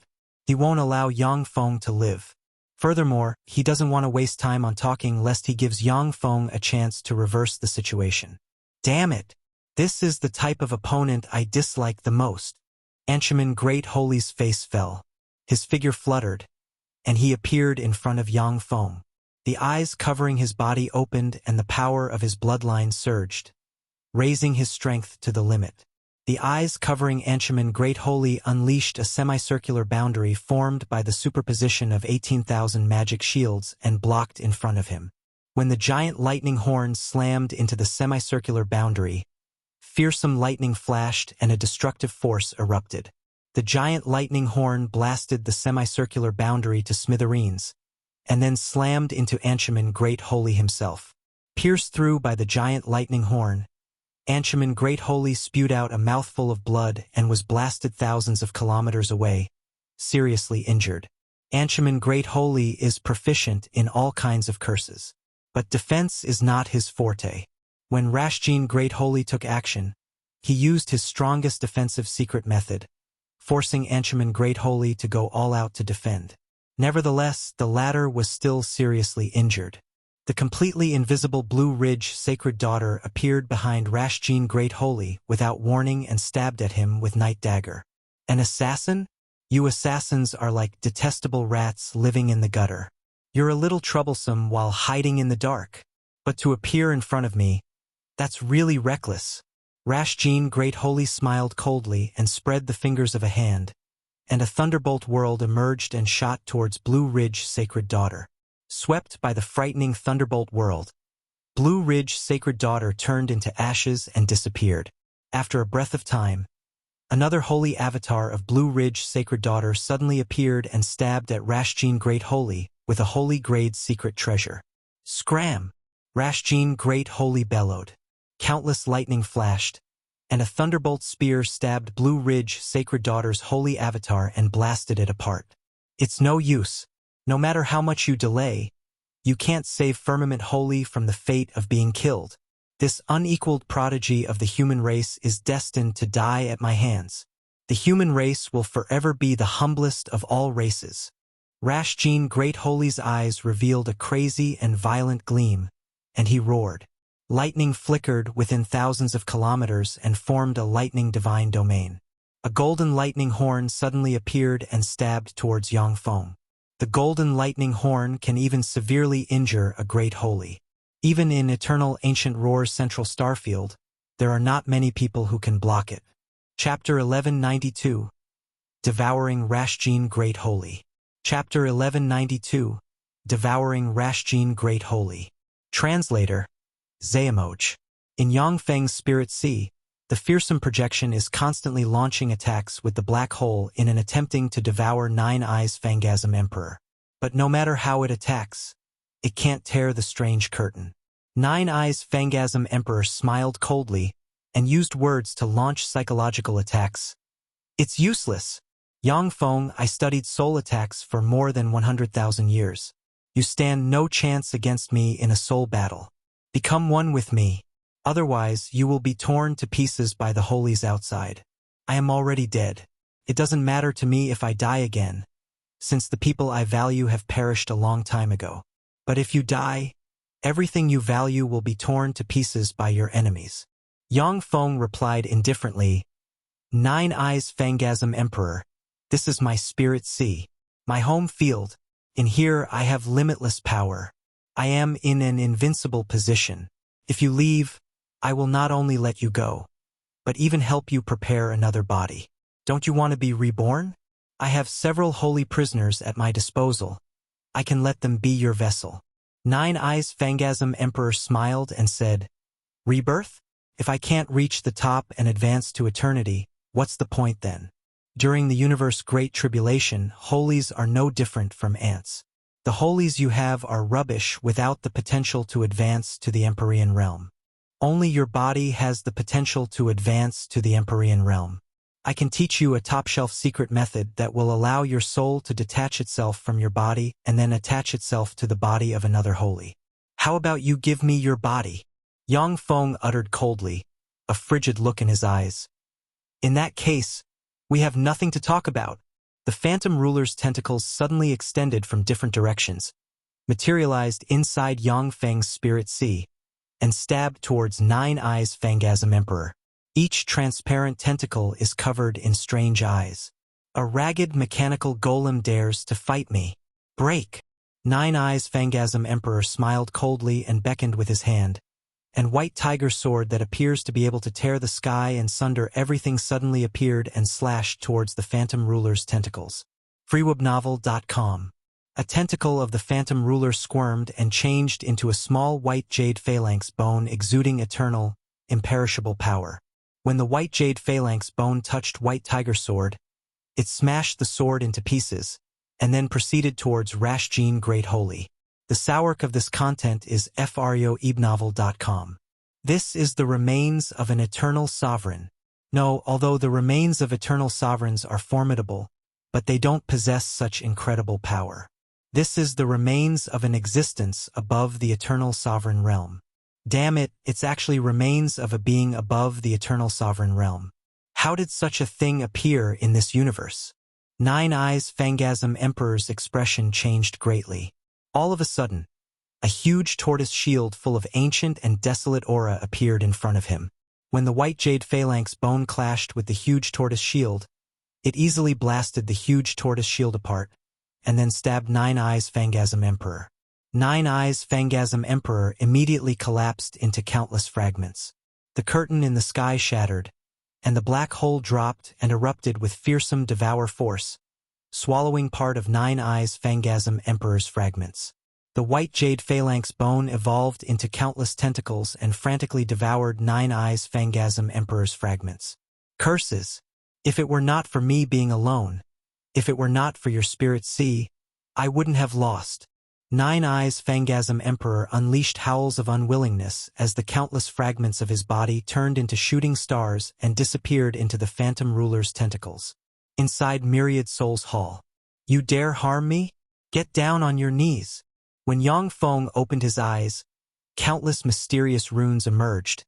He won't allow Yang Feng to live. Furthermore, he doesn't want to waste time on talking lest he gives Yang Feng a chance to reverse the situation. Damn it! This is the type of opponent I dislike the most. Anshaman Great Holy's face fell. His figure fluttered, and he appeared in front of Yang Feng. The eyes covering his body opened and the power of his bloodline surged, raising his strength to the limit. The eyes covering Anshaman Great Holy unleashed a semicircular boundary formed by the superposition of 18,000 magic shields and blocked in front of him. When the giant lightning horn slammed into the semicircular boundary, fearsome lightning flashed and a destructive force erupted. The giant lightning horn blasted the semicircular boundary to smithereens, and then slammed into Anshaman Great Holy himself. Pierced through by the giant lightning horn, Anshaman Great Holy spewed out a mouthful of blood and was blasted thousands of kilometers away, seriously injured. Anshaman Great Holy is proficient in all kinds of curses, but defense is not his forte. When Rashjin Great Holy took action, he used his strongest defensive secret method, forcing Anshaman Great Holy to go all out to defend. Nevertheless, the latter was still seriously injured. The completely invisible Blue Ridge Sacred Daughter appeared behind Rashjin Great Holy without warning and stabbed at him with Night Dagger. An assassin? You assassins are like detestable rats living in the gutter. You're a little troublesome while hiding in the dark. But to appear in front of me, that's really reckless. Rashjin Great Holy smiled coldly and spread the fingers of a hand, and a thunderbolt whirled emerged and shot towards Blue Ridge Sacred Daughter. Swept by the frightening thunderbolt whirled, Blue Ridge Sacred Daughter turned into ashes and disappeared. After a breath of time, another holy avatar of Blue Ridge Sacred Daughter suddenly appeared and stabbed at Rashjin Great Holy with a holy grade secret treasure. Scram! Rashjin Great Holy bellowed. Countless lightning flashed, and a thunderbolt spear stabbed Blue Ridge Sacred Daughter's holy avatar and blasted it apart. It's no use. No matter how much you delay, you can't save Firmament Holy from the fate of being killed. This unequaled prodigy of the human race is destined to die at my hands. The human race will forever be the humblest of all races. Rashjin Great Holy's eyes revealed a crazy and violent gleam, and he roared. Lightning flickered within thousands of kilometers and formed a lightning divine domain. A golden lightning horn suddenly appeared and stabbed towards Yang Feng. The golden lightning horn can even severely injure a great holy. Even in eternal ancient Roar's central starfield, there are not many people who can block it. Chapter 1192. Devouring Rashjin Great Holy. Chapter 1192. Devouring Rashjin Great Holy. Translator. Zayamoch. In Yang Feng's Spirit Sea, the fearsome projection is constantly launching attacks with the black hole in an attempting to devour Nine Eyes Phangasm Emperor. But no matter how it attacks, it can't tear the strange curtain. Nine Eyes Phangasm Emperor smiled coldly and used words to launch psychological attacks. It's useless. Yang Feng, I studied soul attacks for more than 100,000 years. You stand no chance against me in a soul battle. Become one with me. Otherwise, you will be torn to pieces by the holies outside. I am already dead. It doesn't matter to me if I die again, since the people I value have perished a long time ago. But if you die, everything you value will be torn to pieces by your enemies. Yang Feng replied indifferently, Nine Eyes Phangasm Emperor, this is my spirit sea, my home field. In here I have limitless power. I am in an invincible position. If you leave, I will not only let you go, but even help you prepare another body. Don't you want to be reborn? I have several holy prisoners at my disposal. I can let them be your vessel. Nine Eyes Phangasm Emperor smiled and said, Rebirth? If I can't reach the top and advance to eternity, what's the point then? During the universe Great Tribulation, holies are no different from ants. The holies you have are rubbish without the potential to advance to the Empyrean realm. Only your body has the potential to advance to the Empyrean realm. I can teach you a top-shelf secret method that will allow your soul to detach itself from your body and then attach itself to the body of another holy. How about you give me your body? Yang Feng uttered coldly, a frigid look in his eyes. In that case, we have nothing to talk about. The phantom ruler's tentacles suddenly extended from different directions, materialized inside Yang Feng's Spirit Sea, and stabbed towards Nine Eyes Phangasm Emperor. Each transparent tentacle is covered in strange eyes. A ragged mechanical golem dares to fight me. Break! Nine Eyes Phangasm Emperor smiled coldly and beckoned with his hand, and white tiger sword that appears to be able to tear the sky and sunder everything suddenly appeared and slashed towards the phantom ruler's tentacles. freewebnovel.com. A tentacle of the phantom ruler squirmed and changed into a small white jade phalanx bone exuding eternal, imperishable power. When the white jade phalanx bone touched white tiger sword, it smashed the sword into pieces, and then proceeded towards Rashjin Great Holy. The source of this content is freewebnovel.com. This is the remains of an eternal sovereign. No, although the remains of eternal sovereigns are formidable, but they don't possess such incredible power. This is the remains of an existence above the eternal sovereign realm. Damn it, it's actually remains of a being above the eternal sovereign realm. How did such a thing appear in this universe? Nine Eyes Phangasm Emperor's expression changed greatly. All of a sudden, a huge tortoise shield full of ancient and desolate aura appeared in front of him. When the white jade phalanx bone clashed with the huge tortoise shield, it easily blasted the huge tortoise shield apart, and then stabbed Nine Eyes Phangasm Emperor. Nine Eyes Phangasm Emperor immediately collapsed into countless fragments. The curtain in the sky shattered, and the black hole dropped and erupted with fearsome devour force, swallowing part of Nine Eyes Phangasm Emperor's fragments. The white jade phalanx bone evolved into countless tentacles and frantically devoured Nine Eyes Phangasm Emperor's fragments. Curses! If it were not for me being alone, if it were not for your spirit sea, I wouldn't have lost. Nine Eyes Phangasm Emperor unleashed howls of unwillingness as the countless fragments of his body turned into shooting stars and disappeared into the phantom ruler's tentacles. Inside Myriad Souls Hall. You dare harm me? Get down on your knees. When Yang Feng opened his eyes, countless mysterious runes emerged,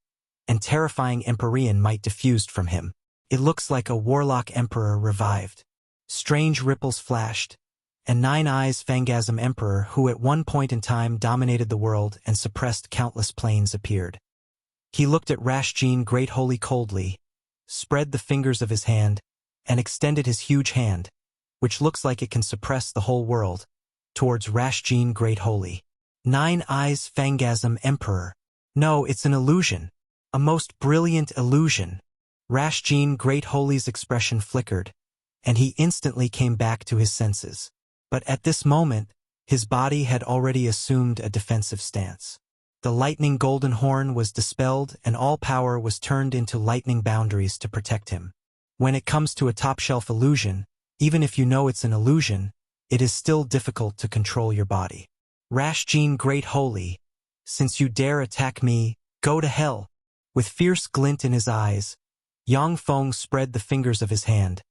and terrifying Empyrean might diffused from him. It looks like a warlock emperor revived. Strange ripples flashed, and Nine Eyes Phangasm Emperor, who at one point in time dominated the world and suppressed countless planes, appeared. He looked at Rashjin Great Holy coldly, spread the fingers of his hand, and extended his huge hand, which looks like it can suppress the whole world, towards Rashjin Great Holy. Nine Eyes Phangasm Emperor. No, it's an illusion. A most brilliant illusion. Rashjin Great Holy's expression flickered, and he instantly came back to his senses. But at this moment, his body had already assumed a defensive stance. The lightning golden horn was dispelled and all power was turned into lightning boundaries to protect him. When it comes to a top-shelf illusion, even if you know it's an illusion, it is still difficult to control your body. Rashjin Great Holy, since you dare attack me, go to hell. With fierce glint in his eyes, Yang Feng spread the fingers of his hand,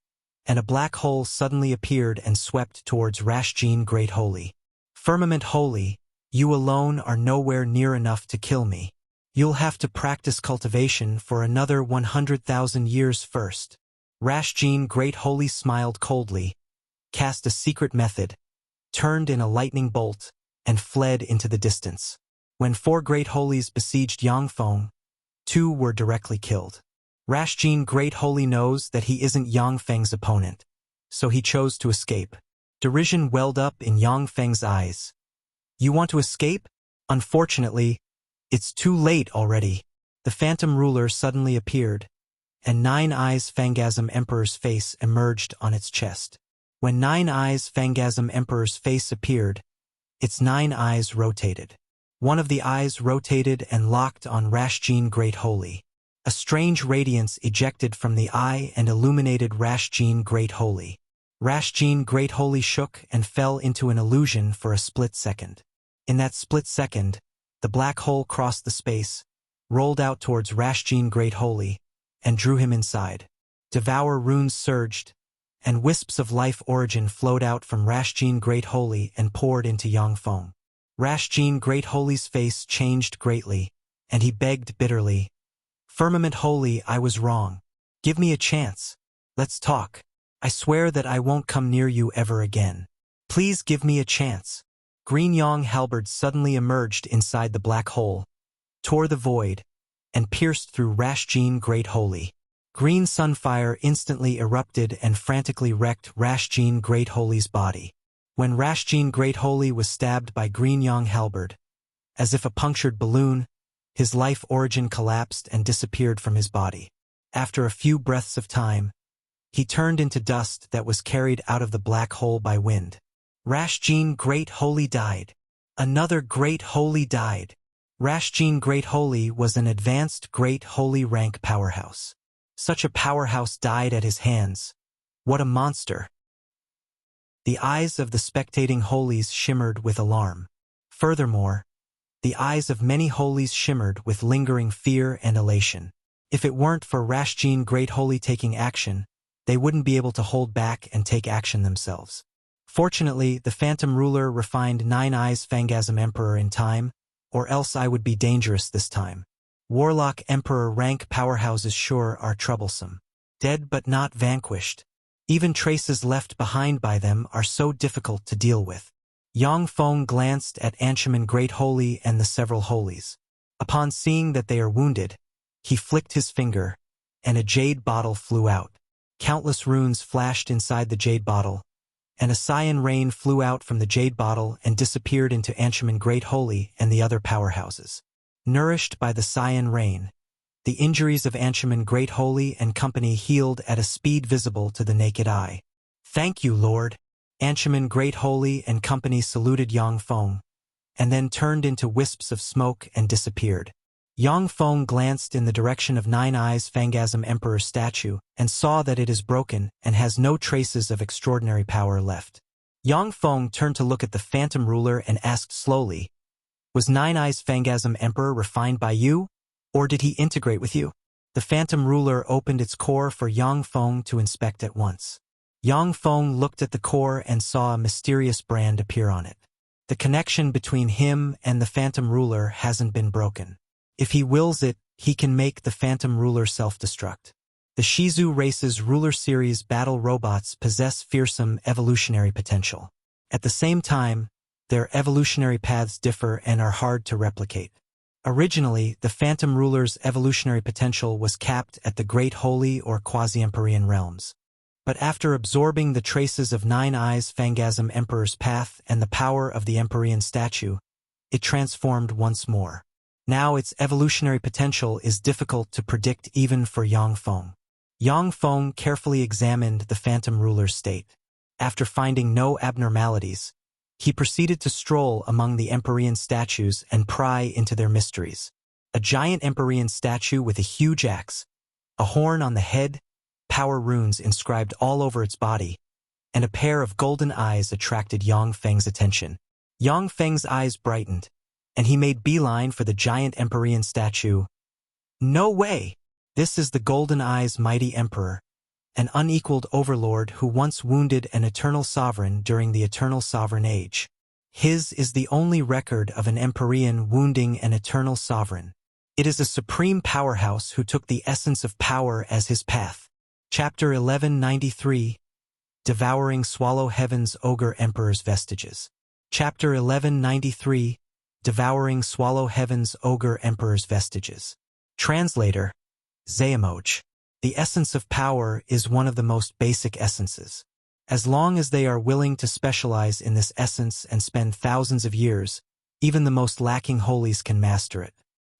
and a black hole suddenly appeared and swept towards Rashjin Great Holy. Firmament Holy, you alone are nowhere near enough to kill me. You'll have to practice cultivation for another 100,000 years first. Rashjin Great Holy smiled coldly, cast a secret method, turned in a lightning bolt, and fled into the distance. When four Great Holies besieged Yang Feng, two were directly killed. Rashjin Great Holy knows that he isn't Yang Feng's opponent, so he chose to escape. Derision welled up in Yang Feng's eyes. You want to escape? Unfortunately, it's too late already. The phantom ruler suddenly appeared, and Nine Eyes Phangasm Emperor's face emerged on its chest. When Nine Eyes Phangasm Emperor's face appeared, its 9 eyes rotated. One of the eyes rotated and locked on Rashjin Great Holy. A strange radiance ejected from the eye and illuminated Rashjin Great Holy. Rashjin Great Holy shook and fell into an illusion for a split second. In that split second, the black hole crossed the space, rolled out towards Rashjin Great Holy, and drew him inside. Devour runes surged, and wisps of life origin flowed out from Rashjin Great Holy and poured into Yang Feng. Rashjin Great Holy's face changed greatly, and he begged bitterly, Firmament Holy, I was wrong. Give me a chance. Let's talk. I swear that I won't come near you ever again. Please give me a chance. Green Yang halberd suddenly emerged inside the black hole, tore the void, and pierced through Rashjin Great Holy. Green sunfire instantly erupted and frantically wrecked Rashjin Great Holy's body. When Rashjin Great Holy was stabbed by Green Yang halberd, as if a punctured balloon, His life origin collapsed and disappeared from his body. After a few breaths of time, he turned into dust that was carried out of the black hole by wind. Rashjin Great Holy died. Another Great Holy died. Rashjin Great Holy was an advanced Great Holy rank powerhouse. Such a powerhouse died at his hands. What a monster! The eyes of the spectating Holies shimmered with alarm. Furthermore, the eyes of many Holies shimmered with lingering fear and elation. If it weren't for Rashjin Great Holy taking action, they wouldn't be able to hold back and take action themselves. Fortunately, the Phantom Ruler refined Nine Eyes Phangasm Emperor in time, or else I would be dangerous this time. Warlock Emperor rank powerhouses sure are troublesome. Dead but not vanquished. Even traces left behind by them are so difficult to deal with. Yang Feng glanced at Anshaman Great Holy and the several Holies. Upon seeing that they are wounded, he flicked his finger, and a jade bottle flew out. Countless runes flashed inside the jade bottle, and a cyan rain flew out from the jade bottle and disappeared into Anshaman Great Holy and the other powerhouses. Nourished by the cyan rain, the injuries of Anshaman Great Holy and company healed at a speed visible to the naked eye. Thank you, Lord. Anshaman Great Holy and company saluted Yang Feng, and then turned into wisps of smoke and disappeared. Yang Feng glanced in the direction of Nine Eyes Phangasm Emperor's statue and saw that it is broken and has no traces of extraordinary power left. Yang Feng turned to look at the Phantom Ruler and asked slowly, "Was Nine Eyes Phangasm Emperor refined by you, or did he integrate with you?" The Phantom Ruler opened its core for Yang Feng to inspect at once. Yang Feng looked at the core and saw a mysterious brand appear on it. The connection between him and the Phantom Ruler hasn't been broken. If he wills it, he can make the Phantom Ruler self-destruct. The Shizu race's Ruler Series battle robots possess fearsome evolutionary potential. At the same time, their evolutionary paths differ and are hard to replicate. Originally, the Phantom Ruler's evolutionary potential was capped at the Great Holy or Quasi-Empyrean realms. But after absorbing the traces of Nine Eyes Phangasm Emperor's path and the power of the Empyrean statue, it transformed once more. Now its evolutionary potential is difficult to predict even for Yang Feng. Yang Feng carefully examined the Phantom Ruler's state. After finding no abnormalities, he proceeded to stroll among the Empyrean statues and pry into their mysteries. A giant Empyrean statue with a huge axe, a horn on the head, power runes inscribed all over its body, and a pair of golden eyes attracted Yang Feng's attention. Yang Feng's eyes brightened, and he made beeline for the giant Empyrean statue. No way! This is the Golden Eyes Mighty Emperor, an unequaled overlord who once wounded an eternal sovereign during the Eternal Sovereign Age. His is the only record of an Empyrean wounding an eternal sovereign. It is a supreme powerhouse who took the essence of power as his path. Chapter 1193, Devouring Swallow Heaven's Ogre Emperor's Vestiges. Chapter 1193, Devouring Swallow Heaven's Ogre Emperor's Vestiges. Translator, Zayamoch. The essence of power is one of the most basic essences. As long as they are willing to specialize in this essence and spend thousands of years, even the most lacking Holies can master it.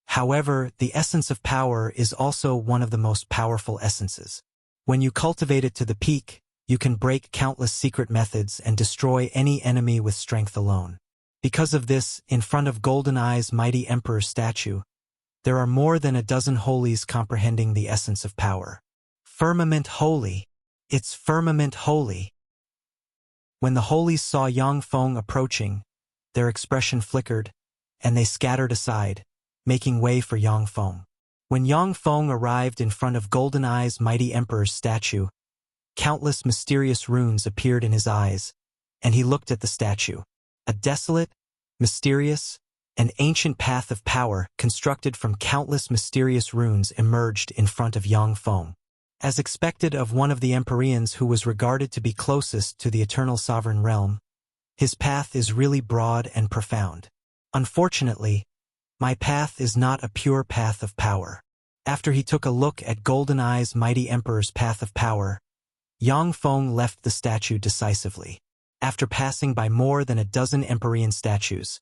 However, the essence of power is also one of the most powerful essences. When you cultivate it to the peak, you can break countless secret methods and destroy any enemy with strength alone. Because of this, in front of Golden Eye's Mighty Emperor's statue, there are more than a dozen Holies comprehending the essence of power. Firmament Holy. It's Firmament Holy. When the Holies saw Yang Feng approaching, their expression flickered, and they scattered aside, making way for Yang Feng. When Yang Feng arrived in front of Golden Eye's Mighty Emperor's statue, countless mysterious runes appeared in his eyes, and he looked at the statue. A desolate, mysterious, and ancient path of power constructed from countless mysterious runes emerged in front of Yang Feng. As expected of one of the Empyreans who was regarded to be closest to the Eternal Sovereign Realm, his path is really broad and profound. Unfortunately, my path is not a pure path of power. After he took a look at Golden Eye's Mighty Emperor's path of power, Yang Feng left the statue decisively. After passing by more than a dozen Empyrean statues,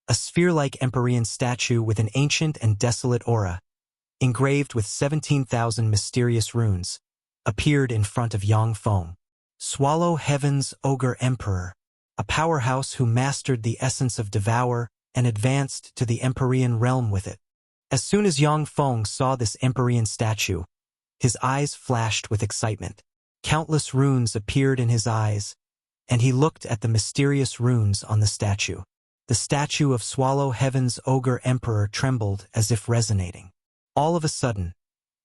A sphere-like Empyrean statue with an ancient and desolate aura, engraved with 17,000 mysterious runes, appeared in front of Yang Feng. Swallow Heaven's Ogre Emperor, a powerhouse who mastered the essence of devour and advanced to the Empyrean realm with it. As soon as Yang Feng saw this Empyrean statue, his eyes flashed with excitement. Countless runes appeared in his eyes, and he looked at the mysterious runes on the statue. The statue of Swallow Heaven's Ogre Emperor trembled as if resonating. All of a sudden,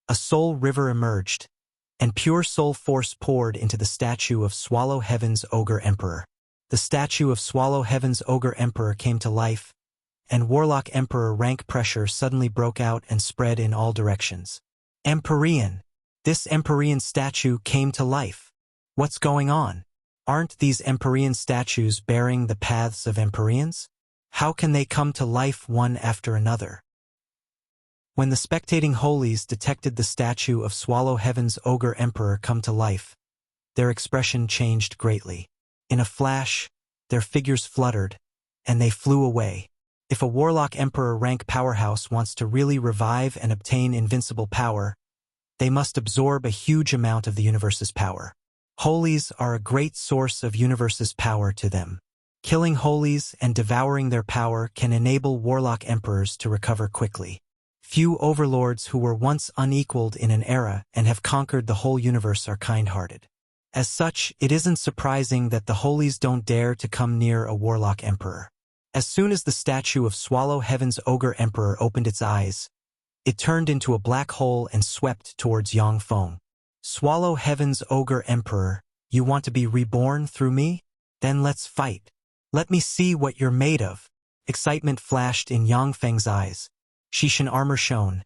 a soul river emerged, and pure soul force poured into the statue of Swallow Heaven's Ogre Emperor. The statue of Swallow Heaven's Ogre Emperor came to life, and Warlock Emperor rank pressure suddenly broke out and spread in all directions. Empyrean! This Empyrean statue came to life. What's going on? Aren't these Empyrean statues bearing the paths of Empyreans? How can they come to life one after another? When the spectating Holies detected the statue of Swallow Heaven's Ogre Emperor come to life, their expression changed greatly. In a flash, their figures fluttered, and they flew away. If a Warlock Emperor rank powerhouse wants to really revive and obtain invincible power, they must absorb a huge amount of the universe's power. Holies are a great source of universe's power to them. Killing Holies and devouring their power can enable Warlock Emperors to recover quickly. Few overlords who were once unequaled in an era and have conquered the whole universe are kind-hearted. As such, it isn't surprising that the Holies don't dare to come near a Warlock Emperor. As soon as the statue of Swallow Heaven's Ogre Emperor opened its eyes, it turned into a black hole and swept towards Yang Feng. Swallow Heaven's Ogre Emperor, you want to be reborn through me? Then let's fight. Let me see what you're made of. Excitement flashed in Yang Feng's eyes. Shishin armor shone,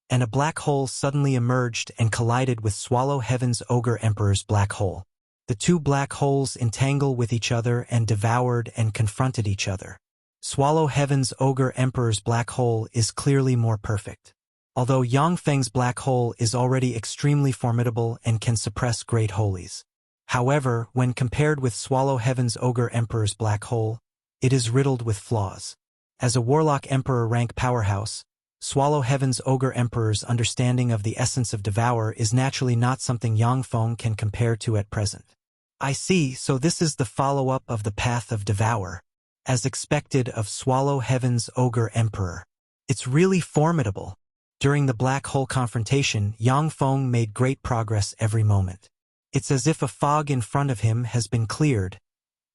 and a black hole suddenly emerged and collided with Swallow Heaven's Ogre Emperor's black hole. The two black holes entangled with each other and devoured and confronted each other. Swallow Heaven's Ogre Emperor's black hole is clearly more perfect. Although Yang Feng's black hole is already extremely formidable and can suppress great Holies. However, when compared with Swallow Heaven's Ogre Emperor's black hole, it is riddled with flaws. As a Warlock Emperor rank powerhouse, Swallow Heaven's Ogre Emperor's understanding of the essence of devour is naturally not something Yang Feng can compare to at present. I see, so this is the follow-up of the path of devour, as expected of Swallow Heaven's Ogre Emperor. It's really formidable. During the black hole confrontation, Yang Feng made great progress every moment. It's as if a fog in front of him has been cleared,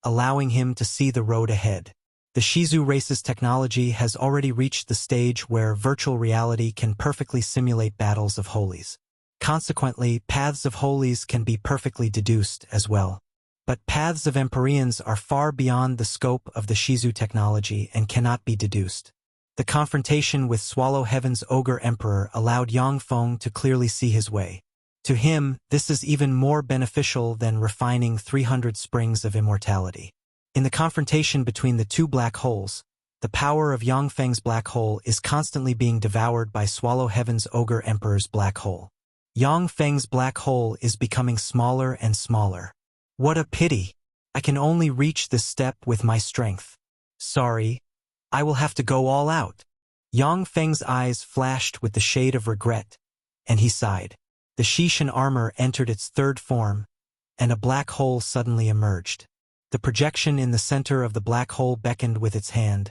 allowing him to see the road ahead. The Shizu race's technology has already reached the stage where virtual reality can perfectly simulate battles of Holies. Consequently, paths of Holies can be perfectly deduced as well. But paths of Empyreans are far beyond the scope of the Shizu technology and cannot be deduced. The confrontation with Swallow Heaven's Ogre Emperor allowed Yang Feng to clearly see his way. To him, this is even more beneficial than refining 300 springs of immortality. In the confrontation between the two black holes, the power of Yang Feng's black hole is constantly being devoured by Swallow Heaven's Ogre Emperor's black hole. Yang Feng's black hole is becoming smaller and smaller. What a pity! I can only reach this step with my strength. Sorry, I will have to go all out. Yang Feng's eyes flashed with the shade of regret, and he sighed. The Shishin armor entered its third form, and a black hole suddenly emerged. The projection in the center of the black hole beckoned with its hand,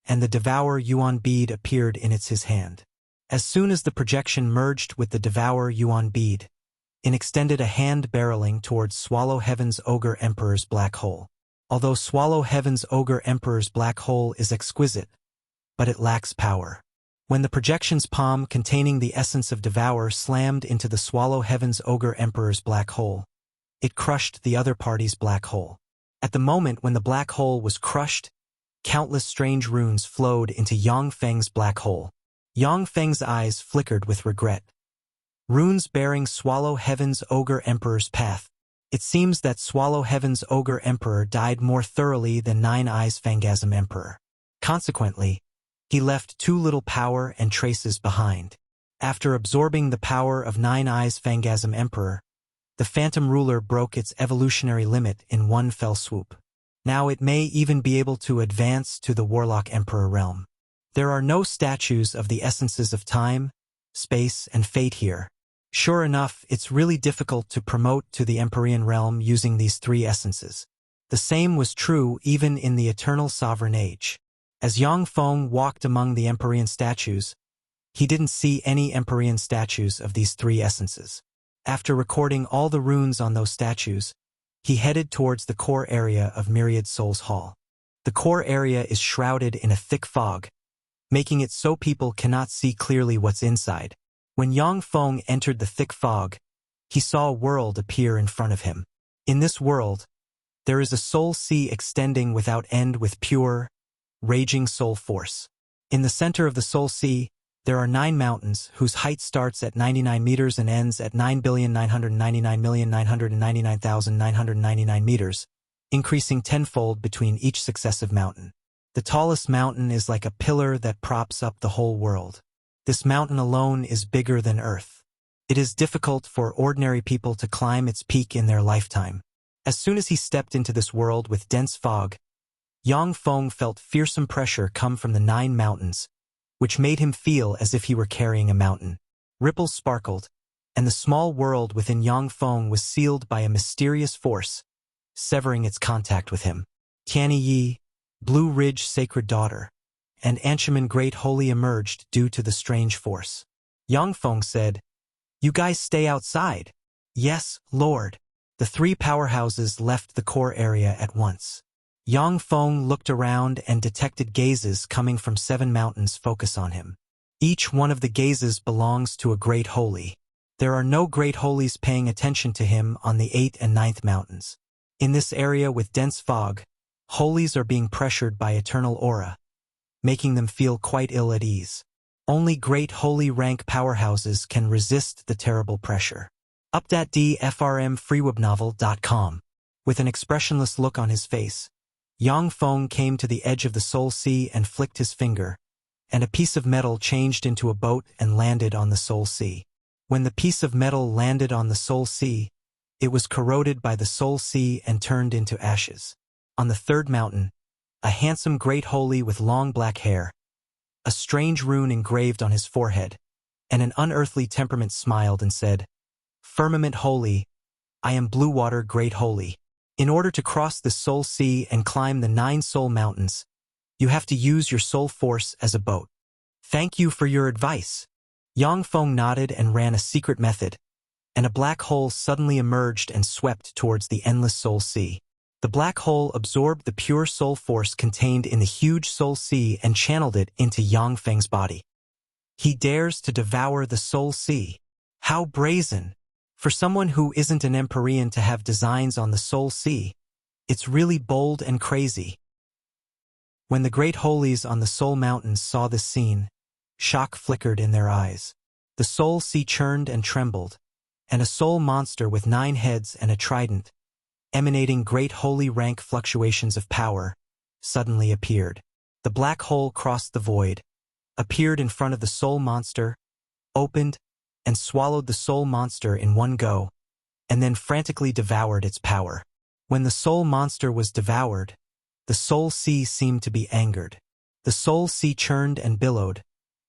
and the Devour Yuan bead appeared in his hand. As soon as the projection merged with the Devour Yuan bead, it extended a hand barreling towards Swallow Heaven's Ogre Emperor's black hole. Although Swallow Heaven's Ogre Emperor's black hole is exquisite, but it lacks power. When the projection's palm containing the essence of Devour slammed into the Swallow Heaven's Ogre Emperor's black hole, it crushed the other party's black hole. At the moment when the black hole was crushed, countless strange runes flowed into Yang Feng's black hole. Yang Feng's eyes flickered with regret. Runes bearing Swallow Heaven's Ogre Emperor's path. It seems that Swallow Heaven's Ogre Emperor died more thoroughly than Nine Eyes Phangasm Emperor. Consequently, he left too little power and traces behind. After absorbing the power of Nine Eyes Phangasm Emperor, the Phantom Ruler broke its evolutionary limit in one fell swoop. Now it may even be able to advance to the Warlock Emperor realm. There are no statues of the essences of time, space, and fate here. Sure enough, it's really difficult to promote to the Empyrean realm using these three essences. The same was true even in the Eternal Sovereign Age. As Yang Feng walked among the Empyrean statues, he didn't see any Empyrean statues of these three essences. After recording all the runes on those statues, he headed towards the core area of Myriad Souls Hall. The core area is shrouded in a thick fog, making it so people cannot see clearly what's inside. When Yang Feng entered the thick fog, he saw a world appear in front of him. In this world, there is a soul sea extending without end with pure, raging soul force. In the center of the soul sea, there are 9 mountains whose height starts at 99 meters and ends at 9,999,999,999 meters, increasing tenfold between each successive mountain. The tallest mountain is like a pillar that props up the whole world. This mountain alone is bigger than Earth. It is difficult for ordinary people to climb its peak in their lifetime. As soon as he stepped into this world with dense fog, Yang Feng felt fearsome pressure come from the 9 mountains, which made him feel as if he were carrying a mountain. Ripples sparkled, and the small world within Yang Feng was sealed by a mysterious force, severing its contact with him. Tianyi Yi, Blue Ridge Sacred Daughter, and Anshaman Great Holy emerged due to the strange force. Yang Feng said, "You guys stay outside." "Yes, Lord." The 3 powerhouses left the core area at once. Yang Feng looked around and detected gazes coming from 7 mountains focus on him. Each one of the gazes belongs to a great holy. There are no great holies paying attention to him on the 8th and 9th mountains. In this area with dense fog, holies are being pressured by eternal aura, making them feel quite ill at ease. Only great holy rank powerhouses can resist the terrible pressure. Up.dfrmfreewebnovel.com. With an expressionless look on his face, Yang Feng came to the edge of the soul sea and flicked his finger, and a piece of metal changed into a boat and landed on the soul sea. When the piece of metal landed on the soul sea, it was corroded by the soul sea and turned into ashes. On the 3rd mountain, a handsome great holy with long black hair, a strange rune engraved on his forehead, and an unearthly temperament smiled and said, "Firmament Holy, I am Blue Water Great Holy. In order to cross the soul sea and climb the 9 soul mountains, you have to use your soul force as a boat. Thank you for your advice." Yang Feng nodded and ran a secret method, and a black hole suddenly emerged and swept towards the endless soul sea. The black hole absorbed the pure soul force contained in the huge soul sea and channeled it into Yang Feng's body. He dares to devour the soul sea. How brazen! For someone who isn't an Empyrean to have designs on the soul sea, it's really bold and crazy. When the great holies on the soul mountains saw this scene, shock flickered in their eyes. The soul sea churned and trembled, and a soul monster with 9 heads and a trident, emanating great holy rank fluctuations of power, suddenly appeared. The black hole crossed the void, appeared in front of the soul monster, opened, and swallowed the soul monster in one go, and then frantically devoured its power. When the soul monster was devoured, the soul sea seemed to be angered. The soul sea churned and billowed,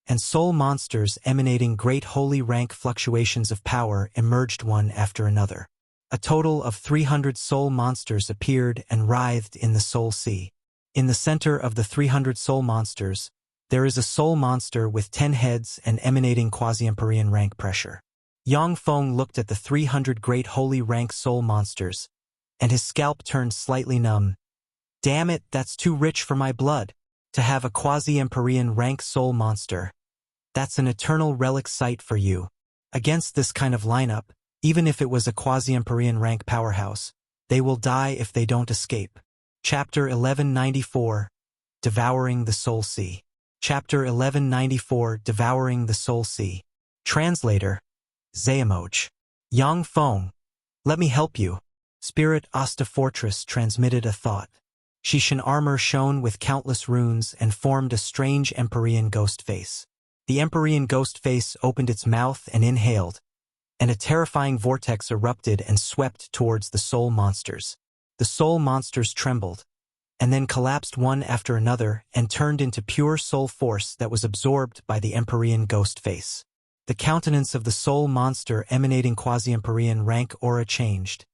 and soul monsters emanating great holy rank fluctuations of power emerged one after another. A total of 300 soul monsters appeared and writhed in the soul sea. In the center of the 300 soul monsters, there is a soul monster with 10 heads and emanating quasi-Empyrean rank pressure. Yang Feng looked at the 300 great holy rank soul monsters, and his scalp turned slightly numb. Damn it, that's too rich for my blood. To have a quasi-Empyrean rank soul monster. That's an eternal relic sight for you. Against this kind of lineup, even if it was a quasi-Empyrean rank powerhouse, they will die if they don't escape. Chapter 1194, Devouring the Soul Sea. Chapter 1194, Devouring the Soul Sea. Translator, Zayamoch. Yang Feng, let me help you. Spirit Osta Fortress transmitted a thought. Shishan armor shone with countless runes and formed a strange Empyrean ghost face. The Empyrean ghost face opened its mouth and inhaled, and a terrifying vortex erupted and swept towards the soul monsters. The soul monsters trembled, and then collapsed one after another and turned into pure soul force that was absorbed by the Empyrean ghost face. The countenance of the soul monster emanating quasi-Empyrean rank aura changed,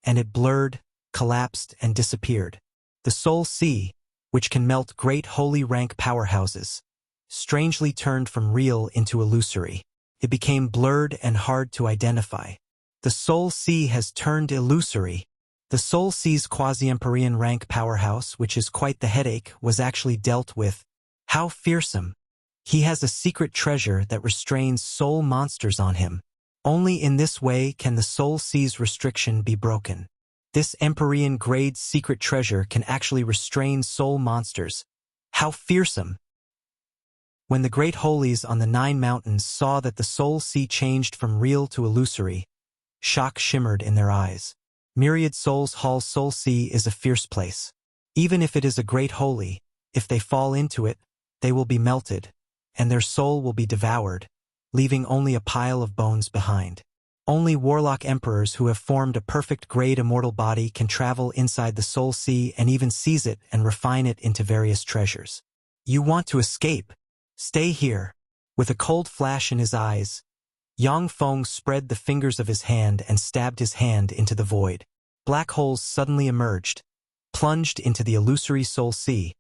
and it blurred, collapsed, and disappeared. The soul sea, which can melt great holy rank powerhouses, strangely turned from real into illusory. It became blurred and hard to identify. The soul sea has turned illusory. The soul sea's quasi-Empyrean rank powerhouse, which is quite the headache, was actually dealt with. How fearsome! He has a secret treasure that restrains soul monsters on him. Only in this way can the soul sea's restriction be broken. This Empyrean grade secret treasure can actually restrain soul monsters. How fearsome! When the great Holies on the 9 mountains saw that the soul sea changed from real to illusory, shock shimmered in their eyes. Myriad Souls Hall's soul sea is a fierce place. Even if it is a great holy, if they fall into it, they will be melted, and their soul will be devoured, leaving only a pile of bones behind. Only warlock emperors who have formed a perfect grade immortal body can travel inside the soul sea and even seize it and refine it into various treasures. You want to escape? Stay here. With a cold flash in his eyes, Yang Feng spread the fingers of his hand and stabbed his hand into the void. Black holes suddenly emerged, plunged into the illusory soul sea,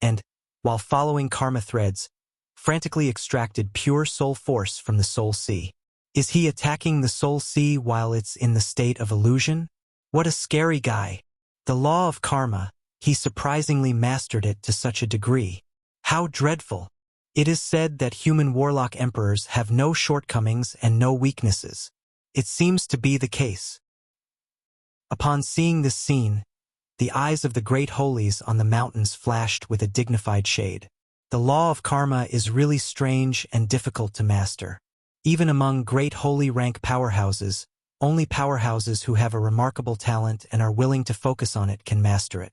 and, while following karma threads, frantically extracted pure soul force from the soul sea. Is he attacking the soul sea while it's in the state of illusion? What a scary guy. The law of karma, he surprisingly mastered it to such a degree. How dreadful. It is said that human warlock emperors have no shortcomings and no weaknesses. It seems to be the case. Upon seeing this scene, the eyes of the great Holies on the mountains flashed with a dignified shade. The law of karma is really strange and difficult to master. Even among great holy rank powerhouses, only powerhouses who have a remarkable talent and are willing to focus on it can master it.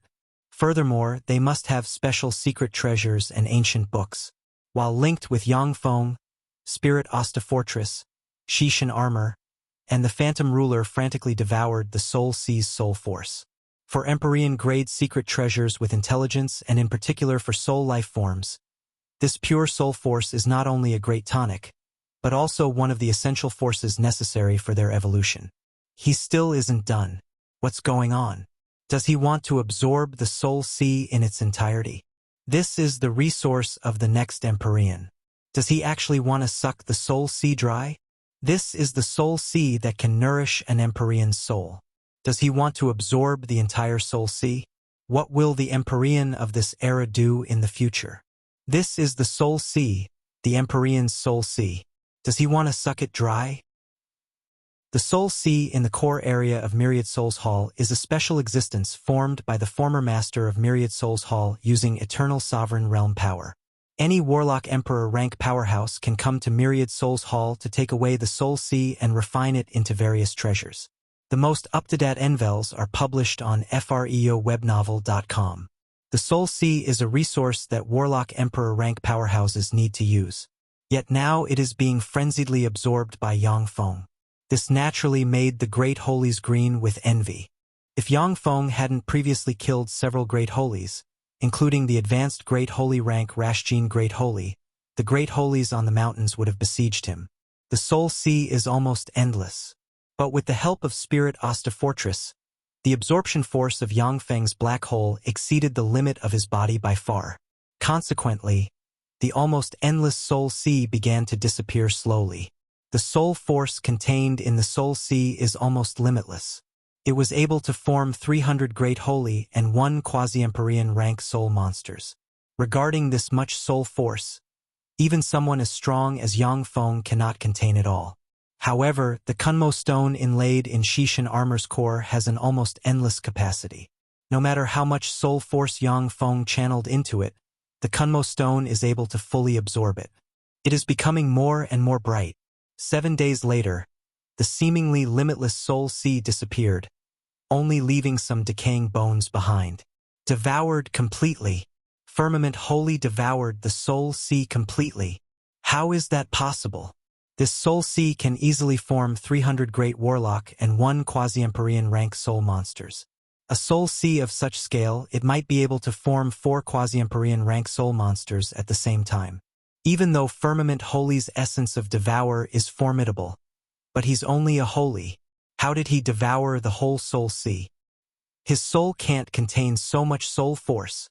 Furthermore, they must have special secret treasures and ancient books. While linked with Yang Feng, Spirit Osta Fortress, Xuanhuan armor, and the Phantom Ruler frantically devoured the soul sea's soul force. For Empyrean grade secret treasures with intelligence and in particular for soul life forms, this pure soul force is not only a great tonic, but also one of the essential forces necessary for their evolution. He still isn't done. What's going on? Does he want to absorb the soul sea in its entirety? This is the resource of the next Empyrean. Does he actually want to suck the soul sea dry? This is the soul sea that can nourish an Empyrean's soul. Does he want to absorb the entire soul sea? What will the Empyrean of this era do in the future? This is the soul sea, the Empyrean's soul sea. Does he want to suck it dry? The soul sea in the core area of Myriad Souls Hall is a special existence formed by the former master of Myriad Souls Hall using eternal sovereign realm power. Any warlock emperor rank powerhouse can come to Myriad Souls Hall to take away the soul sea and refine it into various treasures. The most up-to-date novels are published on freowebnovel.com. The soul sea is a resource that warlock emperor rank powerhouses need to use. Yet now it is being frenziedly absorbed by Yang Feng. This naturally made the great Holies green with envy. If Yang Feng hadn't previously killed several great Holies, including the advanced great holy rank Rashjin Great Holy, the great Holies on the mountains would have besieged him. The soul sea is almost endless. But with the help of Spirit Osta Fortress, the absorption force of Yang Feng's black hole exceeded the limit of his body by far. Consequently, the almost endless soul sea began to disappear slowly. The soul force contained in the soul sea is almost limitless. It was able to form 300 great holy and 1 quasi-Empyrean rank soul monsters. Regarding this much soul force, even someone as strong as Yang Feng cannot contain it all. However, the Kunmo stone inlaid in Xuanhuan armor's core has an almost endless capacity. No matter how much soul force Yang Feng channeled into it, the Kunmo stone is able to fully absorb it. It is becoming more and more bright. 7 days later, the seemingly limitless soul sea disappeared, only leaving some decaying bones behind. Devoured completely. Firmament wholly devoured the soul sea completely. How is that possible? This soul sea can easily form 300 great warlock and 1 quasi-Empyrean rank soul monsters. A soul sea of such scale, it might be able to form 4 quasi-Empyrean rank soul monsters at the same time. Even though Firmament Holy's essence of devour is formidable, but he's only a holy. How did he devour the whole soul sea? His soul can't contain so much soul force.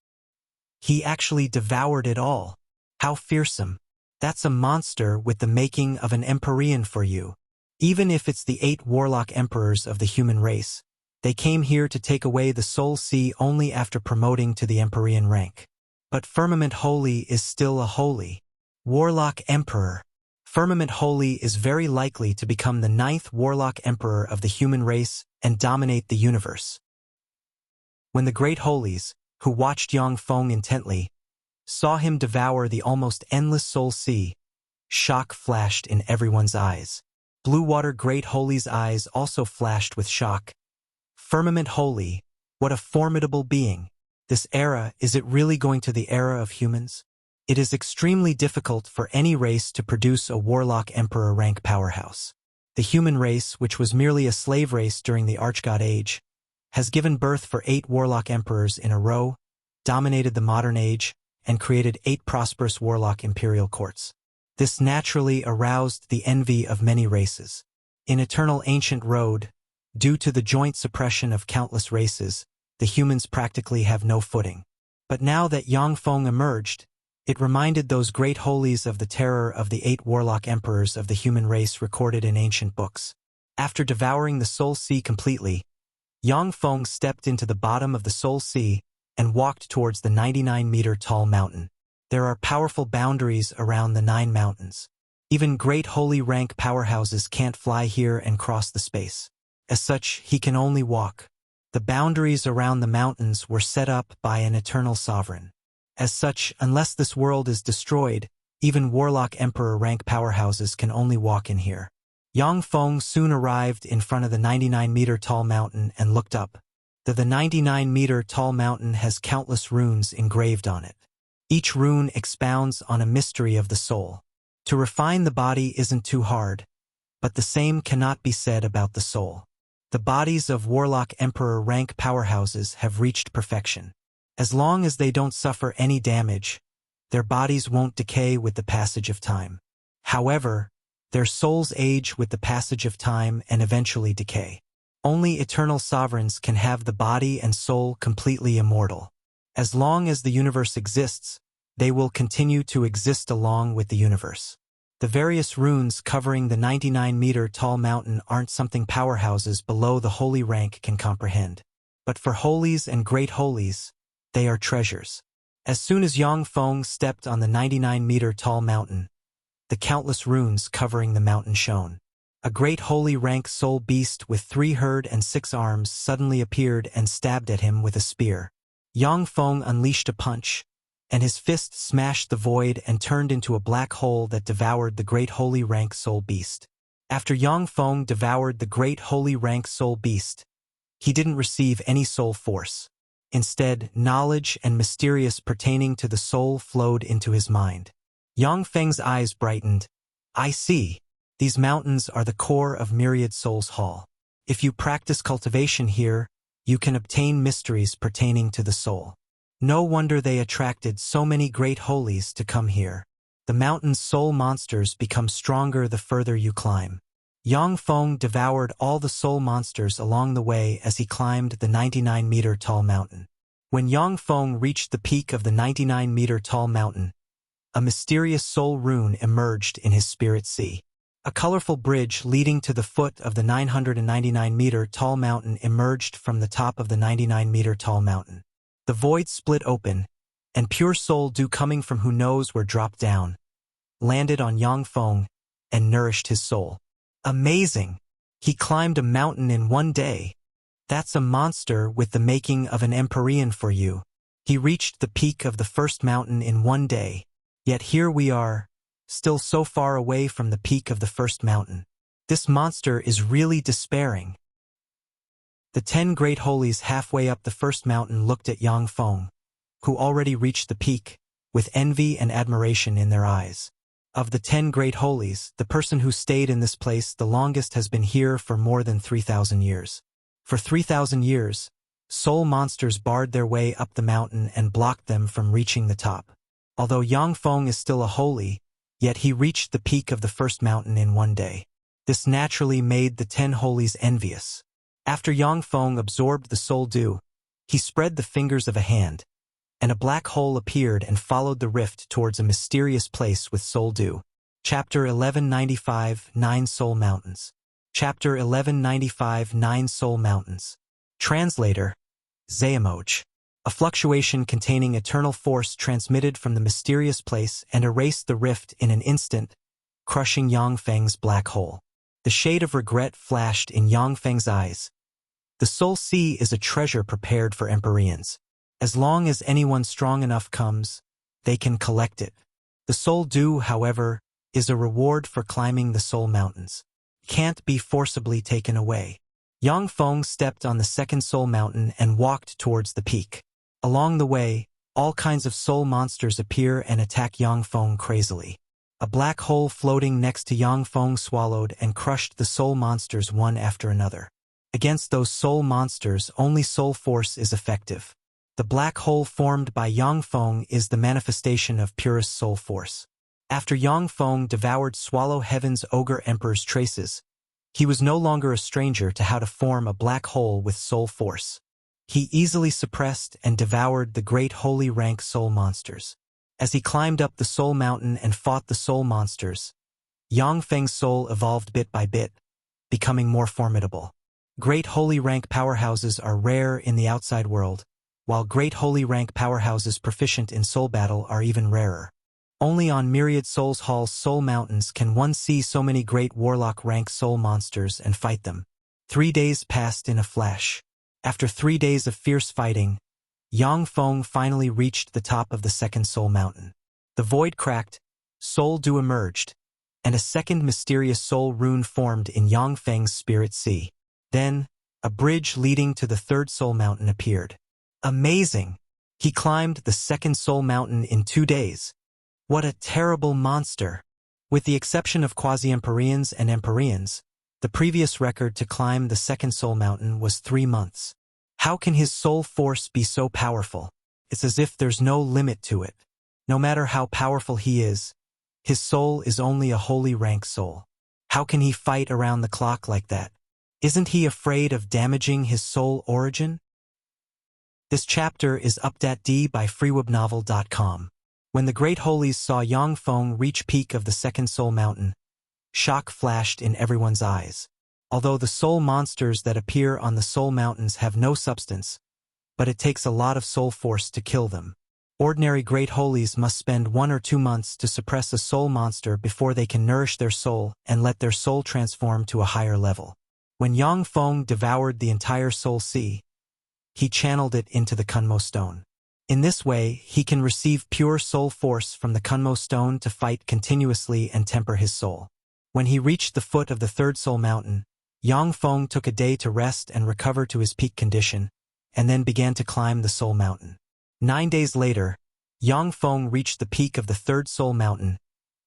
He actually devoured it all. How fearsome. That's a monster with the making of an Empyrean for you. Even if it's the 8 warlock emperors of the human race, they came here to take away the soul sea only after promoting to the Empyrean rank. But Firmament Holy is still a holy. Warlock Emperor. Firmament Holy is very likely to become the 9th Warlock Emperor of the human race and dominate the universe. When the great Holies, who watched Yang Feng intently, saw him devour the almost endless soul sea, shock flashed in everyone's eyes. Blue Water Great Holy's eyes also flashed with shock. Firmament Holy, what a formidable being. This era, is it really going to the era of humans? It is extremely difficult for any race to produce a warlock emperor rank powerhouse. The human race, which was merely a slave race during the Archgod Age, has given birth for 8 warlock emperors in a row, dominated the modern age, and created 8 prosperous warlock imperial courts. This naturally aroused the envy of many races. In Eternal Ancient Road, due to the joint suppression of countless races, the humans practically have no footing. But now that Yang Feng emerged, it reminded those great holies of the terror of the 8 warlock emperors of the human race recorded in ancient books. After devouring the Soul Sea completely, Yang Feng stepped into the bottom of the Soul Sea and walked towards the 99-meter-tall mountain. There are powerful boundaries around the 9 mountains. Even great holy rank powerhouses can't fly here and cross the space. As such, he can only walk. The boundaries around the mountains were set up by an eternal sovereign. As such, unless this world is destroyed, even Warlock Emperor rank powerhouses can only walk in here. Yang Feng soon arrived in front of the 99-meter-tall mountain and looked up. The 99-meter-tall mountain has countless runes engraved on it. Each rune expounds on a mystery of the soul. To refine the body isn't too hard, but the same cannot be said about the soul. The bodies of Warlock Emperor rank powerhouses have reached perfection. As long as they don't suffer any damage, their bodies won't decay with the passage of time. However, their souls age with the passage of time and eventually decay. Only eternal sovereigns can have the body and soul completely immortal. As long as the universe exists, they will continue to exist along with the universe. The various runes covering the 99-meter-tall mountain aren't something powerhouses below the holy rank can comprehend. But for holies and great holies, they are treasures. As soon as Yang Feng stepped on the 99-meter-tall mountain, the countless runes covering the mountain shone. A great holy rank soul beast with 3 heads and 6 arms suddenly appeared and stabbed at him with a spear. Yang Feng unleashed a punch, and his fist smashed the void and turned into a black hole that devoured the great holy rank soul beast. After Yang Feng devoured the great holy rank soul beast, he didn't receive any soul force. Instead, knowledge and mysterious pertaining to the soul flowed into his mind. Yang Feng's eyes brightened. I see. These mountains are the core of Myriad Souls Hall. If you practice cultivation here, you can obtain mysteries pertaining to the soul. No wonder they attracted so many great holies to come here. The mountain's soul monsters become stronger the further you climb. Yang Feng devoured all the soul monsters along the way as he climbed the 99-meter-tall mountain. When Yang Feng reached the peak of the 99-meter-tall mountain, a mysterious soul rune emerged in his spirit sea. A colorful bridge leading to the foot of the 999-meter-tall mountain emerged from the top of the 99-meter-tall mountain. The void split open, and pure soul dew coming from who knows where dropped down, landed on Yang Feng, and nourished his soul. Amazing! He climbed a mountain in one day. That's a monster with the making of an Empyrean for you. He reached the peak of the first mountain in one day. Yet here we are, still so far away from the peak of the first mountain. This monster is really despairing. The 10 great holies halfway up the first mountain looked at Yang Feng, who already reached the peak, with envy and admiration in their eyes. Of the 10 great holies, the person who stayed in this place the longest has been here for more than 3,000 years. For 3,000 years, soul monsters barred their way up the mountain and blocked them from reaching the top. Although Yang Feng is still a holy, yet he reached the peak of the first mountain in one day. This naturally made the 10 holies envious. After Yang Feng absorbed the soul dew, he spread the fingers of a hand, and a black hole appeared and followed the rift towards a mysterious place with soul dew. Chapter 1195 9 Soul Mountains. Chapter 1195 9 Soul Mountains. Translator, Zayamoch. A fluctuation containing eternal force transmitted from the mysterious place and erased the rift in an instant, crushing Yang Feng's black hole. The shade of regret flashed in Yang Feng's eyes. The Soul Sea is a treasure prepared for Empyreans. As long as anyone strong enough comes, they can collect it. The Soul Dew, however, is a reward for climbing the Soul Mountains. Can't be forcibly taken away. Yang Feng stepped on the second Soul Mountain and walked towards the peak. Along the way, all kinds of soul monsters appear and attack Yang Feng crazily. A black hole floating next to Yang Feng swallowed and crushed the soul monsters one after another. Against those soul monsters, only soul force is effective. The black hole formed by Yang Feng is the manifestation of purest soul force. After Yang Feng devoured Swallow Heaven's Ogre Emperor's traces, he was no longer a stranger to how to form a black hole with soul force. He easily suppressed and devoured the great holy rank soul monsters. As he climbed up the soul mountain and fought the soul monsters, Yang Feng's soul evolved bit by bit, becoming more formidable. Great holy rank powerhouses are rare in the outside world, while great holy rank powerhouses proficient in soul battle are even rarer. Only on Myriad Souls Hall's soul mountains can one see so many great warlock rank soul monsters and fight them. 3 days passed in a flash. After 3 days of fierce fighting, Yang Feng finally reached the top of the second soul mountain. The void cracked, soul dew emerged, and a second mysterious soul rune formed in Yang Feng's spirit sea. Then, a bridge leading to the third soul mountain appeared. Amazing! He climbed the second soul mountain in 2 days. What a terrible monster! With the exception of quasi-Empyreans and Empyreans, the previous record to climb the second soul mountain was 3 months. How can his soul force be so powerful? It's as if there's no limit to it. No matter how powerful he is, his soul is only a holy rank soul. How can he fight around the clock like that? Isn't he afraid of damaging his soul origin? This chapter is updated by freewebnovel.com. When the great holies saw Yang Feng reach peak of the second soul mountain, shock flashed in everyone's eyes. Although the soul monsters that appear on the soul mountains have no substance, but it takes a lot of soul force to kill them. Ordinary great holies must spend 1 or 2 months to suppress a soul monster before they can nourish their soul and let their soul transform to a higher level. When Yang Feng devoured the entire soul sea, he channeled it into the Kunmo stone. In this way, he can receive pure soul force from the Kunmo stone to fight continuously and temper his soul. When he reached the foot of the third soul mountain, Yang Feng took a day to rest and recover to his peak condition, and then began to climb the soul mountain. 9 days later, Yang Feng reached the peak of the third soul mountain,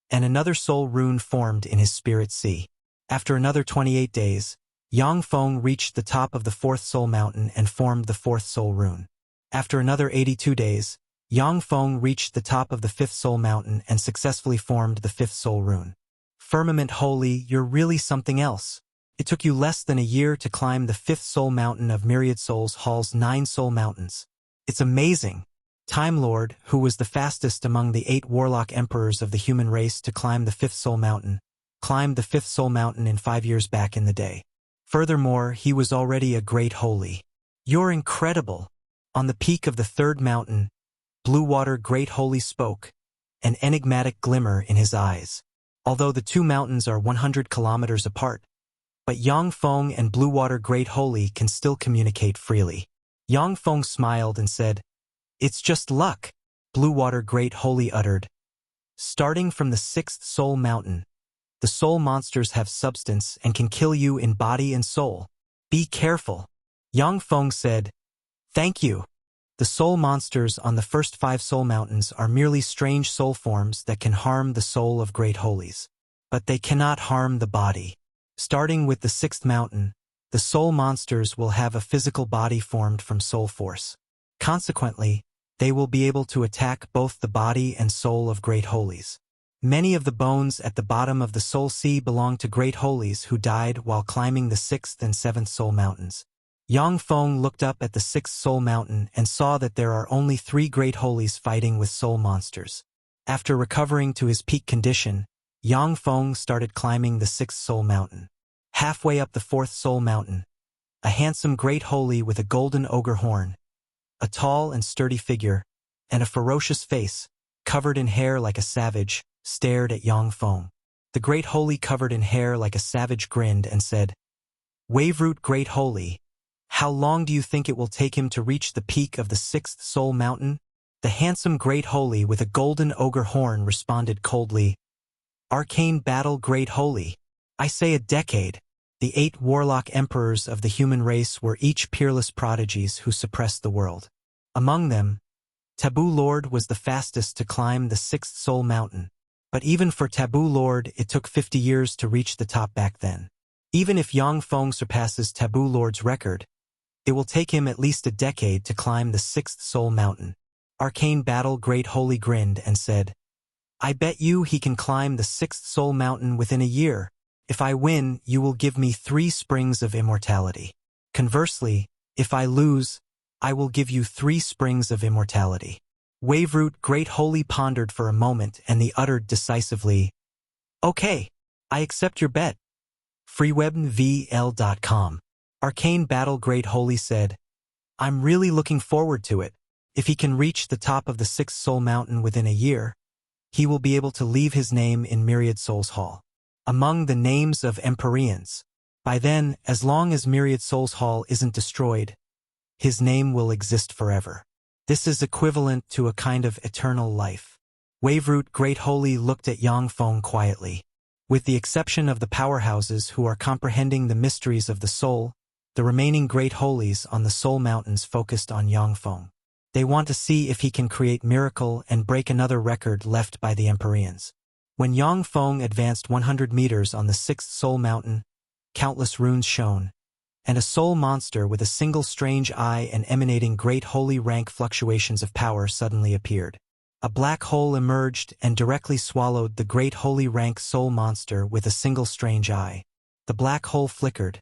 and another soul rune formed in his spirit sea. After another 28 days, Yang Feng reached the top of the fourth soul mountain and formed the fourth soul rune. After another 82 days, Yang Feng reached the top of the fifth soul mountain and successfully formed the fifth soul rune. Firmament Holy, you're really something else. It took you less than a year to climb the fifth soul mountain of Myriad Souls Hall's 9 soul mountains. It's amazing. Time Lord, who was the fastest among the 8 warlock emperors of the human race to climb the fifth soul mountain, climbed the fifth soul mountain in 5 years back in the day. Furthermore, he was already a great holy. You're incredible. On the peak of the third mountain, Blue Water Great Holy spoke, an enigmatic glimmer in his eyes. Although the 2 mountains are 100 kilometers apart, but Yang Feng and Blue Water Great Holy can still communicate freely. Yang Feng smiled and said, "It's just luck," Blue Water Great Holy uttered. Starting from the 6th soul mountain, the soul monsters have substance and can kill you in body and soul. Be careful. Yang Feng said, "Thank you." The soul monsters on the first 5 soul mountains are merely strange soul forms that can harm the soul of great holies. But they cannot harm the body. Starting with the 6th mountain, the soul monsters will have a physical body formed from soul force. Consequently, they will be able to attack both the body and soul of great holies. Many of the bones at the bottom of the soul sea belong to great holies who died while climbing the 6th and 7th soul mountains. Yang Feng looked up at the 6th soul mountain and saw that there are only 3 great holies fighting with soul monsters. After recovering to his peak condition, Yang Feng started climbing the 6th soul mountain. Halfway up the 4th soul mountain, a handsome great holy with a golden ogre horn, a tall and sturdy figure, and a ferocious face, covered in hair like a savage, stared at Yang Feng. The great holy covered in hair like a savage grinned and said, "Waveroot Great Holy, how long do you think it will take him to reach the peak of the 6th soul mountain?" The handsome great holy with a golden ogre horn responded coldly, "Arcane battle Great Holy. I say a decade." The 8 warlock emperors of the human race were each peerless prodigies who suppressed the world. Among them, Taboo Lord was the fastest to climb the 6th soul mountain. But even for Taboo Lord, it took 50 years to reach the top back then. Even if Yang Feng surpasses Taboo Lord's record, it will take him at least a decade to climb the 6th soul mountain. Arcane Battle Great Holy grinned and said, "I bet you he can climb the 6th soul mountain within a year. If I win, you will give me 3 springs of immortality. Conversely, if I lose, I will give you 3 springs of immortality." Waveroot Great Holy pondered for a moment and he uttered decisively, "Okay, I accept your bet." freewebvl.com. Arcane Battle Great Holy said, "I'm really looking forward to it. If he can reach the top of the 6th soul mountain within a year, he will be able to leave his name in Myriad Souls Hall, among the names of Empyreans. By then, as long as Myriad Souls Hall isn't destroyed, his name will exist forever. This is equivalent to a kind of eternal life." Waveroot Great Holy looked at Yang Feng quietly. With the exception of the powerhouses who are comprehending the mysteries of the soul, the remaining great holies on the soul mountains focused on Yang Feng. They want to see if he can create miracle and break another record left by the Empyreans. When Yang Feng advanced 100 meters on the 6th soul mountain, countless runes shone, and a soul monster with a single strange eye and emanating great holy rank fluctuations of power suddenly appeared. A black hole emerged and directly swallowed the great holy rank soul monster with a single strange eye. The black hole flickered,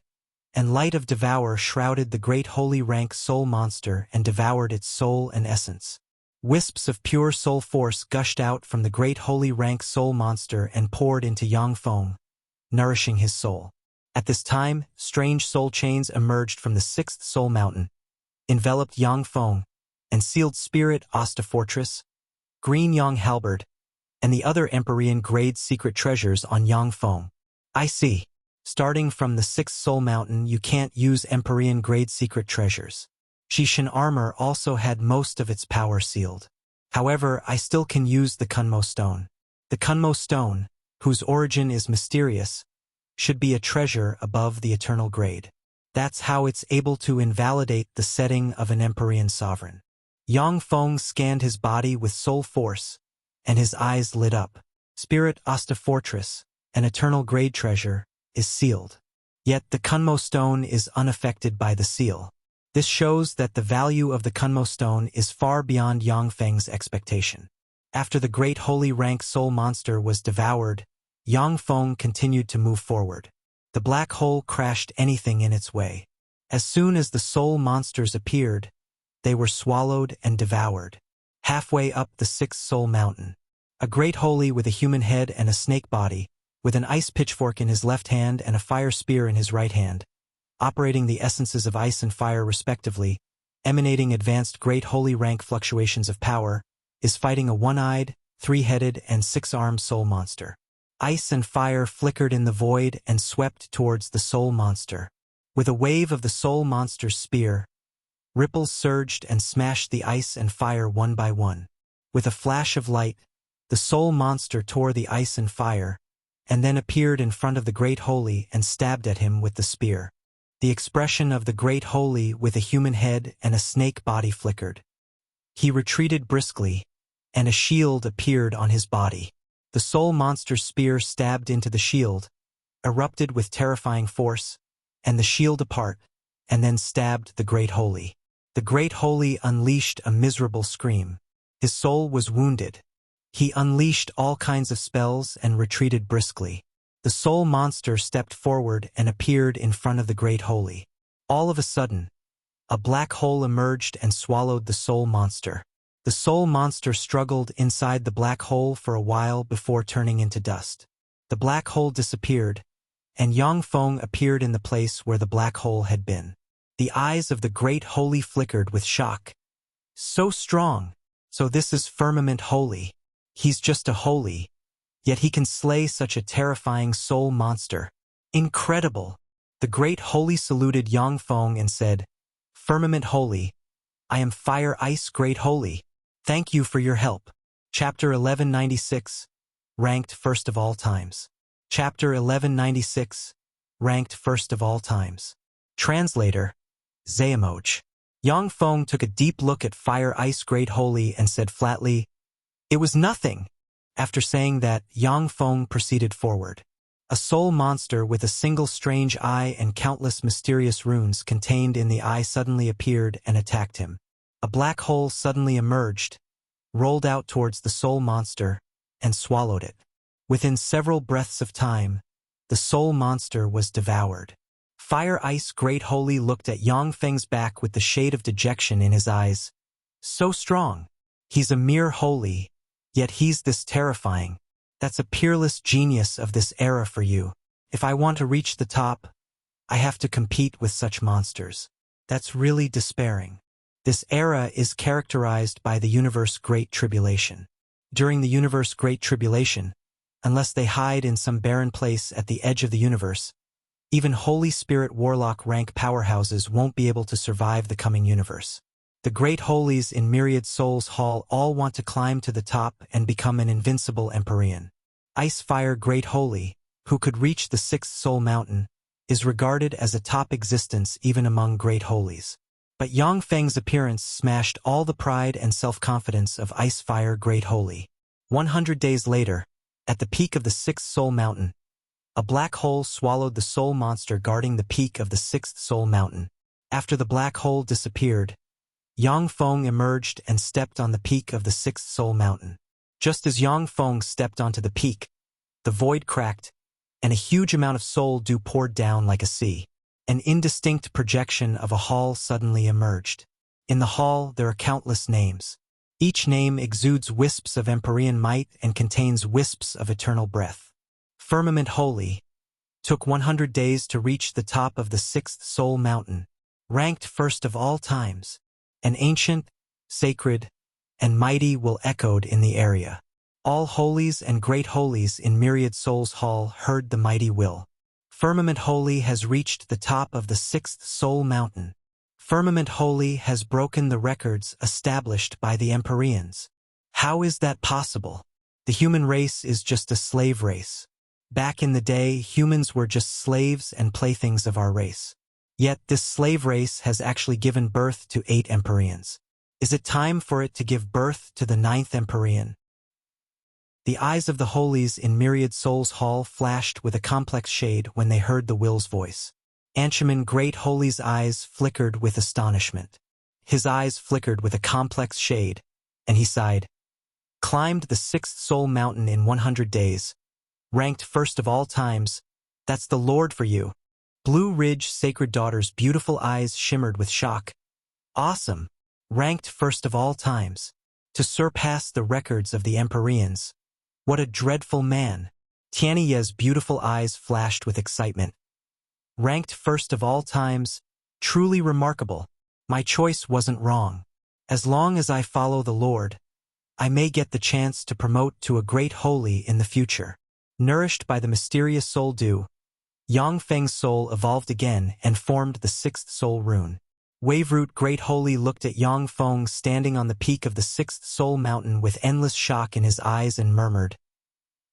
and light of devour shrouded the great holy rank soul monster and devoured its soul and essence. Wisps of pure soul force gushed out from the great holy rank soul monster and poured into Yang Feng, nourishing his soul. At this time, strange soul chains emerged from the 6th soul mountain, enveloped Yang Feng, and sealed Spirit Osta Fortress, Green Yang Halberd, and the other Empyrean grade secret treasures on Yang Feng. I see. Starting from the 6th soul mountain, you can't use Empyrean grade secret treasures. Shishin armor also had most of its power sealed. However, I still can use the Kunmo stone. The Kunmo stone, whose origin is mysterious, should be a treasure above the eternal grade. That's how it's able to invalidate the setting of an Empyrean sovereign. Yang Feng scanned his body with soul force, and his eyes lit up. Spirit Osta Fortress, an eternal grade treasure, is sealed. Yet the Kunmo stone is unaffected by the seal. This shows that the value of the Kunmo stone is far beyond Yang Feng's expectation. After the great holy rank soul monster was devoured, Yang Feng continued to move forward. The black hole crashed anything in its way. As soon as the soul monsters appeared, they were swallowed and devoured. Halfway up the 6th soul mountain, a great holy with a human head and a snake body, with an ice pitchfork in his left hand and a fire spear in his right hand, operating the essences of ice and fire respectively, emanating advanced great holy rank fluctuations of power, is fighting a one-eyed, three-headed, and six-armed soul monster. Ice and fire flickered in the void and swept towards the soul monster. With a wave of the soul monster's spear, ripples surged and smashed the ice and fire one by one. With a flash of light, the soul monster tore the ice and fire, and then appeared in front of the great holy and stabbed at him with the spear. The expression of the great holy with a human head and a snake body flickered. He retreated briskly, and a shield appeared on his body. The soul monster's spear stabbed into the shield, erupted with terrifying force, and the shield apart, and then stabbed the Great Holy. The Great Holy unleashed a miserable scream. His soul was wounded. He unleashed all kinds of spells and retreated briskly. The soul monster stepped forward and appeared in front of the Great Holy. All of a sudden, a black hole emerged and swallowed the soul monster. The soul monster struggled inside the black hole for a while before turning into dust. The black hole disappeared, and Yang Feng appeared in the place where the black hole had been. The eyes of the Great Holy flickered with shock. So strong! So this is Firmament Holy. He's just a holy, yet he can slay such a terrifying soul monster. Incredible! The Great Holy saluted Yang Feng and said, "Firmament Holy, I am Fire Ice Great Holy. Thank you for your help." Chapter 1196, Ranked First of All Times. Chapter 1196, Ranked First of All Times. Translator, Xuanhuan. Yang Feng took a deep look at Fire Ice Great Holy and said flatly, "It was nothing." After saying that, Yang Feng proceeded forward. A soul monster with a single strange eye and countless mysterious runes contained in the eye suddenly appeared and attacked him. A black hole suddenly emerged, rolled out towards the soul monster, and swallowed it. Within several breaths of time, the soul monster was devoured. Fire Ice Great Holy looked at Yang Feng's back with the shade of dejection in his eyes. So strong. He's a mere holy, yet he's this terrifying. That's a peerless genius of this era for you. If I want to reach the top, I have to compete with such monsters. That's really despairing. This era is characterized by the universe Great Tribulation. During the universe Great Tribulation, unless they hide in some barren place at the edge of the universe, even Holy Spirit Warlock rank powerhouses won't be able to survive the coming universe. The Great Holies in Myriad Souls Hall all want to climb to the top and become an invincible Empyrean. Ice Fire Great Holy, who could reach the sixth soul mountain, is regarded as a top existence even among Great Holies. But Yang Feng's appearance smashed all the pride and self-confidence of Ice Fire Great Holy. 100 days later, at the peak of the sixth soul mountain, a black hole swallowed the soul monster guarding the peak of the sixth soul mountain. After the black hole disappeared, Yang Feng emerged and stepped on the peak of the sixth soul mountain. Just as Yang Feng stepped onto the peak, the void cracked, and a huge amount of soul dew poured down like a sea. An indistinct projection of a hall suddenly emerged. In the hall there are countless names. Each name exudes wisps of Empyrean might and contains wisps of eternal breath. Firmament Holy took 100 days to reach the top of the sixth soul mountain, ranked first of all times. An ancient, sacred, and mighty will echoed in the area. All holies and great holies in Myriad Souls Hall heard the mighty will. Firmament Holy has reached the top of the sixth soul mountain. Firmament Holy has broken the records established by the Empyreans. How is that possible? The human race is just a slave race. Back in the day, humans were just slaves and playthings of our race. Yet this slave race has actually given birth to 8 Empyreans. Is it time for it to give birth to the 9th Empyrean? The eyes of the holies in Myriad Souls Hall flashed with a complex shade when they heard the will's voice. Anshaman Great Holy's eyes flickered with astonishment. His eyes flickered with a complex shade, and he sighed. Climbed the sixth soul mountain in 100 days. Ranked first of all times. That's the Lord for you. Blue Ridge Sacred Daughter's beautiful eyes shimmered with shock. Awesome. Ranked first of all times. To surpass the records of the Empyreans. What a dreadful man. Tianye's beautiful eyes flashed with excitement. Ranked first of all times. Truly remarkable. My choice wasn't wrong. As long as I follow the Lord, I may get the chance to promote to a great holy in the future. Nourished by the mysterious soul dew, Yang Feng's soul evolved again and formed the sixth soul rune. Waveroot Great Holy looked at Yang Feng standing on the peak of the sixth soul mountain with endless shock in his eyes and murmured,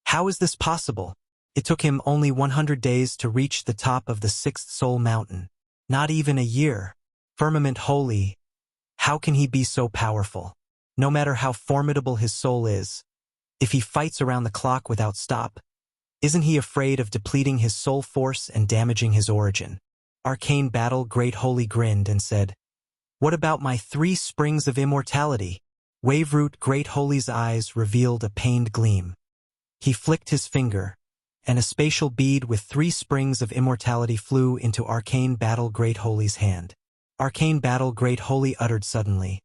"How is this possible? It took him only 100 days to reach the top of the sixth soul mountain. Not even a year. Firmament Holy, how can he be so powerful? No matter how formidable his soul is, if he fights around the clock without stop, isn't he afraid of depleting his soul force and damaging his origin? Arcane Battle Great Holy grinned and said, "What about my 3 springs of immortality?" Waveroot Great Holy's eyes revealed a pained gleam. He flicked his finger, and a spatial bead with 3 springs of immortality flew into Arcane Battle Great Holy's hand. Arcane Battle Great Holy uttered suddenly,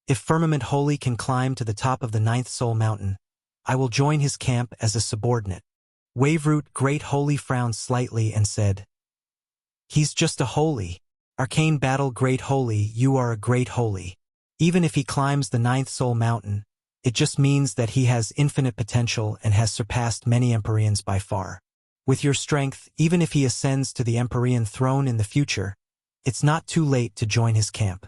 "If Firmament Holy can climb to the top of the 9th Soul Mountain, I will join his camp as a subordinate." Waveroot Great Holy frowned slightly and said, "He's just a holy." Arcane Battle Great Holy, you are a great holy. Even if he climbs the 9th Soul Mountain, it just means that he has infinite potential and has surpassed many Empyreans by far. With your strength, even if he ascends to the Empyrean throne in the future, it's not too late to join his camp.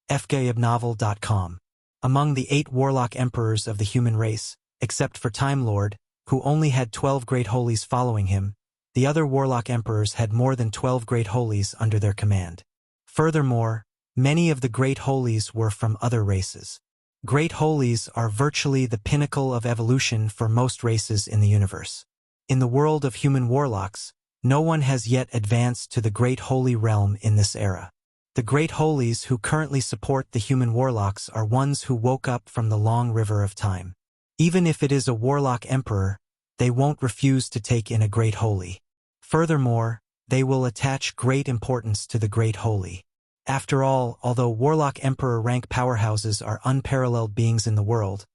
fgayabnovel.com. Among the 8 warlock emperors of the human race, except for Time Lord, who only had 12 great holies following him, the other warlock emperors had more than 12 great holies under their command. Furthermore, many of the great holies were from other races. Great holies are virtually the pinnacle of evolution for most races in the universe. In the world of human warlocks, no one has yet advanced to the great holy realm in this era. The great holies who currently support the human warlocks are ones who woke up from the long river of time. Even if it is a warlock emperor, they won't refuse to take in a great holy. Furthermore, they will attach great importance to the great holy. After all, although warlock emperor rank powerhouses are unparalleled beings in the world,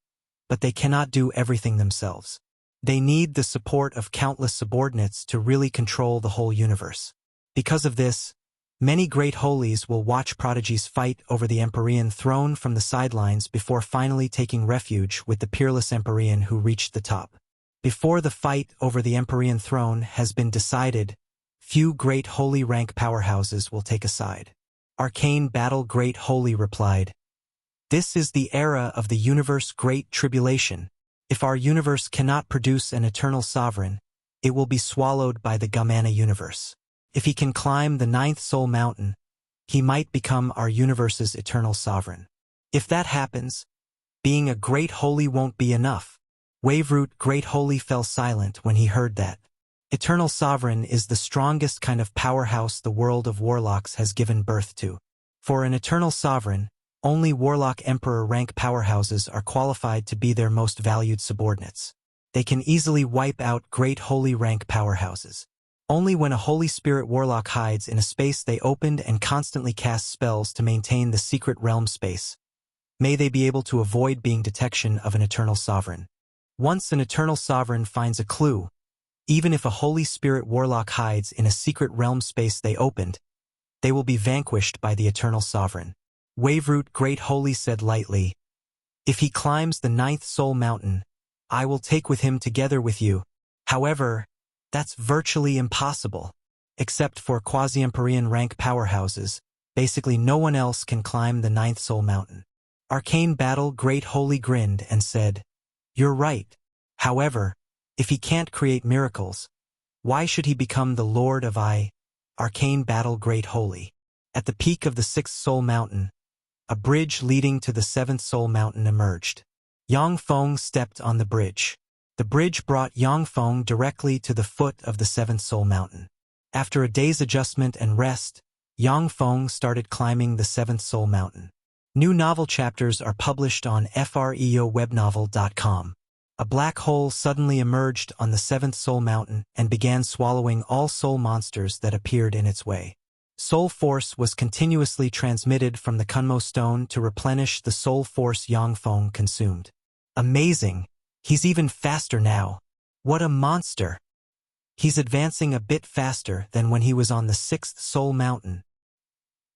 but they cannot do everything themselves. They need the support of countless subordinates to really control the whole universe. Because of this, many great holies will watch prodigies fight over the Empyrean throne from the sidelines before finally taking refuge with the peerless Empyrean who reached the top. Before the fight over the Empyrean throne has been decided, few great holy rank powerhouses will take a side. Arcane Battle Great Holy replied, "This is the era of the universe Great Tribulation. If our universe cannot produce an eternal sovereign, it will be swallowed by the Gamana universe. If he can climb the 9th Soul Mountain, he might become our universe's eternal sovereign. If that happens, being a great holy won't be enough." Waveroot Great Holy fell silent when he heard that. Eternal Sovereign is the strongest kind of powerhouse the world of warlocks has given birth to. For an Eternal Sovereign, only Warlock Emperor rank powerhouses are qualified to be their most valued subordinates. They can easily wipe out great holy rank powerhouses. Only when a Holy Spirit Warlock hides in a space they opened and constantly casts spells to maintain the secret realm space, may they be able to avoid being detection of an Eternal Sovereign. Once an Eternal Sovereign finds a clue, even if a Holy Spirit Warlock hides in a secret realm space they opened, they will be vanquished by the Eternal Sovereign. Waveroot Great Holy said lightly, "If he climbs the 9th Soul Mountain, I will take with him together with you. However, that's virtually impossible. Except for quasi-Empyrean rank powerhouses, basically no one else can climb the 9th Soul Mountain." Arcane Battle Great Holy grinned and said, "You're right. However, if he can't create miracles, why should he become the Lord of Arcane Battle Great Holy?" At the peak of the 6th Soul Mountain, a bridge leading to the 7th Soul Mountain emerged. Yang Feng stepped on the bridge. The bridge brought Yang Feng directly to the foot of the 7th Soul Mountain. After a day's adjustment and rest, Yang Feng started climbing the 7th Soul Mountain. New novel chapters are published on freowebnovel.com. A black hole suddenly emerged on the 7th Soul Mountain and began swallowing all soul monsters that appeared in its way. Soul force was continuously transmitted from the Kunmo stone to replenish the soul force Yang Feng consumed. Amazing! He's even faster now. What a monster! He's advancing a bit faster than when he was on the 6th Soul Mountain.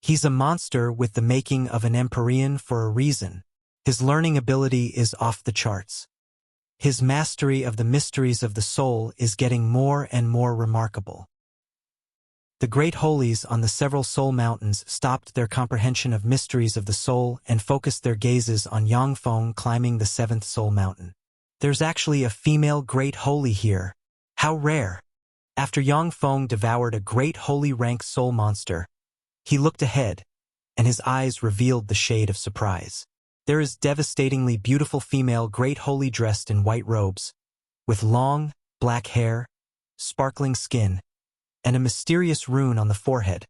He's a monster with the making of an Empyrean for a reason. His learning ability is off the charts. His mastery of the mysteries of the soul is getting more and more remarkable. The great holies on the several soul mountains stopped their comprehension of mysteries of the soul and focused their gazes on Yang Feng climbing the 7th Soul Mountain. There's actually a female great holy here. How rare! After Yang Feng devoured a great holy rank soul monster, he looked ahead, and his eyes revealed the shade of surprise. There is devastatingly beautiful female great holy dressed in white robes, with long, black hair, sparkling skin, and a mysterious rune on the forehead,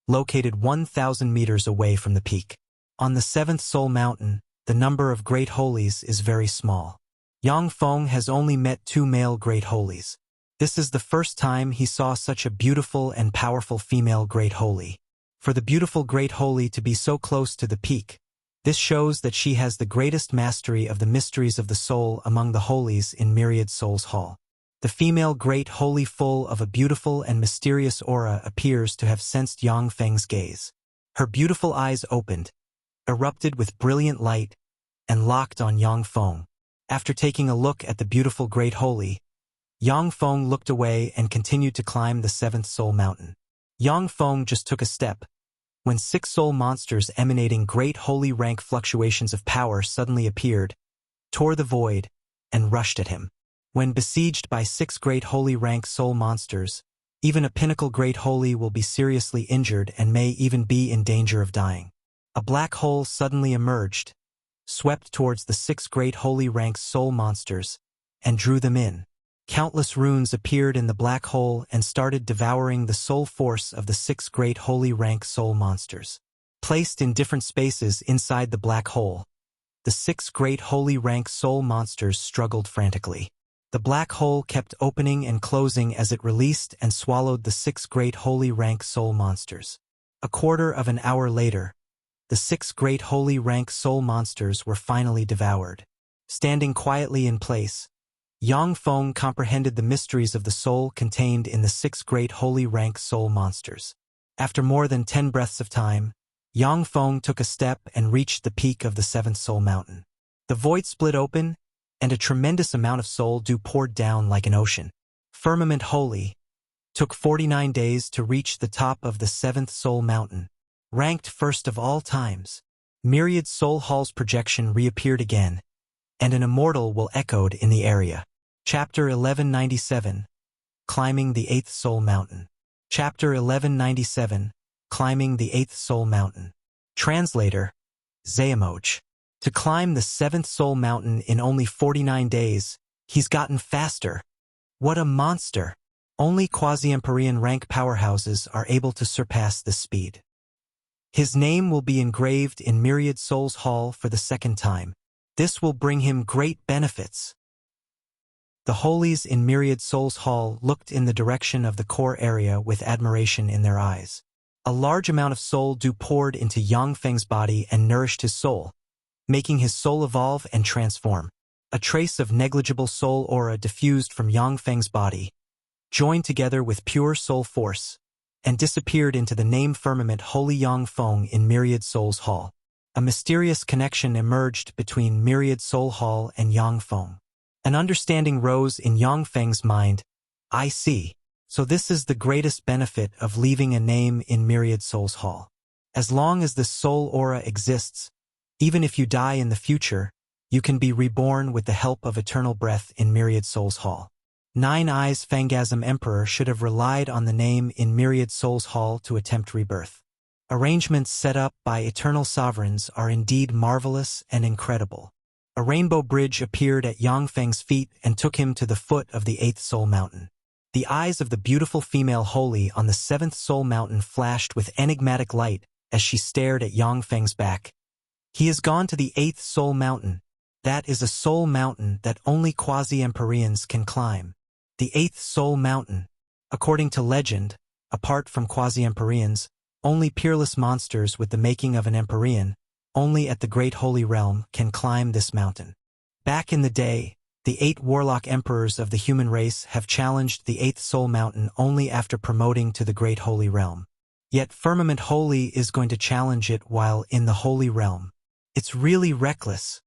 located 1,000 meters away from the peak. On the 7th Soul Mountain, the number of Great Holies is very small. Yang Feng has only met 2 male Great Holies. This is the first time he saw such a beautiful and powerful female Great Holy. For the beautiful Great Holy to be so close to the peak, this shows that she has the greatest mastery of the mysteries of the soul among the Holies in Myriad Souls Hall. The female Great Holy, full of a beautiful and mysterious aura, appears to have sensed Yang Feng's gaze. Her beautiful eyes opened, erupted with brilliant light, and locked on Yang Feng. After taking a look at the beautiful Great Holy, Yang Feng looked away and continued to climb the 7th Soul Mountain. Yang Feng just took a step, when 6 soul monsters emanating Great Holy rank fluctuations of power suddenly appeared, tore the void, and rushed at him. When besieged by 6 Great Holy rank soul monsters, even a pinnacle Great Holy will be seriously injured and may even be in danger of dying. A black hole suddenly emerged, swept towards the 6 Great Holy rank soul monsters, and drew them in. Countless runes appeared in the black hole and started devouring the soul force of the 6 Great Holy rank soul monsters. Placed in different spaces inside the black hole, the 6 Great Holy rank soul monsters struggled frantically. The black hole kept opening and closing as it released and swallowed the 6 Great Holy rank soul monsters. A quarter of an hour later, the 6 Great Holy rank soul monsters were finally devoured. Standing quietly in place, Yang Feng comprehended the mysteries of the soul contained in the 6 Great Holy rank soul monsters. After more than 10 breaths of time, Yang Feng took a step and reached the peak of the 7th Soul Mountain. The void split open, and a tremendous amount of soul dew poured down like an ocean. Firmament Holy took 49 days to reach the top of the 7th Soul Mountain. Ranked first of all times, Myriad Soul Hall's projection reappeared again, and an immortal will echoed in the area. Chapter 1197, Climbing the 8th Soul Mountain. Chapter 1197, Climbing the 8th Soul Mountain. Translator, Xuanhuan. To climb the 7th Soul Mountain in only 49 days, he's gotten faster. What a monster! Only quasi-Empyrean rank powerhouses are able to surpass this speed. His name will be engraved in Myriad Souls Hall for the 2nd time. This will bring him great benefits. The Holies in Myriad Souls Hall looked in the direction of the core area with admiration in their eyes. A large amount of soul dew poured into Yang Feng's body and nourished his soul, making his soul evolve and transform. A trace of negligible soul aura diffused from Yang Feng's body, joined together with pure soul force, and disappeared into the name Firmament Holy Yang Feng in Myriad Souls Hall. A mysterious connection emerged between Myriad Soul Hall and Yang Feng. An understanding rose in Yang Feng's mind. I see. So this is the greatest benefit of leaving a name in Myriad Souls Hall. As long as the soul aura exists, even if you die in the future, you can be reborn with the help of eternal breath in Myriad Souls Hall. Nine Eyes Phangasm Emperor should have relied on the name in Myriad Souls Hall to attempt rebirth. Arrangements set up by eternal sovereigns are indeed marvelous and incredible. A rainbow bridge appeared at Yang Feng's feet and took him to the foot of the 8th Soul Mountain. The eyes of the beautiful female Holy on the 7th Soul Mountain flashed with enigmatic light as she stared at Yang Feng's back. He has gone to the 8th Soul Mountain. That is a soul mountain that only quasi-Empyreans can climb. The 8th Soul Mountain. According to legend, apart from quasi-Empyreans, only peerless monsters with the making of an Empyrean, only at the Great Holy Realm, can climb this mountain. Back in the day, the 8 warlock emperors of the human race have challenged the 8th Soul Mountain only after promoting to the Great Holy Realm. Yet Firmament Holy is going to challenge it while in the Holy Realm. It's really reckless.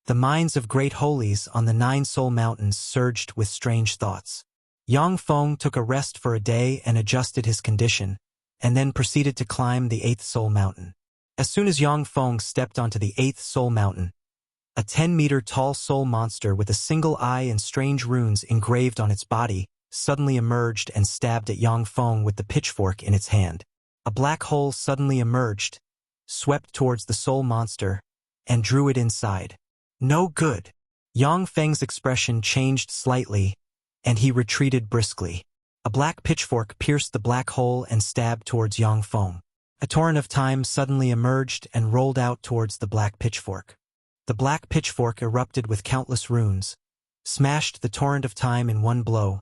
The minds of Great Holies on the 9 Soul Mountains surged with strange thoughts. Yang Feng took a rest for a day and adjusted his condition, and then proceeded to climb the 8th Soul Mountain. As soon as Yang Feng stepped onto the 8th Soul Mountain, a 10-meter tall soul monster with a single eye and strange runes engraved on its body suddenly emerged and stabbed at Yang Feng with the pitchfork in its hand. A black hole suddenly emerged, swept towards the soul monster, and drew it inside. No good. Yang Feng's expression changed slightly, and he retreated briskly. A black pitchfork pierced the black hole and stabbed towards Yang Feng. A torrent of time suddenly emerged and rolled out towards the black pitchfork. The black pitchfork erupted with countless runes, smashed the torrent of time in one blow,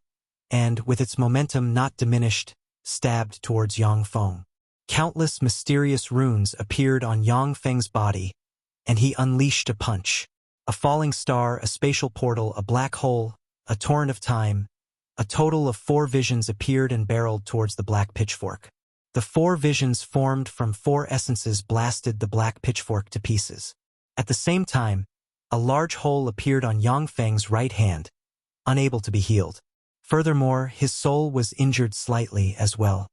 and, with its momentum not diminished, stabbed towards Yang Feng. Countless mysterious runes appeared on Yang Feng's body, and he unleashed a punch. A falling star, a spatial portal, a black hole, a torrent of time. A total of 4 visions appeared and barreled towards the black pitchfork. The 4 visions formed from 4 essences blasted the black pitchfork to pieces. At the same time, a large hole appeared on Yang Feng's right hand, unable to be healed. Furthermore, his soul was injured slightly as well.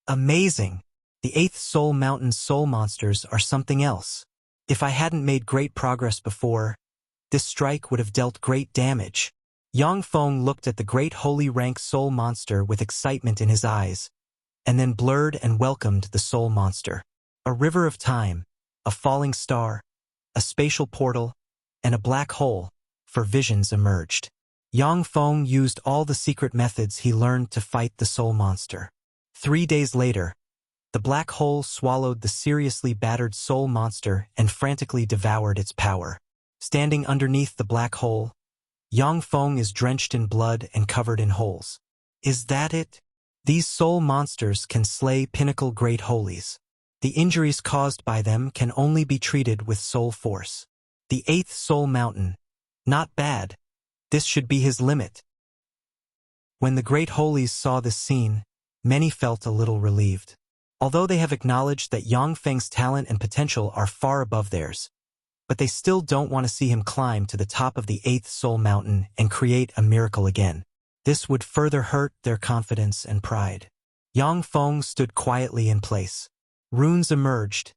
Amazing! The 8th Soul Mountain's soul monsters are something else. If I hadn't made great progress before, this strike would have dealt great damage. Yang Feng looked at the great holy rank soul monster with excitement in his eyes, and then blurred and welcomed the soul monster. A river of time, a falling star, a spatial portal, and a black hole, for visions emerged. Yang Feng used all the secret methods he learned to fight the soul monster. 3 days later, the black hole swallowed the seriously battered soul monster and frantically devoured its power. Standing underneath the black hole, Yang Feng is drenched in blood and covered in holes. Is that it? These soul monsters can slay pinnacle great holies. The injuries caused by them can only be treated with soul force. The 8th Soul Mountain. Not bad. This should be his limit. When the great holies saw this scene, many felt a little relieved. Although they have acknowledged that Yang Feng's talent and potential are far above theirs, but they still don't want to see him climb to the top of the 8th Soul Mountain and create a miracle again. This would further hurt their confidence and pride. Yang Feng stood quietly in place. Runes emerged,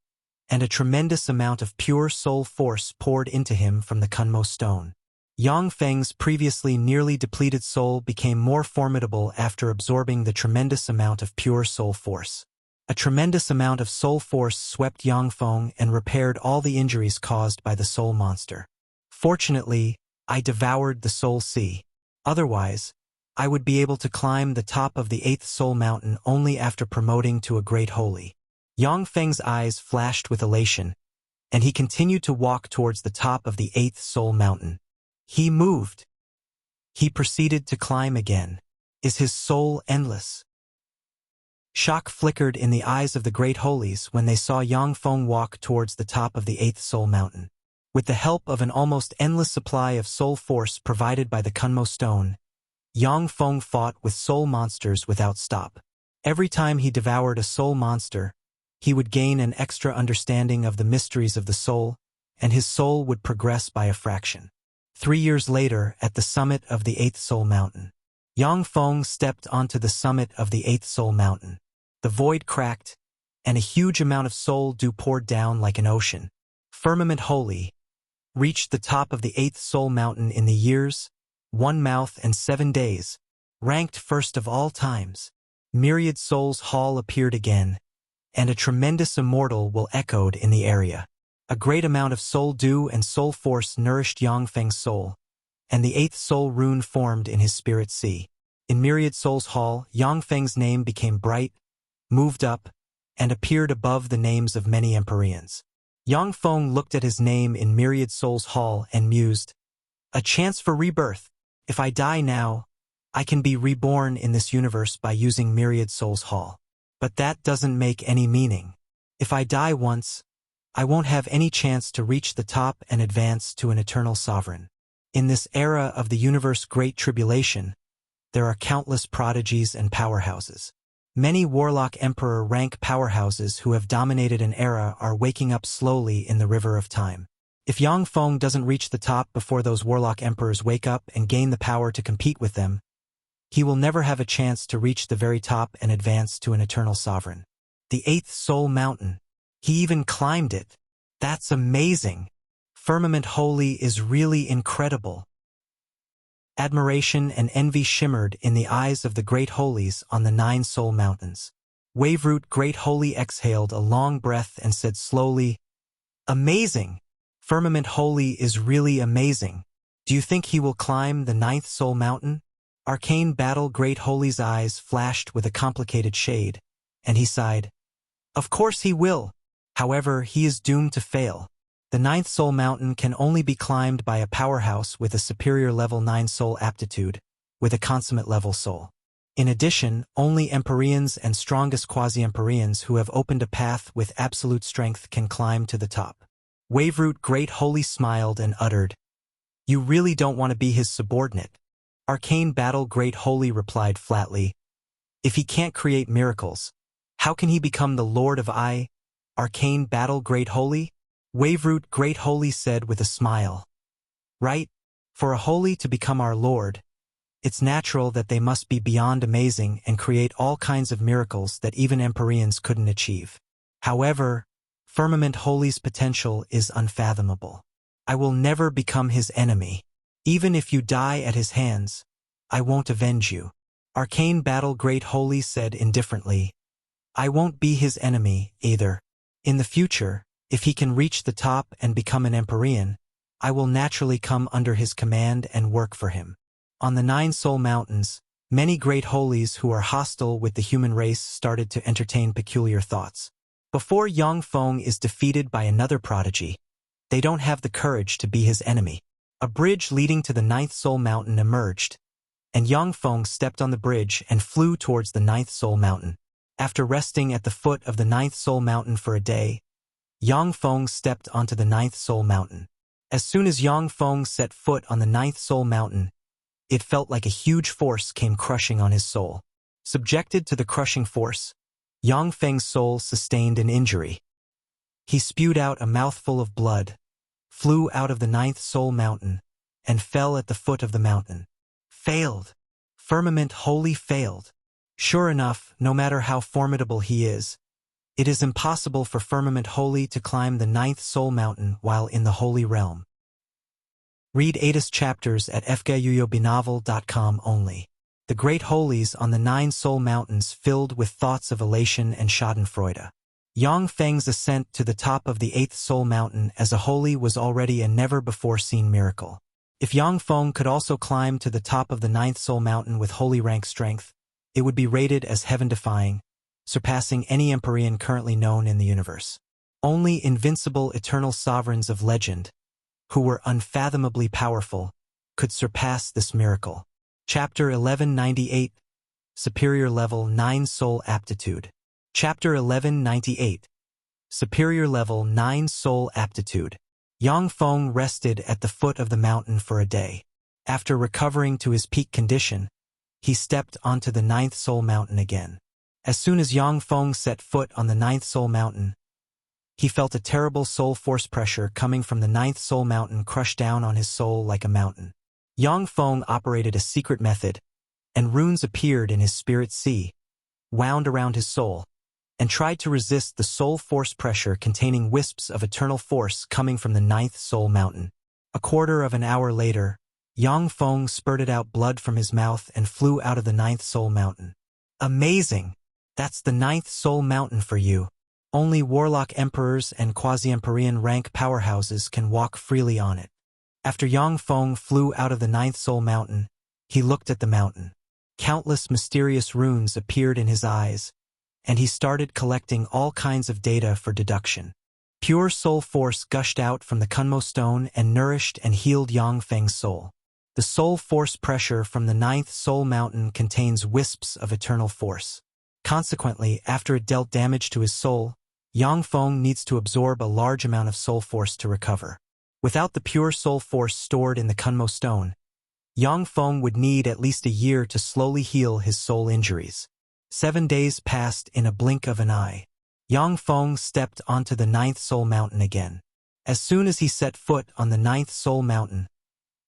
and a tremendous amount of pure soul force poured into him from the Kunmo stone. Yang Feng's previously nearly depleted soul became more formidable after absorbing the tremendous amount of pure soul force. A tremendous amount of soul force swept Yang Feng and repaired all the injuries caused by the soul monster. Fortunately, I devoured the soul sea. Otherwise, I would be able to climb the top of the 8th Soul Mountain only after promoting to a great holy. Yang Feng's eyes flashed with elation, and he continued to walk towards the top of the 8th Soul Mountain. He moved. He proceeded to climb again. Is his soul endless? Shock flickered in the eyes of the great holies when they saw Yang Feng walk towards the top of the 8th Soul Mountain. With the help of an almost endless supply of soul force provided by the Kunmo stone, Yang Feng fought with soul monsters without stop. Every time he devoured a soul monster, he would gain an extra understanding of the mysteries of the soul, and his soul would progress by a fraction. 3 years later, at the summit of the 8th Soul Mountain, Yang Feng stepped onto the summit of the 8th Soul Mountain. The void cracked, and a huge amount of soul dew poured down like an ocean. Firmament Holy reached the top of the 8th Soul Mountain in the years, 1 mouth and 7 days, ranked first of all times. Myriad Souls Hall appeared again, and a tremendous immortal will echoed in the area. A great amount of soul dew and soul force nourished Yang Feng's soul, and the 8th soul rune formed in his spirit sea. In Myriad Souls Hall, Yang Feng's name became bright, moved up, and appeared above the names of many Empyreans. Yang Feng looked at his name in Myriad Souls Hall and mused, "A chance for rebirth. If I die now, I can be reborn in this universe by using Myriad Souls Hall. But that doesn't make any meaning. If I die once, I won't have any chance to reach the top and advance to an eternal sovereign. In this era of the universe Great Tribulation, there are countless prodigies and powerhouses. Many Warlock Emperor rank powerhouses who have dominated an era are waking up slowly in the river of time. If Yang Feng doesn't reach the top before those Warlock Emperors wake up and gain the power to compete with them, he will never have a chance to reach the very top and advance to an eternal sovereign. The 8th Soul Mountain. He even climbed it. That's amazing. Firmament Holy is really incredible." Admiration and envy shimmered in the eyes of the great holies on the 9 soul mountains. Waveroot Great Holy exhaled a long breath and said slowly, "Amazing! Firmament Holy is really amazing. Do you think he will climb the 9th soul mountain? Arcane battle. Great Holies' eyes flashed with a complicated shade, and he sighed. Of course he will. However, he is doomed to fail. The 9th Soul Mountain can only be climbed by a powerhouse with a superior level 9 soul aptitude, with a consummate level soul. In addition, only Empyreans and strongest quasi-Empyreans who have opened a path with absolute strength can climb to the top. Waveroot. Great Holy smiled and uttered, "You really don't want to be his subordinate." Arcane battle. Great Holy replied flatly, "If he can't create miracles, how can he become the Lord of I?" Arcane battle. Great Holy? Waveroot. Great Holy said with a smile. Right? For a Holy to become our Lord, it's natural that they must be beyond amazing and create all kinds of miracles that even Empyreans couldn't achieve. However, Firmament Holy's potential is unfathomable. I will never become his enemy. Even if you die at his hands, I won't avenge you. Arcane battle. Great Holy said indifferently, I won't be his enemy, either. In the future, if he can reach the top and become an Empyrean, I will naturally come under his command and work for him. On the 9 Soul Mountains, many great Holies who are hostile with the human race started to entertain peculiar thoughts. Before Yang Feng is defeated by another prodigy, they don't have the courage to be his enemy. A bridge leading to the 9th Soul Mountain emerged, and Yang Feng stepped on the bridge and flew towards the 9th Soul Mountain. After resting at the foot of the 9th Soul Mountain for a day, Yang Feng stepped onto the 9th Soul Mountain. As soon as Yang Feng set foot on the 9th Soul Mountain, it felt like a huge force came crushing on his soul. Subjected to the crushing force, Yang Feng's soul sustained an injury. He spewed out a mouthful of blood, flew out of the 9th Soul Mountain, and fell at the foot of the mountain. Failed. Firmament Holy failed. Sure enough, no matter how formidable he is, it is impossible for Firmament Holy to climb the 9th Soul Mountain while in the Holy Realm. Read 8 chapters at fguyuyobinovel.com only. The great Holies on the 9 Soul Mountains filled with thoughts of elation and schadenfreude. Yang Feng's ascent to the top of the 8th Soul Mountain as a Holy was already a never-before-seen miracle. If Yang Feng could also climb to the top of the 9th Soul Mountain with Holy rank strength, it would be rated as heaven-defying, surpassing any Empyrean currently known in the universe. Only invincible eternal sovereigns of legend, who were unfathomably powerful, could surpass this miracle. Chapter 1198, Superior Level 9 Soul Aptitude. Chapter 1198, Superior Level 9 Soul Aptitude. Yang Feng rested at the foot of the mountain for a day. After recovering to his peak condition, he stepped onto the 9th Soul Mountain again. As soon as Yang Feng set foot on the 9th Soul Mountain, he felt a terrible soul force pressure coming from the 9th Soul Mountain crush down on his soul like a mountain. Yang Feng operated a secret method, and runes appeared in his spirit sea, wound around his soul, and tried to resist the soul force pressure containing wisps of eternal force coming from the 9th Soul Mountain. A quarter of an hour later, Yang Feng spurted out blood from his mouth and flew out of the 9th Soul Mountain. Amazing! That's the 9th Soul Mountain for you. Only warlock emperors and quasi-Empyrean rank powerhouses can walk freely on it. After Yang Feng flew out of the 9th Soul Mountain, he looked at the mountain. Countless mysterious runes appeared in his eyes, and he started collecting all kinds of data for deduction. Pure soul force gushed out from the Kunmo stone and nourished and healed Yang Feng's soul. The soul force pressure from the 9th Soul Mountain contains wisps of eternal force. Consequently, after it dealt damage to his soul, Yang Feng needs to absorb a large amount of soul force to recover. Without the pure soul force stored in the Kunmo stone, Yang Feng would need at least a year to slowly heal his soul injuries. 7 days passed in a blink of an eye. Yang Feng stepped onto the 9th Soul Mountain again. As soon as he set foot on the 9th Soul Mountain,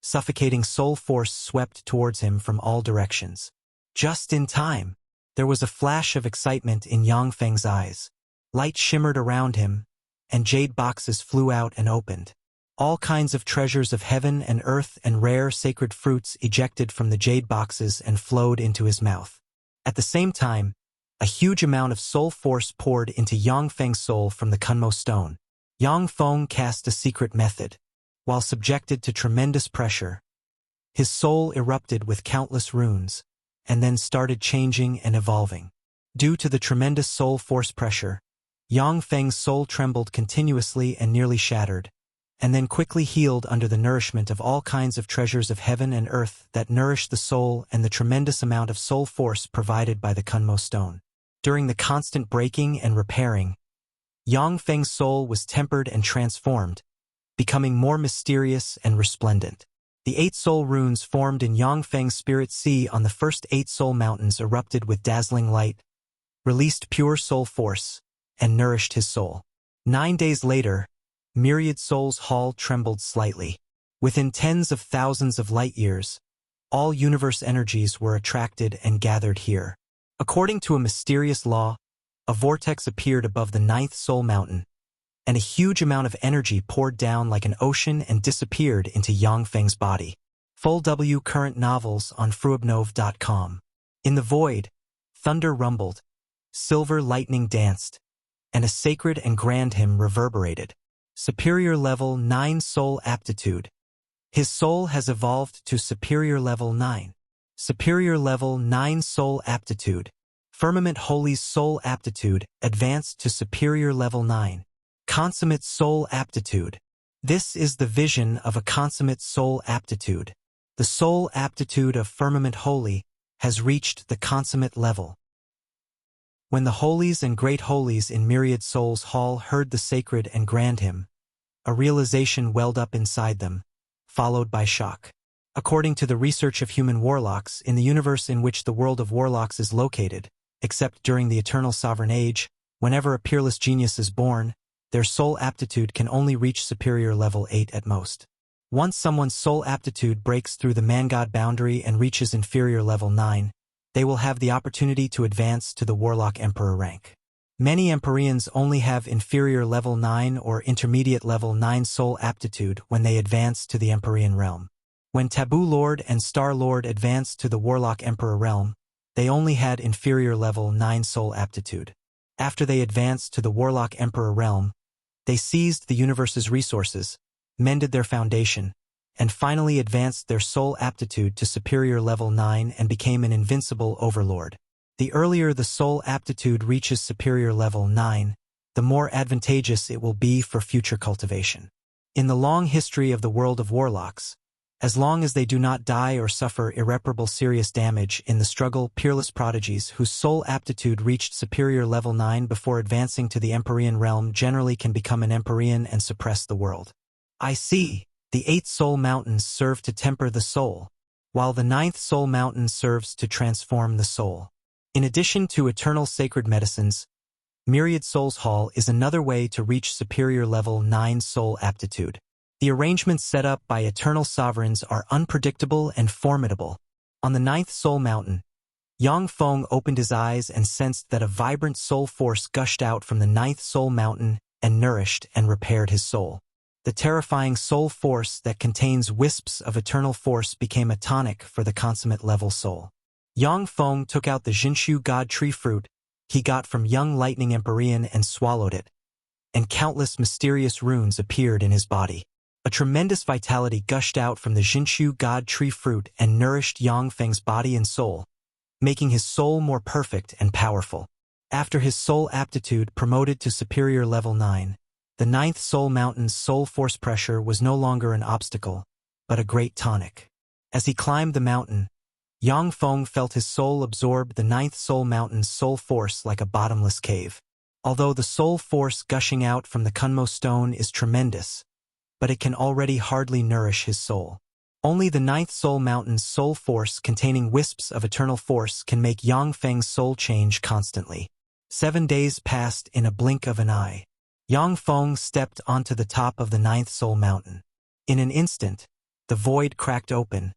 suffocating soul force swept towards him from all directions. Just in time, there was a flash of excitement in Yang Feng's eyes. Light shimmered around him, and jade boxes flew out and opened. All kinds of treasures of heaven and earth and rare sacred fruits ejected from the jade boxes and flowed into his mouth. At the same time, a huge amount of soul force poured into Yang Feng's soul from the Kunmo stone. Yang Feng cast a secret method. While subjected to tremendous pressure, His soul erupted with countless runes, and then started changing and evolving. Due to the tremendous soul force pressure, Yang Feng's soul trembled continuously and nearly shattered, and then quickly healed under the nourishment of all kinds of treasures of heaven and earth that nourished the soul and the tremendous amount of soul force provided by the Kunmo stone. During the constant breaking and repairing, Yang Feng's soul was tempered and transformed, becoming more mysterious and resplendent. The 8 soul runes formed in Yang Feng's spirit sea on the first 8 soul mountains erupted with dazzling light, released pure soul force, and nourished his soul. 9 days later, Myriad Soul's hall trembled slightly. Within tens of thousands of light years, all universe energies were attracted and gathered here. According to a mysterious law, a vortex appeared above the 9th soul mountain, and a huge amount of energy poured down like an ocean and disappeared into Yang Feng's body. Full W current novels on fruibnov.com. In the void, thunder rumbled, silver lightning danced, and a sacred and grand hymn reverberated. Superior level 9 soul aptitude. His soul has evolved to superior level 9. Superior level 9 soul aptitude. Firmament Holies soul aptitude advanced to superior level 9. Consummate soul aptitude. This is the vision of a consummate soul aptitude. The soul aptitude of Firmament Holy has reached the consummate level. When the Holies and Great Holies in Myriad Souls Hall heard the sacred and grand hymn, a realization welled up inside them, followed by shock. According to the research of human warlocks, in the universe in which the world of warlocks is located, except during the eternal sovereign age, whenever a peerless genius is born, their soul aptitude can only reach superior level 8 at most. Once someone's soul aptitude breaks through the man-god boundary and reaches inferior level 9, they will have the opportunity to advance to the Warlock Emperor rank. Many Empyreans only have inferior level 9 or intermediate level 9 soul aptitude when they advance to the Empyrean realm. When Taboo Lord and Star Lord advanced to the Warlock Emperor realm, they only had inferior level 9 soul aptitude. After they advanced to the Warlock Emperor realm, they seized the universe's resources, mended their foundation, and finally advanced their soul aptitude to superior level 9 and became an invincible overlord. The earlier the soul aptitude reaches superior level 9, the more advantageous it will be for future cultivation. In the long history of the world of warlocks, as long as they do not die or suffer irreparable serious damage in the struggle, peerless prodigies whose soul aptitude reached superior level 9 before advancing to the Empyrean realm generally can become an Empyrean and suppress the world. I see. The 8 soul mountains serve to temper the soul, while the 9th soul mountain serves to transform the soul. In addition to eternal sacred medicines, Myriad Souls Hall is another way to reach superior level 9 soul aptitude. The arrangements set up by eternal sovereigns are unpredictable and formidable. On the 9th soul mountain, Yang Feng opened his eyes and sensed that a vibrant soul force gushed out from the 9th soul mountain and nourished and repaired his soul. The terrifying soul force that contains wisps of eternal force became a tonic for the consummate level soul. Yang Feng took out the Jinshu God tree fruit he got from young lightning Empyrean and swallowed it, and countless mysterious runes appeared in his body. A tremendous vitality gushed out from the Jinshu God tree fruit and nourished Yang Feng's body and soul, making his soul more perfect and powerful. After his soul aptitude promoted to superior level 9, the 9th soul mountain's soul force pressure was no longer an obstacle, but a great tonic. As he climbed the mountain, Yang Feng felt his soul absorb the 9th soul mountain's soul force like a bottomless cave. Although the soul force gushing out from the Kunmo stone is tremendous, but it can already hardly nourish his soul. Only the 9th soul mountain's soul force containing wisps of eternal force can make Yang Feng's soul change constantly. 7 days passed in a blink of an eye. Yang Feng stepped onto the top of the 9th soul mountain. In an instant, the void cracked open,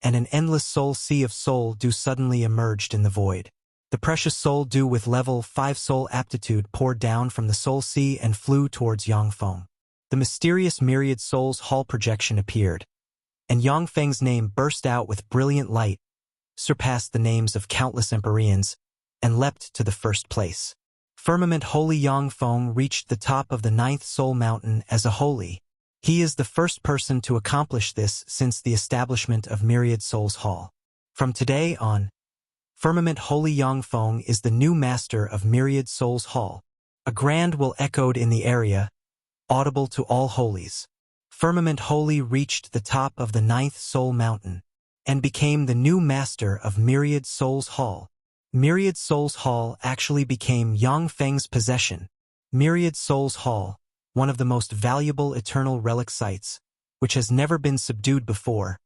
and an endless soul sea of soul dew suddenly emerged in the void. The precious soul dew with level 5 soul aptitude poured down from the soul sea and flew towards Yang Feng. The mysterious Myriad Souls Hall projection appeared, and Yang Feng's name burst out with brilliant light, surpassed the names of countless Empyreans, and leapt to the first place. Firmament Holy Yang Feng reached the top of the 9th soul mountain as a holy. He is the first person to accomplish this since the establishment of Myriad Souls Hall. From today on, Firmament Holy Yang Feng is the new master of Myriad Souls Hall. A grand will echoed in the area, audible to all Holies. Firmament Holy reached the top of the 9th Soul Mountain and became the new master of Myriad Souls Hall. Myriad Souls Hall actually became Yang Feng's possession. Myriad Souls Hall, one of the most valuable eternal relic sites, which has never been subdued before,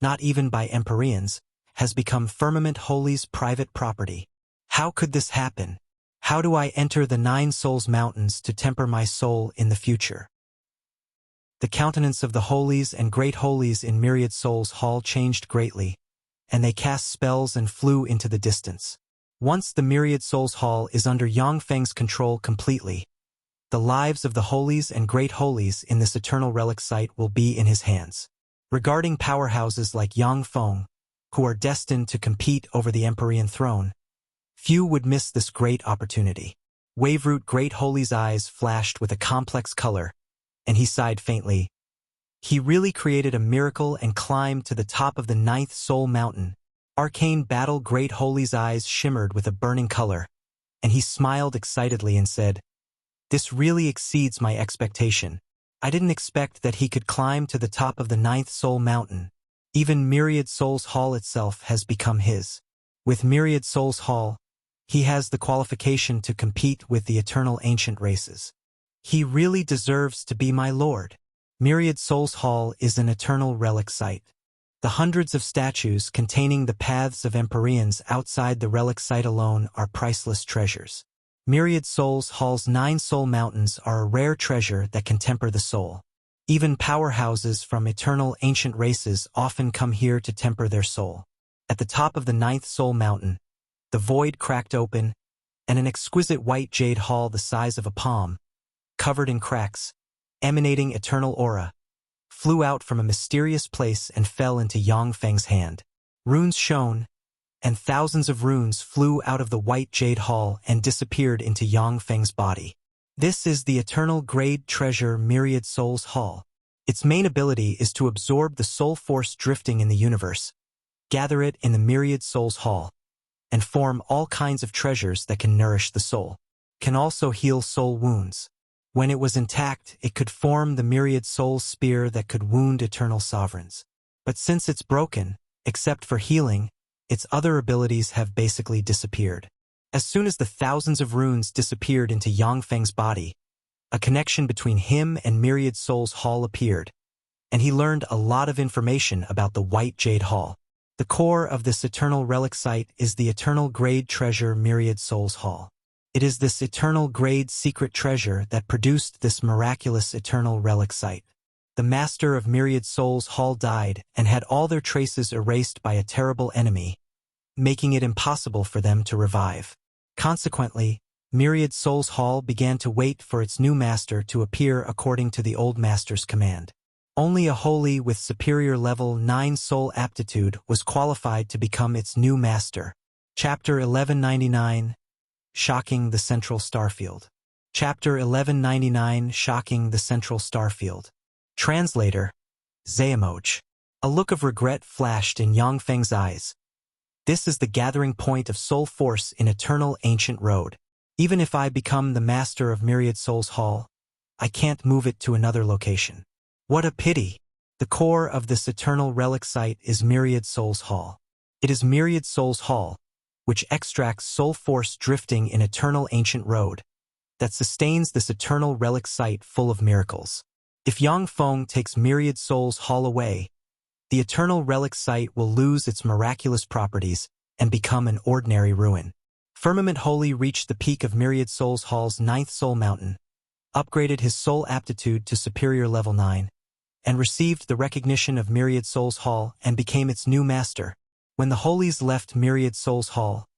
not even by Empyreans, has become Firmament Holy's private property. How could this happen? How do I enter the 9 Souls Mountains to temper my soul in the future? The countenance of the Holies and Great Holies in Myriad Souls Hall changed greatly, and they cast spells and flew into the distance. Once the Myriad Souls Hall is under Yang Feng's control completely, the lives of the Holies and Great Holies in this eternal relic site will be in his hands. Regarding powerhouses like Yang Feng, who are destined to compete over the Empyrean throne, few would miss this great opportunity. Waveroot Great Holy's eyes flashed with a complex color, and he sighed faintly. He really created a miracle and climbed to the top of the 9th Soul Mountain. Arcane Battle Great Holy's eyes shimmered with a burning color, and he smiled excitedly and said, "This really exceeds my expectation. I didn't expect that he could climb to the top of the 9th Soul Mountain. Even Myriad Souls Hall itself has become his. With Myriad Souls Hall, he has the qualification to compete with the eternal ancient races. He really deserves to be my lord." Myriad Souls Hall is an eternal relic site. The hundreds of statues containing the paths of Empyreans outside the relic site alone are priceless treasures. Myriad Souls Hall's 9 Soul Mountains are a rare treasure that can temper the soul. Even powerhouses from eternal ancient races often come here to temper their soul. At the top of the 9th Soul Mountain, the void cracked open, and an exquisite white jade hall the size of a palm, covered in cracks, emanating eternal aura, flew out from a mysterious place and fell into Yang Feng's hand. Runes shone, and thousands of runes flew out of the white jade hall and disappeared into Yang Feng's body. This is the eternal grade treasure Myriad Souls Hall. Its main ability is to absorb the soul force drifting in the universe, gather it in the Myriad Souls Hall, and form all kinds of treasures that can nourish the soul. Can also heal soul wounds. When it was intact, it could form the Myriad Soul Spear that could wound eternal sovereigns. But since it's broken, except for healing, its other abilities have basically disappeared. As soon as the thousands of runes disappeared into Yang Feng's body, a connection between him and Myriad Souls Hall appeared, and he learned a lot of information about the White Jade Hall. The core of this eternal relic site is the eternal grade treasure Myriad Souls Hall. It is this eternal grade secret treasure that produced this miraculous eternal relic site. The master of Myriad Souls Hall died and had all their traces erased by a terrible enemy, making it impossible for them to revive. Consequently, Myriad Souls Hall began to wait for its new master to appear according to the old master's command. Only a holy with superior level 9 soul aptitude was qualified to become its new master. Chapter 1199, Shocking the Central Starfield. Chapter 1199, Shocking the Central Starfield. Translator, Xuanhuan. A look of regret flashed in Yang Feng's eyes. This is the gathering point of soul force in eternal ancient road. Even if I become the master of Myriad Souls Hall, I can't move it to another location. What a pity! The core of this eternal relic site is Myriad Souls Hall. It is Myriad Souls Hall, which extracts soul force drifting in eternal ancient road, that sustains this eternal relic site full of miracles. If Yang Feng takes Myriad Souls Hall away, the eternal relic site will lose its miraculous properties and become an ordinary ruin. Firmament Holy reached the peak of Myriad Souls Hall's 9th Soul Mountain, upgraded his soul aptitude to superior level 9, and received the recognition of Myriad Souls Hall and became its new master. When the Holies left Myriad Souls Hall,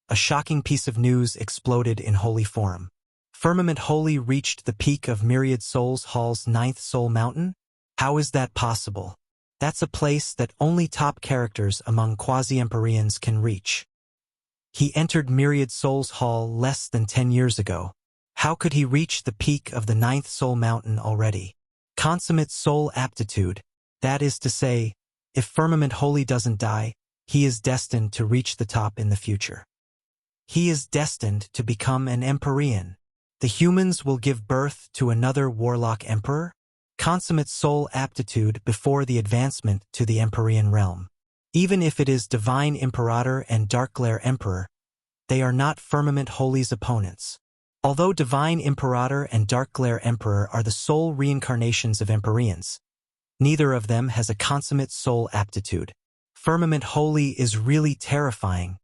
a shocking piece of news exploded in Holy Forum. Firmament Holy reached the peak of Myriad Souls Hall's 9th Soul Mountain? How is that possible? That's a place that only top characters among quasi-Empyreans can reach. He entered Myriad Souls Hall less than 10 years ago. How could he reach the peak of the 9th Soul Mountain already? Consummate soul aptitude. That is to say, if Firmament Holy doesn't die, he is destined to reach the top in the future. He is destined to become an Empyrean. The humans will give birth to another warlock emperor? Consummate soul aptitude before the advancement to the Empyrean realm. Even if it is Divine Imperator and Darkglare Emperor, they are not Firmament Holy's opponents. Although Divine Imperator and Darkglare Emperor are the sole reincarnations of Empyreans, neither of them has a consummate soul aptitude. Firmament Holy is really terrifying.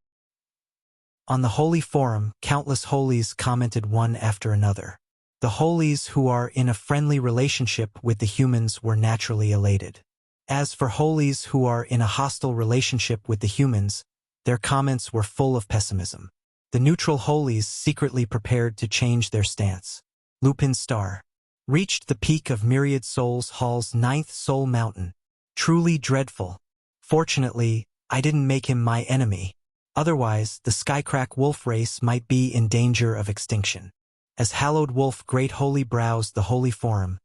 On the Holy Forum, countless Holies commented one after another. The Holies who are in a friendly relationship with the humans were naturally elated. As for Holies who are in a hostile relationship with the humans, their comments were full of pessimism. The neutral Holies secretly prepared to change their stance. Lupin's star reached the peak of Myriad Souls Hall's 9th soul mountain. Truly dreadful. Fortunately, I didn't make him my enemy. Otherwise, the Skycrack Wolf race might be in danger of extinction. As Hallowed Wolf Great Holy browsed the Holy Forum,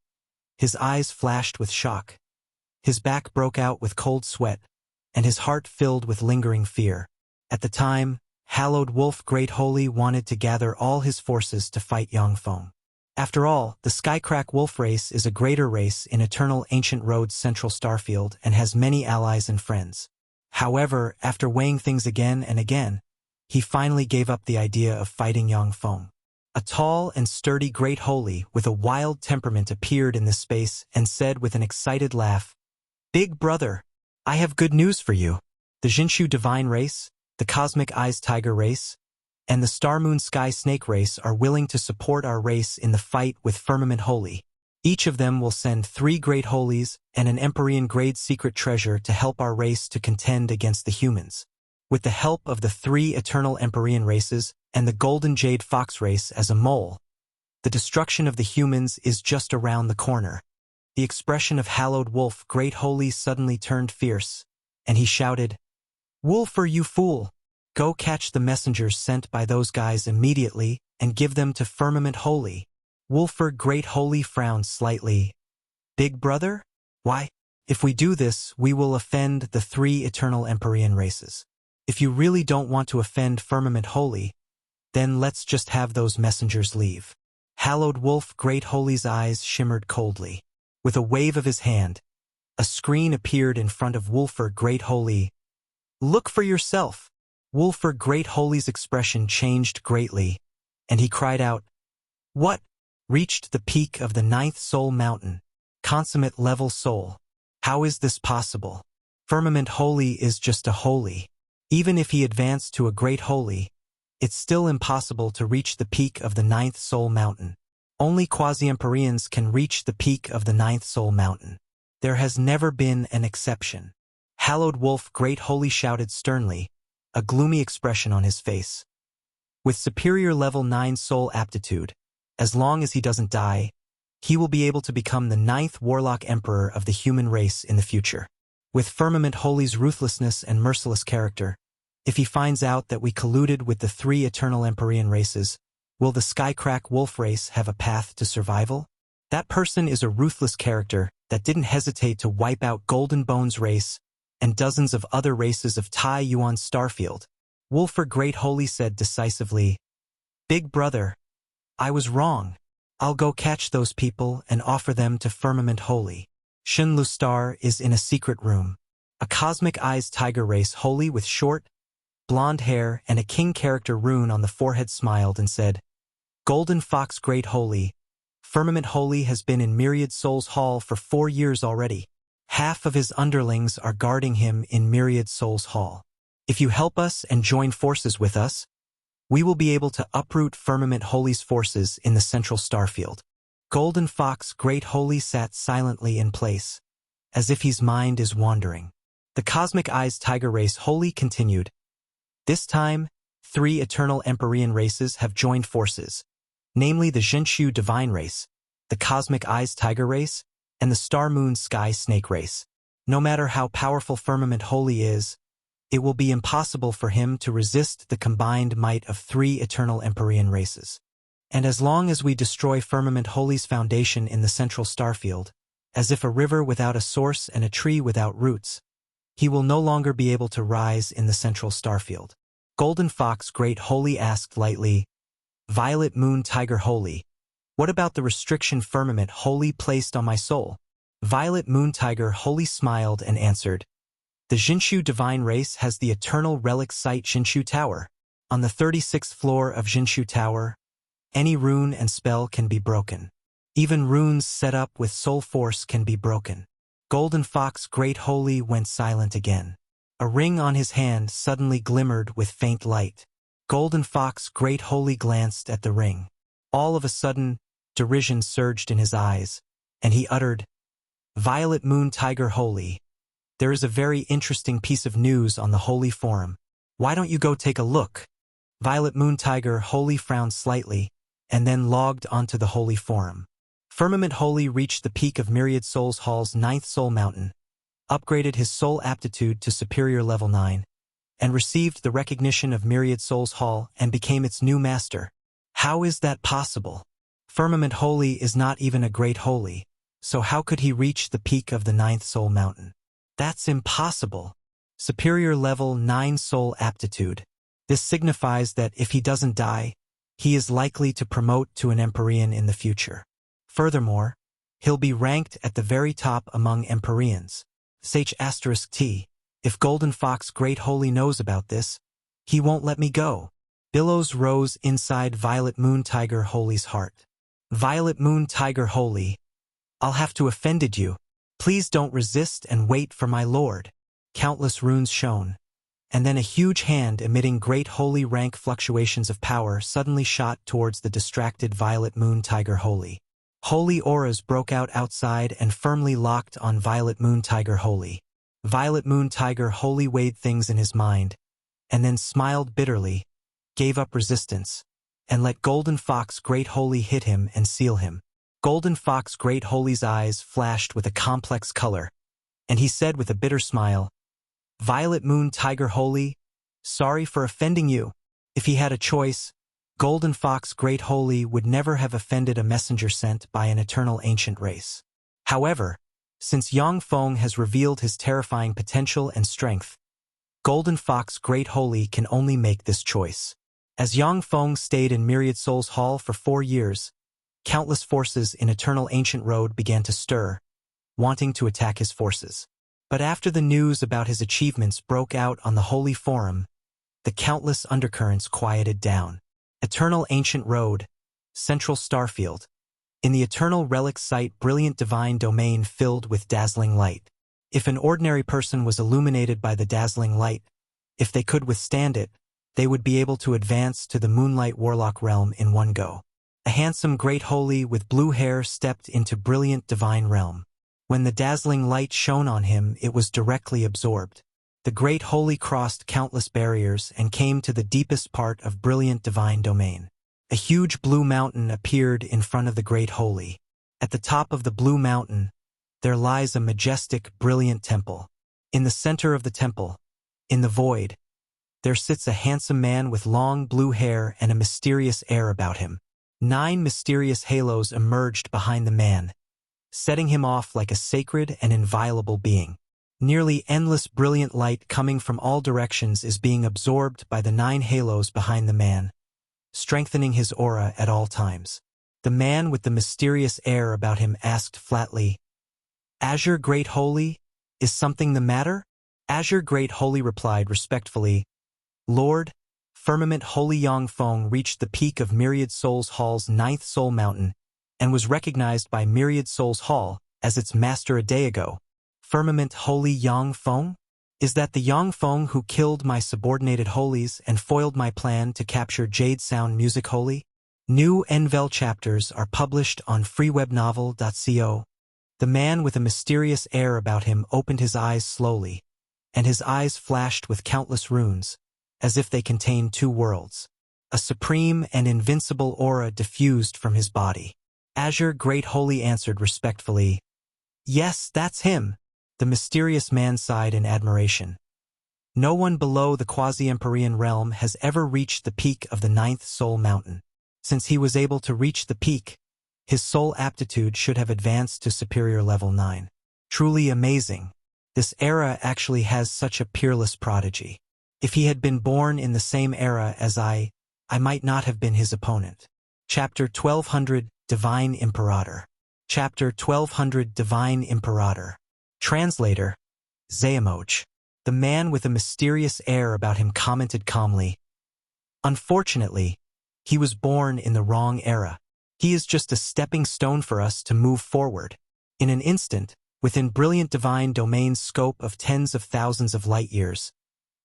his eyes flashed with shock. His back broke out with cold sweat, and his heart filled with lingering fear. At the time, Hallowed Wolf Great Holy wanted to gather all his forces to fight Yang Feng. After all, the Skycrack Wolf race is a greater race in Eternal Ancient Road's Central Starfield and has many allies and friends. However, after weighing things again and again, he finally gave up the idea of fighting Yang Feng. A tall and sturdy Great Holy with a wild temperament appeared in this space and said with an excited laugh, "Big brother, I have good news for you. The Jinshu Divine race, the Cosmic Eyes Tiger race, and the Star Moon Sky Snake race are willing to support our race in the fight with Firmament Holy. Each of them will send 3 Great Holies and an Empyrean grade secret treasure to help our race to contend against the humans. With the help of the 3 eternal Empyrean races and the Golden Jade Fox race as a mole, the destruction of the humans is just around the corner." The expression of Hallowed Wolf Great Holy suddenly turned fierce, and he shouted, "Wolfer, you fool! Go catch the messengers sent by those guys immediately and give them to Firmament Holy." Wolfer Great Holy frowned slightly. "Big brother? Why, if we do this, we will offend the 3 eternal Empyrean races. If you really don't want to offend Firmament Holy, then let's just have those messengers leave." Hallowed Wolf Great Holy's eyes shimmered coldly. With a wave of his hand, a screen appeared in front of Wolfer Great Holy. "Look for yourself." Wolfer Great Holy's expression changed greatly, and he cried out, "What?" Reached the peak of the 9th soul mountain. Consummate level soul. How is this possible? Firmament Holy is just a holy. Even if he advanced to a Great Holy, it's still impossible to reach the peak of the 9th soul mountain. Only quasi-Empyreans can reach the peak of the 9th soul mountain. There has never been an exception. Hallowed Wolf Great Holy shouted sternly, a gloomy expression on his face. With superior level 9 soul aptitude, as long as he doesn't die, he will be able to become the 9th Warlock Emperor of the human race in the future. With Firmament Holy's ruthlessness and merciless character, if he finds out that we colluded with the 3 eternal Empyrean races, will the Skycrack Wolf race have a path to survival? That person is a ruthless character that didn't hesitate to wipe out Golden Bones race and dozens of other races of Tai Yuan Starfield. Wolfer Great Holy said decisively, "Big brother, I was wrong. I'll go catch those people and offer them to Firmament Holy." Xuanhuan Star is in a secret room. A Cosmic Eyes Tiger race Holy with short, blonde hair and a king character rune on the forehead smiled and said, "Golden Fox Great Holy, Firmament Holy has been in Myriad Souls Hall for 4 years already. Half of his underlings are guarding him in Myriad Souls Hall. If you help us and join forces with us, we will be able to uproot Firmament Holy's forces in the Central Starfield." Golden Fox Great Holy sat silently in place, as if his mind is wandering. The Cosmic Eyes Tiger race Holy continued, "This time, 3 eternal Empyrean races have joined forces, namely the Jinshu Divine race, the Cosmic Eyes Tiger race, and the Star Moon Sky Snake race. No matter how powerful Firmament Holy is, it will be impossible for him to resist the combined might of 3 eternal Empyrean races. And as long as we destroy Firmament Holy's foundation in the Central Starfield, as if a river without a source and a tree without roots. He will no longer be able to rise in the central starfield. Golden Fox Great Holy asked lightly, Violet Moon Tiger Holy, what about the restriction firmament Holy placed on my soul? Violet Moon Tiger Holy smiled and answered, the Jinshu divine race has the eternal relic site Jinshu Tower. On the 36th floor of Jinshu Tower, any rune and spell can be broken. Even runes set up with soul force can be broken. Golden Fox Great Holy went silent again. A ring on his hand suddenly glimmered with faint light. Golden Fox Great Holy glanced at the ring. All of a sudden, derision surged in his eyes, and he uttered, Violet Moon Tiger Holy, there is a very interesting piece of news on the Holy Forum. Why don't you go take a look? Violet Moon Tiger Holy frowned slightly, and then logged onto the Holy Forum. Firmament Holy reached the peak of Myriad Souls Hall's 9th Soul Mountain, upgraded his soul aptitude to superior level 9, and received the recognition of Myriad Souls Hall and became its new master. How is that possible? Firmament Holy is not even a great holy, so how could he reach the peak of the 9th Soul Mountain? That's impossible. Superior level 9 soul aptitude. This signifies that if he doesn't die, he is likely to promote to an Empyrean in the future. Furthermore, he'll be ranked at the very top among Empyreans. T. If Golden Fox Great Holy knows about this, he won't let me go. Billows rose inside Violet Moon Tiger Holy's heart. Violet Moon Tiger Holy, I'll have to offended you. Please don't resist and wait for my lord. Countless runes shone, and then a huge hand emitting great holy rank fluctuations of power suddenly shot towards the distracted Violet Moon Tiger Holy. Holy auras broke out outside and firmly locked on Violet Moon Tiger Holy. Violet Moon Tiger Holy weighed things in his mind, and then smiled bitterly, gave up resistance, and let Golden Fox Great Holy hit him and seal him. Golden Fox Great Holy's eyes flashed with a complex color, and he said with a bitter smile, Violet Moon Tiger Holy, sorry for offending you. If he had a choice, Golden Fox Great Holy would never have offended a messenger sent by an eternal ancient race. However, since Yang Feng has revealed his terrifying potential and strength, Golden Fox Great Holy can only make this choice. As Yang Feng stayed in Myriad Souls Hall for 4 years, countless forces in Eternal Ancient Road began to stir, wanting to attack his forces. But after the news about his achievements broke out on the Holy Forum, the countless undercurrents quieted down. Eternal Ancient Road, Central Starfield. In the Eternal Relic Site, brilliant divine domain filled with dazzling light. If an ordinary person was illuminated by the dazzling light, if they could withstand it, they would be able to advance to the Moonlight Warlock realm in one go. A handsome great holy with blue hair stepped into brilliant divine realm. When the dazzling light shone on him, it was directly absorbed. The great holy crossed countless barriers and came to the deepest part of brilliant divine domain. A huge blue mountain appeared in front of the great holy. At the top of the blue mountain, there lies a majestic, brilliant temple. In the center of the temple, in the void, there sits a handsome man with long blue hair and a mysterious air about him. 9 mysterious halos emerged behind the man, setting him off like a sacred and inviolable being. Nearly endless brilliant light coming from all directions is being absorbed by the 9 halos behind the man, strengthening his aura at all times. The man with the mysterious air about him asked flatly, Azure Great Holy, is something the matter? Azure Great Holy replied respectfully, Lord, Firmament Holy Yang Feng reached the peak of Myriad Souls Hall's 9th Soul Mountain and was recognized by Myriad Souls Hall as its master a day ago. Firmament Holy Yang Feng? Is that the Yang Feng who killed my subordinated holies and foiled my plan to capture Jade Sound Music Holy? New Envel chapters are published on freewebnovel.co. The man with a mysterious air about him opened his eyes slowly, and his eyes flashed with countless runes, as if they contained 2 worlds. A supreme and invincible aura diffused from his body. Azure Great Holy answered respectfully, Yes, that's him. The mysterious man sighed in admiration. No one below the quasi-Empyrean realm has ever reached the peak of the 9th Soul Mountain. Since he was able to reach the peak, His soul aptitude should have advanced to superior level 9. Truly amazing. This era actually has such a peerless prodigy. If he had been born in the same era as I might not have been his opponent. Chapter 1200, Divine Imperator. Chapter 1200, Divine Imperator. Translator, Xuanhuan. The man with a mysterious air about him commented calmly, "Unfortunately, he was born in the wrong era. He is just a stepping stone for us to move forward. In an instant, within brilliant divine domain's scope of tens of thousands of light years,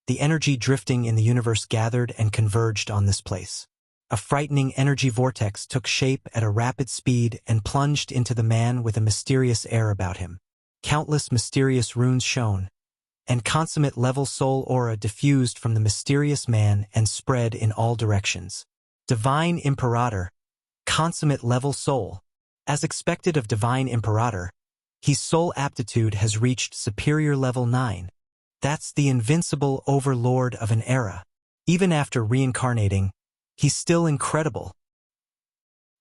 the energy drifting in the universe gathered and converged on this place. A frightening energy vortex took shape at a rapid speed and plunged into the man with a mysterious air about him. Countless mysterious runes shone, and consummate level soul aura diffused from the mysterious man and spread in all directions. Divine Imperator, consummate level soul. As expected of Divine Imperator, his soul aptitude has reached superior level 9. That's the invincible overlord of an era. Even after reincarnating, he's still incredible."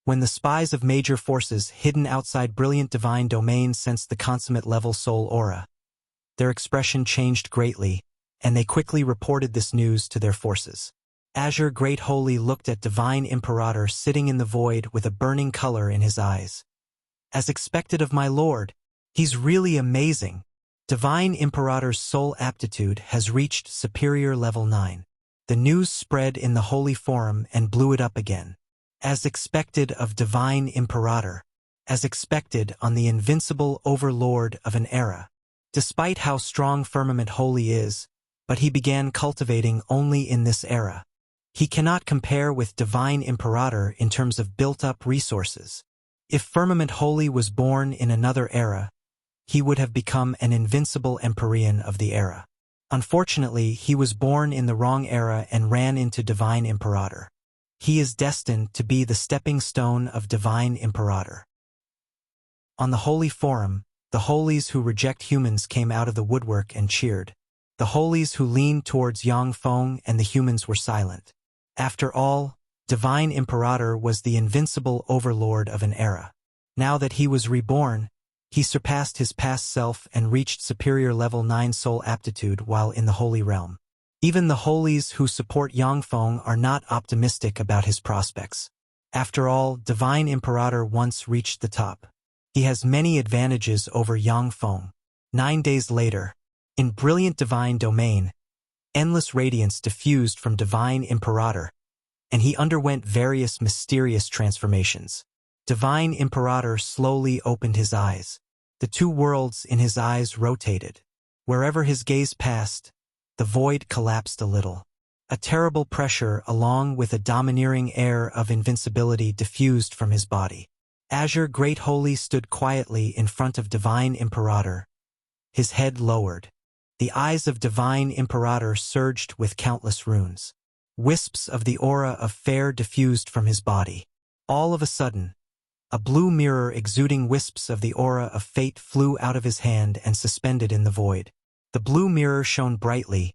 When the spies of major forces hidden outside brilliant divine domain sensed the consummate level soul aura, their expression changed greatly, and they quickly reported this news to their forces. Azure Great Holy looked at Divine Imperator sitting in the void with a burning color in his eyes. "As expected of my lord, he's really amazing. Divine Imperator's soul aptitude has reached superior level 9. The news spread in the Holy Forum and blew it up again. As expected of Divine Imperator, as expected on the invincible overlord of an era. Despite how strong Firmament Holy is, but he began cultivating only in this era. He cannot compare with Divine Imperator in terms of built-up resources. If Firmament Holy was born in another era, he would have become an invincible Empyrean of the era. Unfortunately, he was born in the wrong era and ran into Divine Imperator. He is destined to be the stepping stone of Divine Imperator." On the Holy Forum, the Holies who reject humans came out of the woodwork and cheered. The Holies who leaned towards Yang Feng and the humans were silent. After all, Divine Imperator was the invincible overlord of an era. Now that he was reborn, he surpassed his past self and reached superior level 9 soul aptitude while in the Holy Realm. Even the Holies who support Yang Feng are not optimistic about his prospects. After all, Divine Imperator once reached the top. He has many advantages over Yang Feng. 9 days later, in brilliant divine domain, endless radiance diffused from Divine Imperator, and he underwent various mysterious transformations. Divine Imperator slowly opened his eyes. The two worlds in his eyes rotated. Wherever his gaze passed, the void collapsed a little. A terrible pressure along with a domineering air of invincibility diffused from his body. Azure Great Holy stood quietly in front of Divine Imperator, his head lowered. The eyes of Divine Imperator surged with countless runes. Wisps of the aura of fair diffused from his body. All of a sudden, a blue mirror exuding wisps of the aura of fate flew out of his hand and suspended in the void. The blue mirror shone brightly,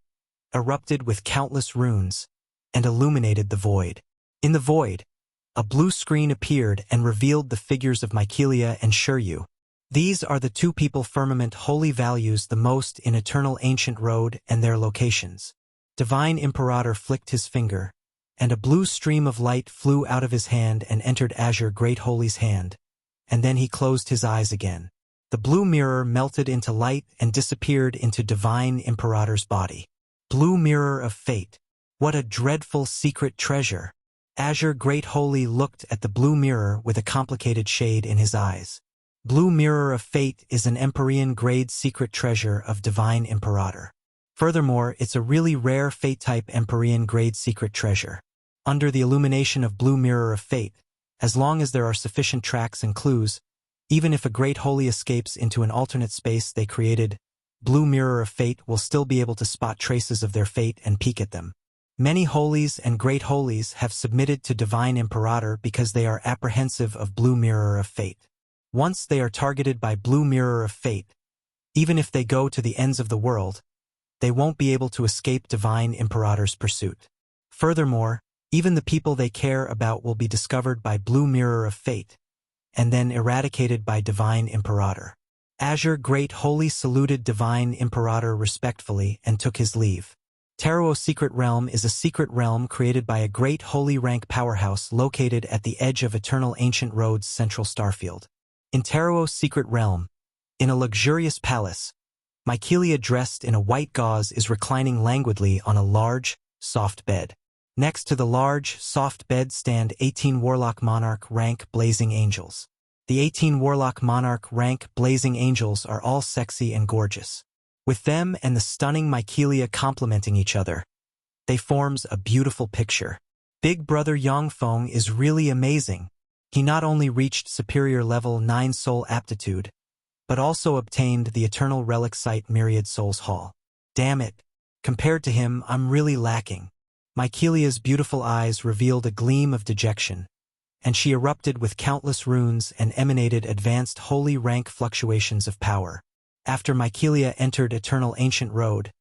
erupted with countless runes, and illuminated the void. In the void, a blue screen appeared and revealed the figures of Mykelia and Shuryu. These are the two people Firmament Holy values the most in Eternal Ancient Road and their locations. Divine Imperator flicked his finger, and a blue stream of light flew out of his hand and entered Azure Great Holy's hand, and then he closed his eyes again. The blue mirror melted into light and disappeared into Divine Imperator's body. Blue mirror of fate. What a dreadful secret treasure. Azure Great Holy looked at the blue mirror with a complicated shade in his eyes. Blue mirror of fate is an Empyrean grade secret treasure of Divine Imperator. Furthermore, it's a really rare fate-type Empyrean grade secret treasure. Under the illumination of blue mirror of fate, as long as there are sufficient tracks and clues, even if a Great Holy escapes into an alternate space they created, blue mirror of fate will still be able to spot traces of their fate and peek at them. Many Holies and Great Holies have submitted to Divine Imperator because they are apprehensive of blue mirror of fate. Once they are targeted by blue mirror of fate, even if they go to the ends of the world, they won't be able to escape Divine Imperator's pursuit. Furthermore, even the people they care about will be discovered by blue mirror of fate, and then eradicated by Divine Imperator. Azure Great Holy saluted Divine Imperator respectfully and took his leave. Taro Secret Realm is a secret realm created by a great holy rank powerhouse located at the edge of Eternal Ancient Road's central starfield. In Taro's secret realm, in a luxurious palace, Mykelia dressed in a white gauze is reclining languidly on a large, soft bed. Next to the large, soft bed stand 18 Warlock Monarch rank Blazing Angels. The 18 Warlock Monarch rank Blazing Angels are all sexy and gorgeous. With them and the stunning Mykelia complementing each other, they forms a beautiful picture. Big brother Yang Feng is really amazing. He not only reached superior level 9 soul aptitude, but also obtained the eternal relic site Myriad Souls Hall. Damn it, compared to him, I'm really lacking. Mykelia's beautiful eyes revealed a gleam of dejection, and she erupted with countless runes and emanated advanced holy rank fluctuations of power. After Mykelia entered Eternal Ancient Road,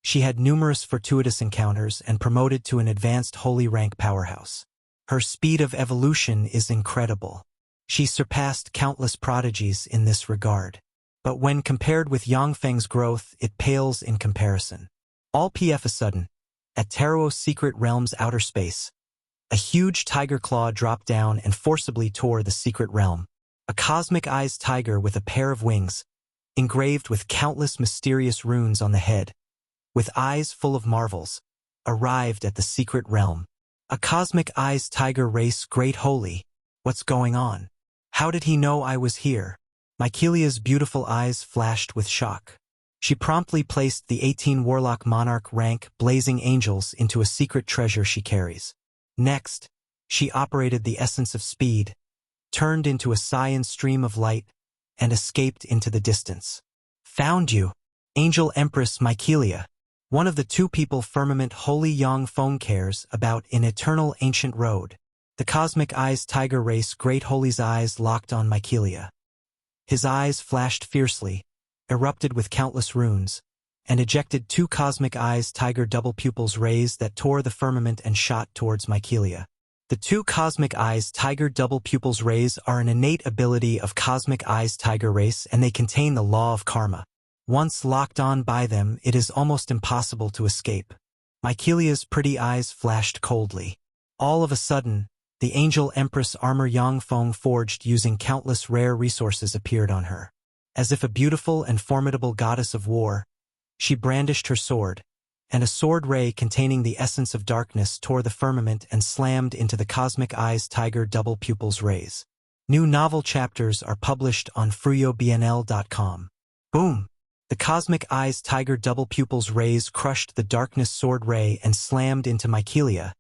she had numerous fortuitous encounters and promoted to an advanced holy rank powerhouse. Her speed of evolution is incredible. She surpassed countless prodigies in this regard. But when compared with Yang Feng's growth, it pales in comparison. All pf a sudden, at Taro's secret realm's outer space, a huge tiger claw dropped down and forcibly tore the secret realm. A cosmic eyes tiger with a pair of wings, engraved with countless mysterious runes on the head, with eyes full of marvels, arrived at the secret realm. A cosmic eyes tiger race Great Holy. What's going on? How did he know I was here? Mykelia's beautiful eyes flashed with shock. She promptly placed the 18 Warlock Monarch rank Blazing Angels into a secret treasure she carries. Next, she operated the essence of speed, turned into a cyan stream of light, and escaped into the distance. Found you, Angel Empress Mykelia, one of the two people Firmament Holy Yang Feng cares about in Eternal Ancient Road. The cosmic eyes tiger race Great Holy's eyes locked on Mykelia. His eyes flashed fiercely, erupted with countless runes, and ejected two cosmic eyes tiger double pupils rays that tore the firmament and shot towards Mykelia. The two cosmic eyes tiger double pupils rays are an innate ability of cosmic eyes tiger race, and they contain the law of karma. Once locked on by them, it is almost impossible to escape. Mykelia's pretty eyes flashed coldly. All of a sudden, the Angel Empress armor Yang Feng forged using countless rare resources appeared on her. As if a beautiful and formidable goddess of war, she brandished her sword, and a sword ray containing the essence of darkness tore the firmament and slammed into the cosmic eyes tiger double pupils rays. New novel chapters are published on FruyoBNL.com. Boom! The cosmic eyes tiger double pupils rays crushed the darkness sword ray and slammed into Mykelia,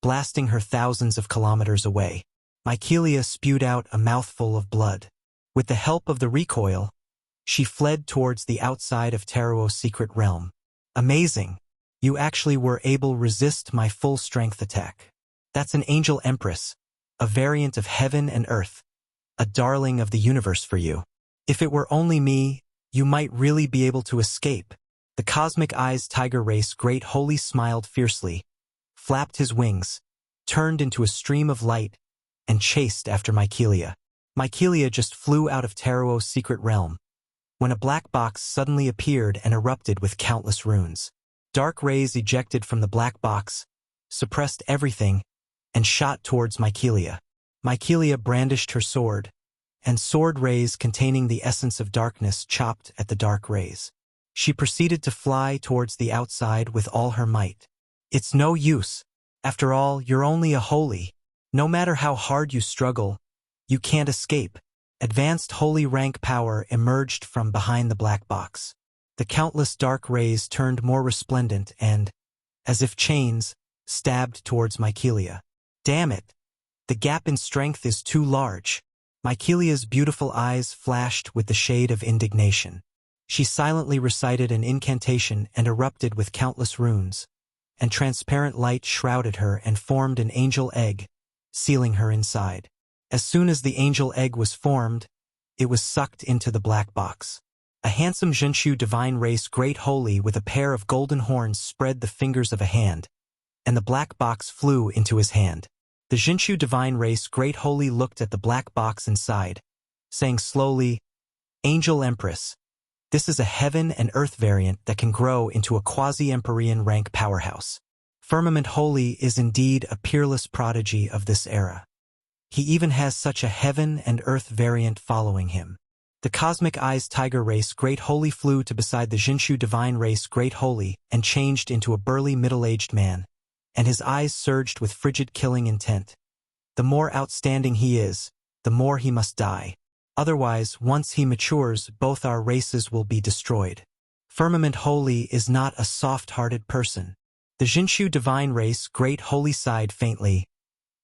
blasting her thousands of kilometers away. Mykelia spewed out a mouthful of blood. With the help of the recoil, she fled towards the outside of Taro's secret realm. Amazing! You actually were able to resist my full strength attack. That's an Angel Empress, a variant of heaven and earth, a darling of the universe for you. If it were only me, you might really be able to escape. The cosmic eyes tiger race Great Holy smiled fiercely, flapped his wings, turned into a stream of light, and chased after Mykelia. Mykelia just flew out of Taro's secret realm, when a black box suddenly appeared and erupted with countless runes. Dark rays ejected from the black box, suppressed everything, and shot towards Mykelia. Mykelia brandished her sword, and sword rays containing the essence of darkness chopped at the dark rays. She proceeded to fly towards the outside with all her might. It's no use. After all, you're only a holy. No matter how hard you struggle, you can't escape. Advanced holy rank power emerged from behind the black box. The countless dark rays turned more resplendent and, as if chains, stabbed towards Mykelia. Damn it! The gap in strength is too large. Mykelia's beautiful eyes flashed with the shade of indignation. She silently recited an incantation and erupted with countless runes, and transparent light shrouded her and formed an angel egg, sealing her inside. As soon as the angel egg was formed, it was sucked into the black box. A handsome Zhenshu divine race Great Holy with a pair of golden horns spread the fingers of a hand, and the black box flew into his hand. The Jinshu divine race Great Holy looked at the black box inside, saying slowly, Angel Empress, this is a heaven and earth variant that can grow into a quasi-Empyrean rank powerhouse. Firmament Holy is indeed a peerless prodigy of this era. He even has such a heaven and earth variant following him. The Cosmic Eyes Tiger race Great Holy flew to beside the Jinshu divine race Great Holy and changed into a burly middle-aged man, and his eyes surged with frigid killing intent. The more outstanding he is, the more he must die. Otherwise, once he matures, both our races will be destroyed. Firmament Holy is not a soft-hearted person. The Jinshu divine race Great Holy sighed faintly.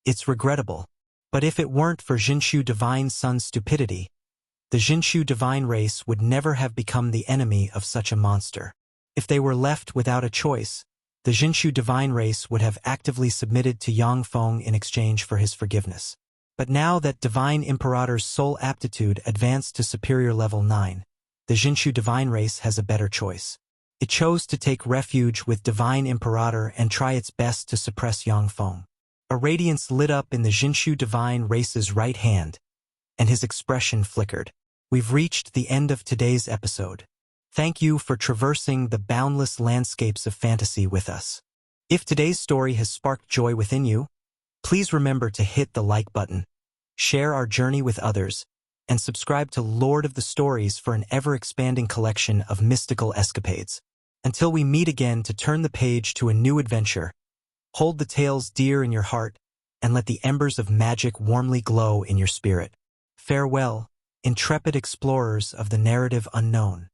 It's regrettable. But if it weren't for Jinshu divine son's stupidity, the Jinshu divine race would never have become the enemy of such a monster. If they were left without a choice, the Jinshu divine race would have actively submitted to Yang Feng in exchange for his forgiveness. But now that Divine Imperator's soul aptitude advanced to superior level 9, the Jinshu divine race has a better choice. It chose to take refuge with Divine Imperator and try its best to suppress Yang Feng. A radiance lit up in the Jinshu divine race's right hand, and his expression flickered. We've reached the end of today's episode. Thank you for traversing the boundless landscapes of fantasy with us. If today's story has sparked joy within you, please remember to hit the like button, share our journey with others, and subscribe to Lord of the Stories for an ever-expanding collection of mystical escapades. Until we meet again to turn the page to a new adventure, hold the tales dear in your heart, and let the embers of magic warmly glow in your spirit. Farewell, intrepid explorers of the narrative unknown.